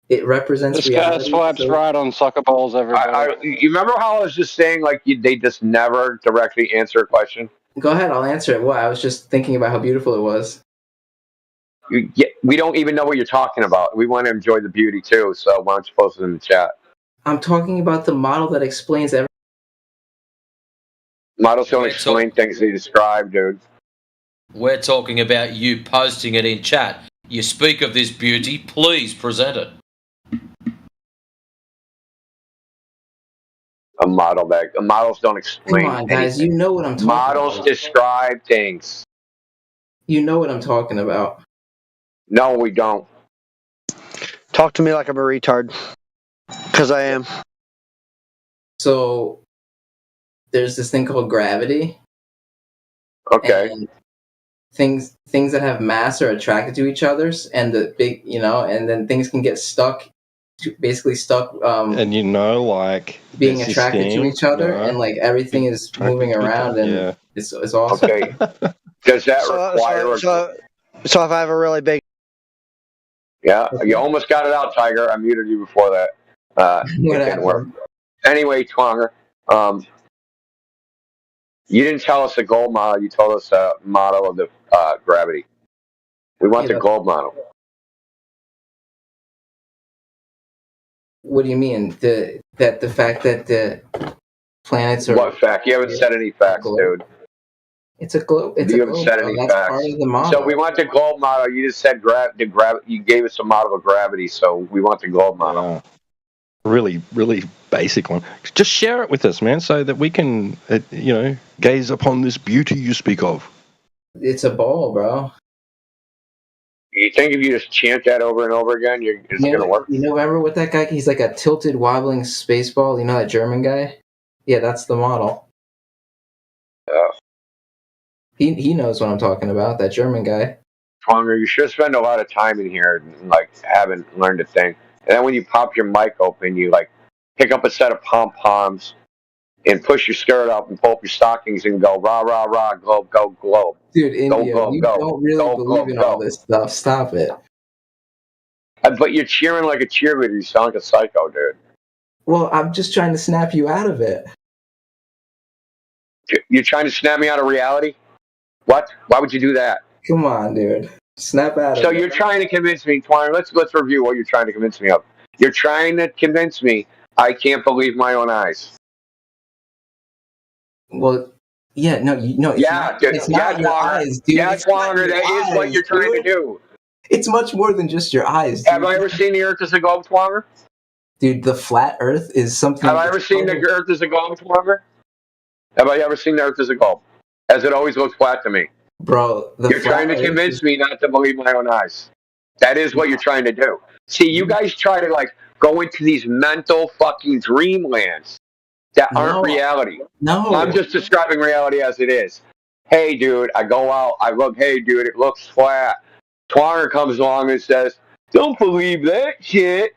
It represents This guy swipes right on soccer balls, everybody. You remember how I was just saying, like, they just never directly answer a question? Go ahead, I'll answer it. What? I was just thinking about how beautiful it was. We don't even know what you're talking about. We want to enjoy the beauty, too, so why don't you post it in the chat? I'm talking about the model that explains everything. Models don't explain things they describe, dude. We're talking about you posting it in chat. You speak of this beauty, please present it. Models don't explain. Come on, guys, anything. you know what I'm talking Models about. describe things. You know what I'm talking about. No, we don't. Talk to me like I'm a retard. Because I am. So, there's this thing called gravity. Okay. And things that have mass are attracted to each other's, and the big, and then things can get stuck. Basically stuck. And like being attracted to each other, and like everything is moving around, and it's awesome. Okay. Does that require So if I have a really big, Yeah, you almost got it out, Tiger. I muted you before that. It didn't work. Anyway, Twonger, you didn't tell us the gold model. You told us the model of the gravity. We want the gold model. What do you mean? The fact that the planets are. What fact? You haven't said any facts, dude. It's a globe. It's You a haven't globe. said any That's facts. part of the model. So we want the gold model. You just said You gave us a model of gravity, so we want the gold model. Really, really basic one. Just share it with us, man, so that we can, gaze upon this beauty you speak of. It's a ball, bro. You think if you just chant that over and over again, it's going to work? Remember what that guy? He's like a tilted, wobbling space ball. You know that German guy? Yeah, that's the model. He knows what I'm talking about. That German guy. Twonger, you should spend a lot of time in here, like, haven't learned a thing. And then when you pop your mic open, you, like, pick up a set of pom-poms and push your skirt up and pull up your stockings and go, rah, rah, rah, globe, go, globe. Dude, India, go, you go, don't really go, believe globe, in all this stuff. Stop it. But you're cheering like a cheerleader. You sound like a psycho, dude. Well, I'm just trying to snap you out of it. You're trying to snap me out of reality? What? Why would you do that? Come on, dude. Snap out of it. So you're trying to convince me, Twain. Let's review what you're trying to convince me of. You're trying to convince me I can't believe my own eyes. Well, yeah, no, it's not your eyes, dude. Yeah, Twanger, that is what you're trying to do. It's much more than just your eyes, dude. Have I ever seen the Earth as a globe, Twanger? Dude, the flat Earth is something. Have I ever seen the Earth as a globe, Twanger? Have I ever seen the Earth as a globe? As it always looks flat to me. Bro, you're trying to convince me not to believe my own eyes. That is what you're trying to do. See, you guys try to like go into these mental fucking dreamlands that aren't reality. No. I'm just describing reality as it is. Hey, dude, I go out, I look, hey, dude, it looks flat. Twanger comes along and says, don't believe that shit.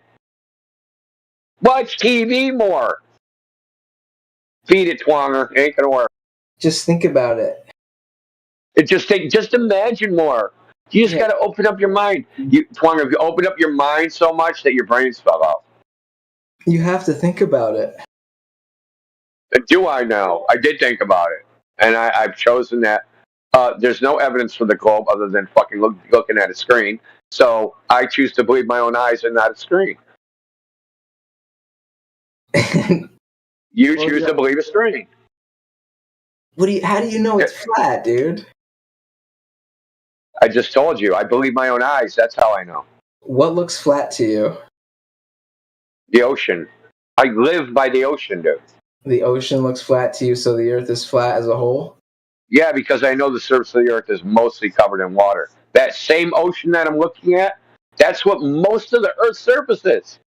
Watch TV more. Feed it, Twanger. It ain't gonna work. Just think about it. Just imagine more. You just got to open up your mind. Twanger, if you open up your mind so much that your brains fell out. You have to think about it. Do I know? I did think about it, and I've chosen that. There's no evidence for the globe other than fucking looking at a screen. So I choose to believe my own eyes and not a screen. You choose to believe a screen. How do you know it's flat, dude? I just told you. I believe my own eyes. That's how I know. What looks flat to you? The ocean. I live by the ocean, dude. The ocean looks flat to you, so the Earth is flat as a whole? Yeah, because I know the surface of the Earth is mostly covered in water. That same ocean that I'm looking at, that's what most of the Earth's surface is.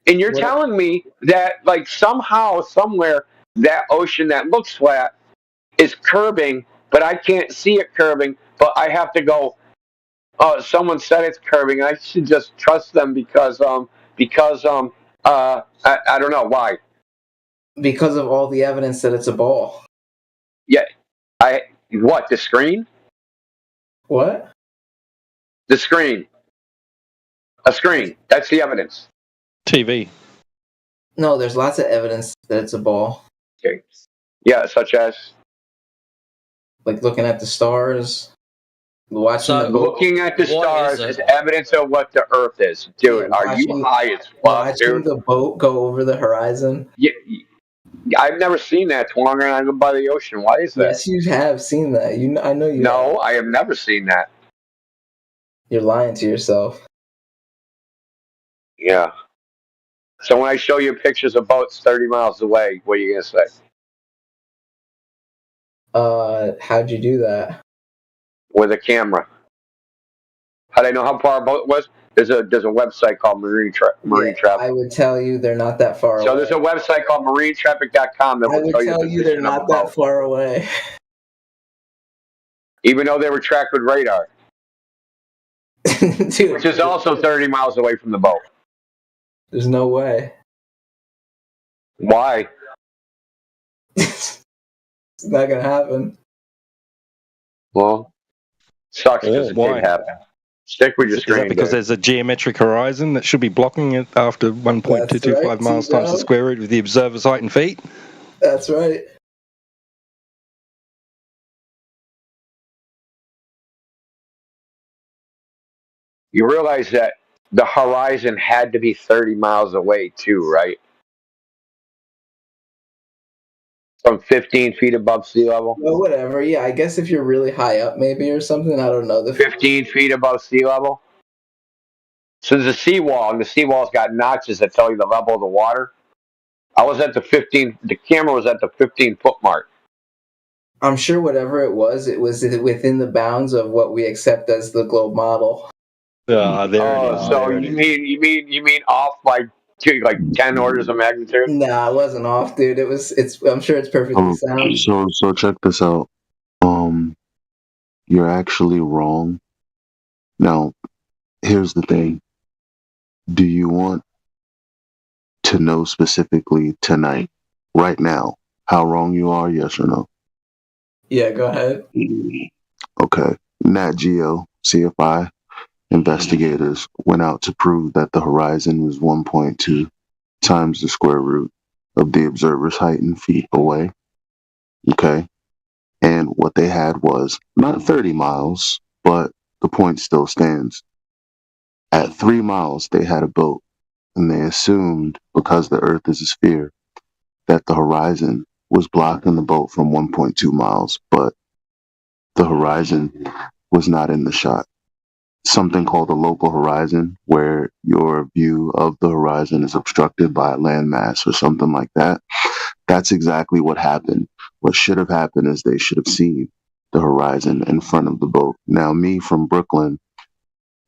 And you're telling me that, like, somehow, somewhere, that ocean that looks flat is curving, but I can't see it curving, but I have to go, oh, someone said it's curving, and I should just trust them because I don't know why. Because of all the evidence that it's a ball. Yeah, what, the screen? What? The screen. A screen. That's the evidence. TV. No, there's lots of evidence that it's a ball. Okay. Yeah, such as? Like looking at the stars. Looking at the stars is evidence of what the Earth is. Dude, are you high as fuck, dude? Watching the boat go over the horizon. Yeah, I've never seen that, Twanger, and I live by the ocean. Why is that? Yes, you have seen that. I know you No, I have never seen that. You're lying to yourself. Yeah. So when I show you pictures of boats 30 miles away, what are you going to say? How'd you do that? With a camera. How'd I know how far a boat was? There's a website called Marine Traffic. I would tell you they're not that far away. So there's a website called marinetraffic.com that will tell you the position they're not that far away. Even though they were tracked with radar. Dude, which is also 30 miles away from the boat. There's no way. Why? It's not going to happen. Well, sucks because it why? did happen. Stick with your Is that screen, because dude. there's a geometric horizon that should be blocking it after 1.225 miles times the square root of the observer's height in feet? That's right. You realize that the horizon had to be 30 miles away, too, right? From 15 feet above sea level? Well, whatever. Yeah, I guess if you're really high up, maybe or something. I don't know. 15 feet above sea level? So there's a seawall, and the seawall's got notches that tell you the level of the water. I was at the camera was at the 15-foot mark. I'm sure whatever it was within the bounds of what we accept as the globe model. So you mean off by like 10 orders of magnitude? Nah, it wasn't off, dude. I'm sure it's perfectly sound. So check this out. You're actually wrong. Now, here's the thing. Do you want to know specifically tonight, right now, how wrong you are? Yes or no? Yeah, go ahead. Okay. Nat Geo, CFI investigators went out to prove that the horizon was 1.2 times the square root of the observer's height in feet away. Okay. And what they had was not 30 miles, but the point still stands. At 3 miles, they had a boat, and they assumed, because the Earth is a sphere, that the horizon was blocking the boat from 1.2 miles, but the horizon was not in the shot. Something called a local horizon, where your view of the horizon is obstructed by a landmass or something like that. That's exactly what happened. What should have happened is they should have seen the horizon in front of the boat. Now, me from Brooklyn,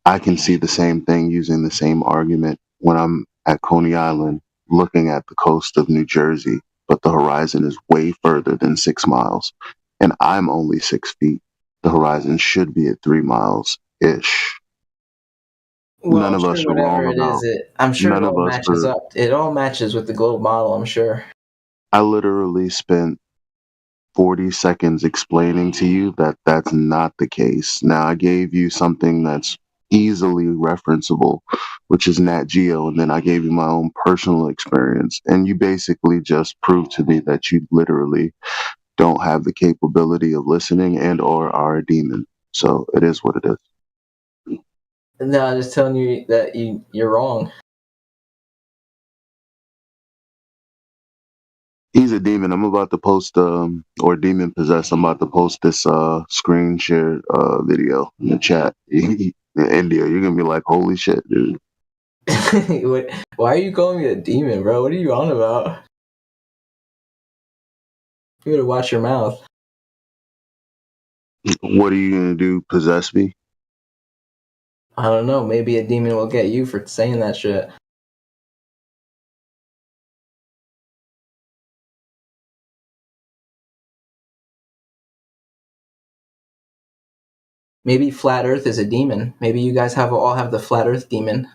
I can see the same thing using the same argument when I'm at Coney Island looking at the coast of New Jersey, but the horizon is way further than 6 miles, and I'm only 6 feet. The horizon should be at 3 miles ish. Well, None I'm of us sure are whatever wrong it is, about. I'm sure it None of all us matches are. up. It all matches with the globe model, I'm sure. I literally spent 40 seconds explaining to you that that's not the case. Now, I gave you something that's easily referenceable, which is Nat Geo, and then I gave you my own personal experience. And you basically just proved to me that you literally don't have the capability of listening and or are a demon. So it is what it is. No, I'm just telling you that you're wrong. He's a demon. I'm about to post or demon possessed. I'm about to post this screen share video in the chat. In India, you're gonna be like, holy shit, dude. Why are you calling me a demon, bro? What are you on about? You better watch your mouth. What are you gonna do? Possess me? I don't know. Maybe a demon will get you for saying that shit. Maybe Flat Earth is a demon. Maybe you guys all have the Flat Earth demon.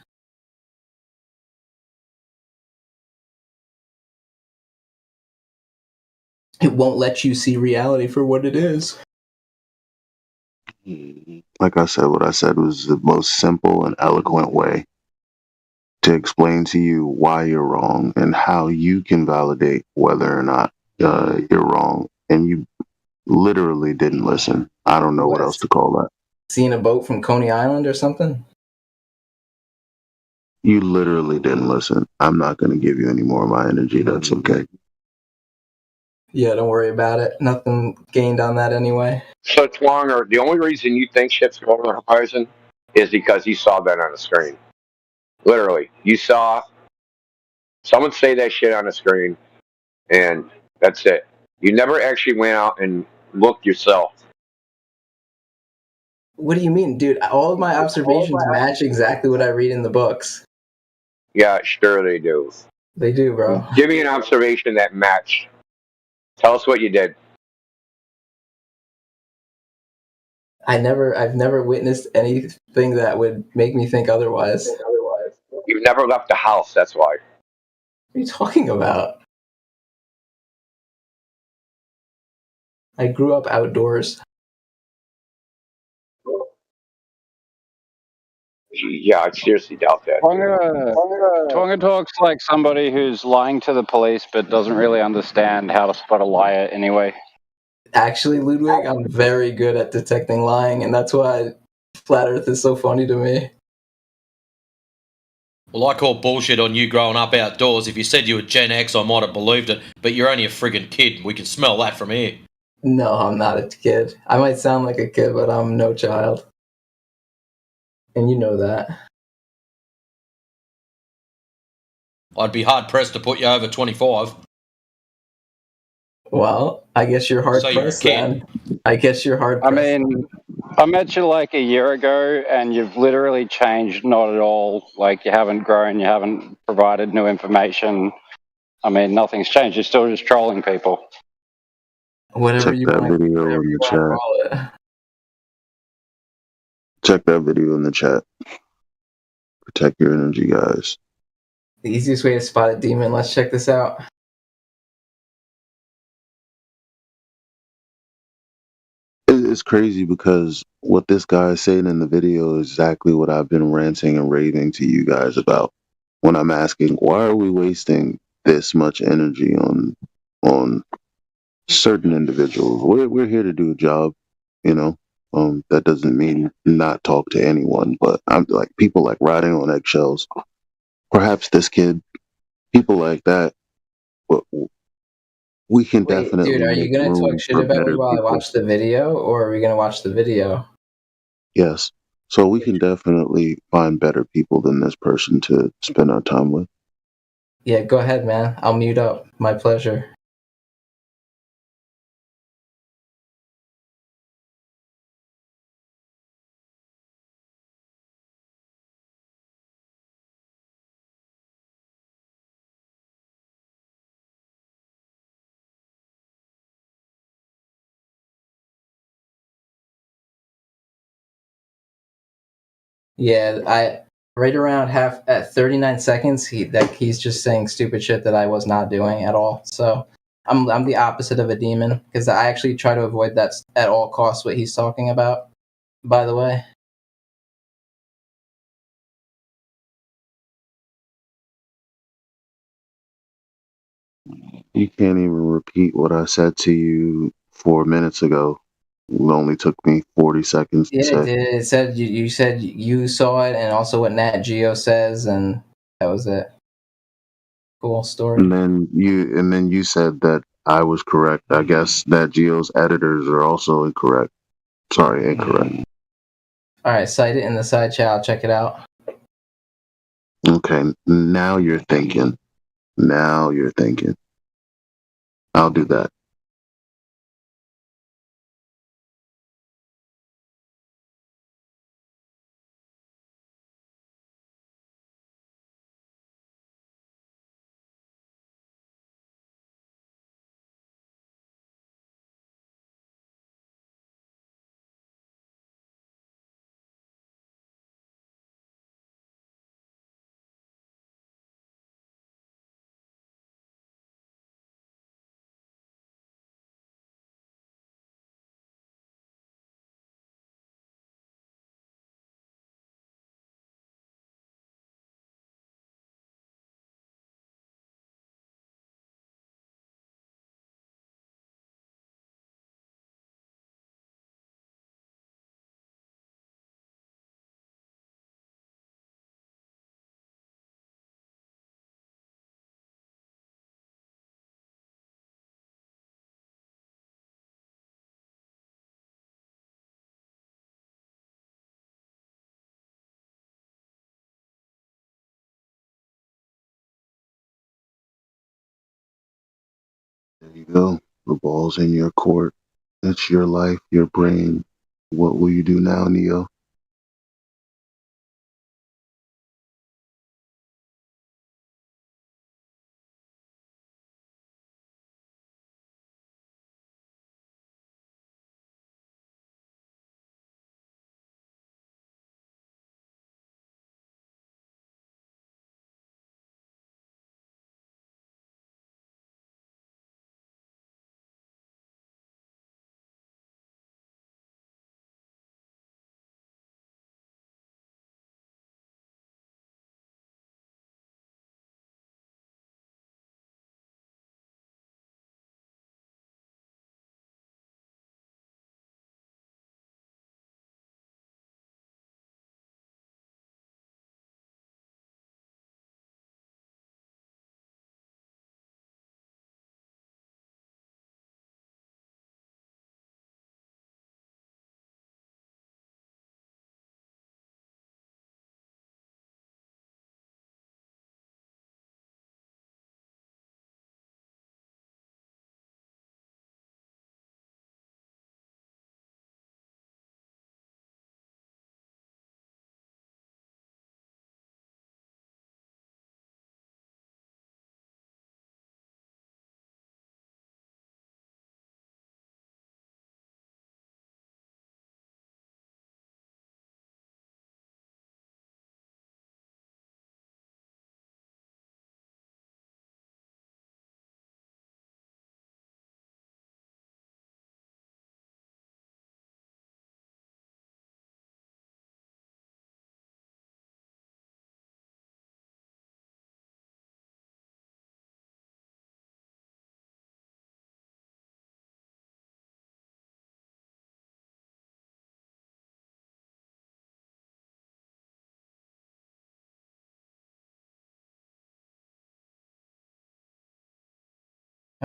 It won't let you see reality for what it is. Like I said, what I said was the most simple and eloquent way to explain to you why you're wrong and how you can validate whether or not you're wrong. And you literally didn't listen. I don't know what else to call that. Seeing a boat from Coney Island or something? You literally didn't listen. I'm not going to give you any more of my energy. That's okay. Yeah, don't worry about it. Nothing gained on that anyway. So Twanger, the only reason you think shit's over the horizon is because you saw that on the screen. Literally, you saw someone say that shit on the screen, and that's it. You never actually went out and looked yourself. What do you mean, dude? All of my observations match exactly what I read in the books. Yeah, sure they do. They do, bro. Give me an observation that matched. Tell us what you did. I've never witnessed anything that would make me think otherwise. You've never left the house, that's why. What are you talking about? I grew up outdoors. Yeah, I seriously doubt that. Tonga talks like somebody who's lying to the police but doesn't really understand how to spot a liar anyway. Actually, Ludwig, I'm very good at detecting lying, and that's why Flat Earth is so funny to me. Well, I call bullshit on you growing up outdoors. If you said you were Gen X, I might have believed it, but you're only a friggin' kid. We can smell that from here. No, I'm not a kid. I might sound like a kid, but I'm no child. And you know that. I'd be hard pressed to put you over 25. Well, I guess you're hard So you're a pressed kid. then. I guess you're hard I pressed. mean, I met you like a year ago, and you've literally changed not at all. Like, you haven't grown, you haven't provided new information. I mean, nothing's changed. You're still just trolling people. Whatever Check you that want to video in the chat. call it. Check that video in the chat. Protect your energy, guys. The easiest way to spot a demon. Let's check this out. It's crazy because what this guy is saying in the video is exactly what I've been ranting and raving to you guys about. When I'm asking, why are we wasting this much energy on certain individuals? We're here to do a job, you know. That doesn't mean not talk to anyone, but I'm like people like riding on eggshells. Perhaps this kid, people like that, but we can Wait, dude, definitely are make you gonna talk room shit for about me better while I people. watch the video, or are we gonna watch the video? Yes. So we can definitely find better people than this person to spend our time with. Yeah, go ahead, man. I'll mute up. My pleasure. Yeah, I right around half at 39 seconds, he's just saying stupid shit that I was not doing at all. So I'm the opposite of a demon because I actually try to avoid that at all costs. What he's talking about, by the way. You can't even repeat what I said to you 4 minutes ago. It only took me 40 seconds to Yeah, it say. did. It said you said you saw it, and also what Nat Geo says, and that was it. Cool story. And then you said that I was correct. I guess that Geo's editors are also incorrect. Sorry, incorrect. All right, cite it in the side chat. I'll check it out. Okay, now you're thinking. Now you're thinking. I'll do that. There you go. The ball's in your court. It's your life, your brain. What will you do now, Neo?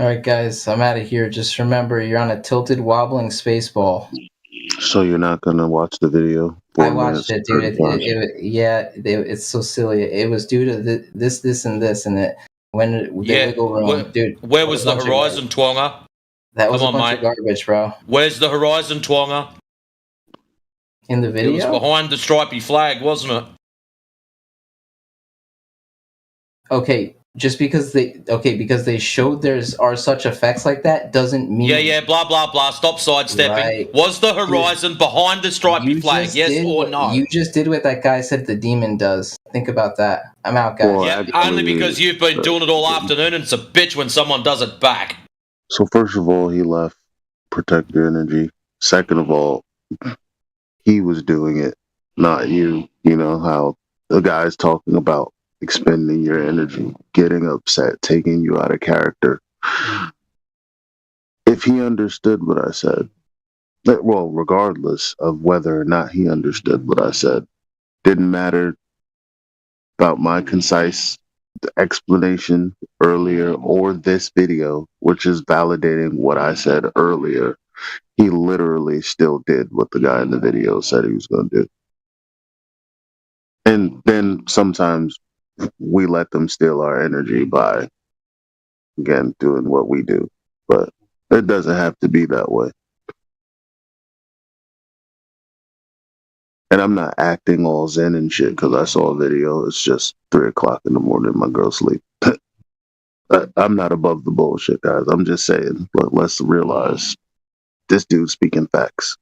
All right, guys, I'm out of here. Just remember, you're on a tilted, wobbling space ball. So you're not gonna watch the video? I watched it, dude. It's so silly. It was due to this, and this, and it when the wiggle room, dude. Where was the horizon, Twonga? That was Come a on, bunch mate. of garbage, bro. Where's the horizon, Twonga? In the video, it was behind the stripy flag, wasn't it? Okay, just because they showed are such effects like that doesn't mean Blah blah blah. Stop sidestepping. Right. Was the horizon behind the stripy flag? Yes or no? You just did what that guy said the demon does. Think about that. I'm out, guys. Only because you've been doing it all afternoon, and it's a bitch when someone does it back. So first of all, he left protect your energy. Second of all, he was doing it, not you. You know how the guy's talking about expending your energy, getting upset, taking you out of character. If he understood what I said, well, regardless of whether or not he understood what I said, didn't matter about my concise explanation earlier or this video, which is validating what I said earlier. He literally still did what the guy in the video said he was going to do. And then sometimes we let them steal our energy by, again, doing what we do. But it doesn't have to be that way. And I'm not acting all zen and shit because I saw a video. It's just 3 o'clock in the morning. My girl's sleep. I'm not above the bullshit, guys. I'm just saying, let's realize this dude's speaking facts.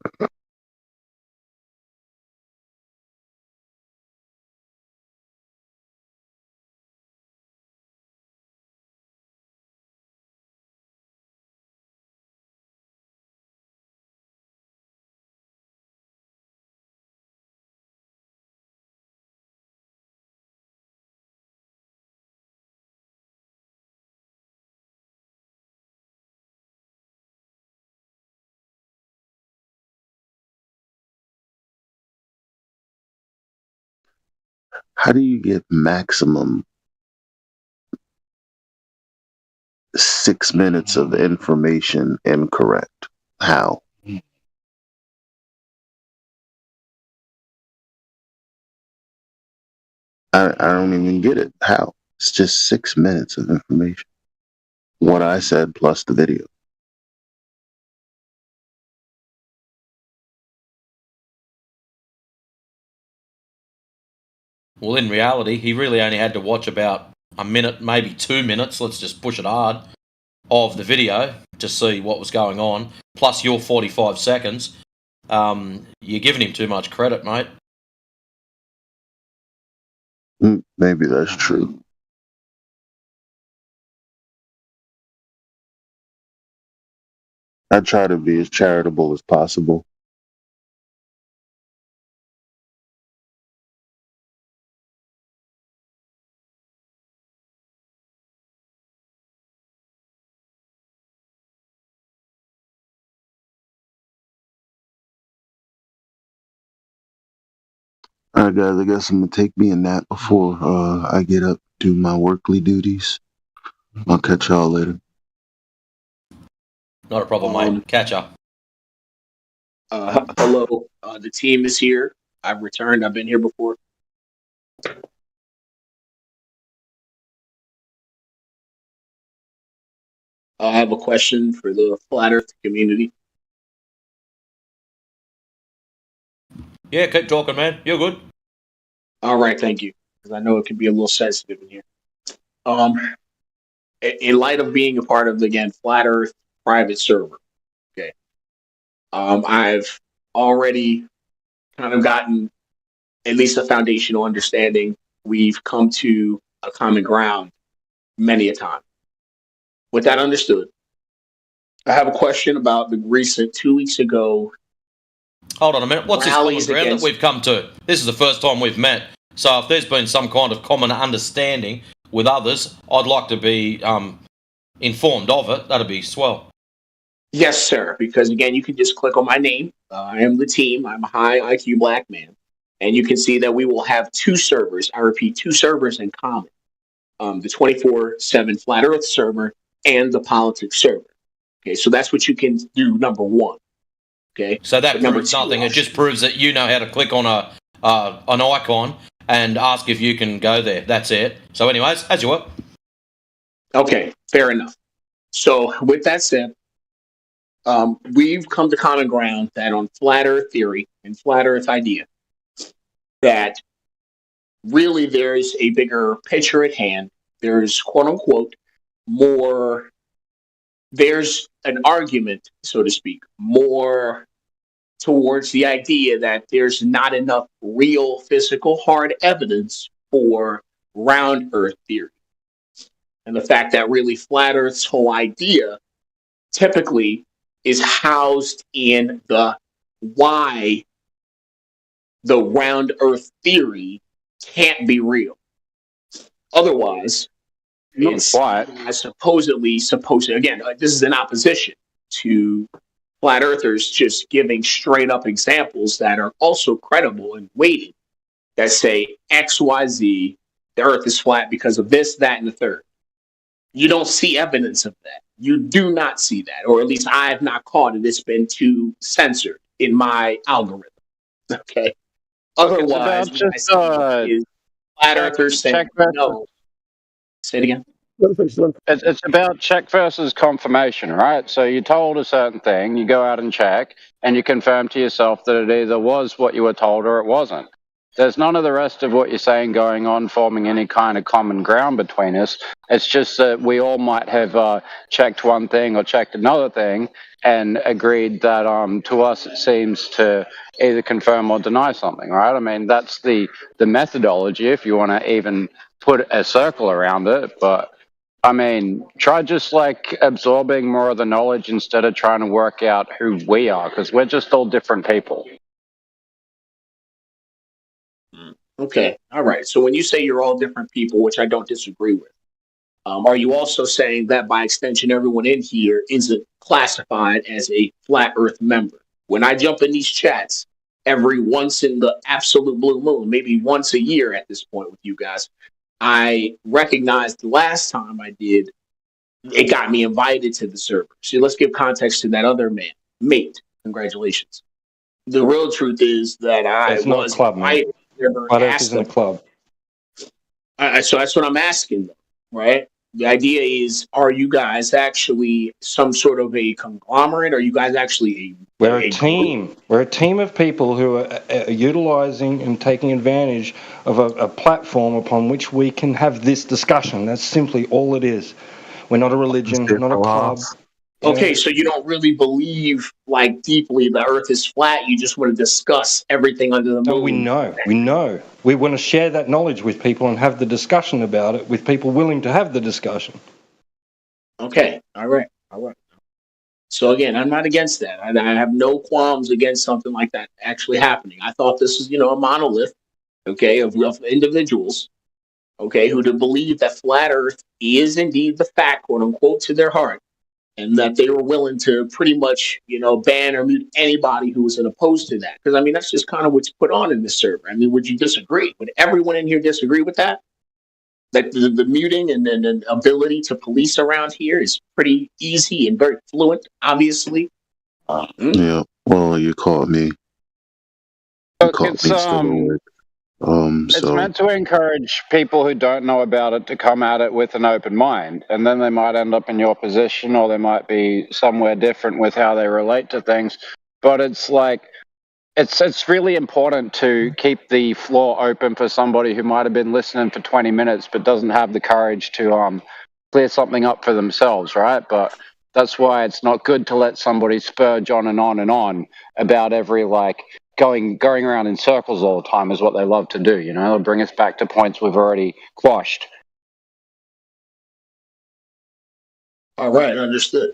How do you get maximum 6 minutes of information incorrect? How? I don't even get it. How? It's just 6 minutes of information. What I said plus the video. Well, in reality, he really only had to watch about a minute, maybe 2 minutes. Let's just push it hard of the video to see what was going on. Plus your 45 seconds. You're giving him too much credit, mate. Maybe that's true. I try to be as charitable as possible. All right, guys, I guess I'm going to take me a nap before I get up, do my workly duties. I'll catch y'all later. Not a problem, mate. Catch up. Hello, the team is here. I've returned. I've been here before. I have a question for the Flat Earth community. Yeah, keep talking, man. You're good. All right, thank you. Because I know it can be a little sensitive in here. In light of being a part of the, again, Flat Earth private server, okay, I've already kind of gotten at least a foundational understanding. We've come to a common ground many a time. With that understood, I have a question about the recent 2 weeks ago. Hold on a minute. What's this common ground that we've come to? This is the first time we've met. So if there's been some kind of common understanding with others, I'd like to be informed of it. That'd be swell. Yes, sir. Because again, you can just click on my name. I am the team. I'm a high IQ black man. And you can see that we will have 2 servers. I repeat, 2 servers in common. The 24/7 Flat Earth server and the politics server. Okay, so that's what you can do. Number one. Okay, So that but number proves two, nothing. It just proves that you know how to click on an icon and ask if you can go there. That's it. So, anyways, as you were. Okay, fair enough. So with that said, we've come to common ground that on flat Earth theory and flat Earth idea, that really there's a bigger picture at hand. There's quote unquote more. There's an argument, so to speak, more towards the idea that there's not enough real physical hard evidence for round Earth theory. And the fact that really flat Earth's whole idea typically is housed in the why the round Earth theory can't be real. Otherwise, it's supposed again, this is in opposition to flat earthers just giving straight up examples that are also credible and weighted that say XYZ, the earth is flat because of this, that, and the third. You don't see evidence of that. You do not see that, or at least I have not caught it. It's been too censored in my algorithm. Okay. Otherwise, what I see is flat earthers saying no. Say it again. It's about check versus confirmation, right? So you're told a certain thing, you go out and check, and you confirm to yourself that it either was what you were told or it wasn't. There's none of the rest of what you're saying going on forming any kind of common ground between us. It's just that we all might have checked one thing or checked another thing and agreed that to us it seems to either confirm or deny something, right? I mean, that's the methodology if you want to even put a circle around it, but I mean, try just like absorbing more of the knowledge instead of trying to work out who we are, because we're just all different people. Okay, all right. So when you say you're all different people, which I don't disagree with, are you also saying that by extension, everyone in here isn't classified as a flat Earth member? When I jump in these chats every once in the absolute blue moon, maybe once a year at this point with you guys, I recognized the last time I did, it got me invited to the server. So let's give context to that other man, mate. Congratulations. The real truth is that I It's not a was club, man. invited. Never Flat Earth asked isn't a them. club. So that's what I'm asking them, right? The idea is, are you guys actually some sort of a conglomerate? Are you guys actually We're a a team. group? We're a team of people who are utilizing and taking advantage of a platform upon which we can have this discussion. That's simply all it is. We're not a religion, not a club. Okay, so you don't really believe like deeply the Earth is flat. You just want to discuss everything under the moon. No, we know. We know. We want to share that knowledge with people and have the discussion about it with people willing to have the discussion. Okay, all right. So again, I'm not against that. I have no qualms against something like that actually happening. I thought this was, a monolith, okay, of individuals, okay, who to believe that flat Earth is indeed the fact, quote unquote, to their heart, and that they were willing to pretty much, ban or mute anybody who was opposed to that. Because I mean, that's just kind of what's put on in this server. I mean, would you disagree? Would everyone in here disagree with that? That the muting and ability to police around here is pretty easy and very fluent, obviously. Yeah. Well, you caught me. You Look, caught me still awake. it's So meant to encourage people who don't know about it to come at it with an open mind, and then they might end up in your position, or they might be somewhere different with how they relate to things. But it's like it's really important to keep the floor open for somebody who might have been listening for 20 minutes but doesn't have the courage to clear something up for themselves, right? But that's why it's not good to let somebody spurge on and on and on about every going around in circles all the time is what they love to do. They'll bring us back to points we've already quashed. All right, understood.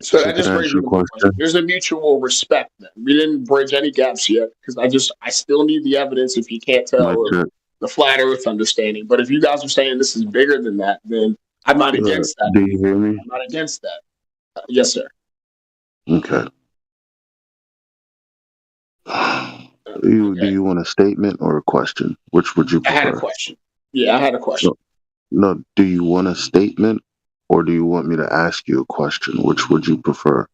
So I that could just answer brings me your to my question. question. There's a mutual respect. Then we didn't bridge any gaps yet because I still need the evidence. If you can't Mic tell check. the flat Earth understanding, but if you guys are saying this is bigger than that, then I'm not against that. Do you hear me? I'm not against that. Yes, sir. Okay. Do you want a statement or a question? Which would you I had a prefer? question. Yeah, I had a question. No, do you want a statement or do you want me to ask you a question? Which would you prefer?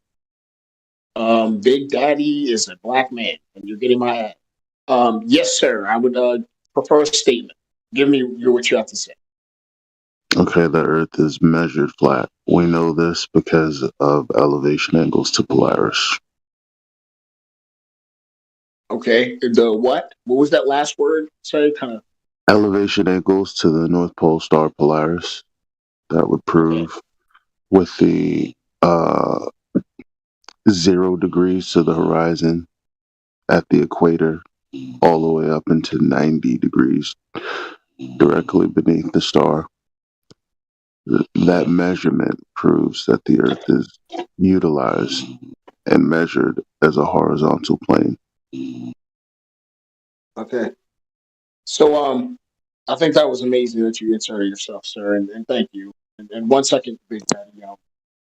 Big Daddy is a black man, and you're getting my ad. Yes, sir. I would prefer a statement. Give me what you have to say. Okay, the Earth is measured flat. We know this because of elevation angles to Polaris. Okay. The what? What was that last word? Sorry, kind of. Elevation angles to the North Pole star Polaris. That would prove with the 0 degrees to the horizon at the equator, all the way up into 90 degrees directly beneath the star. That measurement proves that the Earth is utilized and measured as a horizontal plane. Okay. So, I think that was amazing that you inserted yourself, sir, and thank you. And 1 second, Big Daddy.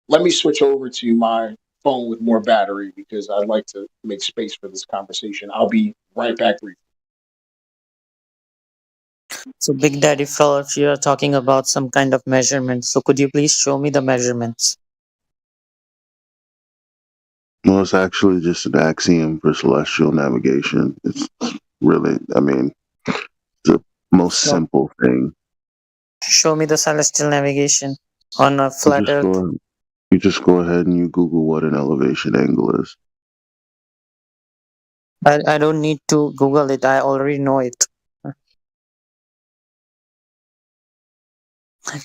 Let me switch over to my phone with more battery because I'd like to make space for this conversation. I'll be right back briefly. So, Big Daddy Phillips, you are talking about some kind of measurements. So, could you please show me the measurements? Well, it's actually just an axiom for celestial navigation. It's really, I mean, the most So, simple thing. show me the celestial navigation on a You flat just Earth. go ahead and you Google what an elevation angle is. I don't need to Google it. I already know it.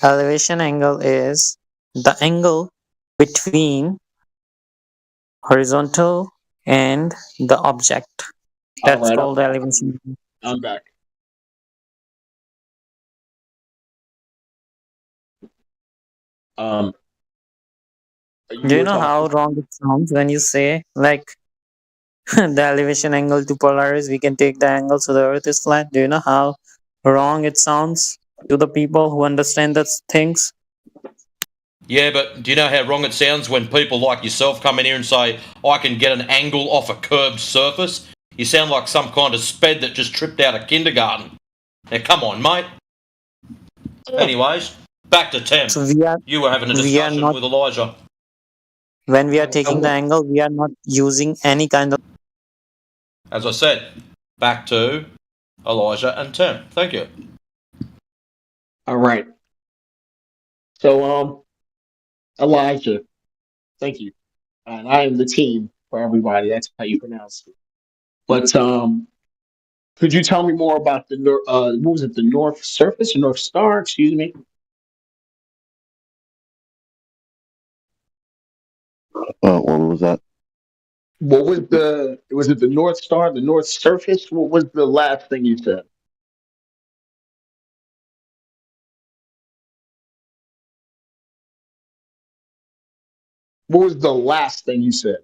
Elevation angle is the angle between horizontal and the object. All That's right, called the elevation. I'm back. Um, Do you you were know how talking. wrong it sounds when you say like the elevation angle to Polaris? We can take the angle so the Earth is flat. Do you know how wrong it sounds to the people who understand those things? Yeah, but do you know how wrong it sounds when people like yourself come in here and say, I can get an angle off a curved surface? You sound like some kind of sped that just tripped out of kindergarten. Now, come on, mate. Anyways, back to Tim. So we are You were having a we are discussion not with Elijah. when we are taking the angle, we are not using any kind of. As I said, back to Elijah and Tim. Thank you. All right. So, Elijah, thank you. And I am the team for everybody. That's how you pronounce it. But could you tell me more about the what was it, the North Surface or North Star? Excuse me. What was that? What was was it the North Star, the North Surface? What was the last thing you said? What was the last thing you said?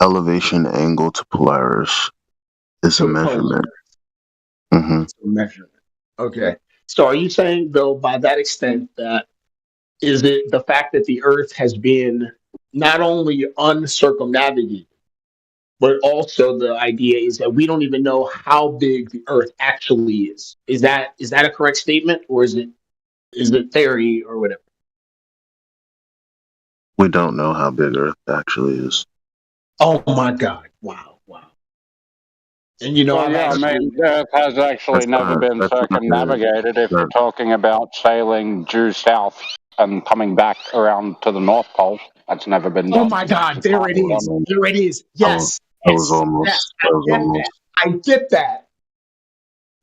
Elevation angle to Polaris is a To measurement. Polaris. Mm-hmm. It's a measurement. Okay. So are you saying though by that extent that is it the fact that the Earth has been not only uncircumnavigated, but also the idea is that we don't even know how big the Earth actually is. Is that a correct statement, or is it theory or whatever? We don't know how big Earth actually is. Oh my God! Wow, wow. And Well, I've yeah, I actually mean, Earth has actually never been That's not circumnavigated if you're that, talking about sailing due south and coming back around to the North Pole. That's never been Oh done. my God! There it I is. mean, There it is. Yes, that was yes, yes. almost. I get that. I get that.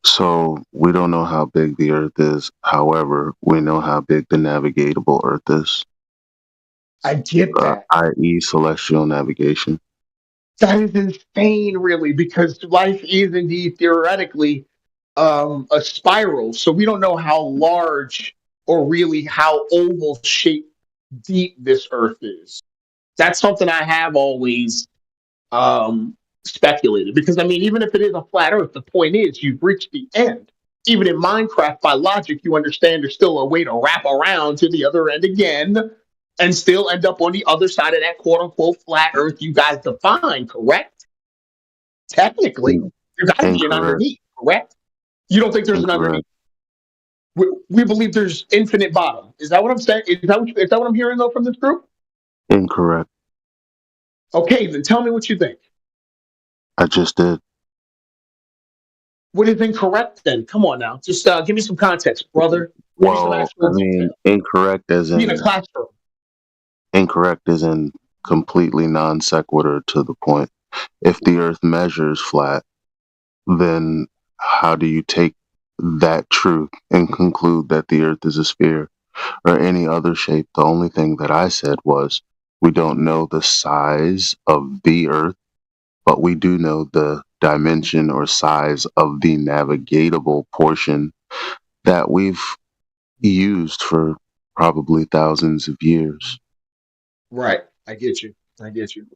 So we don't know how big the Earth is. However, we know how big the navigatable Earth is, I get that. i.e., celestial navigation. That is insane, really, because life is indeed theoretically a spiral. So we don't know how large or really how oval shaped deep this Earth is. That's something I have always um, speculated. Because I mean, even if it is a flat Earth, the point is you've reached the end. Even in Minecraft, by logic, you understand there's still a way to wrap around to the other end again and still end up on the other side of that quote unquote flat Earth you guys define, correct? Technically, there got to be an Incorrect. underneath, correct? You don't think there's an Incorrect. underneath? We believe there's infinite bottom. Is that what I'm saying? Is that what I'm hearing though from this group? Incorrect. Okay, then tell me what you think. I just did. What is incorrect then? Come on now. Just give me some context, brother. Give me some Well, I actual mean, detail. incorrect as Be in a in classroom. incorrect as in completely non sequitur to the point. If the Earth measures flat, then how do you take that truth and conclude that the Earth is a sphere or any other shape? The only thing that I said was we don't know the size of the Earth, but we do know the dimension or size of the navigatable portion that we've used for probably thousands of years. Right. I get you. I get you.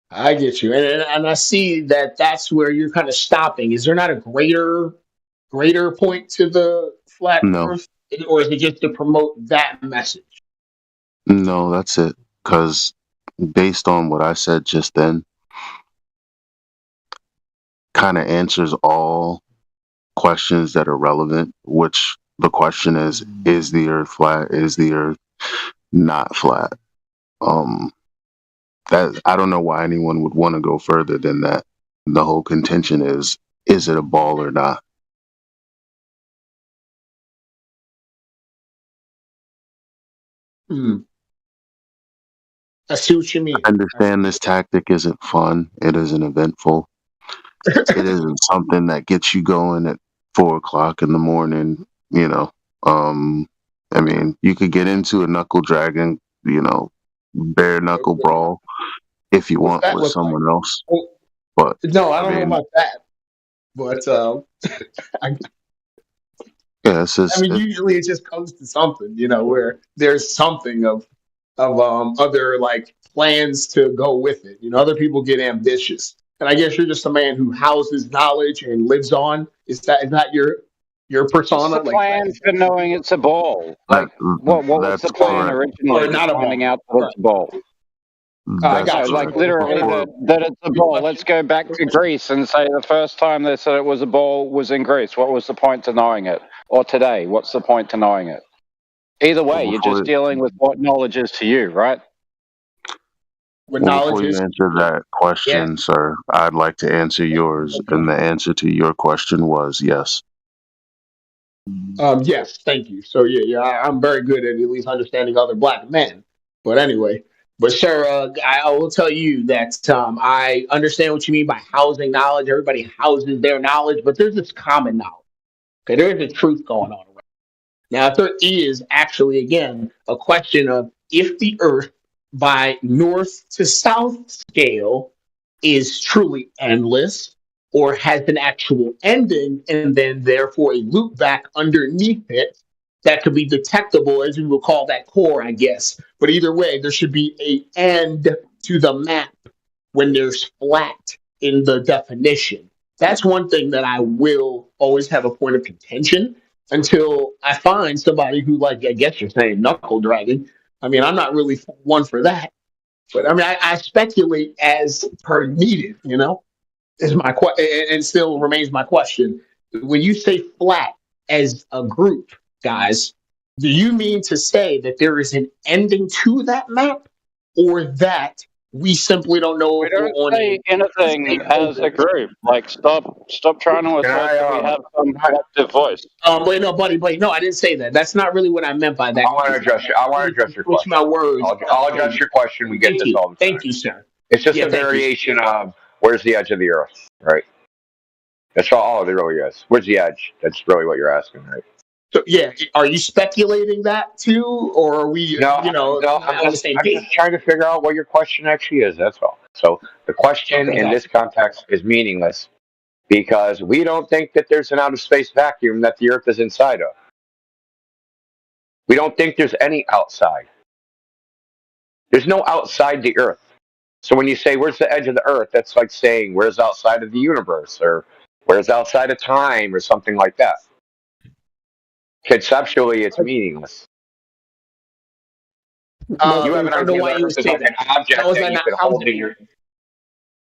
I get you. And I see that that's where you're kind of stopping. Is there not a greater point to the flat No, Earth, or is it just to promote that message? no, that's it. Because based on what I said just then, kind of answers all questions that are relevant, which the question is the earth flat? Is the earth not flat? Um, that I don't know why anyone would want to go further than that. The whole contention is it a ball or not? Hmm. I see what you I mean. understand this tactic isn't fun. It isn't eventful. It isn't something that gets you going at 4 o'clock in the morning. You know, I mean, you could get into a knuckle dragon, bare knuckle brawl if you What's want that with look like? someone else. Well, But no, I I don't know mean, about that. But I, yeah, it's I just mean, usually it just comes to something, where there's something of other like plans to go with it. Other people get ambitious, and I guess you're just a man who houses knowledge and lives on. Is that your What's persona? the Like, plan for knowing it's a ball? that. Like, what was That's the plan correct. originally or for not a finding ball? out that Right. it's a ball? I That's No, got you. like correct. So the literally plan Before that it's a ball. Let's go back to Greece and say the first time they said it was a ball was in Greece. What was the point to knowing it? Or today, what's the point to knowing it? Either well, way, you're just before dealing with what knowledge is to you, right? with well, knowledge before you is answer that yeah. question, sir, I'd like to answer yours, and the answer to your question was yes. Yes, thank you. So yeah, I'm very good at least understanding other black men. But anyway, but sir, I will tell you that I understand what you mean by housing knowledge. Everybody houses their knowledge, but there's this common knowledge. Okay, there is a truth going on. Now, if there is actually, again, a question of if the Earth by north to south scale is truly endless or has an actual ending, and then therefore a loop back underneath it that could be detectable, as we will call that core, I guess. But either way, there should be a end to the map when there's flat in the definition. That's one thing that I will always have a point of contention until I find somebody who, like, I guess you're saying knuckle dragging. I mean, I'm not really one for that, but I mean, I speculate as per needed. Is my and still remains my question. When you say flat as a group, guys, do you mean to say that there is an ending to that map, or that we simply don't know We if we're don't on say anything as a group. Like, stop trying to Can assert I, that we have some I collective voice. Wait, no, buddy, no, I didn't say that. That's not really what I meant by that. want to address you. I want to address your Switch my question. words. I'll address your question. We get Thank this you, all the time. thank you, sir. It's just Yeah, a thank you. variation of where's the edge of the earth, right? That's all it really is. Where's the edge? That's really what you're asking, right? So yeah, are you speculating that too, or are we, No. on the same I'm page? just trying to figure out what your question actually is. That's all. So the question Okay, in got this context is meaningless because we don't think that there's an outer space vacuum that the earth is inside of. We don't think there's any outside. There's no outside the earth. So when you say where's the edge of the earth, that's like saying where's outside of the universe or where's outside of time or something like that. Conceptually, it's meaningless. You have an I don't know idea why the you earth would is say like an that. How object is that that you not? can How is hold in your.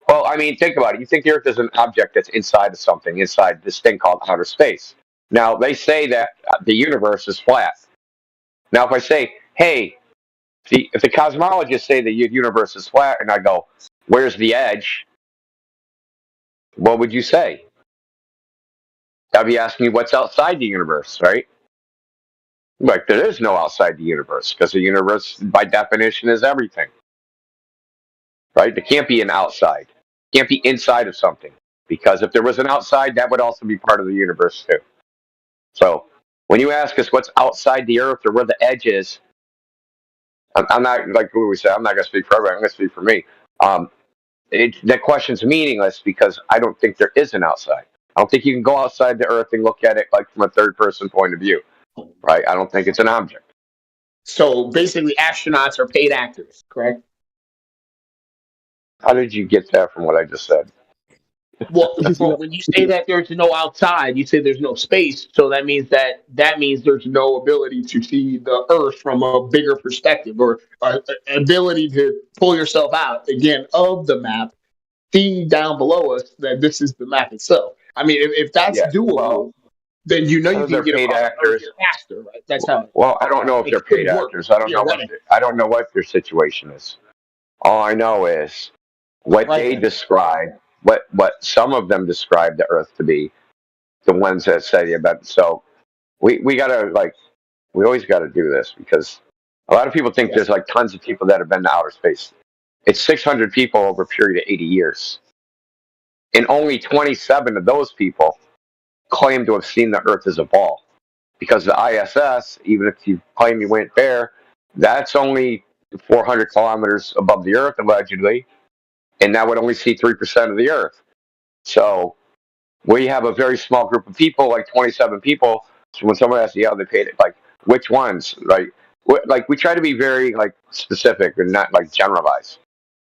Well, I mean, think about it. You think the earth is an object that's inside of something, inside this thing called outer space. Now they say that the universe is flat. Now if I say, hey, if the cosmologists say the universe is flat, and I go, where's the edge? What would you say? I'd be asking you what's outside the universe, right? Like there is no outside the universe because the universe, by definition, is everything, right? There can't be an outside. Can't be inside of something because if there was an outside, that would also be part of the universe too. So when you ask us what's outside the Earth or where the edge is, I'm not like who we say. I'm not going to speak for everyone. I'm going to speak for me. Um, that question's meaningless because I don't think there is an outside. I don't think you can go outside the Earth and look at it like from a third person point of view, right? I don't think it's an object. So basically, astronauts are paid actors, correct? How did you get that from what I just said? Well, when you say that there's no outside, you say there's no space. So that means there's no ability to see the Earth from a bigger perspective, or ability to pull yourself out again of the map, see down below us that this is the map itself. I mean, if that's Yeah, doable, well, then you whether can they're get paid across the Earth actors. faster, right? That's how Well, I don't know if it they're paid could work actors. I don't know what theoretically. I don't know what their situation is. All I know is what Like, they describe, what some of them describe the Earth to be. The ones that say about so we gotta like we always got to do this because a lot of people think there's like tons of people that have been to outer space. It's 600 people over a period of 80 years, and only 27 of those people claim to have seen the Earth as a ball. Because the ISS, even if you claim you went there, that's only 400 kilometers above the Earth allegedly, and that would only see 3% of the Earth. So we have a very small group of people, like 27 people. So when someone asks, "Yeah, they paid it," like which ones, right? Like we try to be very like specific and not like generalize.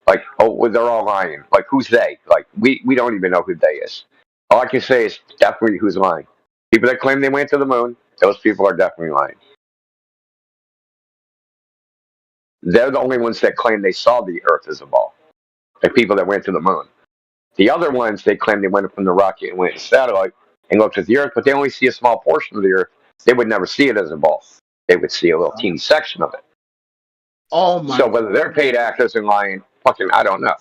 Like, oh, well, they're all lying. Like, who's they? Like, we don't even know who they is. All I can say is definitely who's lying. People that claim they went to the moon, those people are definitely lying. They're the only ones that claim they saw the Earth as a ball. The people that went to the moon. The other ones, they claim they went up from the rocket and went to satellite and looked at the Earth, but they only see a small portion of the Earth. They would never see it as a ball. They would see a little teeny section of it. oh my So whether they're paid actors and lying, fucking, I don't know.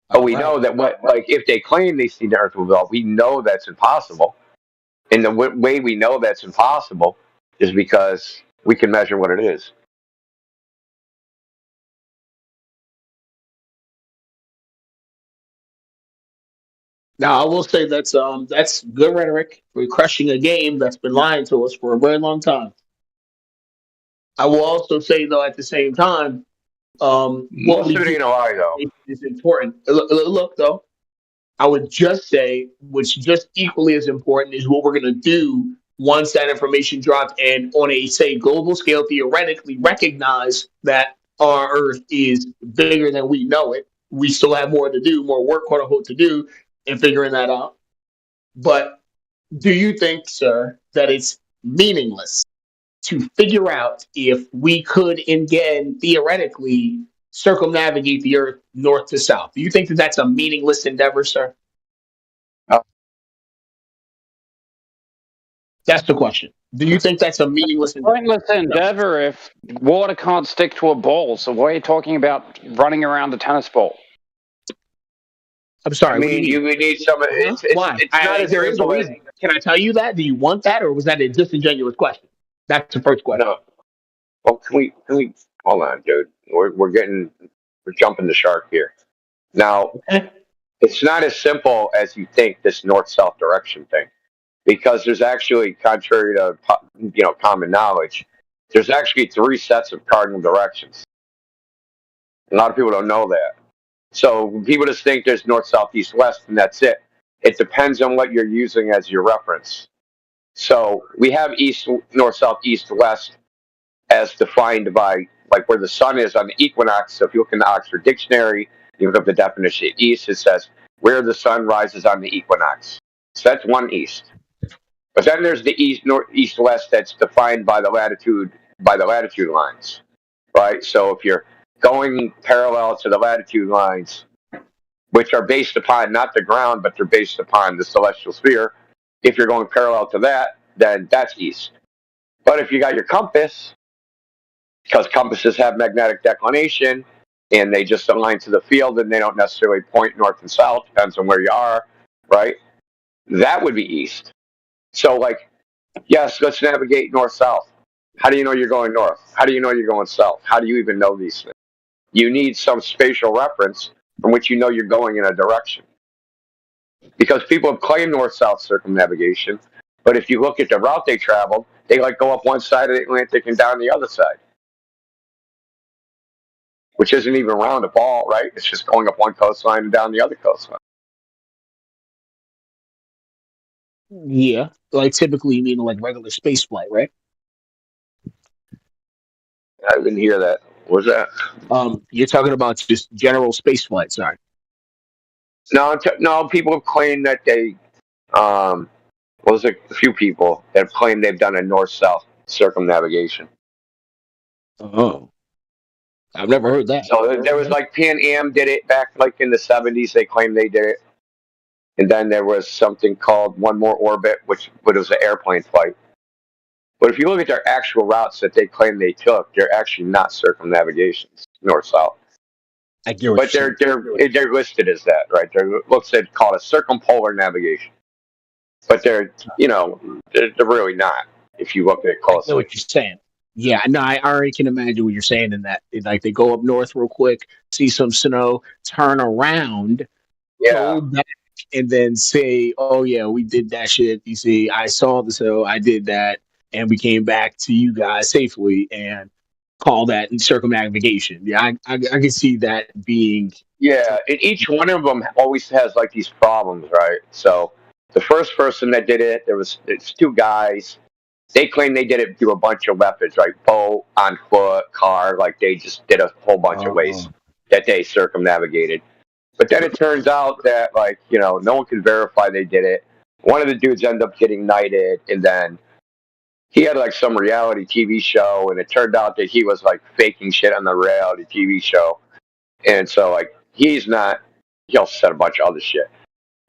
But we know that like if they claim they see the Earth as a ball, we know that's impossible. And the way we know that's impossible is because we can measure what it is. Now, I will say that's good rhetoric. We're crushing a game that's been lying to us for a very long time. I will also say though, at the same time, what Most we of it do ain't a lie, though. is important. Look, though, I would just say what's just equally as important is what we're going to do once that information drops and on a say global scale, theoretically recognize that our Earth is bigger than we know it. We still have more to do, more work, quote unquote, to do in figuring that out. But do you think, sir, that it's meaningless to figure out if we could, again, theoretically, circumnavigate the Earth north to south? Do you think that that's a meaningless endeavor, sir? That's the question. Do you think that's a meaningless endeavor? Pointless endeavor if water can't stick to a ball. So why are you talking about running around a tennis ball? I'm sorry. I What do you mean, mean? you would need some. Why? It's not as There is a simple as reason. Can I tell you that? Do you want that, or was that a disingenuous question? That's the first question. no. Well, can we hold on, dude? We're jumping the shark here. Now, it's not as simple as you think. This north-south direction thing, because there's actually, contrary to common knowledge, there's actually three sets of cardinal directions. A lot of people don't know that. So people just think there's north, south, east, west, and that's it. It depends on what you're using as your reference. So we have east, north, south, east, west as defined by like where the sun is on the equinox. So if you look in the Oxford Dictionary, you look up the definition of east, it says where the sun rises on the equinox. So that's one east. But then there's the east, north, east, west that's defined by the latitude lines, right? So if you're going parallel to the latitude lines, which are based upon not the ground, but they're based upon the celestial sphere. If you're going parallel to that, then that's east. But if you got your compass, because compasses have magnetic declination and they just align to the field and they don't necessarily point north and south, depends on where you are, right? That would be east. So, like, yes, let's navigate north south. How do you know you're going north? How do you know you're going south? How do you even know these things? You need some spatial reference from which you know you're going in a direction. Because people have claimed north south circumnavigation, but if you look at the route they traveled, they like go up one side of the Atlantic and down the other side, which isn't even round at all, right? It's just going up one coastline and down the other coastline. Yeah, like typically you mean like regular space flight, right? I didn't hear that. What was that? You're talking about just general space flight. Sorry. No, no. People have claimed that they, well, there's a few people that have claimed they've done a north-south circumnavigation. Oh, I've never heard that. So there was like Pan Am did it back like in the 70s. They claimed they did it, and then there was something called One More Orbit, which was an airplane flight. But if you look at their actual routes that they claim they took, they're actually not circumnavigations, north-south. I get what But you're saying. they're listed as that, right? They're listed called a circumpolar navigation. But they're really not if you look at it I get closely. what you're saying. Yeah, no, I already can imagine what you're saying in that. Like they go up north real quick, see some snow, turn around, Yeah, go back, and then say, "Oh yeah, we did that shit." You see, I saw the snow, I did that, and we came back to you guys safely, and call that circumnavigation. Yeah, I can see that being. yeah, and each one of them always has like these problems, right? So the first person that did it, it's two guys. They claim they did it through a bunch of methods, right? Boat, on foot, car, like they just did a whole bunch of ways that they circumnavigated. But then it turns out that no one can verify they did it. One of the dudes ended up getting knighted, and then he had like some reality TV show, and it turned out that he was like faking shit on the reality TV show. And so like he's not. He also said a bunch of other shit.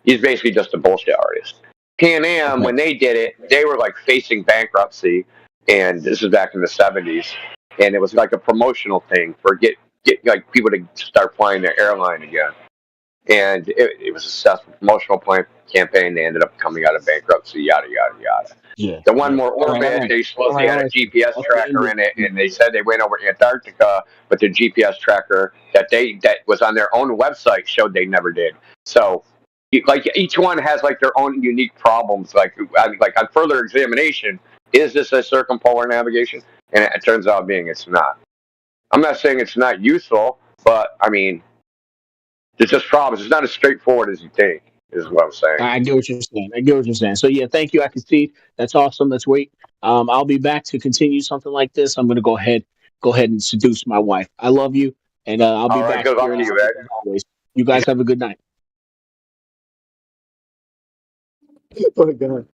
He's basically just a bullshit artist. Pan Am, Okay. when they did it, they were like facing bankruptcy, and this is back in the 70s, and it was like a promotional thing for get like people to start flying their airline again. And it was a successful promotional campaign. They ended up coming out of bankruptcy, yada yada yada. Yeah. The One Yeah. More All right. All Orbit, right. they All supposedly right. had All a right. GPS Let's get tracker into in it, and they said they went over Antarctica, but the GPS tracker that was on their own website showed they never did. So, like each one has like their own unique problems. Like on further examination, is this a circumpolar navigation? And it turns out being it's not. I'm not saying it's not useful, but I mean, there's just problems. It's not as straightforward as you think, is what I'm saying. I get what you're saying. I get what you're saying. So yeah, thank you. I can see that's awesome. Let's wait. I'll be back to continue something like this. I'm gonna go ahead and seduce my wife. I love you, and I'll be All right, back good here luck in to a you, second Ed. as always. You guys have a good night. Oh my god.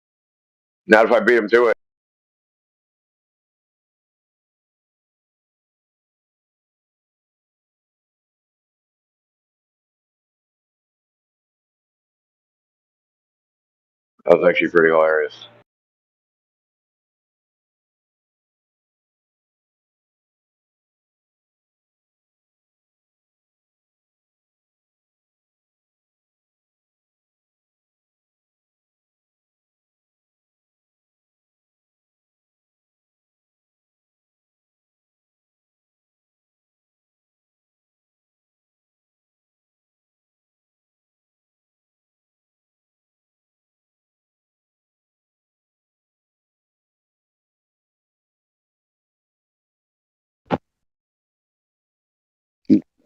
Not if I beat him to it. That was actually pretty hilarious.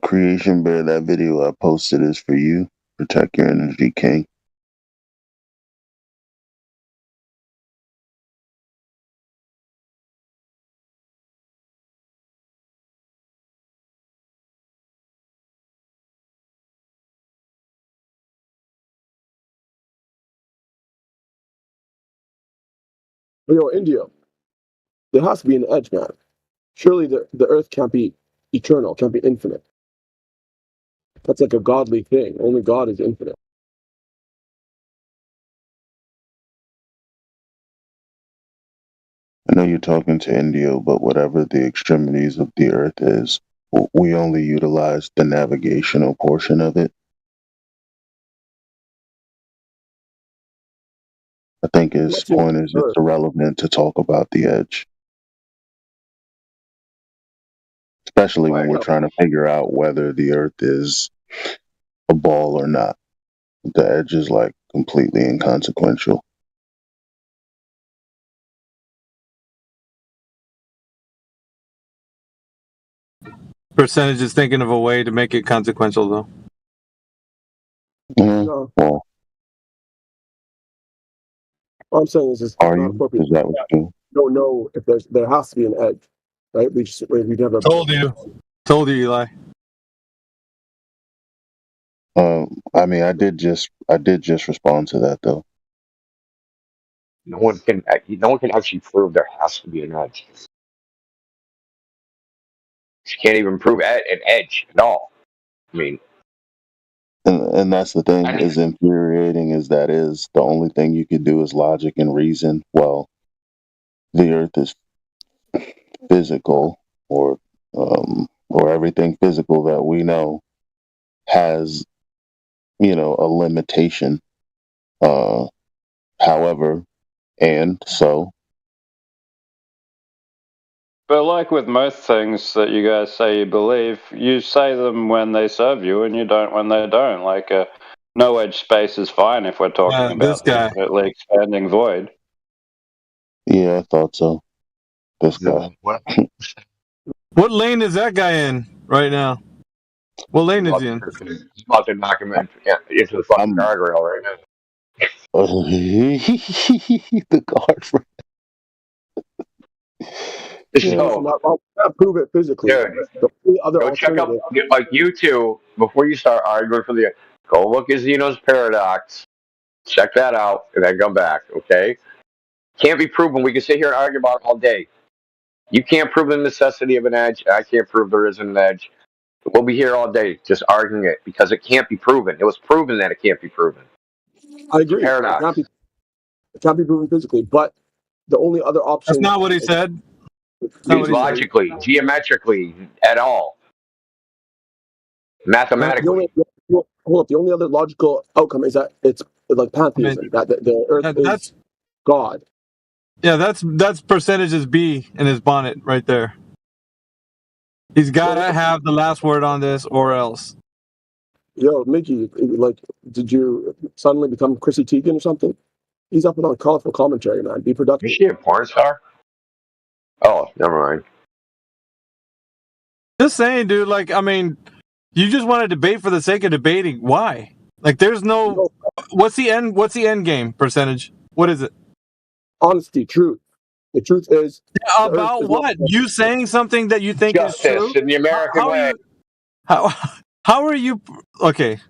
Creation Bear, that video I posted is for you. Protect your energy, King. Yo, India, there has to be an edge, man. Surely the Earth can't be eternal, can't be infinite. That's like a godly thing. Only God is infinite. I know you're talking to Indio, but whatever the extremities of the Earth is, we only utilize the navigational portion of it. I think his point is it's irrelevant to talk about the edge, especially when we're trying to figure out whether the Earth is a ball or not. The edge is like completely inconsequential. Percentage is thinking of a way to make it consequential, though. No. Well, All I'm saying is it's are not you? appropriate. Is that what you Don't know if there has to be an edge, right? We never Told you, Eli. I mean, I did just respond to that though. No one can actually prove there has to be an edge. You can't even prove an edge at all. I mean, And that's the thing, as infuriating as that is, the only thing you could do is logic and reason. Well, the Earth is physical, or everything physical that we know has, a limitation. However, and so. But like with most things that you guys say you believe, you say them when they serve you, and you don't when they don't. Like no edge space is fine if we're talking This about the guy. infinitely expanding void. Yeah, I thought so. This guy. What lane is that guy in right now? What lane is he in? he's about to knock him into the fucking guardrail right now. The guard. So, I'll prove it physically. dude, The only other go check alternative. out, like, you two, before you start arguing for the, go look at Zeno's paradox, check that out, and then come back, okay? Can't be proven. We can sit here and argue about it all day. You can't prove the necessity of an edge. I can't prove there isn't an edge. We'll be here all day just arguing it because it can't be proven. It was proven that it can't be proven. I agree. Paradox. It can't be proven physically, but the only other option. That's not what he said. Logically, geometrically, at all. Mathematically. Hold up. The only other logical outcome is that it's like pantheism, that the Earth is God. Yeah, that's percentages B in his bonnet right there. He's got to have the last word on this, or else. Yo, Mickey, like, did you suddenly become Chrissy Teigen or something? He's up on colorful commentary, man. Be productive. Is she a porn star? Oh, never mind. Just saying, dude. Like, I mean, you just want to debate for the sake of debating. Why? Like, there's no. What's the end? What's the end game percentage? What is it? Honesty, truth. The truth is. About what? You saying something that you think is true? Justice in the American way. How are you? Okay,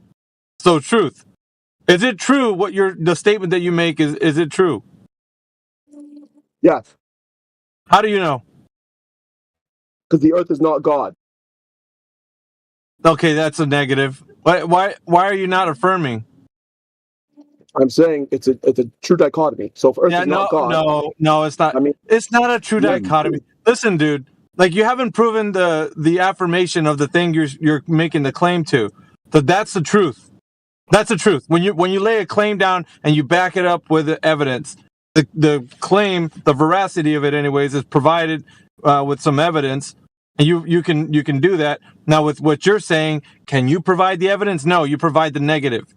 so truth. Is it true? The statement that you make is it true? Yes. How do you know? Because the Earth is not God. Okay, that's a negative. Why are you not affirming? I'm saying it's a true dichotomy. So if Earth is not God, no, it's not. I mean, it's not a true dichotomy. Listen, dude. Like, you haven't proven the affirmation of the thing you're making the claim to. So that's the truth. That's the truth. When you lay a claim down and you back it up with evidence, the claim, the veracity of it, anyways, is provided with some evidence, and you can do that. Now, with what you're saying, can you provide the evidence? No, you provide the negative.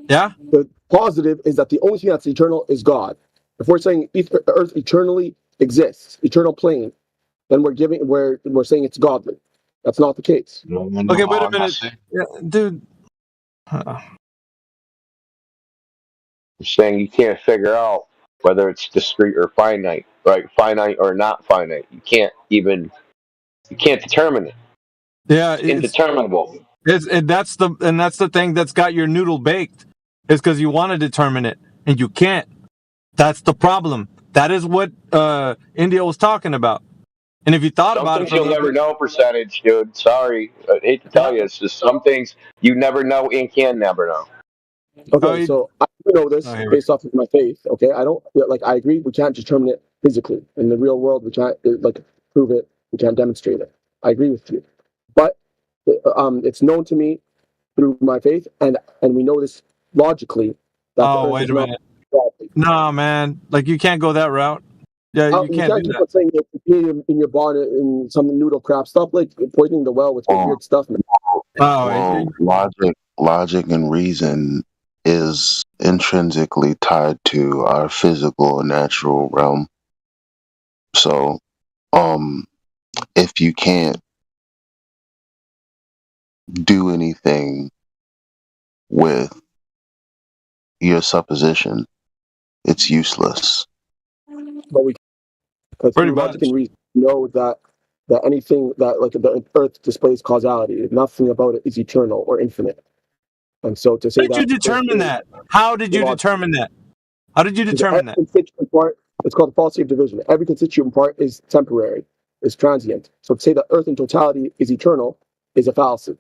Yeah. The positive is that the only thing that's eternal is God. If we're saying Earth eternally exists, eternal plane, then we're saying it's godly. That's not the case. Okay, wait a minute, dude. I'm saying you can't figure out whether it's discrete or finite, right? Finite or not finite. You can't determine it. Yeah, it's indeterminable. That's the thing that's got your noodle baked, is because you want to determine it and you can't. That's the problem. That is what India was talking about. And if you thought Some about it things for a you'll little never bit, know, percentage, dude. Sorry, I hate to tell you, it's just some things you never know and can never know. Okay, so I do know this based off of my faith. Okay, I don't like. I agree. We can't determine it physically in the real world. We can't like prove it. We can't demonstrate it. I agree with you, but it's known to me through my faith, and we know this logically that the oh, Earth wait is a not. minute. No, man. Like, you can't go that route. Yeah, you You can't can't do keep that. on saying it's in your body in some noodle crap stuff like poisoning the well with weird stuff. Man. Well, logic and reason is intrinsically tied to our physical and natural realm. So, if you can't do anything with your supposition, it's useless. But we, because Pretty through logic and much. reason, know that anything that like the Earth displays causality, nothing about it is eternal or infinite. And so to How say did you that determine that? How did you determine that? How did you determine every that? constituent part, it's called the fallacy of division. Every constituent part is temporary, is transient. So to say that Earth in totality is eternal is a fallacy.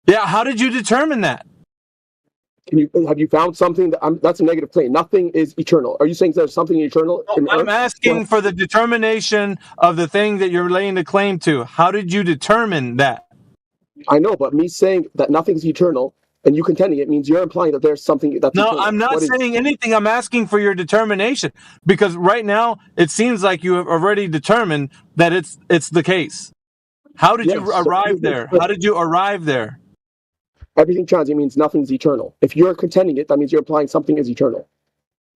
Yeah, how did you determine that? Have you found something that's a negative claim? Nothing is eternal. Are you saying there's something eternal in I'm Earth? asking for the determination of the thing that you're laying the claim to. How did you determine that? I know, but me saying that nothing's eternal and you contending it means you're implying that there's something that's No, eternal. I'm not What is saying anything. I'm asking for your determination because right now it seems like you have already determined that it's the case. How did you yes? So arrive there? How did you arrive there? everything transient means nothing's eternal. If you're contending it, that means you're implying something is eternal.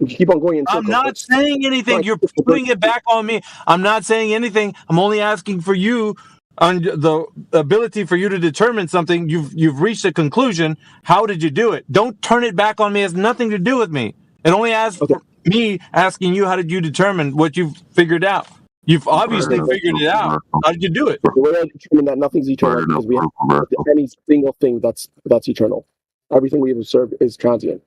If you keep on going in I'm circles, not saying anything. You're putting it back on me. I'm not saying anything. I'm only asking for you on the ability for you to determine something. You've reached a conclusion. How did you do it? Don't turn it back on me. It has nothing to do with me. It only has me asking you how did you determine what you've figured out. You've obviously figured it out. How did you do it? The way I determine that nothing's eternal is because we have any single thing that's eternal. Everything we have observed is transient.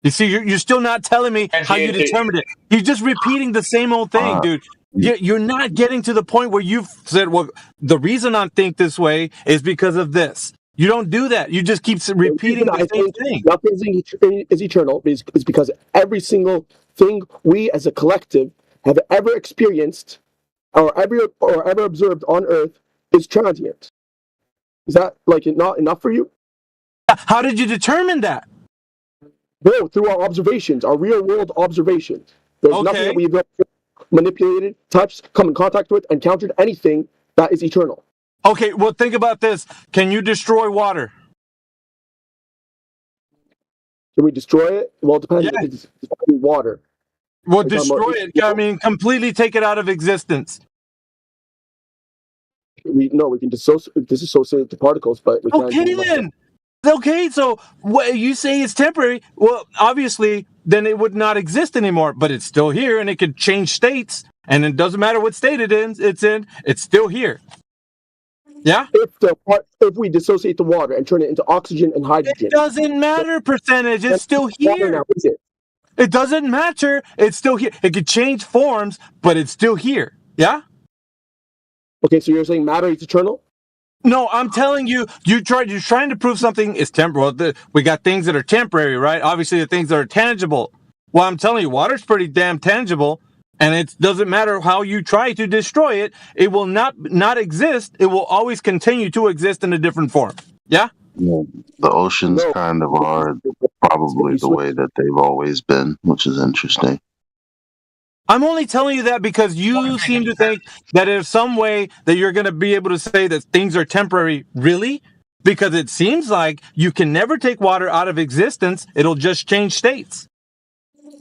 You see, you're still not telling me how you determined it. You're just repeating the same old thing, dude. You're not getting to the point where you've said, well, the reason I think this way is because of this. You don't do that. You just keep repeating the same thing. Nothing is eternal is because every single thing we as a collective have ever experienced or ever observed on Earth is transient. Is that like not enough for you? How did you determine that? No, through our observations, our real world observations. There's nothing that we've manipulated, touched, come in contact with, encountered anything that is eternal. Okay, well, think about this. Can you destroy water? Can we destroy it? Well, it depends. Yeah. It's water. Well, destroy it. I mean, completely take it out of existence. We can disassociate the particles, but we can't. Okay, then. Okay, so what you say is temporary. Well, obviously, then it would not exist anymore. But it's still here, and it could change states, and it doesn't matter what state it's in. It's still here. Yeah. If we dissociate the water and turn it into oxygen and hydrogen, it doesn't matter percentage. It's still here. Now, is it? It doesn't matter. It's still here. It could change forms, but it's still here. Yeah. Okay, so you're saying matter is eternal? No, I'm telling you, you're trying to prove something is temporal. We got things that are temporary, right? Obviously, the things that are tangible. Well, I'm telling you, water's pretty damn tangible, and it doesn't matter how you try to destroy it. It will not exist. It will always continue to exist in a different form. Yeah? Yeah, the oceans kind of are probably the way that they've always been, which is interesting. I'm only telling you that because you seem to think that there's some way that you're going to be able to say that things are temporary. Really? Because it seems like you can never take water out of existence. It'll just change states.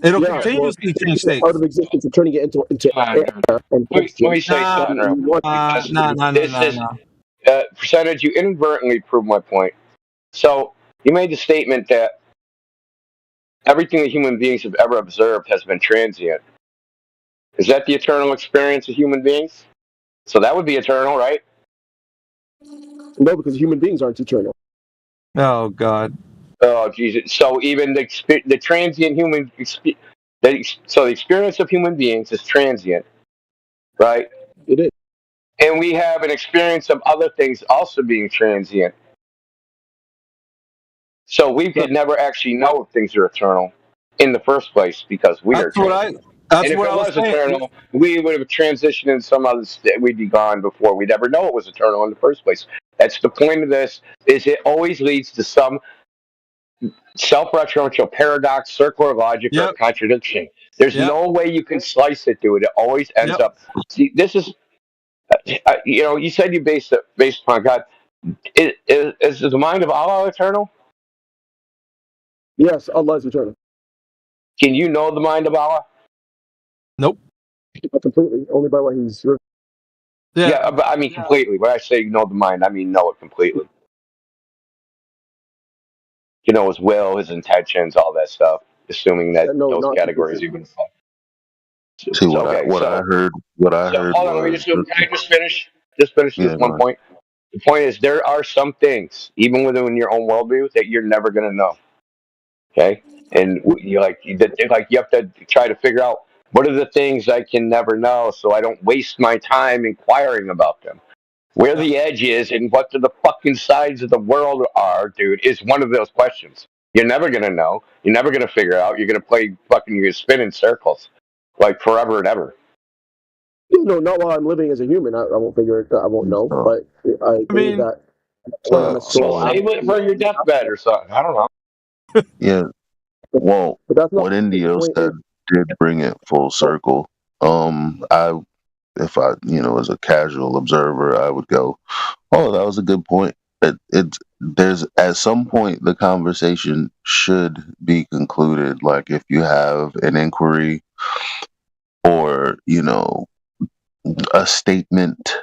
It'll continuously change states. Out of existence and turning it into air and Let me say something real quick. Percentage, you inadvertently proved my point. So you made the statement that everything that human beings have ever observed has been transient. Is that the eternal experience of human beings? So that would be eternal, right? No, because human beings aren't eternal. Oh God. Oh Jesus! So even the transient human, so the experience of human beings is transient, right? It is. And we have an experience of other things also being transient. So we could never actually know if things are eternal in the first place because we are transient. And That's if what it I was was saying. eternal, we would have transitioned in some other state. We'd be gone before we'd ever know it was eternal in the first place. That's the point of this. Is it always leads to some self-referential paradox, circular logic, or contradiction. There's no way you can slice it, dude. It always ends up. See, this is, you said you based it based upon God. Is the mind of Allah eternal? Yes, Allah is eternal. Can you know the mind of Allah? Nope. Not completely, only by what He's. Yeah, but I mean completely. When I say know the mind, I mean know it completely. You know his will, his intentions, all that stuff. Assuming that No, those not categories completely. even. See what I Okay, what I so heard. What I heard hold on. Let me was just. Can I just finish? Just finish this yeah, go one ahead. point. The point is, there are some things, even within your own worldview, that you're never going to know. Okay, and you have to try to figure out what are the things I can never know, so I don't waste my time inquiring about them. Where the edge is and what the fucking sides of the world are, dude, is one of those questions. You're never going to know. You're never going to figure out. You're going to play fucking. You're going to spin in circles, like forever and ever. No, not while I'm living as a human. I won't figure it. I won't know. But I agree that when I'm a soul, Save it for your deathbed or something. I don't know. Yeah. Well, but that's not what Indio the point. said did bring it full circle. If I, as a casual observer, I would go, "Oh, that was a good point." There's at some point the conversation should be concluded. Like if you have an inquiry or a statement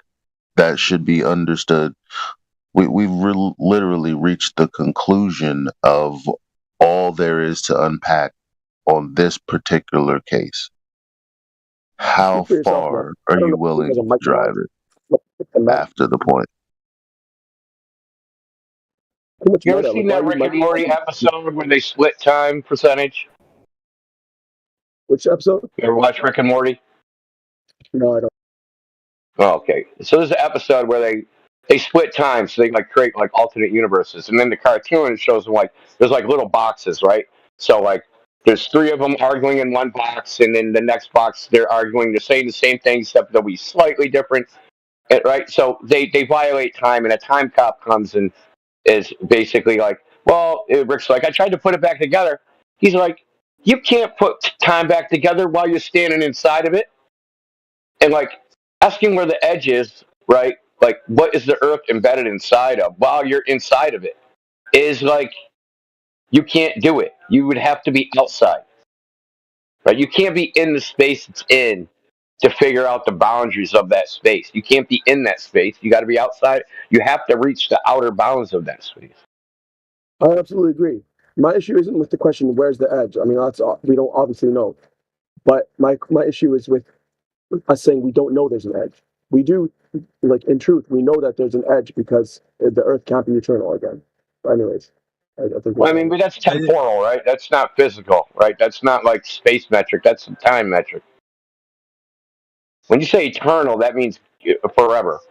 that should be understood, we've literally reached the conclusion of all there is to unpack on this particular case. How Speak for yourself, man. far are I don't you know if willing there's a to mic drive on. it after the point? Too much You ever meta. seen Like, why are that you Rick mic? and Morty episode where they split time percentage? Which episode? You ever watch Rick and Morty? No, I don't. Oh, okay. So there's an episode where they split time, so they like create like alternate universes, and then the cartoon shows them like there's like little boxes, right? So like there's three of them arguing in one box, and then the next box they're arguing saying the same thing except they'll be slightly different, right? So they violate time, and a time cop comes and is basically like, well, Rick's like, I tried to put it back together. He's like, you can't put time back together while you're standing inside of it. And like asking where the edge is, right? Like, what is the earth embedded inside of while you're inside of it is like, you can't do it. You would have to be outside, right? You can't be in the space it's in to figure out the boundaries of that space. You can't be in that space. You got to be outside. You have to reach the outer bounds of that space. I absolutely agree. My issue isn't with the question, where's the edge? I mean, we don't obviously know. But my issue is with us saying we don't know there's an edge. We do, like, in truth, we know that there's an edge because the earth can't be eternal again. But anyways, I think Well, I mean, but that's temporal, right? That's not physical, right? That's not like space metric. That's a time metric. When you say eternal, that means forever.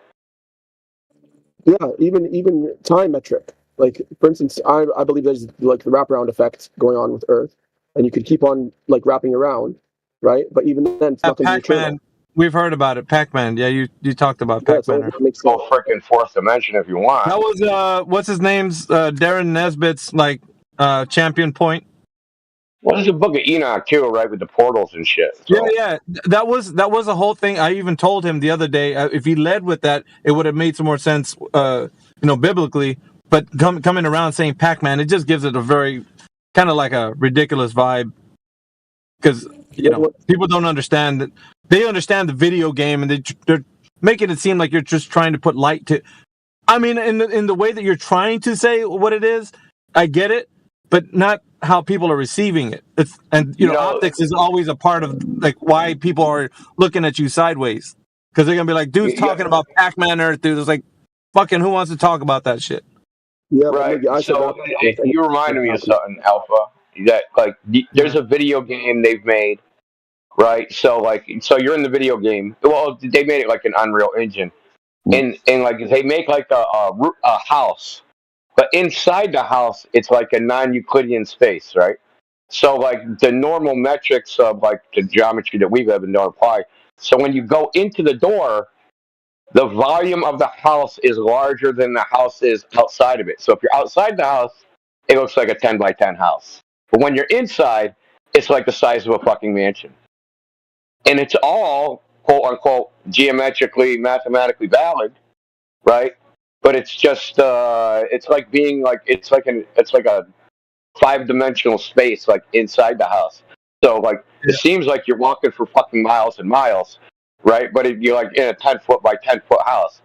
yeah, even time metric. Like, for instance, I believe there's like the wraparound effect going on with Earth, and you could keep on like wrapping around, right? But even then, it's not going to be eternal. Pac-Man. We've heard about it. Pac-Man. Yeah, you talked about Yeah, so Pac-Man. it makes Go freaking fourth dimension if you want. That was what's his name's Darren Nesbitt's like champion point. Well, there's a book of Enoch too, right, with the portals and shit. So. Yeah. That was a whole thing. I even told him the other day if he led with that, it would have made some more sense, biblically. But coming around saying Pac-Man, it just gives it a very kind of like a ridiculous vibe because people don't understand that. They understand the video game and they're making it seem like you're just trying to put light to. I mean, in the way that you're trying to say what it is, I get it, but not how people are receiving it. Optics is always a part of like why people are looking at you sideways because they're gonna be like, dude's talking about Pac-Man Earth, dude. It's like, fucking, who wants to talk about that shit? Yeah, right. So you reminded me of something, Alpha. That like there's a video game they've made right? So you're in the video game. Well, they made it like an Unreal Engine, and like they make like a house, but inside the house it's like a non-Euclidean space, right? So like the normal metrics of like the geometry that we live in don't apply. So when you go into the door, the volume of the house is larger than the house is outside of it. So if you're outside the house, it looks like a 10 by 10 house. But when you're inside, it's like the size of a fucking mansion. And it's all quote unquote geometrically, mathematically valid, right? But it's just it's like being like it's like a 5 dimensional space like inside the house. So like it seems like you're walking for fucking miles and miles, right? But you're like in a 10 foot by 10 foot house,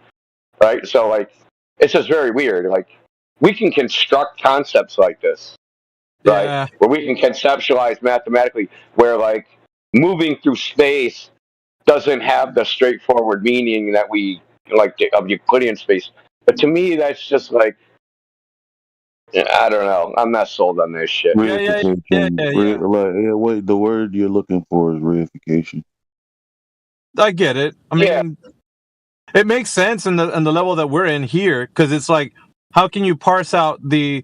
right? So like it's just very weird. Like we can construct concepts like this, right? Yeah. Where we can conceptualize mathematically, where like moving through space doesn't have the straightforward meaning that we like of Euclidean space. But to me, that's just like I don't know. I'm not sold on this shit. Reification. Wait, the word you're looking for is reification. I get it. I mean, it makes sense in the level that we're in here, because it's like, how can you parse out the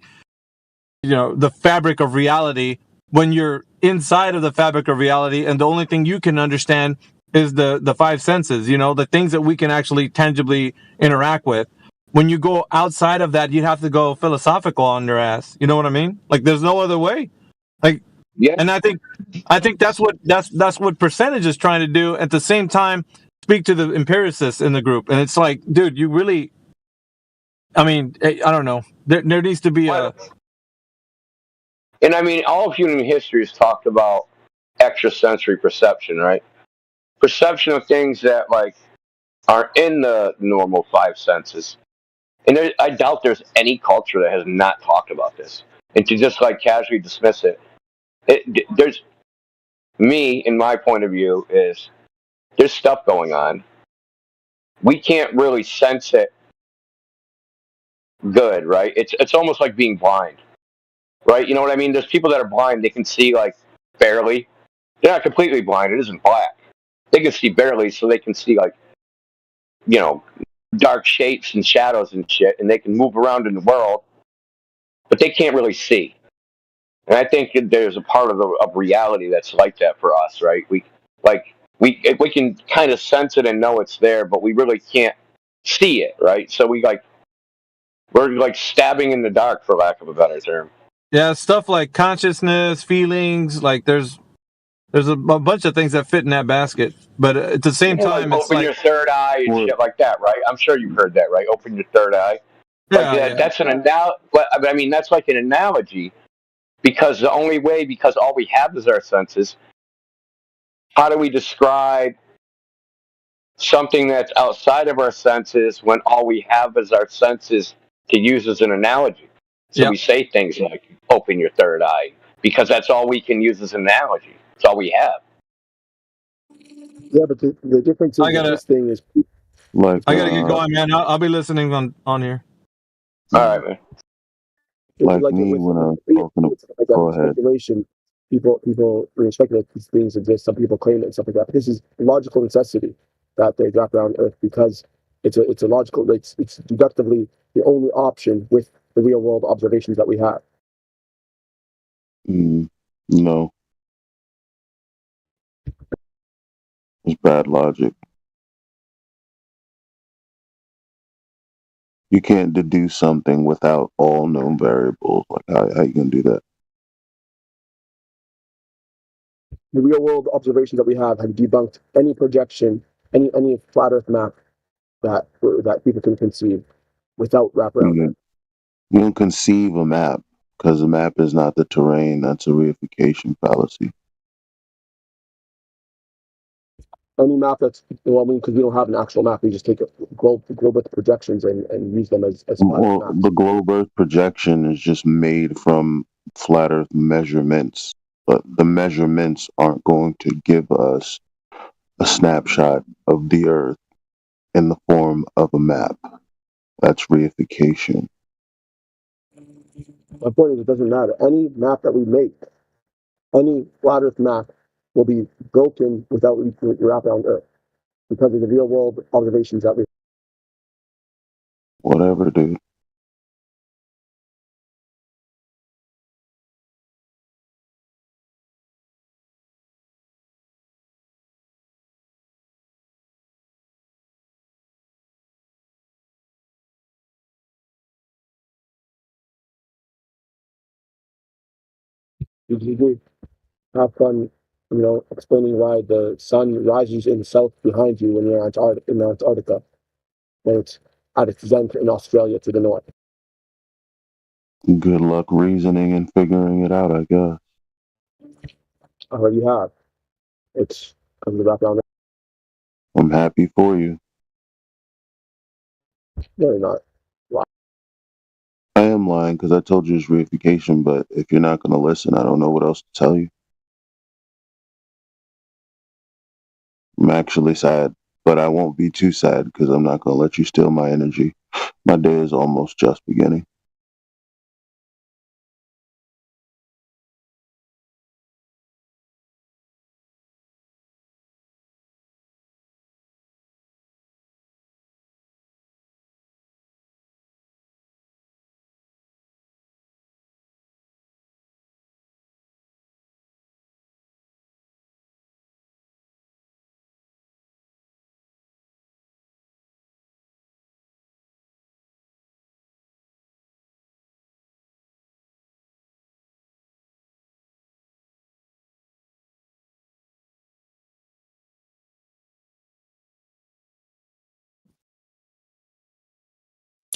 fabric of reality when you're inside of the fabric of reality, and the only thing you can understand is the five senses, the things that we can actually tangibly interact with. When you go outside of that, you'd have to go philosophical on your ass. You know what I mean? Like, there's no other way. Like, yeah. And I think that's what percentage is trying to do. At the same time, speak to the empiricists in the group, and it's like, dude, you really. I mean, I don't know. There needs to be a. And I mean, all of human history has talked about extrasensory perception, right? Perception of things that like aren't in the normal five senses. And I doubt there's any culture that has not talked about this. And to just like casually dismiss there's me, in my point of view, is there's stuff going on. We can't really sense it good, right? It's almost like being blind, right? You know what I mean? There's people that are blind; they can see like barely. They're not completely blind; it isn't black. They can see barely, so they can see like you know dark shapes and shadows and shit, and they can move around in the world, but they can't really see. And I think that there's a part of reality that's like that for us, right? We can kind of sense it and know it's there, but we really can't see it, right? So we're like stabbing in the dark, for lack of a better term. Yeah, stuff like consciousness, feelings, like there's a bunch of things that fit in that basket, but at the same time, like it's open like your third eye and shit like that, right? I'm sure you've heard that, right? Open your third eye. Like yeah. that's an I mean, that's like an analogy because because all we have is our senses. How do we describe something that's outside of our senses when all we have is our senses to use as an analogy? So we say things like open your third eye because that's all we can use as an analogy. It's all we have. Yeah, but the difference is with this thing is like I gotta get going, man. I'll be listening on here. All right, man. Like with me when I'm talking like go ahead. speculation. People speculate these things exist. Some people claim it and stuff like that. But this is logical necessity that they drop around Earth because it's a logical. It's deductively the only option with the real world observations that we have. No, it's bad logic. You can't deduce something without all known variables. Like how you gonna do that? The real world observations that we have debunked any projection, any flat Earth map that people can conceive without wraparound. You don't conceive a map because a map is not the terrain. That's a reification fallacy. Any map that's because we don't have an actual map, we just take globe Earth projections and use them as Well, the globe Earth projection is just made from flat Earth measurements, but the measurements aren't going to give us a snapshot of the Earth in the form of a map. That's reification. My point is, it doesn't matter. Any map that we make, any flat Earth map, will be broken without your wrap around Earth because of the real world observations that we. Whatever, dude. You agree? Have fun, explaining why the sun rises in the south behind you when you're in Antarctica, when it's at its zenith in Australia to the north. Good luck reasoning and figuring it out, I guess. I already have. It's because of the background. I'm happy for you. No, you're not. Why? I am lying because I told you it's reification, but if you're not going to listen, I don't know what else to tell you. I'm actually sad, but I won't be too sad because I'm not going to let you steal my energy. My day is almost just beginning.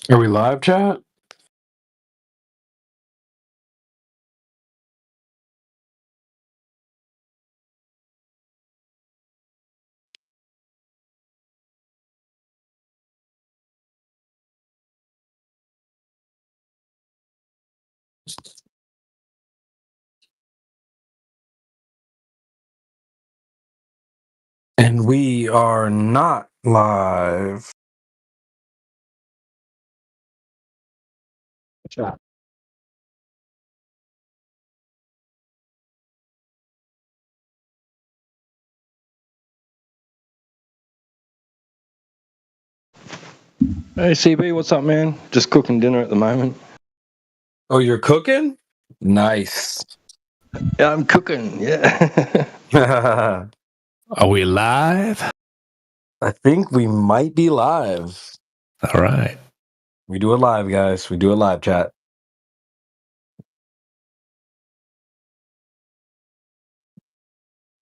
Are we live, chat? And we are not live. Chat. Hey, CB, what's up, man? Just cooking dinner at the moment. Oh, you're cooking? Nice. Yeah, I'm cooking. Yeah. Are we live? I think we might be live. All right. We do it live, guys. We do it live, chat.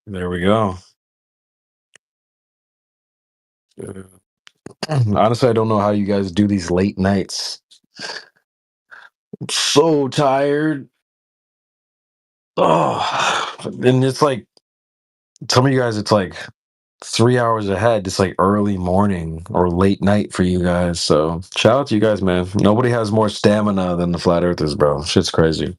There we go. Honestly, I don't know how you guys do these late nights. I'm so tired. Oh, and it's like some of you guys, it's like 3 hours ahead. It's like early morning or late night for you guys. So shout out to you guys, man. Nobody has more stamina than the flat earthers, bro. Shit's crazy.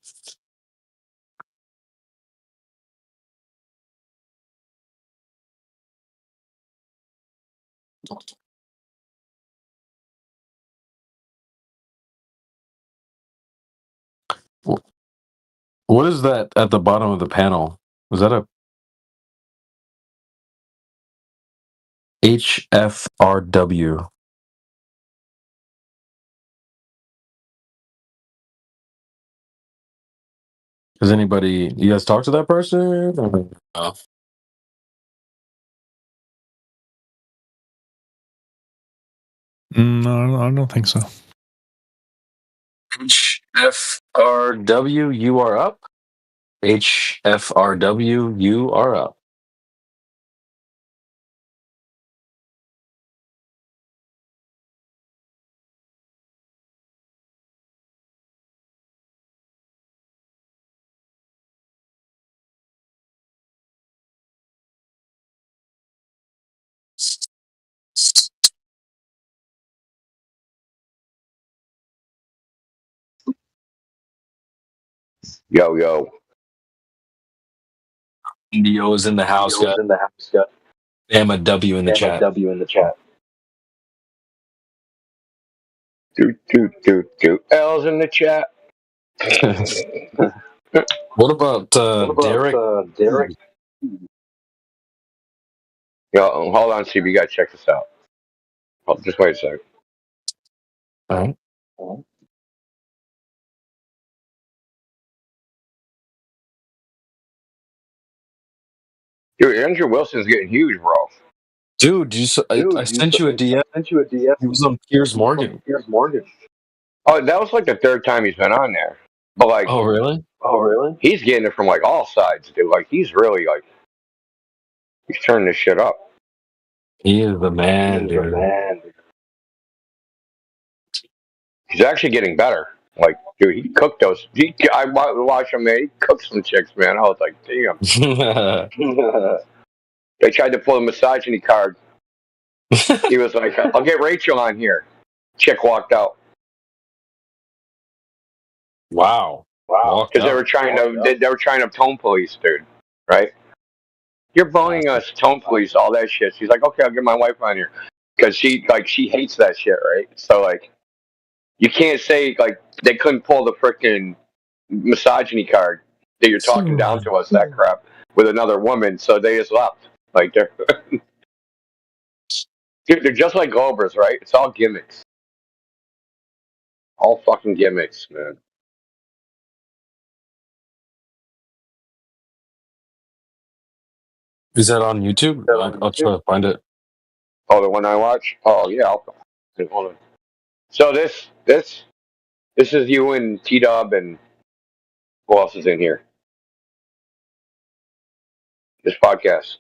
What is that at the bottom of the panel? Was that a HFRW? Does anybody, you guys talk to that person? Oh. No, I don't think so. HFRW, you are up. HFRW, you are up. Yo, yo. Yo is in the house, guys. Damn a W in the chat. Two L's in the chat. What about Derek? Yo, hold on, Steve. You gotta check this out. Oh, just wait a sec. All right. Dude, Andrew Wilson's getting huge, bro. Dude, I sent you a DM. He was on Piers Morgan. Oh, that was like the third time he's been on there. But like, Oh, really? he's getting it from like all sides, dude. Like, he's really like, he's turning this shit up. He is the man, dude. He's actually getting better. Like, dude, he cooked those. I watched him, man. He cooked some chicks, man. I was like, damn. They tried to pull a misogyny card. He was like, I'll get Rachel on here. Chick walked out. Wow. Walked Because they out. were trying to they were trying to tone police, dude. Right? You're boning us, tone police, all that shit. She's like, okay, I'll get my wife on here. Because she hates that shit, right? So like, you can't say like they couldn't pull the frickin' misogyny card that you're talking down to us, that crap, with another woman. So they just left. Like they're dude, they're just like Globers, right? It's all gimmicks. All fucking gimmicks, man. Is that on YouTube? I'll try to find it. Oh, the one I watch? Oh yeah, hold on. So this is you and T Dub and who else is in here? This podcast.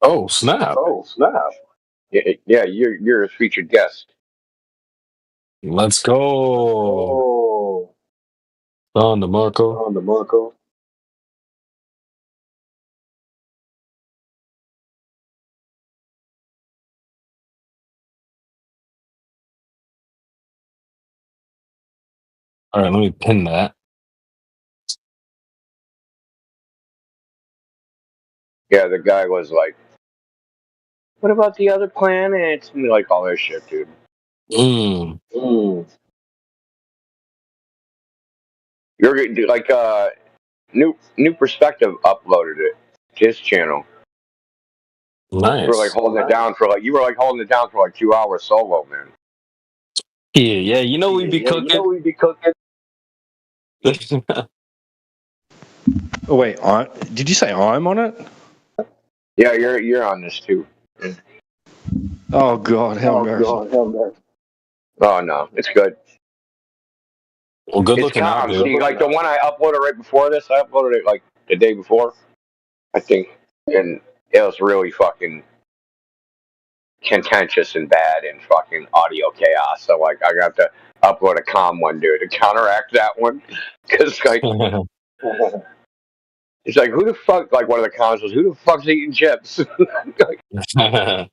Oh, snap. Yeah, you're a featured guest. Let's go. On the Marco. All right, let me pin that. Yeah, the guy was like, what about the other planets? And like all this shit, dude. Mm. You're like new perspective uploaded it to his channel. You were like Nice. holding it down for like 2 hours solo, man. Yeah, you know we be cooking. Oh wait, did you say I'm on it? Yeah, you're on this too. Oh god, how embarrassing! Oh no, it's good. Well, good It's looking out, calm. dude. See, like the one I uploaded right before this, I uploaded it like the day before, I think, and it was really fucking contentious and bad and fucking audio chaos. So like, I got to upload a calm one, dude, to counteract that one, because like, it's like, who the fuck? Like one of the comments was, who the fuck's eating chips? Like,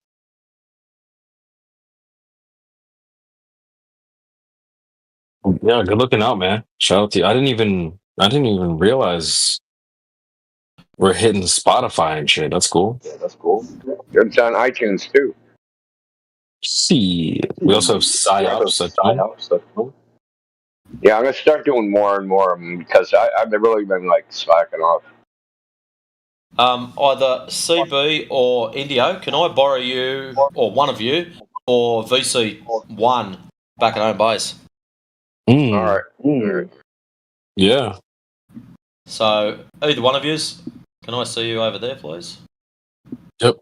Yeah, good looking out, man. Shout out to you. I didn't even realize we're hitting Spotify and shit. That's cool. it's on iTunes too. See, we also have psyops. That's cool. Yeah, I'm gonna start doing more and more of them because I've really been like slacking off. Either CB or Indio, can I borrow you or one of you for VC1 back at home base? All right. Yeah. So either one of yous, can I see you over there, please? Yep.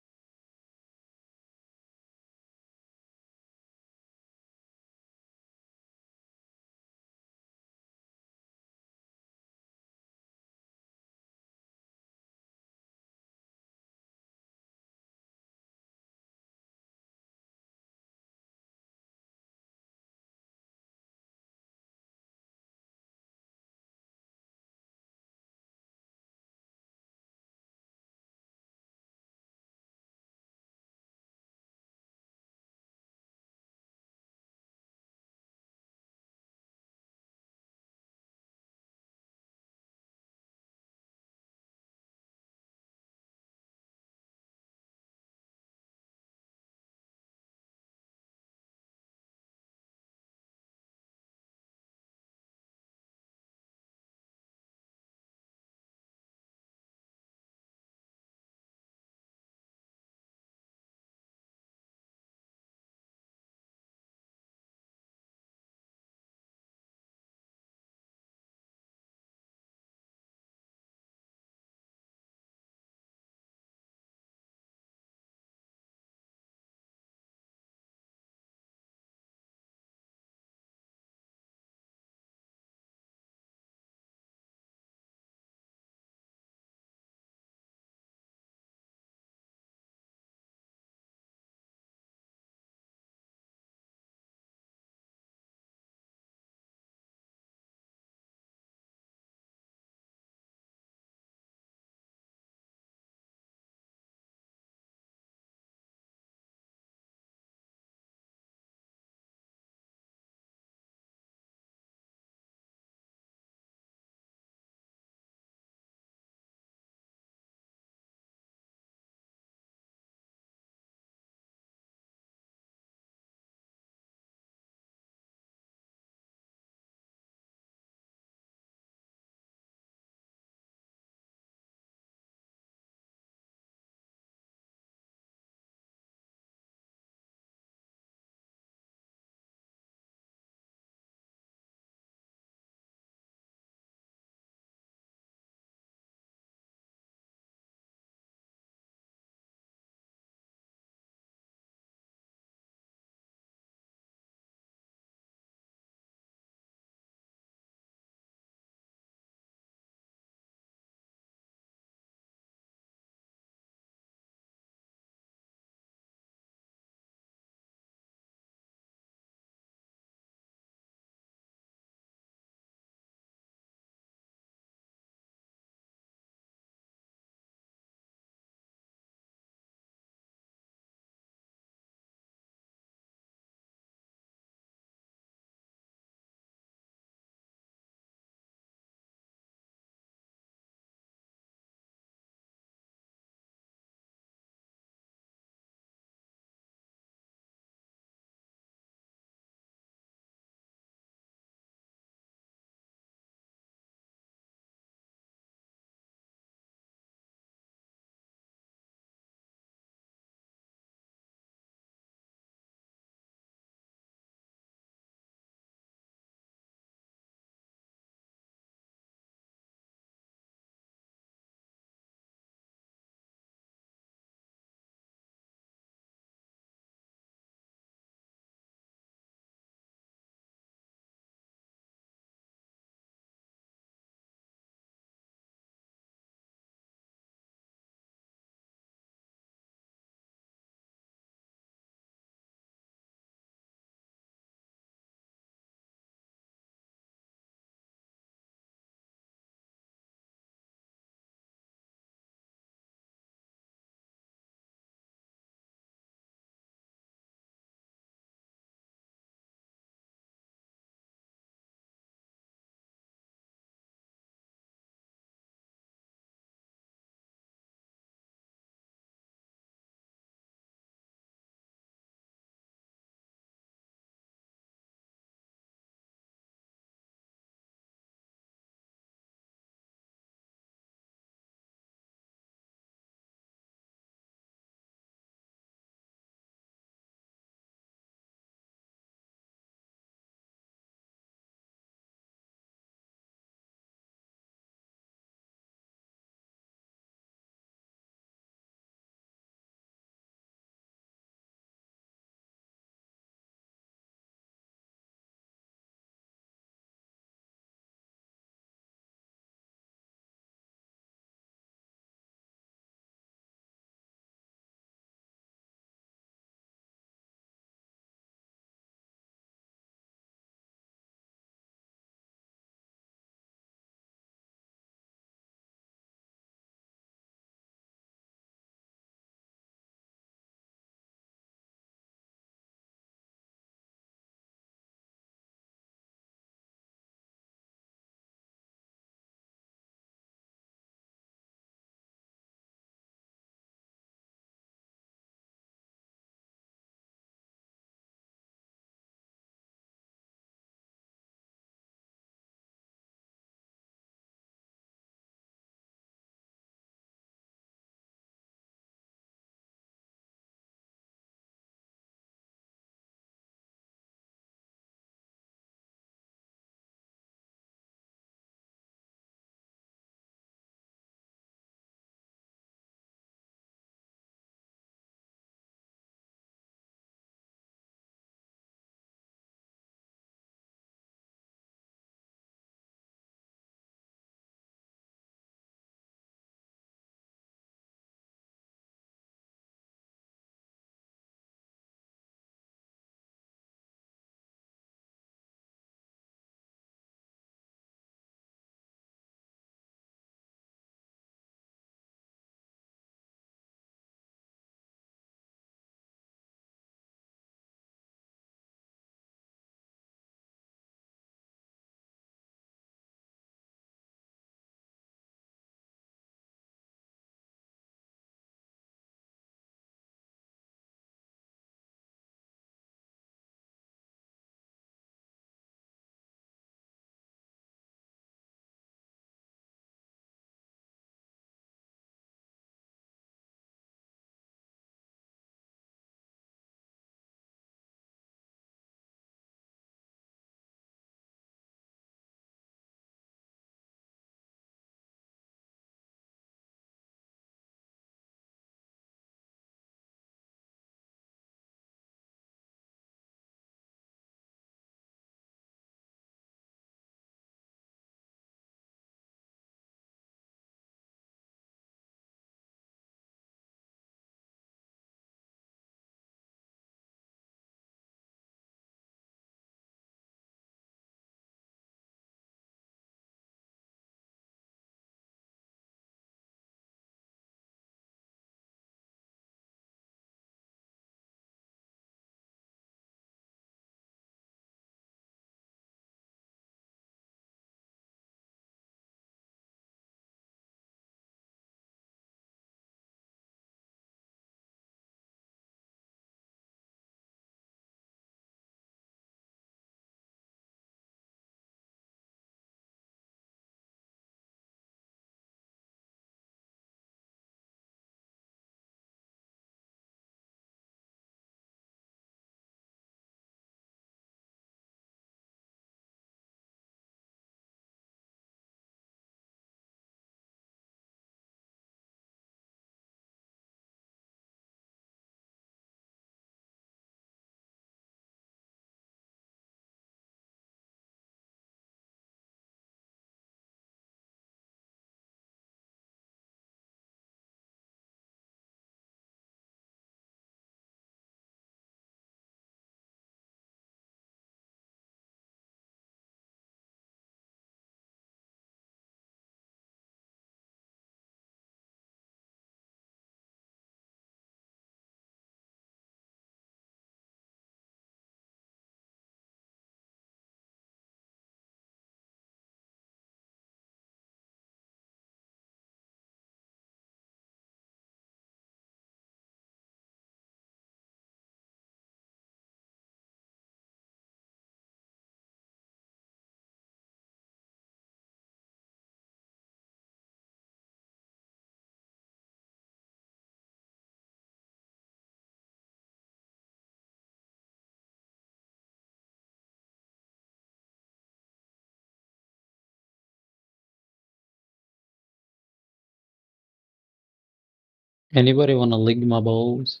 Anybody wanna lick my balls?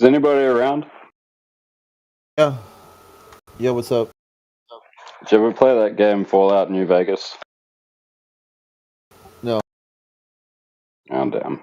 Is anybody around? Yeah. Yeah, what's up? Did you ever play that game Fallout New Vegas? No. Oh, damn.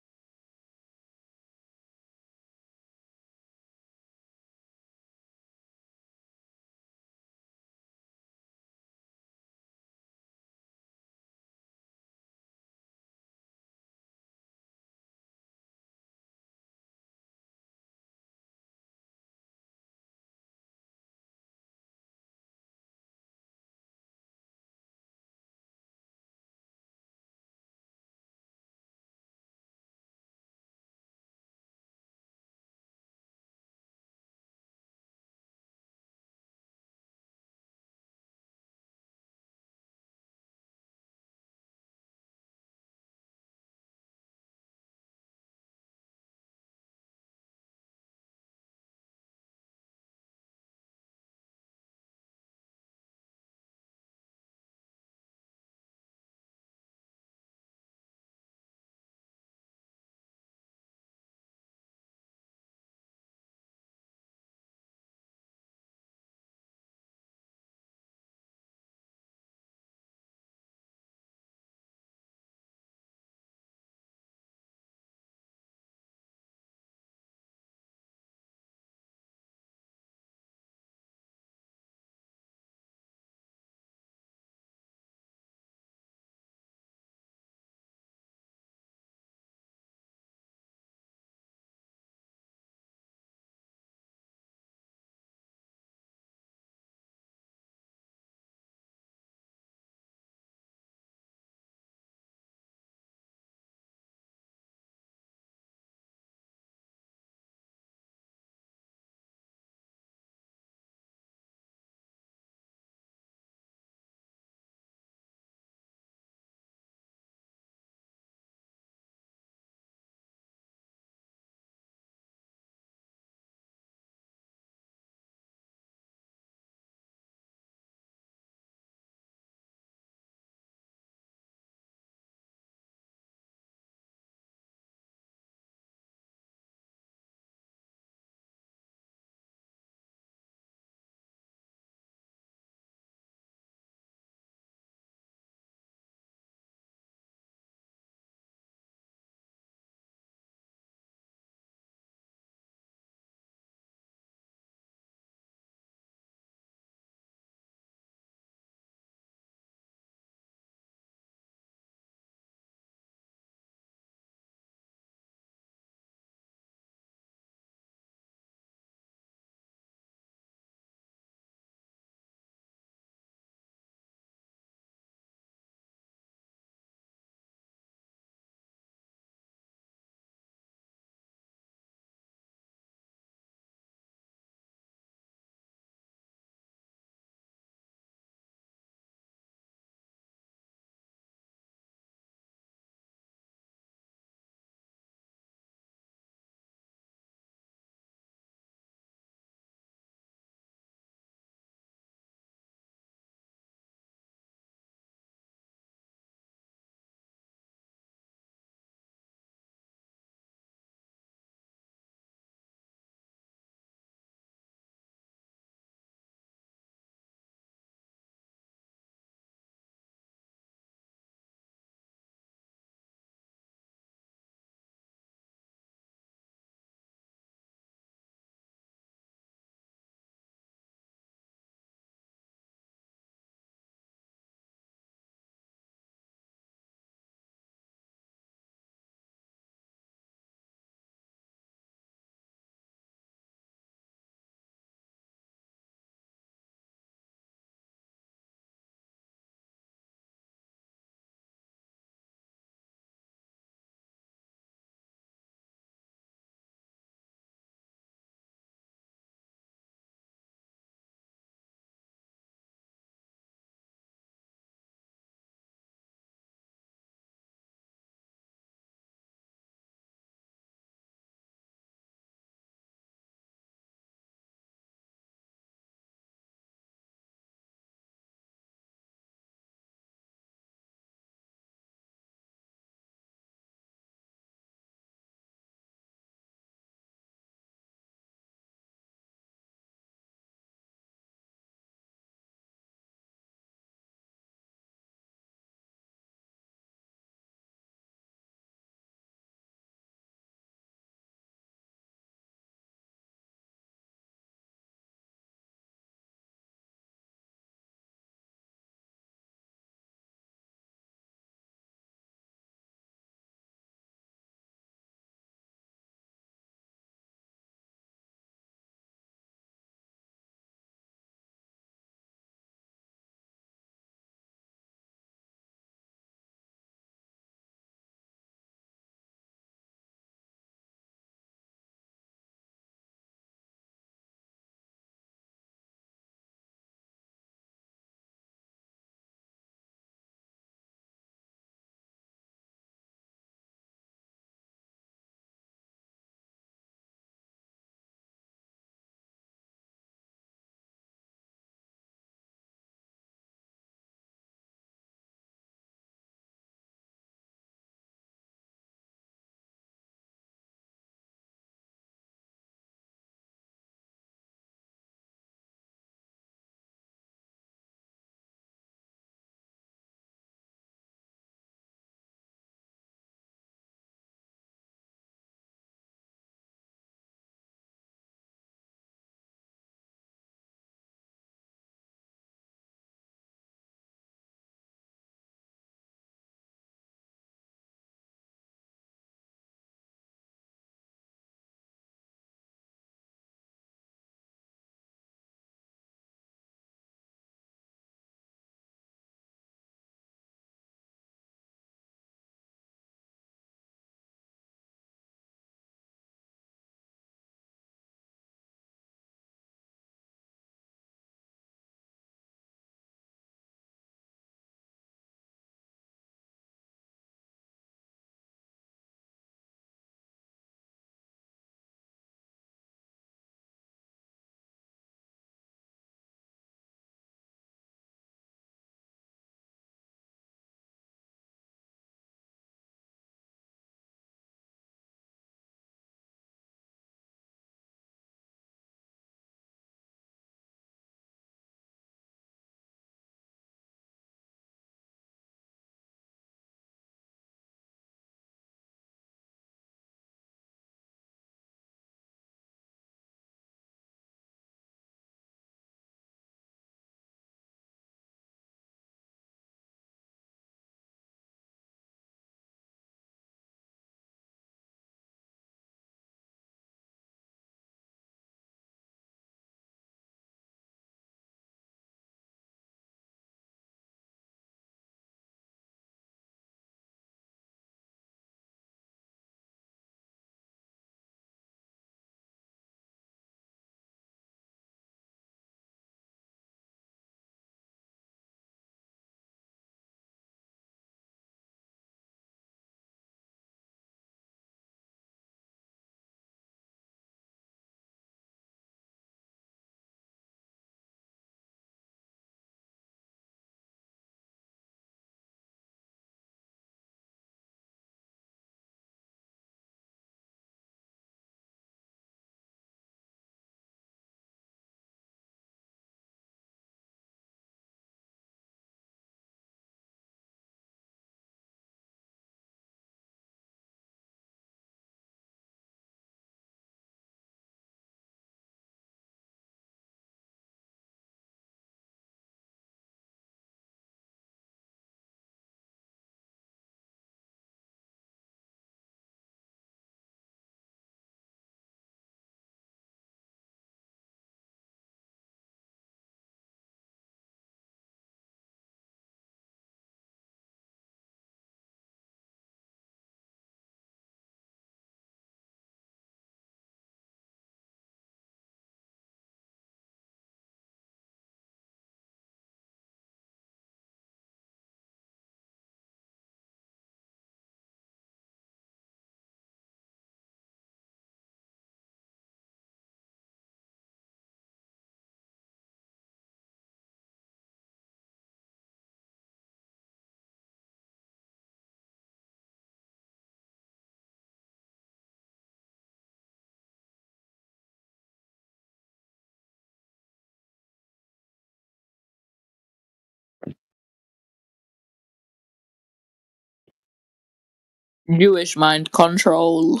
Jewish mind control.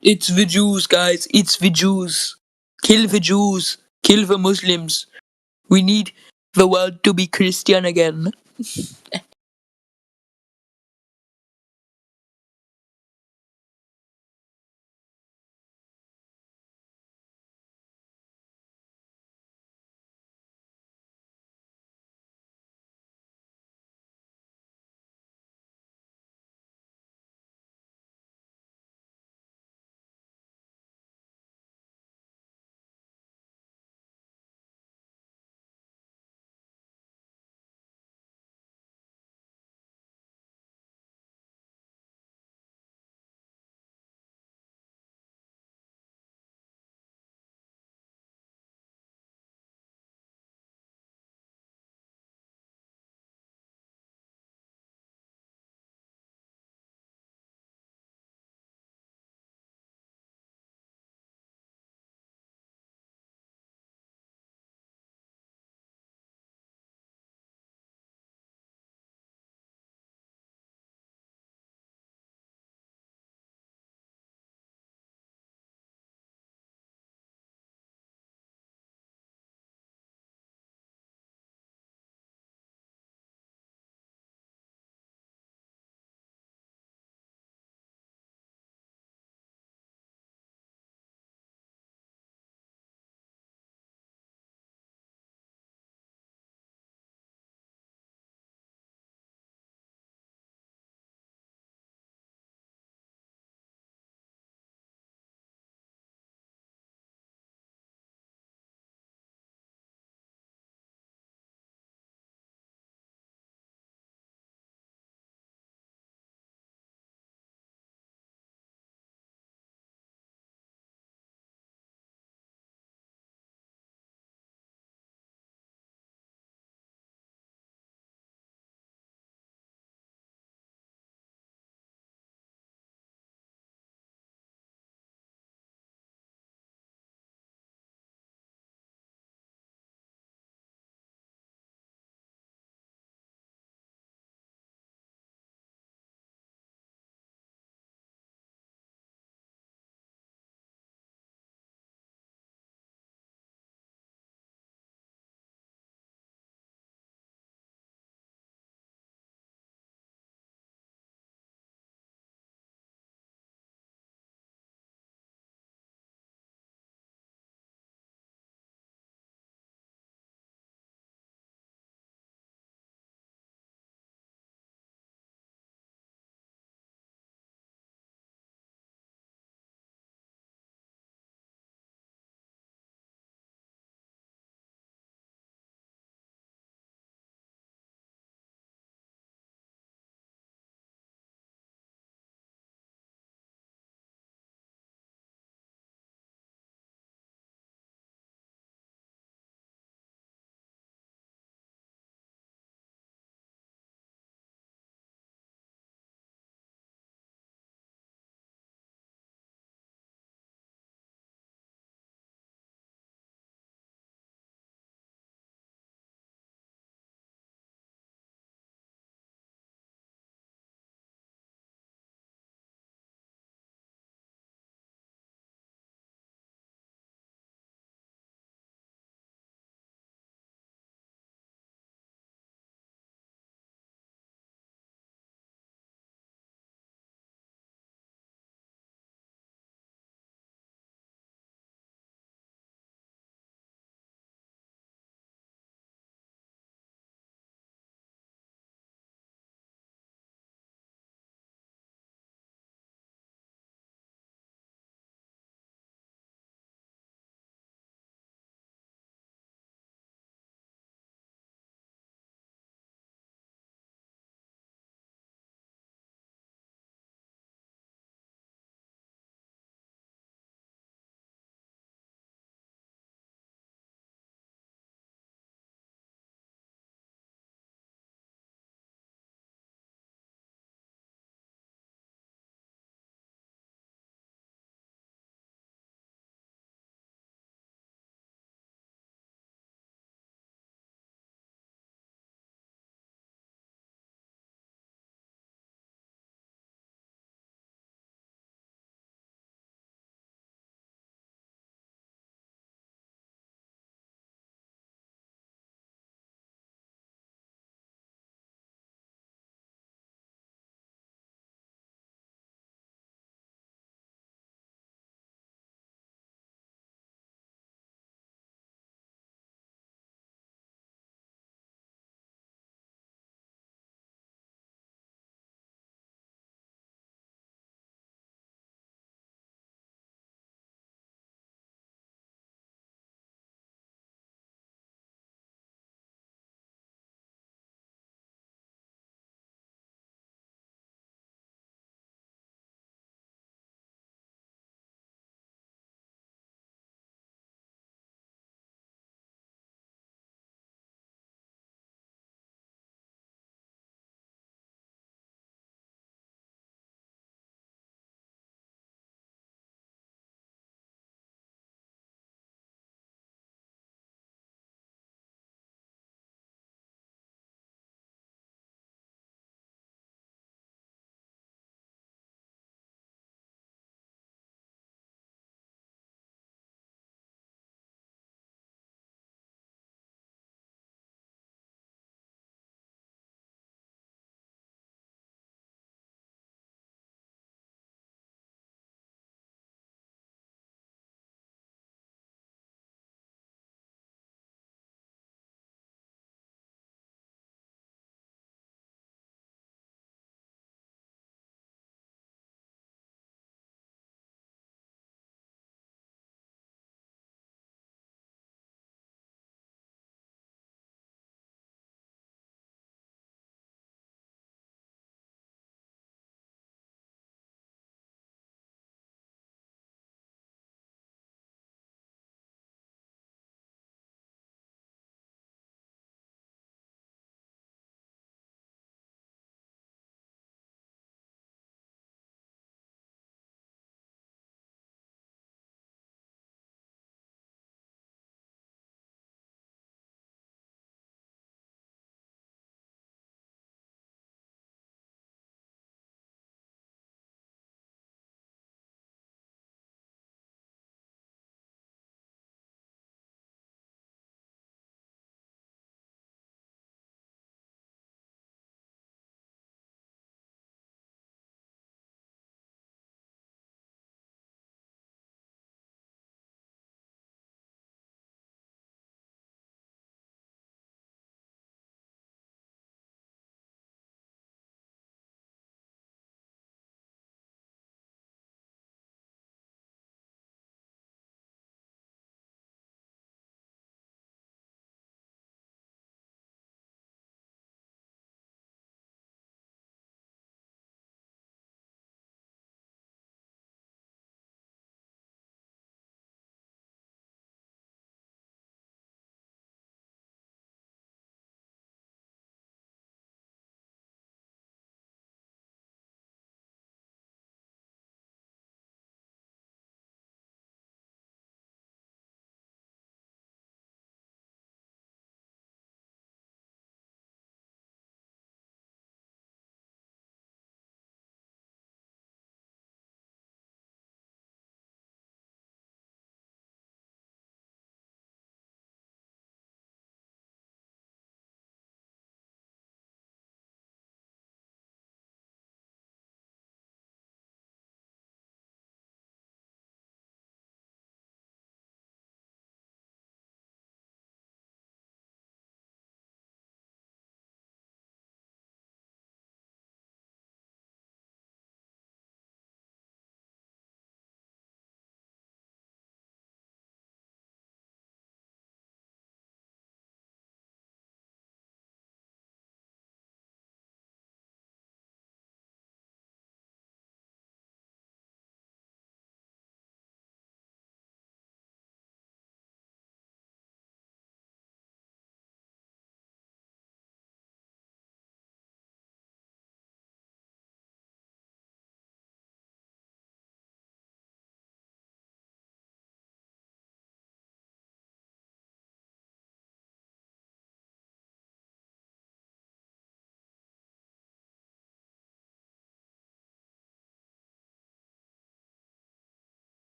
It's the Jews, guys. It's the Jews. Kill the Jews. Kill the Muslims. We need the world to be Christian again.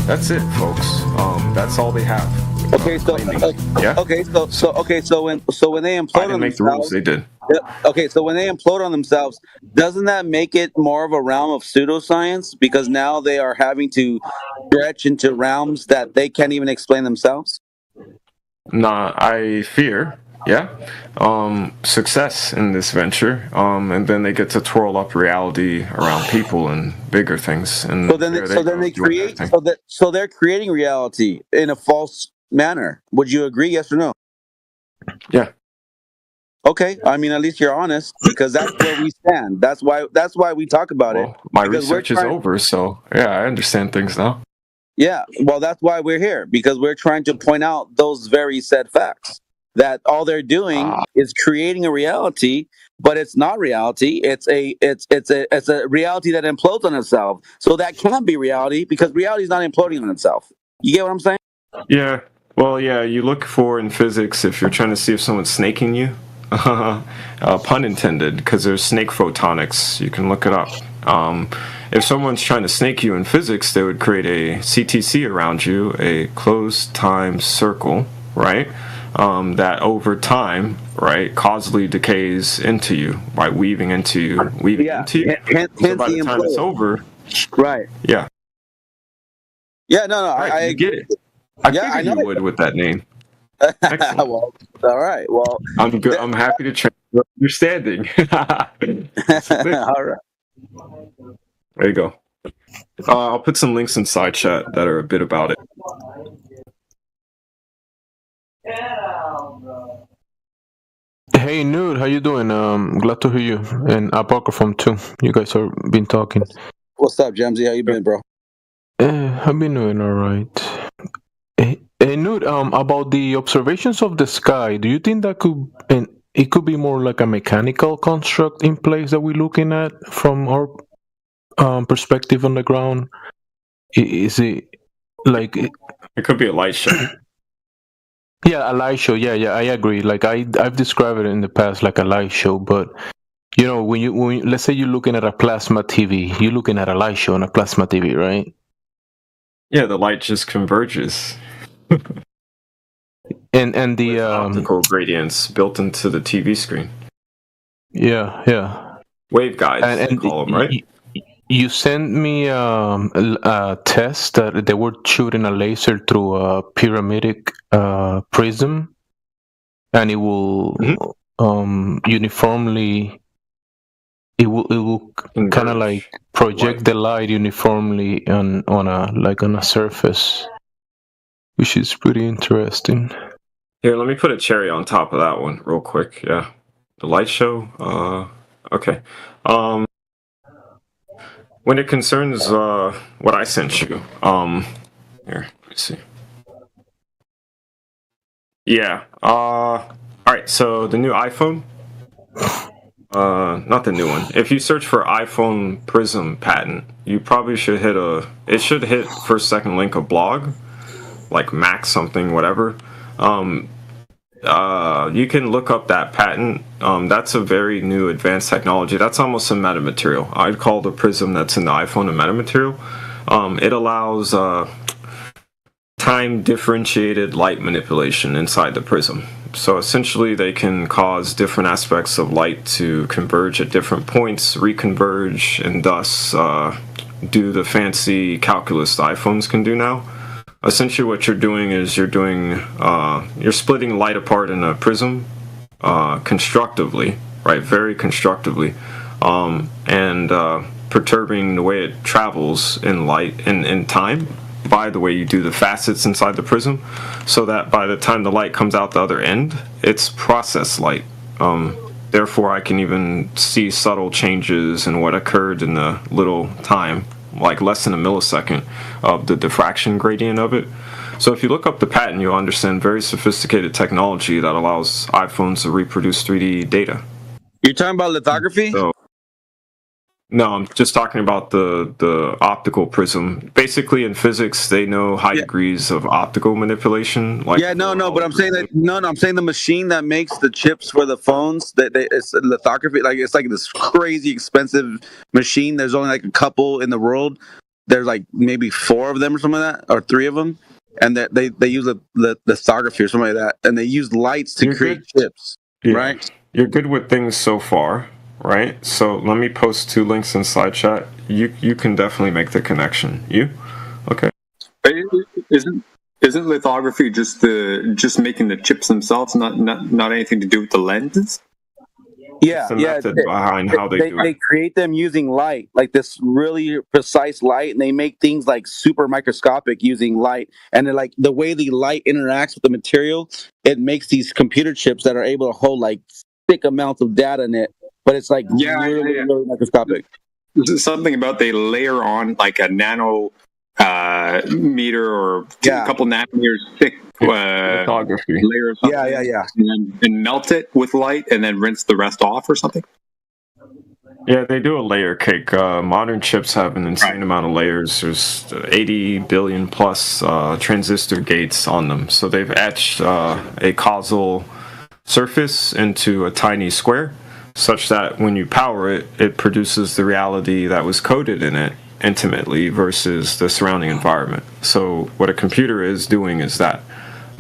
That's it, folks. That's all they have. Okay, so yeah. Okay, so when they I implode didn't on make the rules. themselves, They did. okay, so when they implode on themselves, doesn't that make it more of a realm of pseudoscience because now they are having to stretch into realms that they can't even explain themselves? Nah, I fear, success in this venture, and then they get to twirl up reality around people and bigger things, and So then they create so they're creating reality in a false manner. Would you agree? Yes or no? Yeah. Okay, I mean at least you're honest because that's where we stand. That's why we talk about it. My because we're research is trying. over, so yeah, I understand things now. Yeah, well, that's why we're here because we're trying to point out those very said facts that all they're doing is creating a reality, but it's not reality. It's a reality that implodes on itself. So that can't be reality because reality is not imploding on itself. You get what I'm saying? Yeah. Well, yeah, you look for in physics if you're trying to see if someone's snaking you. Pun intended, because there's snake photonics. You can look it up. If someone's trying to snake you in physics, they would create a CTC around you, a closed time circle, right? That over time, right, causally decays into you by weaving into you. So by the time it's over, right? Yeah. Yeah, no, Right, I you agree. get it. I Yeah, I figured know you would with that name. Excellent. well, all right. Well, I'm good. I'm happy to train your understanding. That's the thing. all right. There you go. I'll put some links in side chat that are a bit about it. Hey Nude, how you doing? Glad to hear you. And Apocryphon too. You guys have been talking. What's up, Jamesy? How you been, bro? I've been doing all right. Hey Nude, about the observations of the sky, do you think that it could be more like a mechanical construct in place that we're looking at from our perspective on the ground? Is it like it could be a light show? Yeah, a light show. Yeah, I agree. Like I've described it in the past like a light show, but you know, when let's say you're looking at a plasma TV, you're looking at a light show on a plasma TV, right? Yeah, the light just converges. And the with optical gradients built into the TV screen. Yeah. Waveguides, they call them, right? You sent me a test that they were shooting a laser through a pyramidic prism, and it will uniformly. It will kind of like project the light uniformly on a surface, which is pretty interesting. Here, let me put a cherry on top of that one real quick. Yeah, the light show. Okay. When it concerns what I sent you, here, let me see. Yeah. All right. So the new iPhone. Not the new one. If you search for iPhone Prism patent, you probably should hit it should hit first second link of blog, like Max something whatever. You can look up that patent. That's a very new advanced technology. That's almost a metamaterial. I'd call the prism that's in the iPhone a metamaterial. It allows time differentiated light manipulation inside the prism. So essentially they can cause different aspects of light to converge at different points, reconverge, and thus do the fancy calculus the iPhones can do now. Essentially what you're doing is you're splitting light apart in a prism constructively, right, very constructively, and perturbing the way it travels in light in time by the way you do the facets inside the prism, so that by the time the light comes out the other end, it's process light. Therefore, I can even see subtle changes in what occurred in the little time, like less than a millisecond, of the diffraction gradient of it. So if you look up the patent, you'll understand very sophisticated technology that allows iPhones to reproduce 3D data. You're talking about lithography? No, I'm just talking about the optical prism. Basically, in physics, they know high degrees of optical manipulation. Like but I'm saying that I'm saying the machine that makes the chips for the phones it's lithography. Like it's like this crazy expensive machine. There's only like a couple in the world. there's like maybe 4 of them or something like that, or 3 of them, and that they use the lithography or something like that, and they use lights to You're create good. chips, Yeah, right? you're good with things so far, right? So let me post 2 links inside chat. You can definitely make the connection. You? Okay. But isn't lithography just making the chips themselves, not anything to do with the lenses? Yeah, The yeah. method behind how they do They it. create them using light, like this really precise light, and they make things like super microscopic using light. And then, like the way the light interacts with the material, it makes these computer chips that are able to hold like thick amounts of data in it. But it's like really microscopic. Something about they layer on like a nano meter or a couple nanometers thick lithography layer of something, and melt it with light, and then rinse the rest off or something. Yeah, they do a layer cake. Modern chips have an insane amount of layers. There's 80 billion plus transistor gates on them. So they've etched a causal surface into a tiny square, such that when you power it, it produces the reality that was coded in it intimately versus the surrounding environment. So what a computer is doing is that.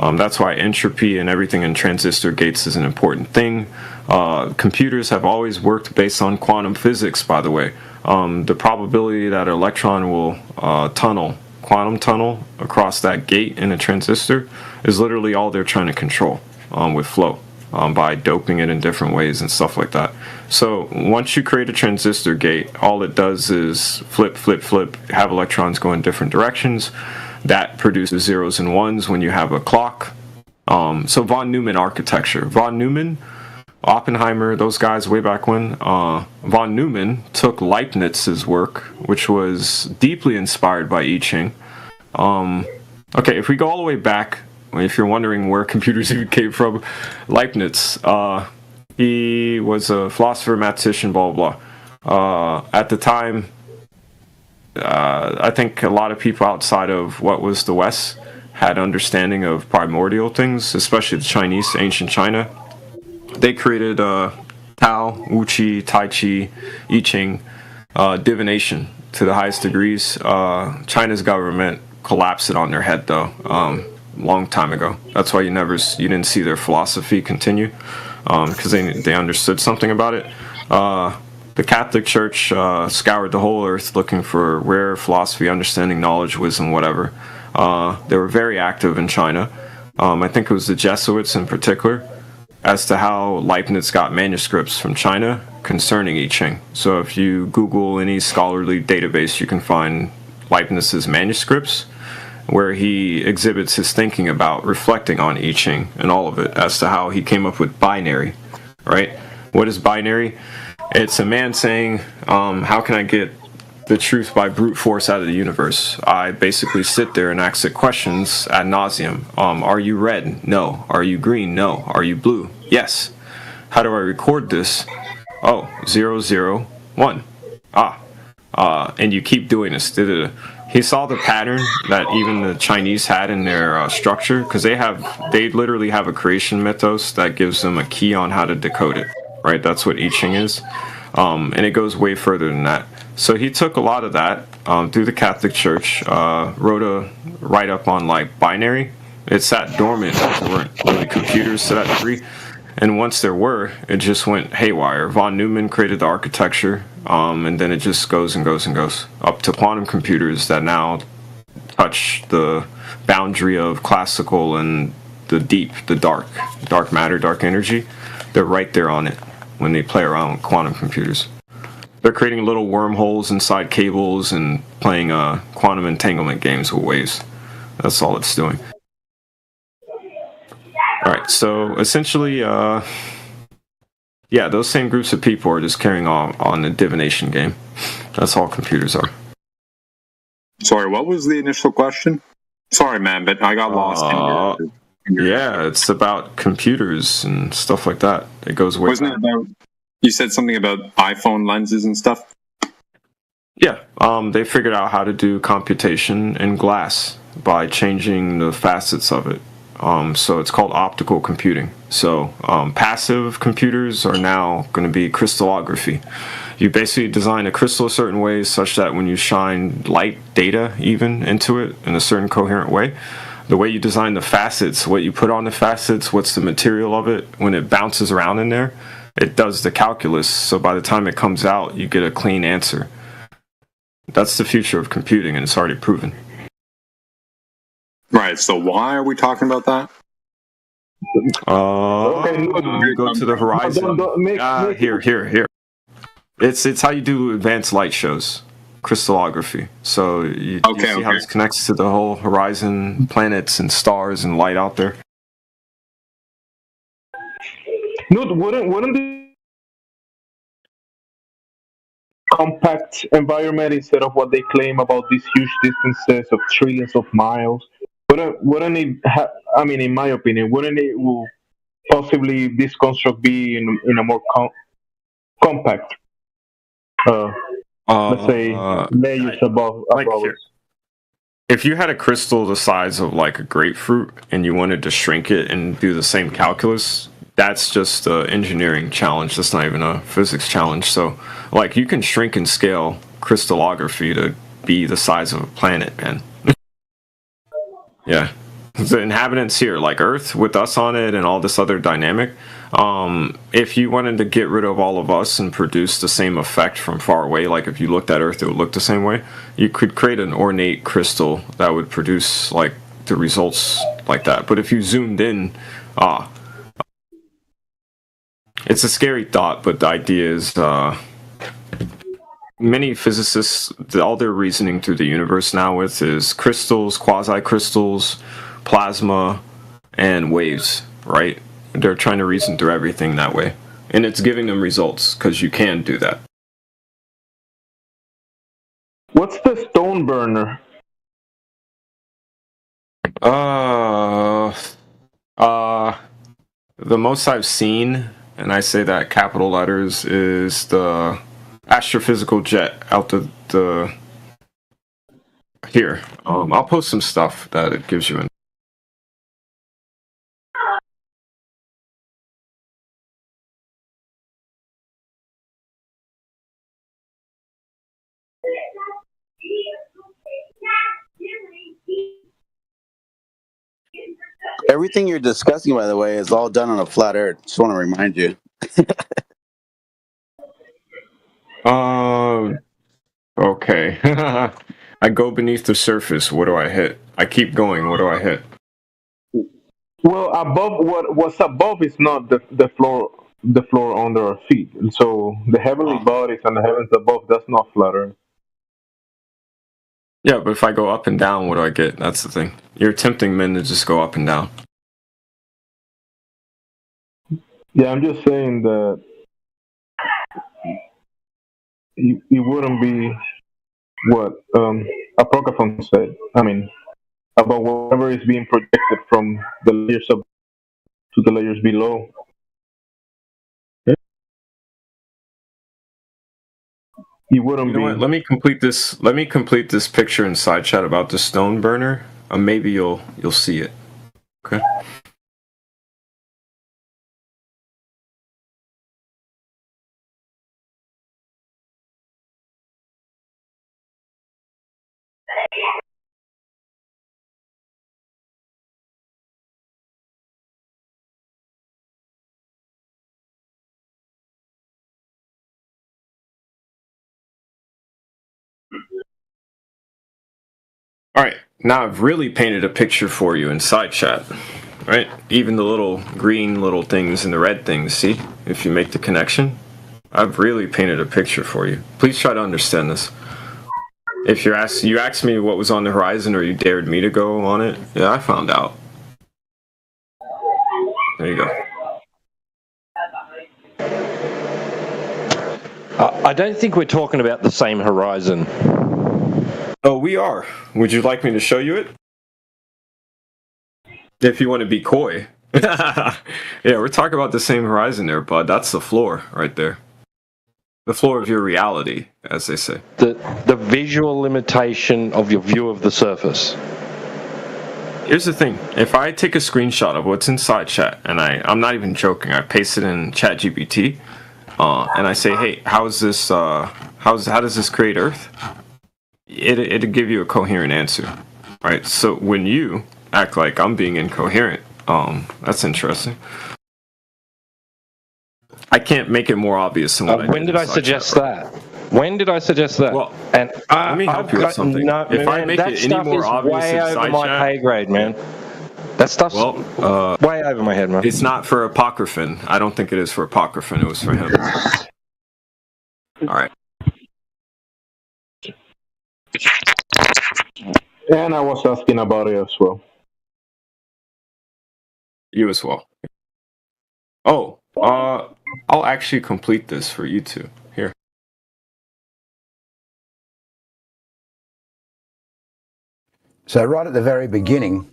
That's why entropy and everything in transistor gates is an important thing. Computers have always worked based on quantum physics, by the way. The probability that an electron will quantum tunnel across that gate in a transistor is literally all they're trying to control with flow. By doping it in different ways and stuff like that. So once you create a transistor gate, all it does is flip, have electrons go in different directions. That produces zeros and ones when you have a clock. So von Neumann architecture. Von Neumann, Oppenheimer, those guys way back when. Von Neumann took Leibniz's work, which was deeply inspired by I Ching. Okay, if we go all the way back, if you're wondering where computers even came from, Leibniz, he was a philosopher, mathematician, blah, blah, blah. At the time, I think a lot of people outside of what was the West had understanding of primordial things, especially the Chinese, ancient China. They created Tao, Wu Qi, Tai Chi, I Ching, divination to the highest degrees. China's government collapsed it on their head, though. Long time ago. That's why you didn't see their philosophy continue, because they understood something about it. The Catholic Church scoured the whole earth looking for rare philosophy, understanding, knowledge, wisdom, whatever. They were very active in China. I think it was the Jesuits in particular, as to how Leibniz got manuscripts from China concerning I Ching. So if you Google any scholarly database, you can find Leibniz's manuscripts, where he exhibits his thinking about reflecting on I Ching and all of it as to how he came up with binary, right? What is binary? It's a man saying, how can I get the truth by brute force out of the universe? I basically sit there and ask it questions ad nauseum. Are you red? No. Are you green? No. Are you blue? Yes. How do I record this? Oh, 0, 1. And you keep doing this. He saw the pattern that even the Chinese had in their structure, because they literally have a creation mythos that gives them a key on how to decode it, right? That's what I Ching is, and it goes way further than that. So he took a lot of that through the Catholic Church, wrote a write-up on like binary. It sat dormant. There weren't really computers to that degree. And once there were, it just went haywire. Von Neumann created the architecture, and then it just goes and goes and goes up to quantum computers that now touch the boundary of classical and the deep, the dark matter, dark energy. They're right there on it when they play around with quantum computers. They're creating little wormholes inside cables and playing quantum entanglement games with waves. That's all it's doing. All right, so essentially, those same groups of people are just carrying on the divination game. That's all computers are. Sorry, what was the initial question? Sorry, man, but I got lost in your Yeah, it's about computers and stuff like that. It goes way Wasn't back. it about, you said something about iPhone lenses and stuff? Yeah, they figured out how to do computation in glass by changing the facets of it. So it's called optical computing. So passive computers are now going to be crystallography. You basically design a crystal a certain way such that when you shine light data even into it in a certain coherent way, the way you design the facets, what you put on the facets, what's the material of it, when it bounces around in there, it does the calculus. So by the time it comes out, you get a clean answer. That's the future of computing, and it's already proven. Right. So why are we talking about that? You go to the horizon. Here. It's how you do advanced light shows, crystallography. So you see how this connects to the whole horizon, planets and stars and light out there. No, wouldn't the compact environment instead of what they claim about these huge distances of trillions of miles? Wouldn't it? I mean, in my opinion, wouldn't it will possibly this construct be in a more compact? Let's say layers above here. If you had a crystal the size of like a grapefruit and you wanted to shrink it and do the same calculus, that's just an engineering challenge. That's not even a physics challenge. So, like, you can shrink and scale crystallography to be the size of a planet, man. Yeah. The inhabitants here, like Earth, with us on it and all this other dynamic, if you wanted to get rid of all of us and produce the same effect from far away, like if you looked at Earth, it would look the same way, you could create an ornate crystal that would produce, like, the results like that. But if you zoomed in, it's a scary thought, but the idea is, many physicists, all their reasoning through the universe now with is crystals, quasi-crystals, plasma, and waves, right? They're trying to reason through everything that way. And it's giving them results, because you can do that. What's the stone burner? The most I've seen, and I say that capital letters, is the astrophysical jet out the here. I'll post some stuff that it gives you. Everything you're discussing, by the way, is all done on a flat earth. Just want to remind you. Okay. I go beneath the surface. What do I hit? I keep going. What do I hit? Well, above what's above is not the floor under our feet. And so the heavenly bodies and the heavens above, that's not flat earth. Yeah, but if I go up and down, what do I get? That's the thing. You're tempting men to just go up and down. Yeah, I'm just saying that it wouldn't be what Aprocaphon said. I mean, about whatever is being projected from the layers up to the layers below. You wouldn't know what? Let me complete this picture in side chat about the stone burner. Maybe you'll see it. Okay. All right, now I've really painted a picture for you in side chat, right? Even the little green little things and the red things, see? If you make the connection, I've really painted a picture for you. Please try to understand this. If you asked me what was on the horizon or you dared me to go on it, yeah, I found out. There you go. I don't think we're talking about the same horizon. Oh, we are. Would you like me to show you it? If you want to be coy. Yeah, we're talking about the same horizon there, bud. That's the floor right there. The floor of your reality, as they say. The visual limitation of your view of the surface. Here's the thing. If I take a screenshot of what's inside chat, and I'm not even joking, I paste it in ChatGPT, and I say, hey, how does this create Earth? It'll give you a coherent answer, right? So when you act like I'm being incoherent, that's interesting. I can't make it more obvious than what I did. When did I suggest that? When did I suggest that? Well, and let me help I've you with got something. If I make that it any stuff more is obvious way in over side my chat, pay grade, man. That stuff's way over my head, man. It's not for Apocryphin. I don't think it is for Apocryphin. It was for him. All right. And I was asking about it as well. You as well. Oh, I'll actually complete this for you two. Here. So right at the very beginning,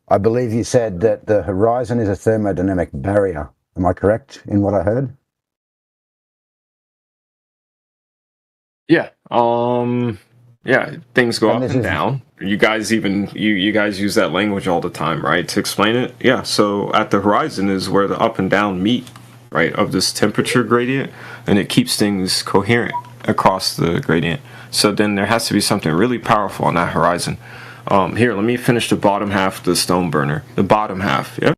I believe you said that the horizon is a thermodynamic barrier. Am I correct in what I heard? Yeah. Yeah, things go up and down. You guys even you guys use that language all the time, right? To explain it. Yeah, so at the horizon is where the up and down meet, right, of this temperature gradient, and it keeps things coherent across the gradient. So then there has to be something really powerful on that horizon. Here, let me finish the bottom half of the stone burner. The bottom half, yeah?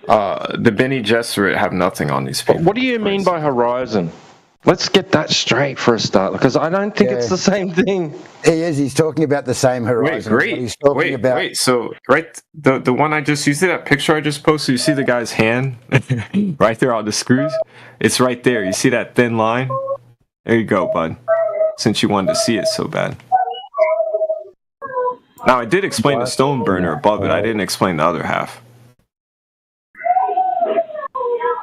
The Bene Gesserit have nothing on these people. What do you mean by horizon? Let's get that straight for a start, because I don't think it's the same thing. He is. He's talking about the same horizon. Wait, great. What he's talking about. Wait. So, right, the one I just, you see that picture I just posted? You see the guy's hand right there on the screws? It's right there. You see that thin line? There you go, bud. Since you wanted to see it so bad. Now, I did explain the stone burner above it. I didn't explain the other half.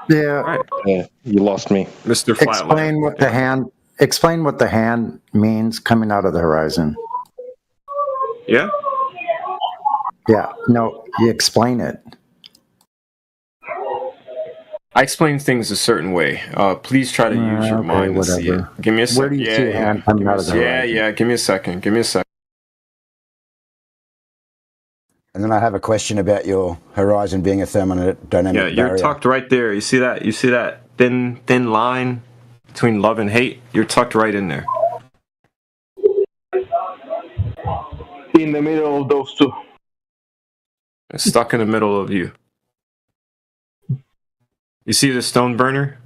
Yeah. Right. Yeah, you lost me. Mr. Explain what the hand means coming out of the horizon. Yeah? Yeah. No, you explain it. I explain things a certain way. Please try to use your mind to see it. Give me a second. Where do you see a hand coming out of the horizon? Yeah. Give me a second. And then I have a question about your horizon being a thermodynamic barrier. Yeah, you're tucked right there. You see that? You see that thin line between love and hate? You're tucked right in there. In the middle of those two. It's stuck in the middle of you. You see the stone burner?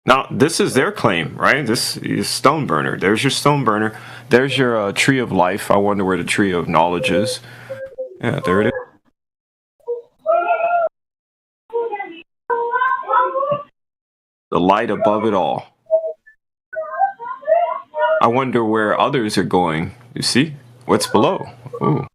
Now, this is their claim, right? This is stone burner. There's your stone burner. There's your tree of life. I wonder where the tree of knowledge is. Yeah, there it is. The light above it all. I wonder where others are going. You see? What's below? Ooh.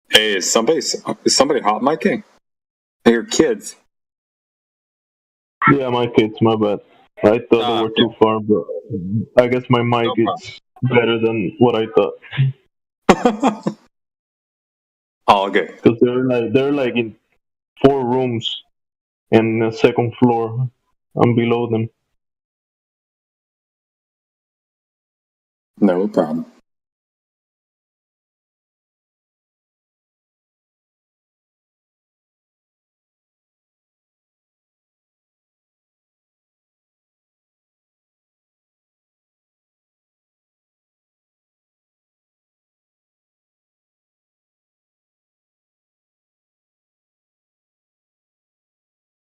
Hey, is somebody hot micing? Hey, your kids. Yeah, my kids, my bad. I thought they were too far, but I guess my mic is better than what I thought. Oh, okay. Because they're like in 4 rooms and the second floor. I'm below them. No problem.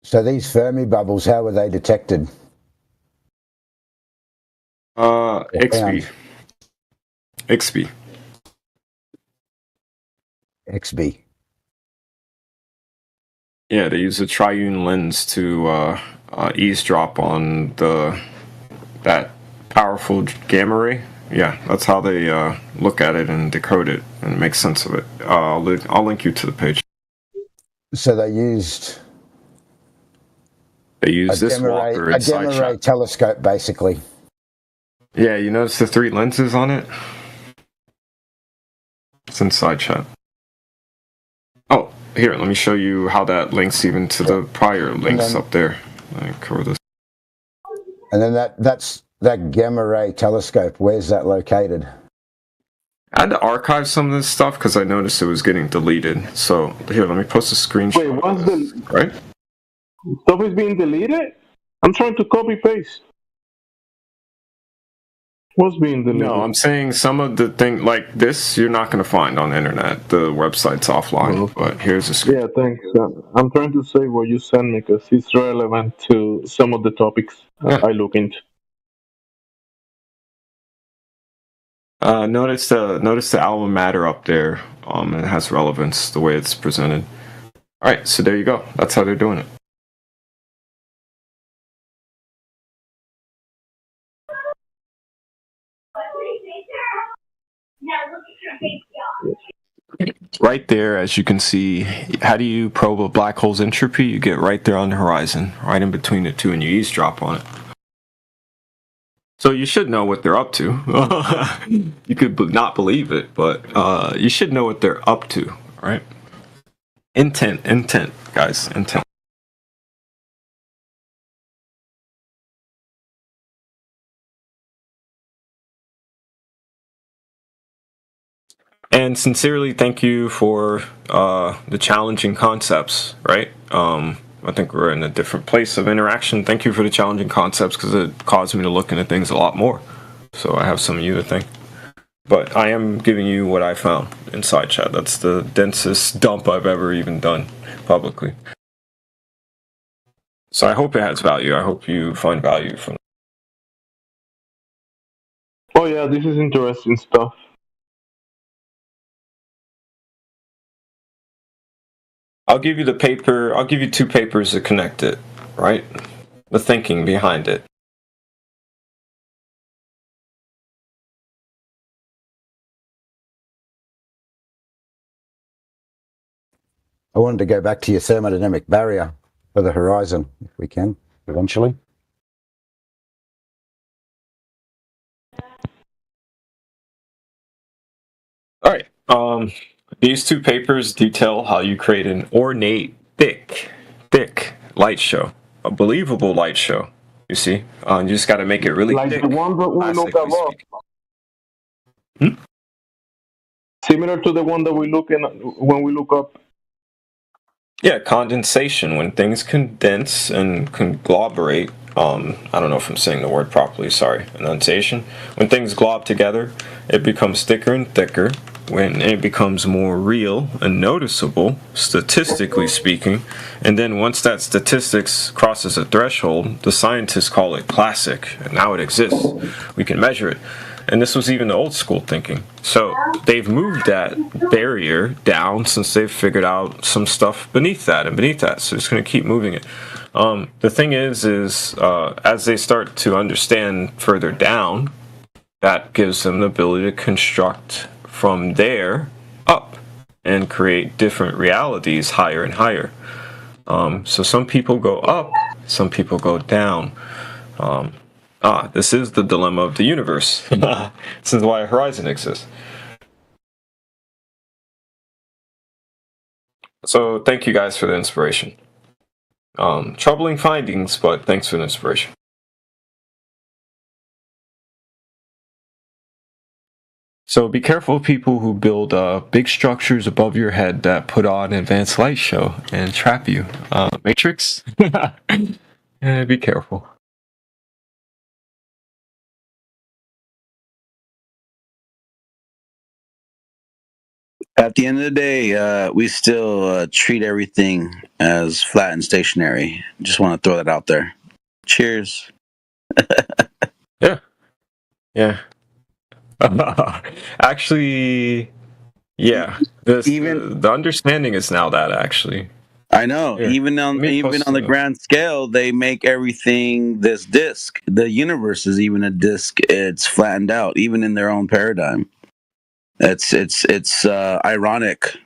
So these Fermi bubbles, how were they detected? XB. XB. Yeah, they use a triune lens to eavesdrop on that powerful gamma ray. Yeah, that's how they look at it and decode it and make sense of it. I'll link you to the page. So they used this walker a inside gamma ray telescope, basically. Yeah, you notice the 3 lenses on it? It's inside chat. Oh, here, let me show you how that links even to the prior links up there. Let me cover this. And then that gamma ray telescope. Where's that located? I had to archive some of this stuff because I noticed it was getting deleted. So here, let me post a screenshot. Wait, what's the right? Stuff is being deleted? I'm trying to copy paste. What's being deleted? No, I'm saying some of the thing like this you're not going to find on the internet. The website's offline. But here's a screen. Yeah, thanks. I'm trying to save what you sent me because it's relevant to some of the topics I look into. Notice the alma mater up there. It has relevance the way it's presented. All right, so there you go. That's how they're doing it. Right there, as you can see, how do you probe a black hole's entropy? You get right there on the horizon, right in between the two, and you eavesdrop on it. So you should know what they're up to. You could not believe it, but you should know what they're up to, right? Intent, guys, intent. And sincerely, thank you for the challenging concepts, right? I think we're in a different place of interaction. Thank you for the challenging concepts because it caused me to look into things a lot more. So I have some of you to thank. But I am giving you what I found inside chat. That's the densest dump I've ever even done publicly. So I hope it has value. I hope you find value from it. Oh yeah, this is interesting stuff. I'll give you the paper. I'll give you 2 papers to connect it, right? The thinking behind it. I wanted to go back to your thermodynamic barrier for the horizon, if we can, eventually. All right. These 2 papers detail how you create an ornate, thick light show, a believable light show. You see, you just got to make it really like thick. The one that we look up. Similar to the one that we look in when we look up. Yeah, condensation. When things condense and conglomerate, I don't know if I'm saying the word properly, sorry, enunciation. When things glob together, it becomes thicker and thicker. When it becomes more real and noticeable, statistically speaking, and then once that statistics crosses a threshold, the scientists call it classic, and now it exists. We can measure it. And this was even the old school thinking. So they've moved that barrier down since they've figured out some stuff beneath that and beneath that. So it's going to keep moving it. The thing is as they start to understand further down, that gives them the ability to construct from there up and create different realities higher and higher. So some people go up, some people go down. This is the dilemma of the universe. This is why a horizon exists. So thank you guys for the inspiration. Troubling findings, but thanks for the inspiration. So be careful of people who build big structures above your head that put on an advanced light show and trap you. Matrix? Be careful. At the end of the day, we still treat everything as flat and stationary. Just want to throw that out there. Cheers. Yeah. Actually, yeah. The understanding is now that actually. I know. Here, even on the grand scale, they make everything this disk. The universe is even a disk. It's flattened out, even in their own paradigm. It's ironic.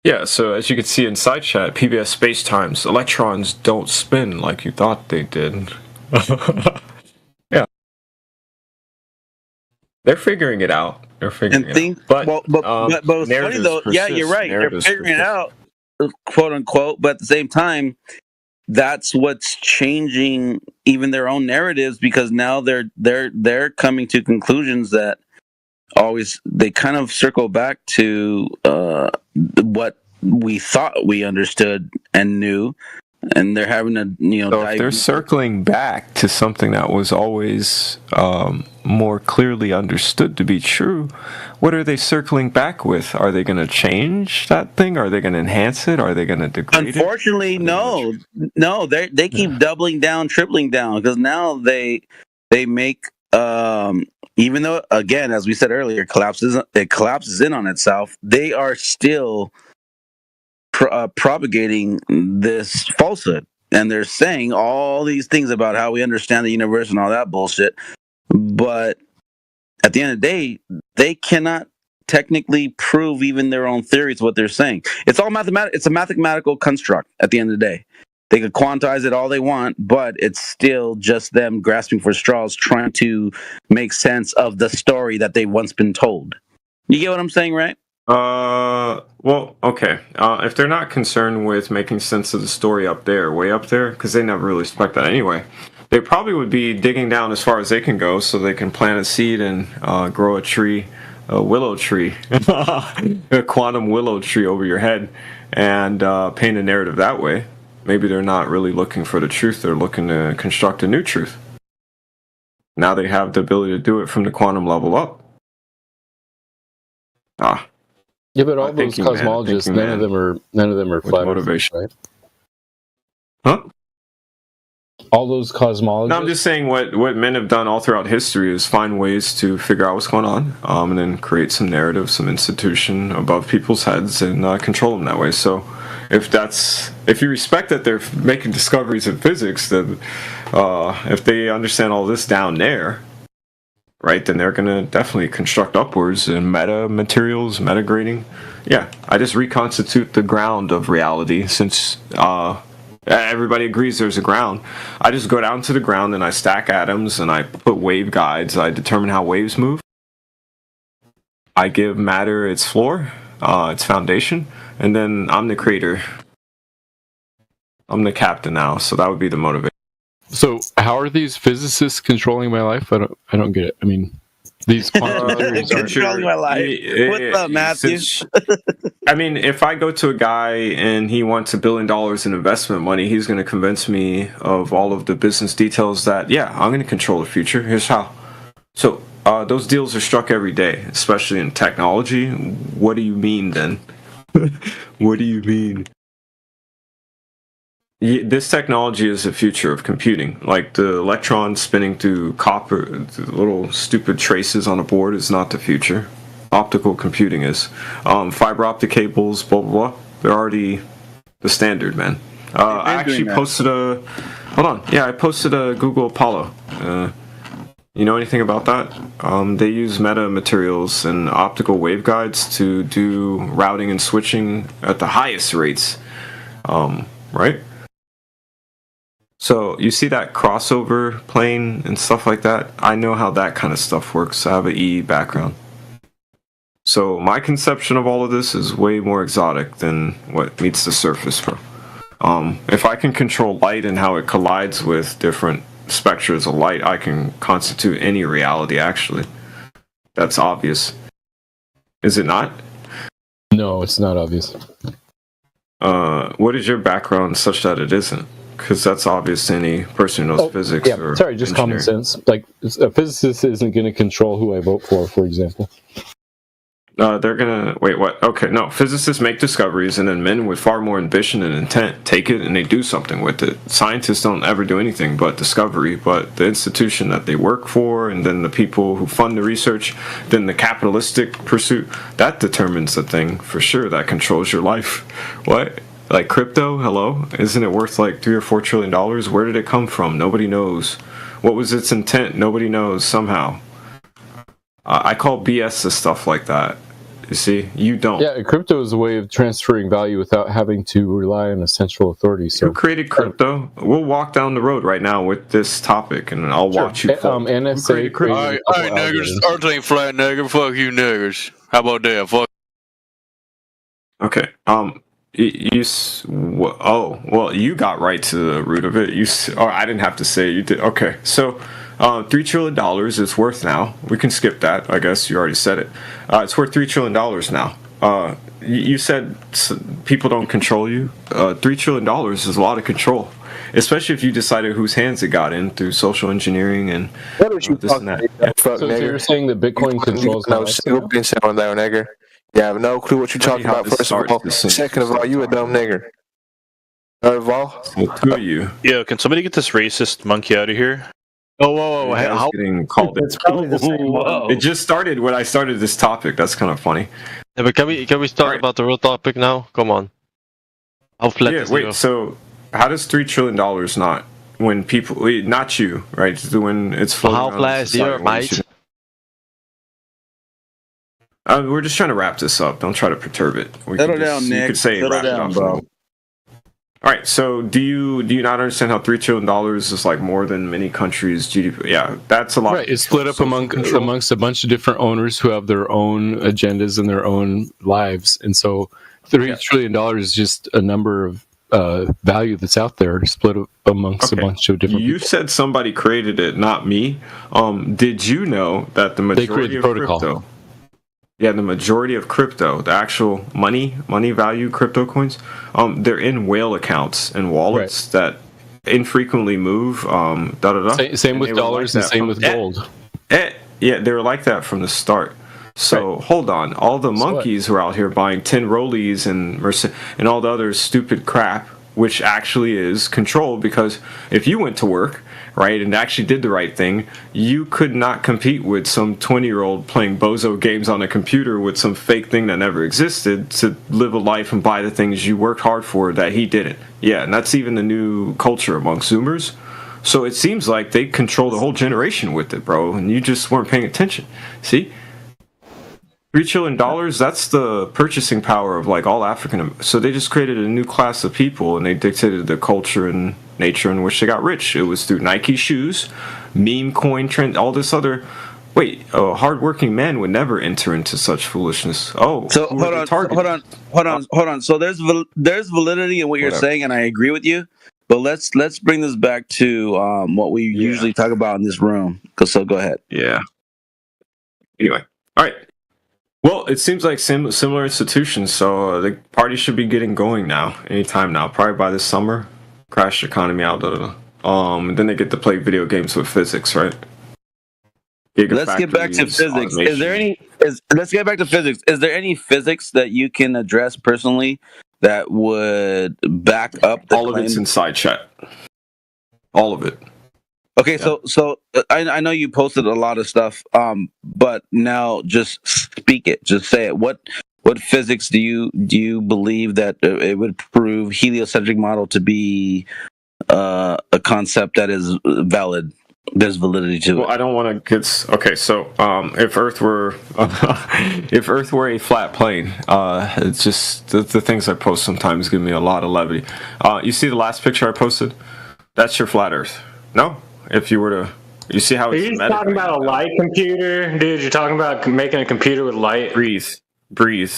Yeah, so as you can see in side chat, PBS spacetimes, electrons don't spin like you thought they did. Yeah. They're figuring it out. But it's funny though. Yeah, you're right. They're figuring it out, quote unquote. But at the same time, that's what's changing even their own narratives, because now they're coming to conclusions that always they kind of circle back to what we thought we understood and knew, and they're having to So if they're circling back to something that was always more clearly understood to be true, what are they circling back with? Are they going to change that thing? Are they going to enhance it? Are they going to degrade it? Unfortunately, no. They keep doubling down, tripling down, because now they make even though, again, as we said earlier, it collapses in on itself. They are still propagating this falsehood, and they're saying all these things about how we understand the universe and all that bullshit. But at the end of the day, they cannot technically prove even their own theories what they're saying. It's all mathematical. It's a mathematical construct at the end of the day. They could quantize it all they want, but it's still just them grasping for straws, trying to make sense of the story that they've once been told. You get what I'm saying, right? Well, okay. If they're not concerned with making sense of the story up there, way up there, because they never really expect that anyway, they probably would be digging down as far as they can go so they can plant a seed and grow a tree, a willow tree, a quantum willow tree over your head, and paint a narrative that way. Maybe they're not really looking for the truth, they're looking to construct a new truth. Now they have the ability to do it from the quantum level up. Yeah, but all those cosmologists, none of them are flat earthers, right? Huh? All those cosmologists. No, I'm just saying what men have done all throughout history is find ways to figure out what's going on, and then create some narrative, some institution above people's heads, and control them that way. So, if you respect that they're making discoveries in physics, then if they understand all this down there, right, then they're gonna definitely construct upwards in meta materials, meta grading. Yeah, I just reconstitute the ground of reality since everybody agrees there's a ground. I just go down to the ground and I stack atoms and I put wave guides. I determine how waves move. I give matter its floor, its foundation, and then I'm the creator. I'm the captain now, so that would be the motivation. So how are these physicists controlling my life? I don't get it. I mean, these quantum theories are controlling my life. What's up, Matthew? I mean, if I go to a guy and he wants $1 billion in investment money, he's going to convince me of all of the business details that, yeah, I'm going to control the future. Here's how. So those deals are struck every day, especially in technology. What do you mean then? What do you mean? This technology is the future of computing. Like the electron spinning through copper, the little stupid traces on a board is not the future. Optical computing is. Fiber optic cables, blah, blah, blah. They're already the standard, man. I actually posted I posted a Google Apollo. You know anything about that? They use meta materials and optical waveguides to do routing and switching at the highest rates. Right? So you see that crossover plane and stuff like that? I know how that kind of stuff works. I have an EE background. So my conception of all of this is way more exotic than what meets the surface, bro. If I can control light and how it collides with different spectrums of light, I can constitute any reality, actually. That's obvious. Is it not? No, it's not obvious. What is your background such that it isn't? Because that's obvious to any person who knows physics or sorry, just common sense. Like, a physicist isn't going to control who I vote for example. They're gonna wait. What? Okay, no. Physicists make discoveries, and then men with far more ambition and intent take it and they do something with it. Scientists don't ever do anything but discovery. But the institution that they work for, and then the people who fund the research, then the capitalistic pursuit, that determines the thing for sure. That controls your life. What? Like crypto? Hello? Isn't it worth like $3 or $4 trillion? Where did it come from? Nobody knows. What was its intent? Nobody knows. Somehow. I call BS to stuff like that. You see, you don't. Yeah, crypto is a way of transferring value without having to rely on a central authority. So, who created crypto? We'll walk down the road right now with this topic, and I'll watch you. NSA. All right, niggers. Earth ain't flat, nigger. Fuck you, niggers. How about that? Fuck. Okay. Oh, well, you got right to the root of it. Oh, I didn't have to say it, you did. Okay, so $3 trillion is worth now. We can skip that. I guess you already said it. It's worth $3 trillion now. You said people don't control you. $3 trillion is a lot of control, especially if you decided whose hands it got in through social engineering and this and that. Yeah. So you're saying that Bitcoin controls my life? Single bitch on that nigger. You have no clue what you're talking How about. this First of starts, all, this is- second of all, you a dumb nigger. Third of all, two of you. Yo, can somebody get this racist monkey out of here? Oh, whoa. You guys getting called It's probably the same one. It just started when I started this topic. That's kind of funny. Yeah, but can we start about the real topic now? Come on. How flat Yeah, is wait. zero? So, how does $3 trillion not when people? Wait, not you, right? When it's floating How around flat is society, zero, when you mate? should- we're just trying to wrap this up. Don't try to perturb it. Settle down, Nick. You could say Settle wrap it down, up. bro. All right. So, do you not understand how $3 trillion is like more than many countries' GDP? Yeah, that's a lot. Right, it's split up amongst a bunch of different owners who have their own agendas and their own lives, and so $3 trillion is just a number of value that's out there, split up amongst a bunch of different. You said somebody created it, not me. Did you know that the majority created the of protocol. crypto? Yeah, the majority of crypto, the actual money value crypto coins, they're in whale accounts and wallets that infrequently move. Same with dollars and same with gold. Yeah, they were like that from the start. So hold on, all the monkeys who are out here buying 10 rollies and all the other stupid crap, which actually is controlled, because if you went to work, right, and actually did the right thing, you could not compete with some 20-year-old playing bozo games on a computer with some fake thing that never existed to live a life and buy the things you worked hard for that he didn't. Yeah, and that's even the new culture amongst Zoomers. So it seems like they control the whole generation with it, bro, and you just weren't paying attention. See? $3 trillion, that's the purchasing power of like all African. So they just created a new class of people and they dictated the culture and nature in which they got rich. It was through Nike shoes, meme coin trend, all this other. Wait, a hardworking man would never enter into such foolishness. Oh, So hold on. So there's validity in what you're saying, and I agree with you. But let's bring this back to what we usually talk about in this room. So go ahead. Yeah. Anyway, all right. Well, it seems like similar institutions, so the party should be getting going now, anytime now, probably by this summer. Crash the economy out, and then they get to play video games with physics, right? Let's get back to physics. Let's get back to physics. Is there any physics that you can address personally that would back up the all claim? of it's inside chat. All of it. Okay, so I know you posted a lot of stuff, but now just speak it, just say it. What physics do you believe that it would prove heliocentric model to be a concept that is valid? There's validity to it. Well, I don't want to get okay. So, if Earth were a flat plane, it's just the things I post sometimes give me a lot of levity. You see the last picture I posted? That's your flat Earth. No. If you were to, you see how Are you talking about a light computer? Dude, you're talking about making a computer with light? Breathe.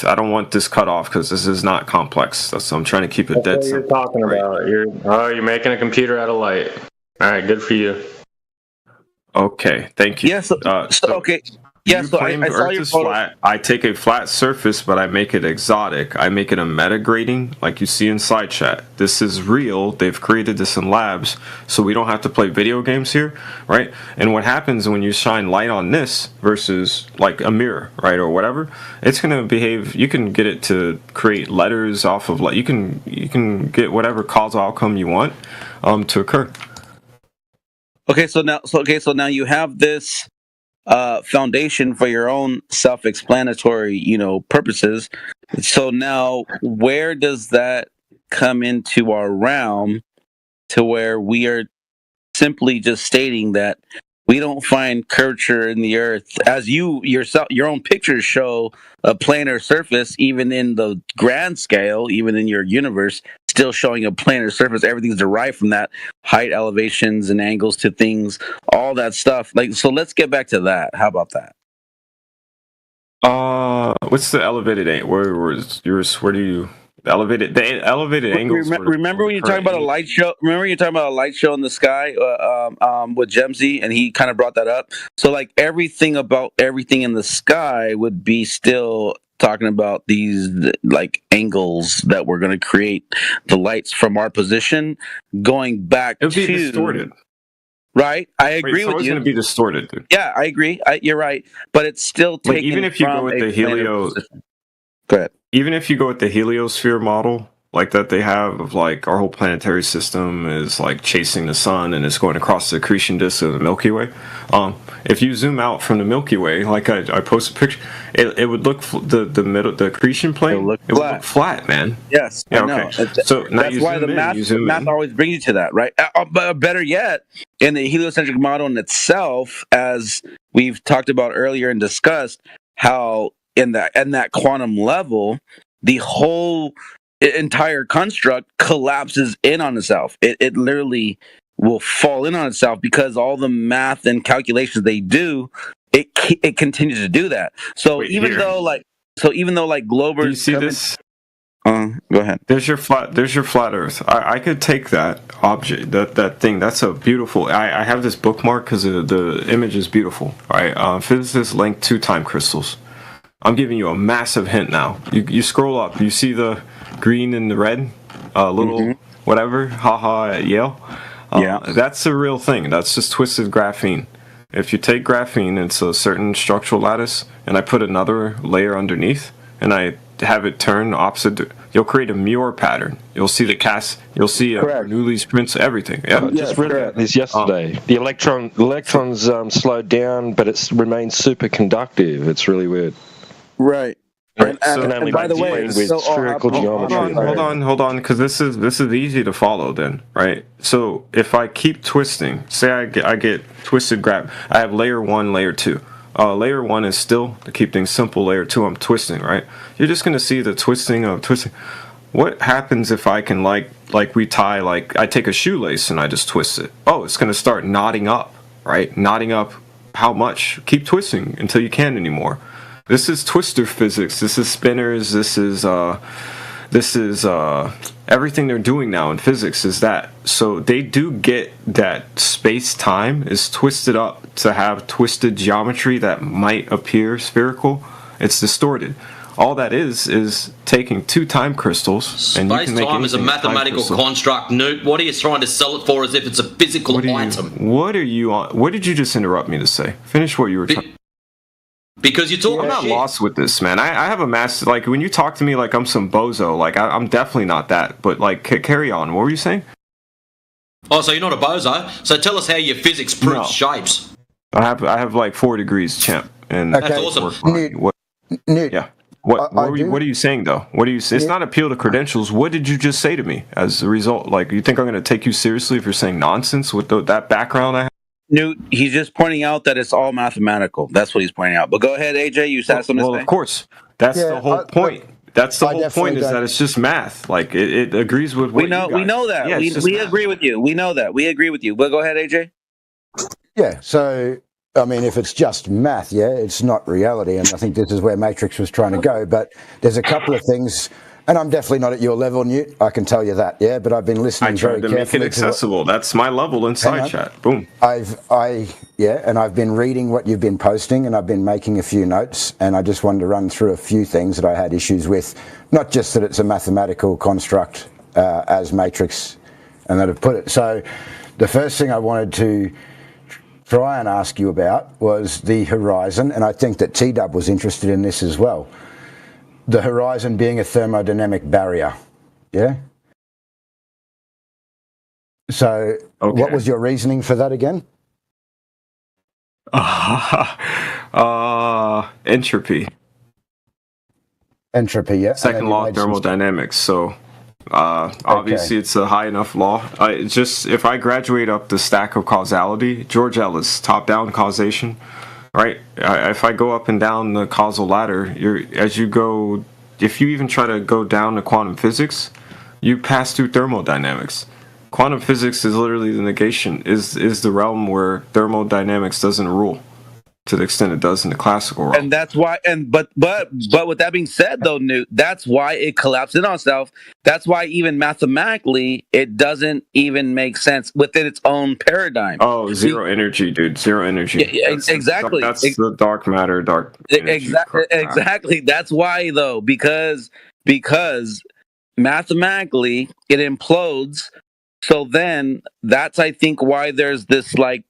I don't want this cut off because this is not complex. I'm trying to keep it dead That's what simple. you're talking about. You're making a computer out of light. All right, good for you. Okay, thank you. Yes. Okay. Yes, you claim I saw Earth your is photo. flat. I take a flat surface, but I make it exotic. I make it a metagrading, like you see in side chat. This is real. They've created this in labs, so we don't have to play video games here, right? And what happens when you shine light on this versus like a mirror, right, or whatever? It's gonna behave. You can get it to create letters off of light. You can get whatever causal outcome you want to occur. Okay, so now you have this foundation for your own self-explanatory, purposes. So now, where does that come into our realm to where we are simply just stating that we don't find curvature in the earth, as your own pictures show a planar surface, even in the grand scale, even in your universe, still showing a planar surface. Everything's derived from that, height, elevations, and angles to things, all that stuff. So let's get back to that. How about that? What's the elevated angle? Where do you The elevated angles. Remember when you're talking about a light show? Remember you're talking about a light show in the sky with Gemsy, and he kind of brought that up. So like everything about everything in the sky would be still talking about these like angles that we're going to create the lights from our position going back It would be to distorted. Right, I agree it's with always you. going to be distorted, dude. Yeah, I agree. You're right, but it's still taken Like even if you go from with a the planar position. Go ahead. Even if you go with the heliosphere model, like that they have of like our whole planetary system is like chasing the sun and it's going across the accretion disk of the Milky Way. If you zoom out from the Milky Way, like I posted a picture, it would look the accretion plane. It would look flat, man. Yes, yeah, I know. okay. So now That's you why zoom the math, you zoom math in. always brings you to that, right? But better yet, in the heliocentric model in itself, as we've talked about earlier and discussed, how in that quantum level, the whole entire construct collapses in on itself. It literally will fall in on itself because all the math and calculations they do, it continues to do that. So even though like Glober's Do you see this? Go ahead. There's your flat Earth. I could take that object, that thing. That's a beautiful. I have this bookmark because the image is beautiful. All right. Physicists link 2 time crystals. I'm giving you a massive hint now. You scroll up. You see the green and the red, little whatever. Haha at Yale. Yeah. That's a real thing. That's just twisted graphene. If you take graphene, it's a certain structural lattice, and I put another layer underneath, and I have it turn opposite, you'll create a Muir pattern. You'll see the cast. You'll see Bernoulli's prints, everything. Yeah, I just read about this yesterday. The electrons slowed down, but it remains superconductive. It's really weird. Right. And by the way, with spherical geometry. Hold on, because this is easy to follow. Then, right? So if I keep twisting, say I get twisted graph. I have layer 1, layer 2. Layer 1 is still, to keep things simple. Layer 2, I'm twisting. Right? You're just gonna see the twisting of twisting. What happens if I can like we tie, like I take a shoelace and I just twist it? Oh, it's gonna start knotting up, right? Knotting up. How much? Keep twisting until you can't anymore. This is twister physics. This is spinners. This is everything they're doing now in physics is that. So they do get that space-time is twisted up to have twisted geometry that might appear spherical. It's distorted. All that is taking 2 time crystals and you can make Space-time is a mathematical construct, Newt. What are you trying to sell it for as if it's a physical item? What are you on? What did you just interrupt me to say? Finish what you were trying. Because you're talking I'm not shit. lost with this, man. I have a master. Like when you talk to me like I'm some bozo, like I'm definitely not that. But like, carry on. What were you saying? Oh, so you're not a bozo? So tell us how your physics proves shapes. I have like 4 degrees, champ. And that's awesome. Yeah. What are you saying though? What do you say? It's not appeal to credentials. What did you just say to me as a result? Like, you think I'm going to take you seriously if you're saying nonsense with that background I have? Newt, he's just pointing out that it's all mathematical. That's what he's pointing out. But go ahead, AJ. You said something to say? Well, of course. That's the whole point. That's the whole point is that it's just math. Like, it agrees with what we know. We know that. Yeah, we agree with you. We know that. We agree with you. But go ahead, AJ. Yeah, so, I mean, if it's just math, it's not reality, and I think this is where Matrix was trying to go, but there's a couple of things, and I'm definitely not at your level, Newt, I can tell you that, but I've been listening very carefully. I tried to make it accessible. That's my level in side chat. Boom. And I've been reading what you've been posting, and I've been making a few notes, and I just wanted to run through a few things that I had issues with, not just that it's a mathematical construct as Matrix, and that I've put it. So the first thing I wanted to try and ask you about was the horizon, and I think that T-Dub was interested in this as well. The horizon being a thermodynamic barrier, So what was your reasoning for that again? Entropy. Entropy, yeah. Second law of thermodynamics. So obviously it's a high enough law. It's just if I graduate up the stack of causality, George Ellis, top-down causation, right? If I go up and down the causal ladder, if you even try to go down to quantum physics, you pass through thermodynamics. Quantum physics is literally the negation, is the realm where thermodynamics doesn't rule. to the extent it does in the classical realm. And that's why, but with that being said, though, Newt, that's why it collapsed in on itself. That's why even mathematically, it doesn't even make sense within its own paradigm. Oh, zero energy, dude. Zero energy. Yeah, exactly. That's the dark matter, dark energy. Exactly. That's why, though, because mathematically it implodes. So then that's, I think, why there's this like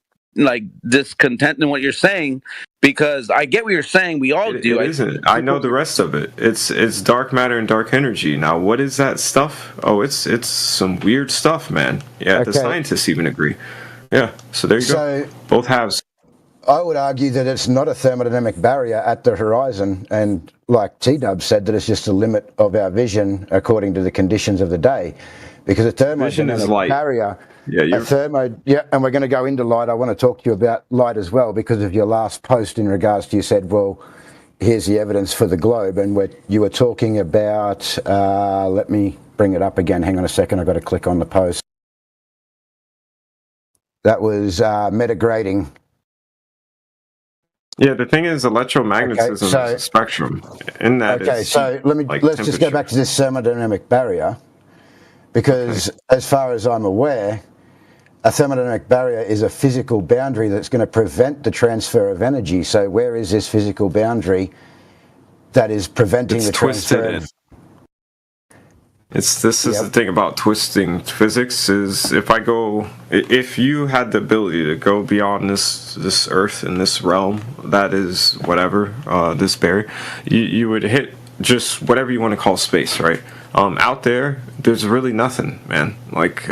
discontent in what you're saying, because I get what you're saying. We all do. It isn't. I know the rest of it. It's dark matter and dark energy. Now, what is that stuff? Oh, it's some weird stuff, man. Yeah, the scientists even agree. Yeah, so there you go. Both halves. I would argue that it's not a thermodynamic barrier at the horizon, and like T-Dub said, that it's just a limit of our vision according to the conditions of the day. Because a thermodynamic barrier, and we're going to go into light. I want to talk to you about light as well, because of your last post in regards to, you said, well, here's the evidence for the globe, and you were talking about, let me bring it up again, hang on a second, I've got to click on the post. That was metagrading. Yeah, the thing is, electromagnetism is a spectrum. In that, let's just go back to this thermodynamic barrier, because as far as I'm aware, a thermodynamic barrier is a physical boundary that's going to prevent the transfer of energy. So where is this physical boundary that is preventing the transfer? This is the thing about twisting physics, is if you had the ability to go beyond this earth and this realm, that is whatever, this barrier, you would hit just whatever you want to call space, right? Out there's really nothing, man. Like,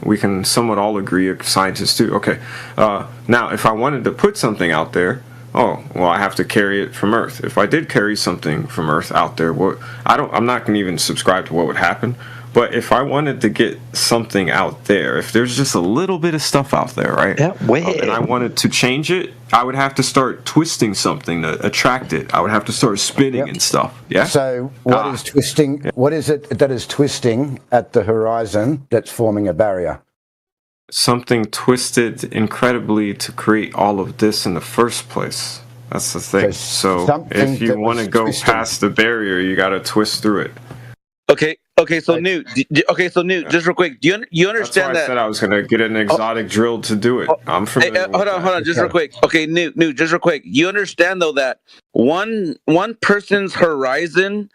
we can somewhat all agree, scientists too. Okay, now if I wanted to put something out there, I have to carry it from Earth. If I did carry something from Earth out there, I'm not going to even subscribe to what would happen. But if I wanted to get something out there, if there's just a little bit of stuff out there, right? And I wanted to change it, I would have to start twisting something to attract it. I would have to start spinning and stuff. Yeah. So what is twisting? What is it that is twisting at the horizon that's forming a barrier? Something twisted incredibly to create all of this in the first place. That's the thing. So if you want to go past the barrier, you got to twist through it. Okay, so Newt, just real quick, do you understand That's why I said I was going to get an exotic drill to do it. I'm familiar with hold on, just real quick. Okay, Newt, just real quick. You understand, though, that one person's horizon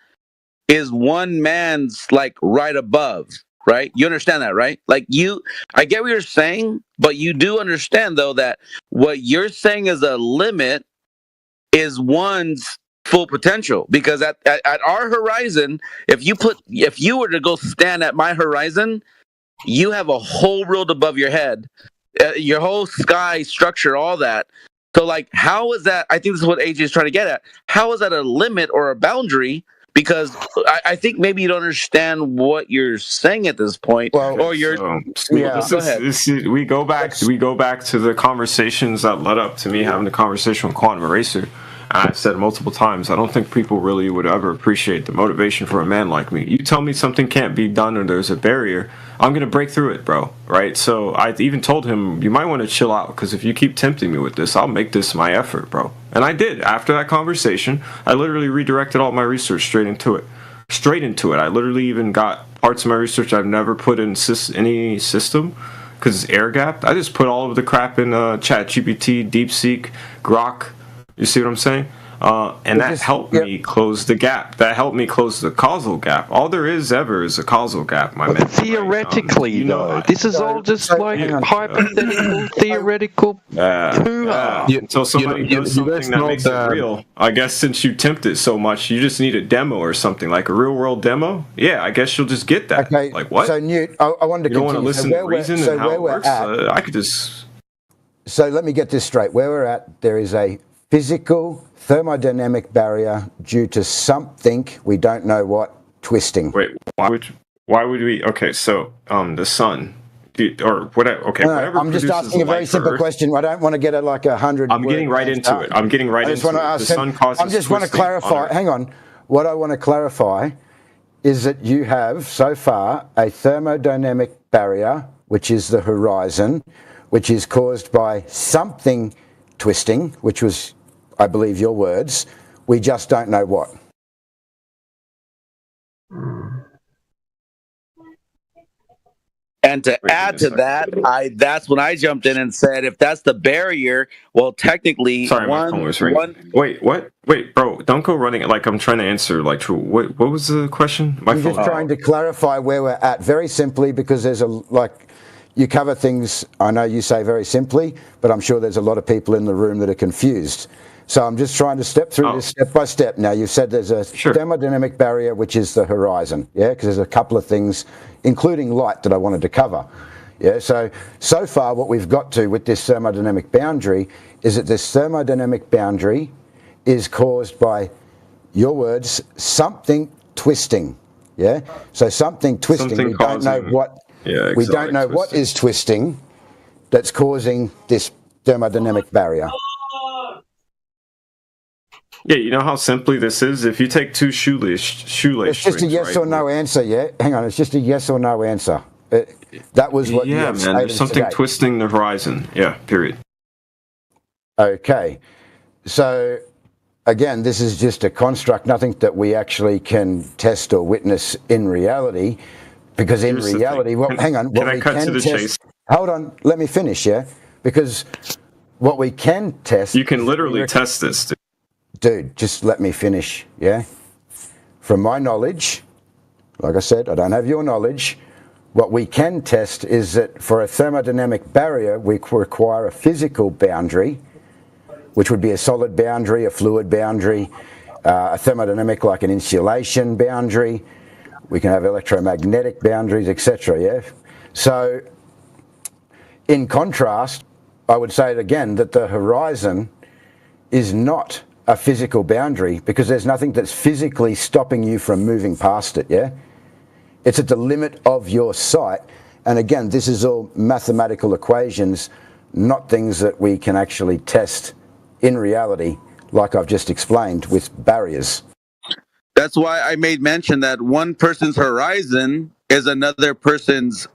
is one man's, like, right above, right? You understand that, right? Like, I get what you're saying, but you do understand, though, that what you're saying is a limit is one's full potential, because at our horizon, if you were to go stand at my horizon, you have a whole world above your head, your whole sky structure, all that. So, like, how is that? I think this is what AJ is trying to get at. How is that a limit or a boundary? Because I think maybe you don't understand what you're saying at this point, or you're. Go ahead. We go back to the conversations that led up to me having the conversation with Quantum Eraser. And I've said multiple times, I don't think people really would ever appreciate the motivation for a man like me. You tell me something can't be done or there's a barrier, I'm going to break through it, bro. Right? So I even told him, you might want to chill out, because if you keep tempting me with this, I'll make this my effort, bro. And I did. After that conversation, I literally redirected all my research straight into it. I literally even got parts of my research I've never put in any system, because it's air gapped. I just put all of the crap in ChatGPT, DeepSeek, Grok. You see what I'm saying? And that helped me close the gap. That helped me close the causal gap. All there is ever is a causal gap, my man. Theoretically, though, this is all just like hypothetical, theoretical. Until somebody does something that makes it real. I guess since you tempt it so much, you just need a demo or something, like a real world demo. Yeah, I guess you'll just get that. Okay. Like what? So Newt, I wanted to continue. You don't want to listen to reason and how it works? I could just. So let me get this straight. Where we're at, there is a physical thermodynamic barrier due to something we don't know what twisting. Wait, why would we? Okay, so the sun, or whatever. Okay, no, whatever. I'm just asking a very simple question. I don't want to get it like 100. I'm getting right into it. I just want to clarify. Hang on. What I want to clarify is that you have so far a thermodynamic barrier, which is the horizon, which is caused by something twisting, which was I believe your words. We just don't know what. And to add to that, that's when I jumped in and said, if that's the barrier, well, technically, Sorry, my phone was ringing. Wait, what? Wait, bro, don't go running. Like, I'm trying to answer. Like, true. What was the question? I'm just trying to clarify where we're at very simply, because there's you cover things, I know you say very simply, but I'm sure there's a lot of people in the room that are confused. So I'm just trying to step through this step by step. Now, you've said there's a thermodynamic barrier, which is the horizon, yeah? Because there's a couple of things, including light, that I wanted to cover. Yeah, so far what we've got to with this thermodynamic boundary is that this thermodynamic boundary is caused by, your words, something twisting. Yeah, so something twisting. We don't know what. Yeah, we don't know what is twisting that's causing this thermodynamic barrier. Yeah, you know how simply this is? If you take two shoelace it's just a yes or no answer, yeah? Hang on, it's just a yes or no answer. That was what you man, there's something today. Twisting the horizon. Yeah, period. Okay. So, again, this is just a construct, nothing that we actually can test or witness in reality, because in reality, hang on, what we can test... Hold on, let me finish, yeah? Because what we can test... You can literally test this, dude, just let me finish, yeah? From my knowledge, like I said, I don't have your knowledge. What we can test is that for a thermodynamic barrier, we require a physical boundary, which would be a solid boundary, a fluid boundary, a thermodynamic like an insulation boundary. We can have electromagnetic boundaries, etc., yeah? So, in contrast, I would say it again, that the horizon is not a physical boundary, because there's nothing that's physically stopping you from moving past it, yeah? It's at the limit of your sight, and again, this is all mathematical equations, not things that we can actually test in reality, like I've just explained, with barriers. That's why I made mention that one person's horizon is another person's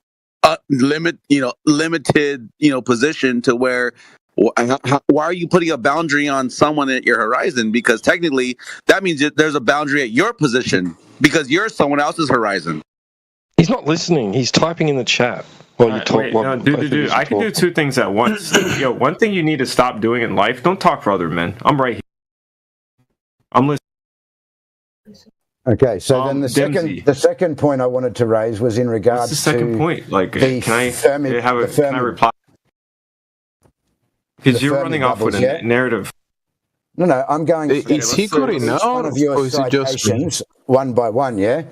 limited, position, to where, why are you putting a boundary on someone at your horizon? Because technically, that means that there's a boundary at your position, because you're someone else's horizon. He's not listening. He's typing in the chat while you talk. Dude, I can do two things at once. Yo, one thing you need to stop doing in life: don't talk for other men. I'm right here. I'm listening. Okay, so then the second point I wanted to raise was in regards to... What's the second point? Like, can I reply? Because you're running off with a narrative. No, I'm going through each one of your citations one by one, yeah?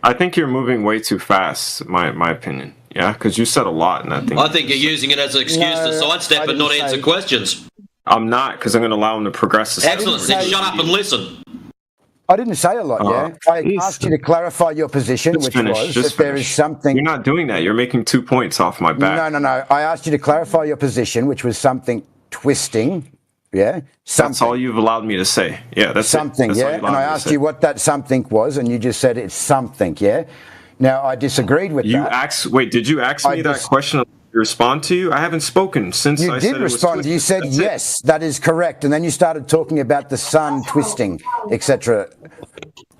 I think you're moving way too fast, my opinion. Yeah, because you said a lot in that thing. I think you're using it as an excuse to sidestep and not answer questions. I'm not, because I'm going to allow him to progress. Excellent, then shut up and listen. I didn't say a lot, yeah? I asked you to clarify your position, which was that there is something... You're not doing that. You're making 2 points off my back. No. I asked you to clarify your position, which was something twisting, yeah? That's all you've allowed me to say. Yeah, that's something, yeah? And I asked you what that something was, and you just said it's something, yeah? Now, I disagreed with that. Wait, did you ask me that question? Respond to you? I haven't spoken since I said it was twisted. You did respond. You said yes, that is correct, and then you started talking about the sun twisting, etc.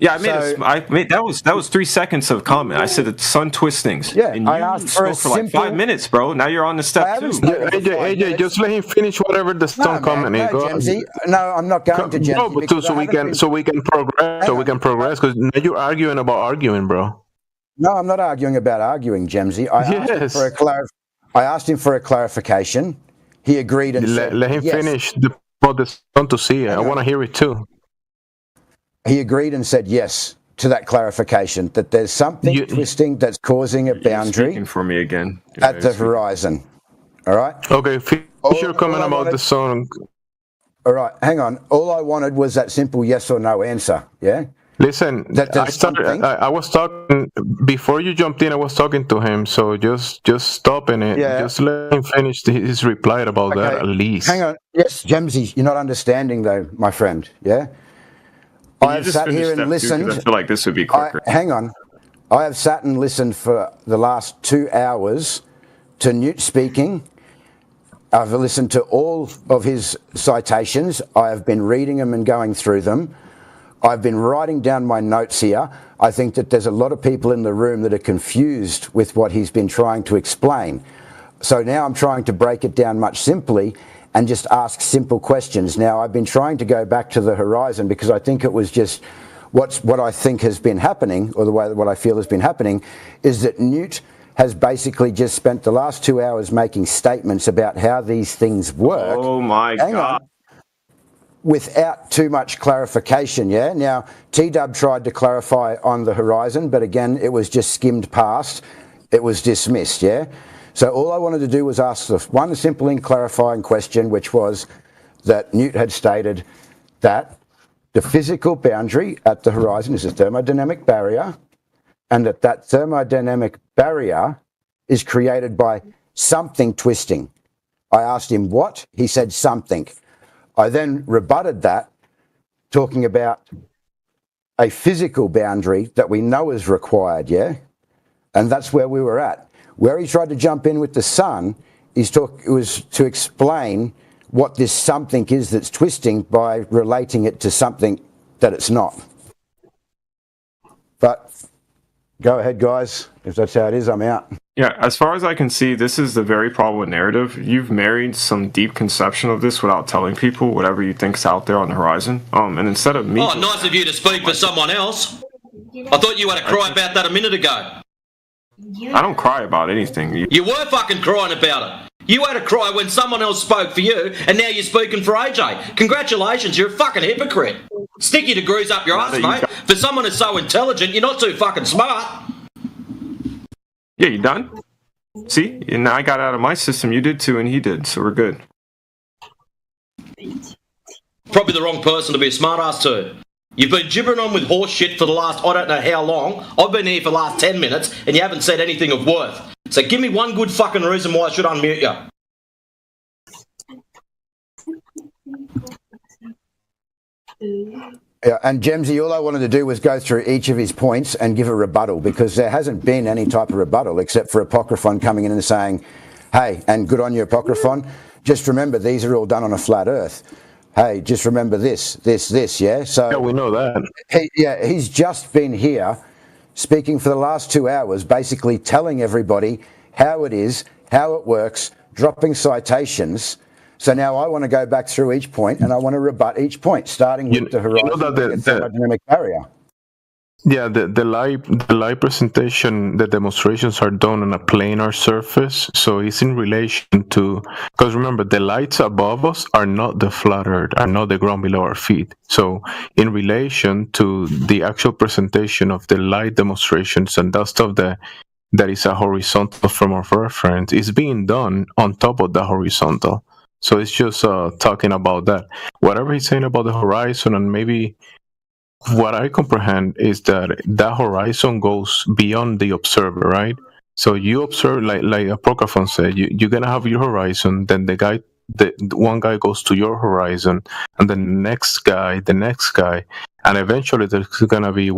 Yeah, I made that was 3 seconds of comment. I said the sun twistings. Yeah, and I asked for like 5 minutes, bro. Now you're on the step 2. AJ, just let him finish whatever the sun comment is. No, I'm not going to Gemsy. No, but so we can progress. So we can progress, because now you're arguing about arguing, bro. No, I'm not arguing about arguing, Gemsy. I asked him for a clarification. He agreed and said let him finish the sun to see it. I want to hear it too. He agreed and said yes to that clarification, that there's something twisting that's causing a boundary for me again at the horizon. All right? Okay, finish your comment about the sun. All right, hang on. All I wanted was that simple yes or no answer, yeah? Listen, I was talking before you jumped in. I was talking to him, so just stopping it. Yeah. Just let him finish his reply about that at least. Hang on. Yes, Gemsy, you're not understanding though, my friend. Yeah. I have sat here and listened. I feel like this would be quicker. Hang on. I have sat and listened for the last 2 hours to Newt speaking, I've listened to all of his citations. I have been reading them and going through them. I've been writing down my notes here. I think that there's a lot of people in the room that are confused with what he's been trying to explain. So now I'm trying to break it down much simply and just ask simple questions. Now, I've been trying to go back to the horizon because I think it was just what I think has been happening, or the way what I feel has been happening, is that Newt has basically just spent the last 2 hours making statements about how these things work. Oh my God. Without too much clarification, yeah? Now, T-Dub tried to clarify on the horizon, but again, it was just skimmed past. It was dismissed, yeah? So all I wanted to do was ask the one simple and clarifying question, which was that Newt had stated that the physical boundary at the horizon is a thermodynamic barrier, and that thermodynamic barrier is created by something twisting. I asked him what? He said something. I then rebutted that, talking about a physical boundary that we know is required, yeah? And that's where we were at. Where he tried to jump in with the sun, it was to explain what this something is that's twisting by relating it to something that it's not. But go ahead, guys. If that's how it is, I'm out. Yeah, as far as I can see, this is the very problem with narrative. You've married some deep conception of this without telling people whatever you think's out there on the horizon. And instead of me... Oh, nice of you to speak for someone else. I thought you had a cry about that a minute ago. I don't cry about anything. You were fucking crying about it. You had a cry when someone else spoke for you, and now you're speaking for AJ. Congratulations, you're a fucking hypocrite. Stick your degrees up your ass, mate. For someone who's so intelligent, you're not too fucking smart. Yeah, you done? See? And I got out of my system, you did too, and he did, so we're good. Probably the wrong person to be a smartass to. You've been gibbering on with horse shit for the last, I don't know how long. I've been here for the last 10 minutes, and you haven't said anything of worth. So give me one good fucking reason why I should unmute you. Yeah, and Gemsy, all I wanted to do was go through each of his points and give a rebuttal, because there hasn't been any type of rebuttal except for Apocryphon coming in and saying, hey, and good on you, Apocryphon, just remember these are all done on a flat earth. Hey, just remember this, yeah? So yeah, we know that. He's just been here speaking for the last 2 hours, basically telling everybody how it is, how it works, dropping citations. So now I want to go back through each point and I want to rebut each point, starting with the horizon and the thermodynamic barrier. Yeah, the live presentation, the demonstrations are done on a planar surface, so it's in relation to, because remember, the lights above us are not the flat earth, are not the ground below our feet. So in relation to the actual presentation of the light demonstrations and that stuff that is a horizontal frame of reference is being done on top of the horizontal. So it's just talking about that. Whatever he's saying about the horizon, and maybe what I comprehend is that horizon goes beyond the observer, right? So you observe, like Apocryphon said, you're gonna have your horizon, then the one guy goes to your horizon, and then the next guy, and eventually there's gonna be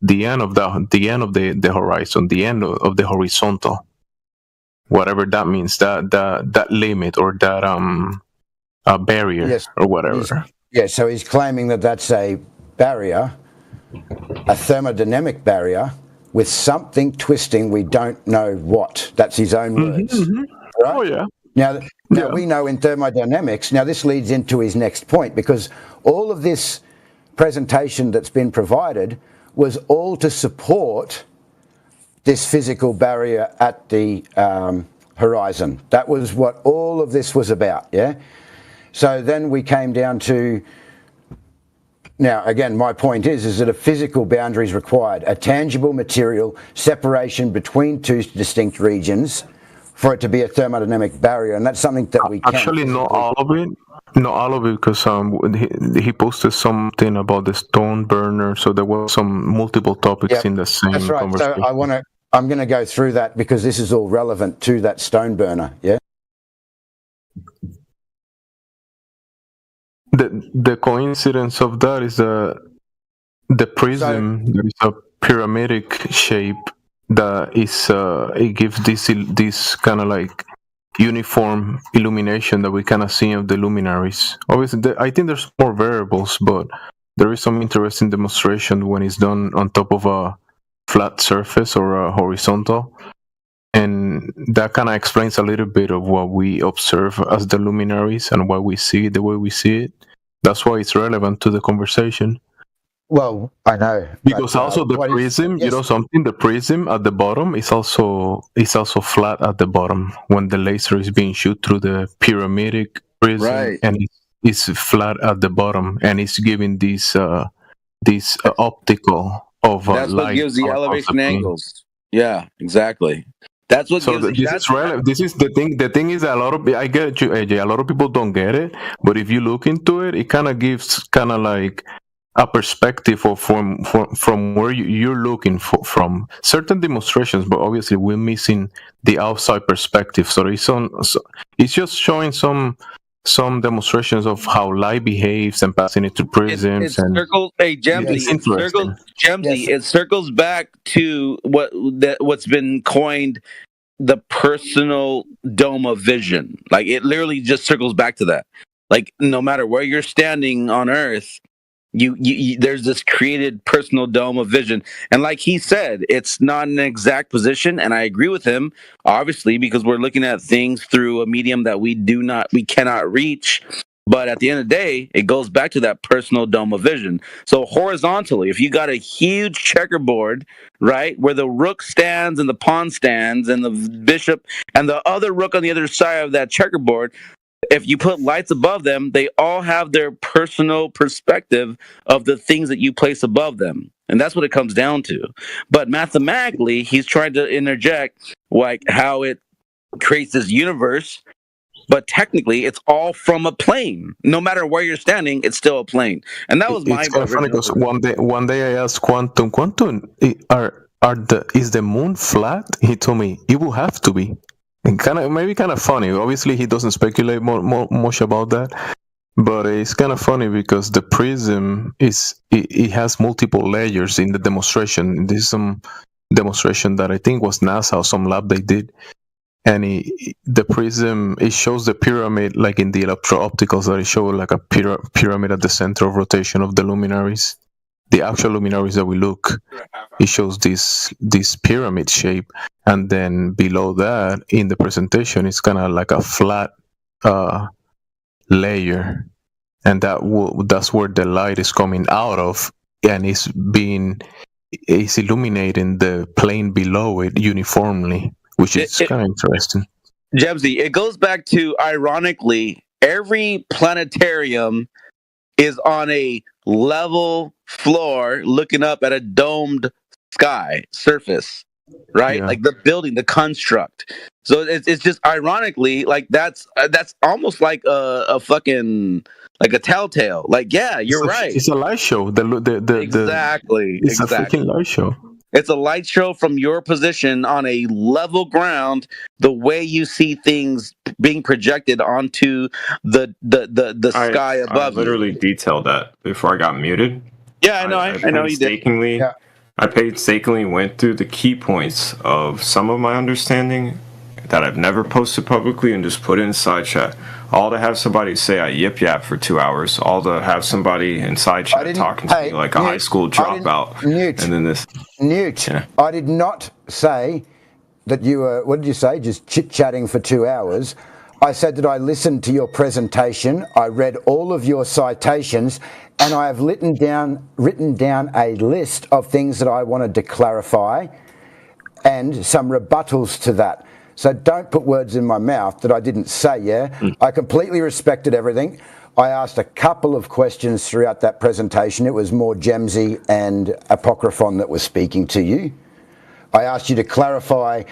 the end of the horizon, the end of the horizontal, whatever that means, that limit or that barrier or whatever. So he's claiming that that's a barrier, a thermodynamic barrier with something twisting, we don't know what. That's his own words. Right? Oh yeah. Now we know in thermodynamics, now this leads into his next point, because all of this presentation that's been provided was all to support this physical barrier at the horizon. That was what all of this was about, yeah? So then we came down to, now again, my point is that a physical boundary is required, a tangible material separation between two distinct regions for it to be a thermodynamic barrier, and that's something that we can't actually not all of it. Not all of it, because he posted something about the stone burner, so there were some multiple topics in the same conversation. So I'm going to go through that because this is all relevant to that stone burner, yeah? The coincidence of that is the prism, there is a pyramidic shape that is it gives this kind of like uniform illumination that we kind of see of the luminaries. Obviously, I think there's more variables, but there is some interesting demonstration when it's done on top of a flat surface or a horizontal. And that kind of explains a little bit of what we observe as the luminaries and why we see it the way we see it. That's why it's relevant to the conversation. Well, I know. Because also the prism, you know something, the prism at the bottom is also flat at the bottom when the laser is being shoot through the pyramidic prism, Right. and it's flat at the bottom, and it's giving this optical of That's what light. gives the across elevation plane. angles. Yeah, exactly. That's what So gives. this is relevant. This is the thing. The thing is that I get you, AJ. A lot of people don't get it, but if you look into it, it kind of gives kind of like a perspective of from where you're looking from certain demonstrations, but obviously we're missing the outside perspective. So it's just showing some demonstrations of how light behaves and passing it through prisms. It circles. Hey, Gemsy, it's it circles. interesting. Gemsy, it circles back to what's been coined the personal dome of vision. Like it literally just circles back to that. Like no matter where you're standing on Earth, you there's this created personal dome of vision. And like he said, it's not an exact position, and I agree with him, obviously, because we're looking at things through a medium that we cannot reach. But at the end of the day, it goes back to that personal dome of vision. So horizontally, if you got a huge checkerboard, right, where the rook stands and the pawn stands and the bishop and the other rook on the other side of that checkerboard, if you put lights above them, they all have their personal perspective of the things that you place above them. And that's what it comes down to. But mathematically, he's trying to interject like how it creates this universe. But technically, it's all from a plane. No matter where you're standing, it's still a plane. And that was my It's kind of funny original. because one day I asked Quantum, is the moon flat? He told me it will have to be. And maybe kind of funny. Obviously, he doesn't speculate much about that, but it's kind of funny because the prism it has multiple layers in the demonstration. This is some demonstration that I think was NASA or some lab they did. And the prism, it shows the pyramid like in the electro-opticals that it showed like a pyramid at the center of rotation of the luminaries. The actual luminaries that we look, it shows this pyramid shape, and then below that in the presentation it's kind of like a flat layer, and that's where the light is coming out of, and it's illuminating the plane below it uniformly, which is kind of interesting. Jebsy, it goes back to, ironically, every planetarium is on a level floor looking up at a domed sky surface, right? Yeah. Like the building, the construct. So it's just ironically like that's almost like a fucking like a telltale. Like, yeah, you're right. It's a light show. Exactly. It's a freaking light show. It's a light show from your position on a level ground, the way you see things being projected onto the sky above I literally detailed that before I got muted. Yeah, I know. I know you did. I painstakingly went through the key points of some of my understanding that I've never posted publicly and just put it in side chat. All to have somebody say I yip yap for 2 hours. All to have somebody in side chat talking to me like a high school dropout. And then this. Newt, Yeah. I did not say that you were, what did you say, just chit-chatting for 2 hours. I said that I listened to your presentation, I read all of your citations, and I have written down a list of things that I wanted to clarify and some rebuttals to that. So don't put words in my mouth that I didn't say, yeah? I completely respected everything. I asked a couple of questions throughout that presentation. It was more Gemsy and Apocryphon that was speaking to you. I asked you to clarify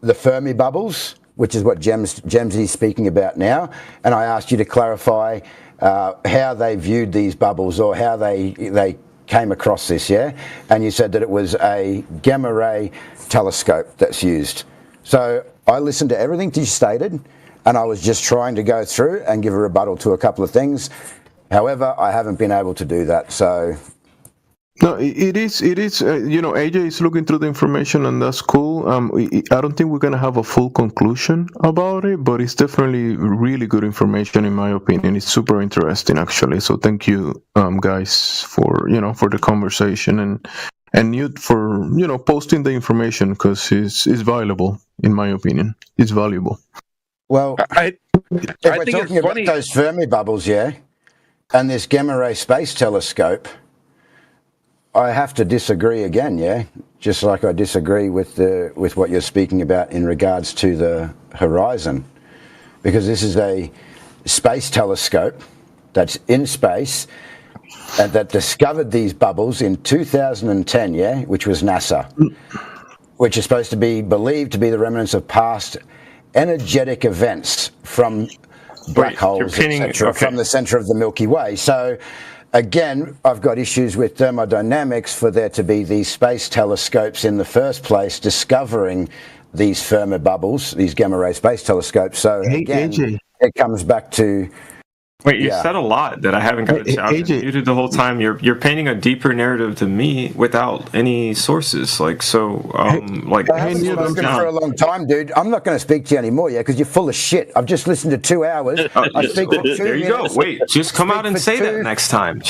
the Fermi bubbles, which is what Gemsy is speaking about now, and I asked you to clarify how they viewed these bubbles or how they came across this, yeah? And you said that it was a gamma ray telescope that's used. So I listened to everything that you stated, and I was just trying to go through and give a rebuttal to a couple of things. However, I haven't been able to do that, so No, it is. AJ is looking through the information, and that's cool. I don't think we're gonna have a full conclusion about it, but it's definitely really good information, in my opinion. It's super interesting, actually. So thank you, guys, for the conversation and you for posting the information, because it's valuable, in my opinion. It's valuable. Well, I if we're think talking it's about funny. those Fermi bubbles, yeah, and this gamma ray space telescope, I have to disagree again, yeah. Just like I disagree with what you're speaking about in regards to the horizon, because this is a space telescope that's in space and that discovered these bubbles in 2010, yeah, which was NASA, which is supposed to be believed to be the remnants of past energetic events from black holes, etc., from the center of the Milky Way. So, again, I've got issues with thermodynamics for there to be these space telescopes in the first place discovering these Fermi bubbles, these gamma ray space telescopes. So, again, AJ. it comes back to... Wait, you said a lot that I haven't got a chance. I've been muted the whole time. You're painting a deeper narrative than me without any sources. I haven't spoken for a long time, dude. I'm not going to speak to you anymore, yeah, because you're full of shit. I've just listened to 2 hours. I speak for 2 minutes. There you go. Wait, just come out and say that next time.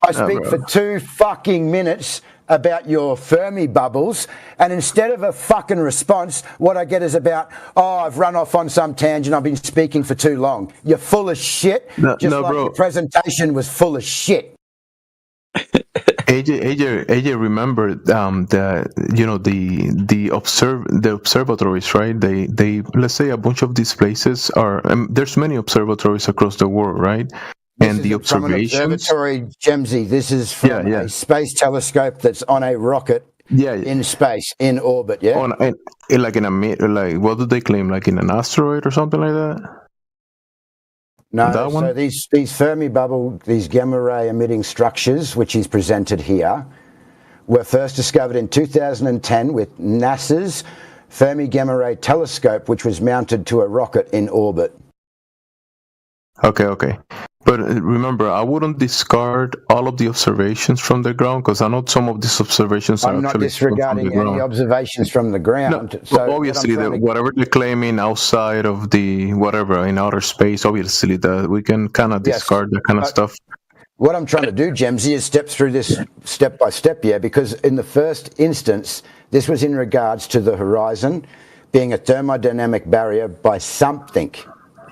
I speak for 2 fucking minutes about your Fermi bubbles, and instead of a fucking response, what I get is about, I've run off on some tangent, I've been speaking for too long. You're full of shit, your presentation was full of shit. AJ, remember the observatories, right? They let's say a bunch of these places are. There's many observatories across the world, right? And the observations. From an observatory, Gemsy. This is from a space telescope that's on a rocket. In space, in orbit. Yeah. What do they claim? Like in an asteroid or something like that? No, so these Fermi bubble, these gamma ray emitting structures, which is presented here, were first discovered in 2010 with NASA's Fermi Gamma Ray Telescope, which was mounted to a rocket in orbit. Okay. But remember, I wouldn't discard all of the observations from the ground, because I know some of these observations are I'm not actually disregarding from the any observations from the ground. No, so obviously, whatever they're claiming outside of the in outer space, obviously, we can kind of discard that kind of stuff. What I'm trying to do, Gemsy, is step through this step by step, because in the first instance, this was in regards to the horizon being a thermodynamic barrier by something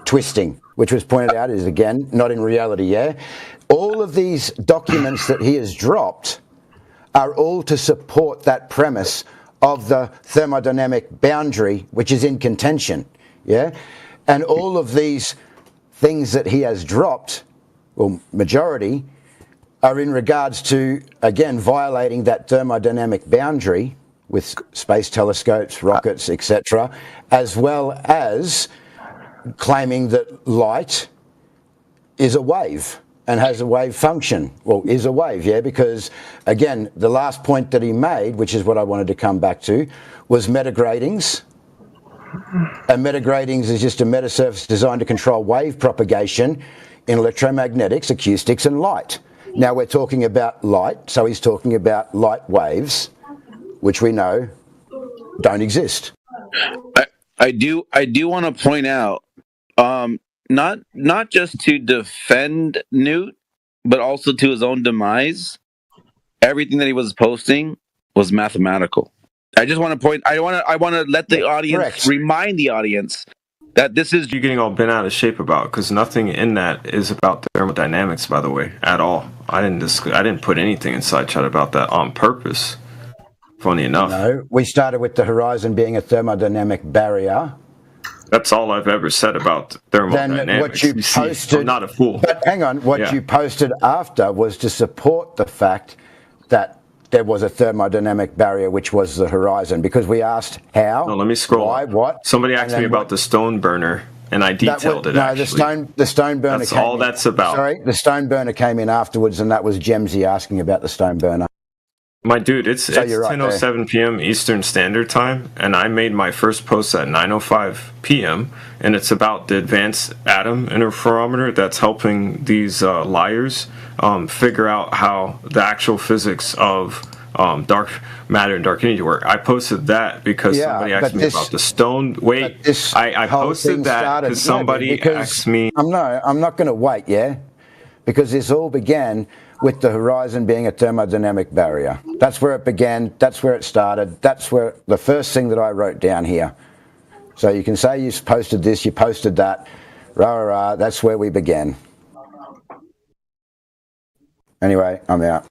twisting, which was pointed out is, again, not in reality, All of these documents that he has dropped are all to support that premise of the thermodynamic boundary, which is in contention, And all of these things that he has dropped, or majority, are in regards to, again, violating that thermodynamic boundary with space telescopes, rockets, etc., as well as claiming that light is a wave and has a wave function. Well, is a wave, because, again, the last point that he made, which is what I wanted to come back to, was metagratings. And metagratings is just a metasurface designed to control wave propagation in electromagnetics, acoustics, and light. Now we're talking about light, so he's talking about light waves, which we know don't exist. I do want to point out, not just to defend Newt, but also to his own demise. Everything that he was posting was mathematical. I just want to point. I want to let the audience remind the audience that this is you're getting all bent out of shape about, because nothing in that is about thermodynamics, by the way, at all. I didn't put anything inside chat about that on purpose. Funny enough. No, we started with the horizon being a thermodynamic barrier. That's all I've ever said about thermodynamics. Then what you posted, I'm not a fool. But hang on, what you posted after was to support the fact that there was a thermodynamic barrier, which was the horizon, because we asked how. No, let me scroll. Why? What? Somebody asked me about the stone burner, and I detailed it. No, the stone burner. That's all that's about. Sorry, the stone burner came in afterwards, and that was Gemsy asking about the stone burner. My dude, it's 10:07 p.m. Eastern Standard Time, and I made my first post at 9:05 p.m. and it's about the advanced atom interferometer that's helping these liars figure out how the actual physics of dark matter and dark energy work. I posted that because somebody asked me about the stone. Wait, I posted that because somebody asked me. I'm not going to wait, yeah? Because this all began with the horizon being a thermodynamic barrier. That's where it began. That's where it started. That's where the first thing that I wrote down here. So you can say you posted this, you posted that. Rah, rah, rah. That's where we began. Anyway, I'm out.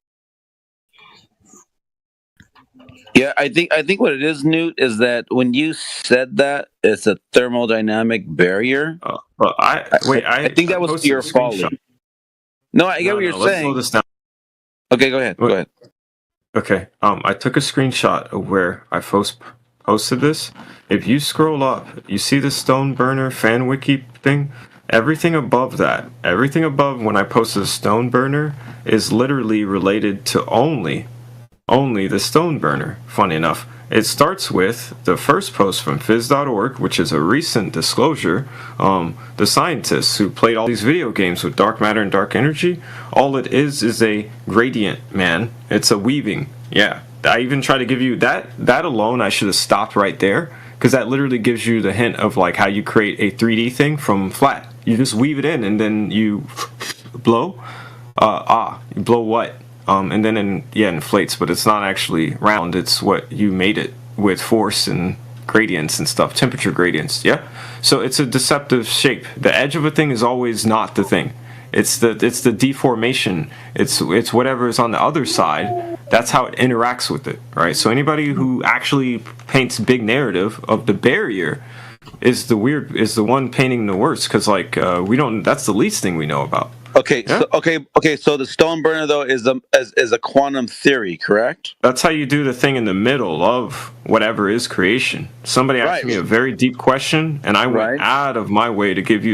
Yeah, I think what it is, Newt, is that when you said that it's a thermodynamic barrier. But I think that was your folly. No, I get what you're let's saying. slow this down. Okay, go ahead. Go ahead. Okay. I took a screenshot of where I posted this. If you scroll up, you see the stone burner fan wiki thing. Everything above that, everything above when I posted a stone burner is literally related to only the stone burner. Funny enough, it starts with the first post from phys.org, which is a recent disclosure. The scientists who played all these video games with dark matter and dark energy, all it is a gradient, man. It's a weaving. Yeah, I even try to give you that alone. I should have stopped right there, because that literally gives you the hint of like how you create a 3D thing from flat. You just weave it in and then you blow. You blow what? And then it inflates, but it's not actually round. It's what you made it with force and gradients and stuff, temperature gradients. Yeah. So it's a deceptive shape. The edge of a thing is always not the thing. It's the deformation. It's whatever is on the other side. That's how it interacts with it, right? So anybody who actually paints big narrative of the barrier is the one painting the worst, because like we don't. That's the least thing we know about. Okay, yeah? So the stone burner though is a quantum theory, correct? That's how you do the thing in the middle of whatever is creation. Somebody asked me a very deep question, and I went out of my way to give you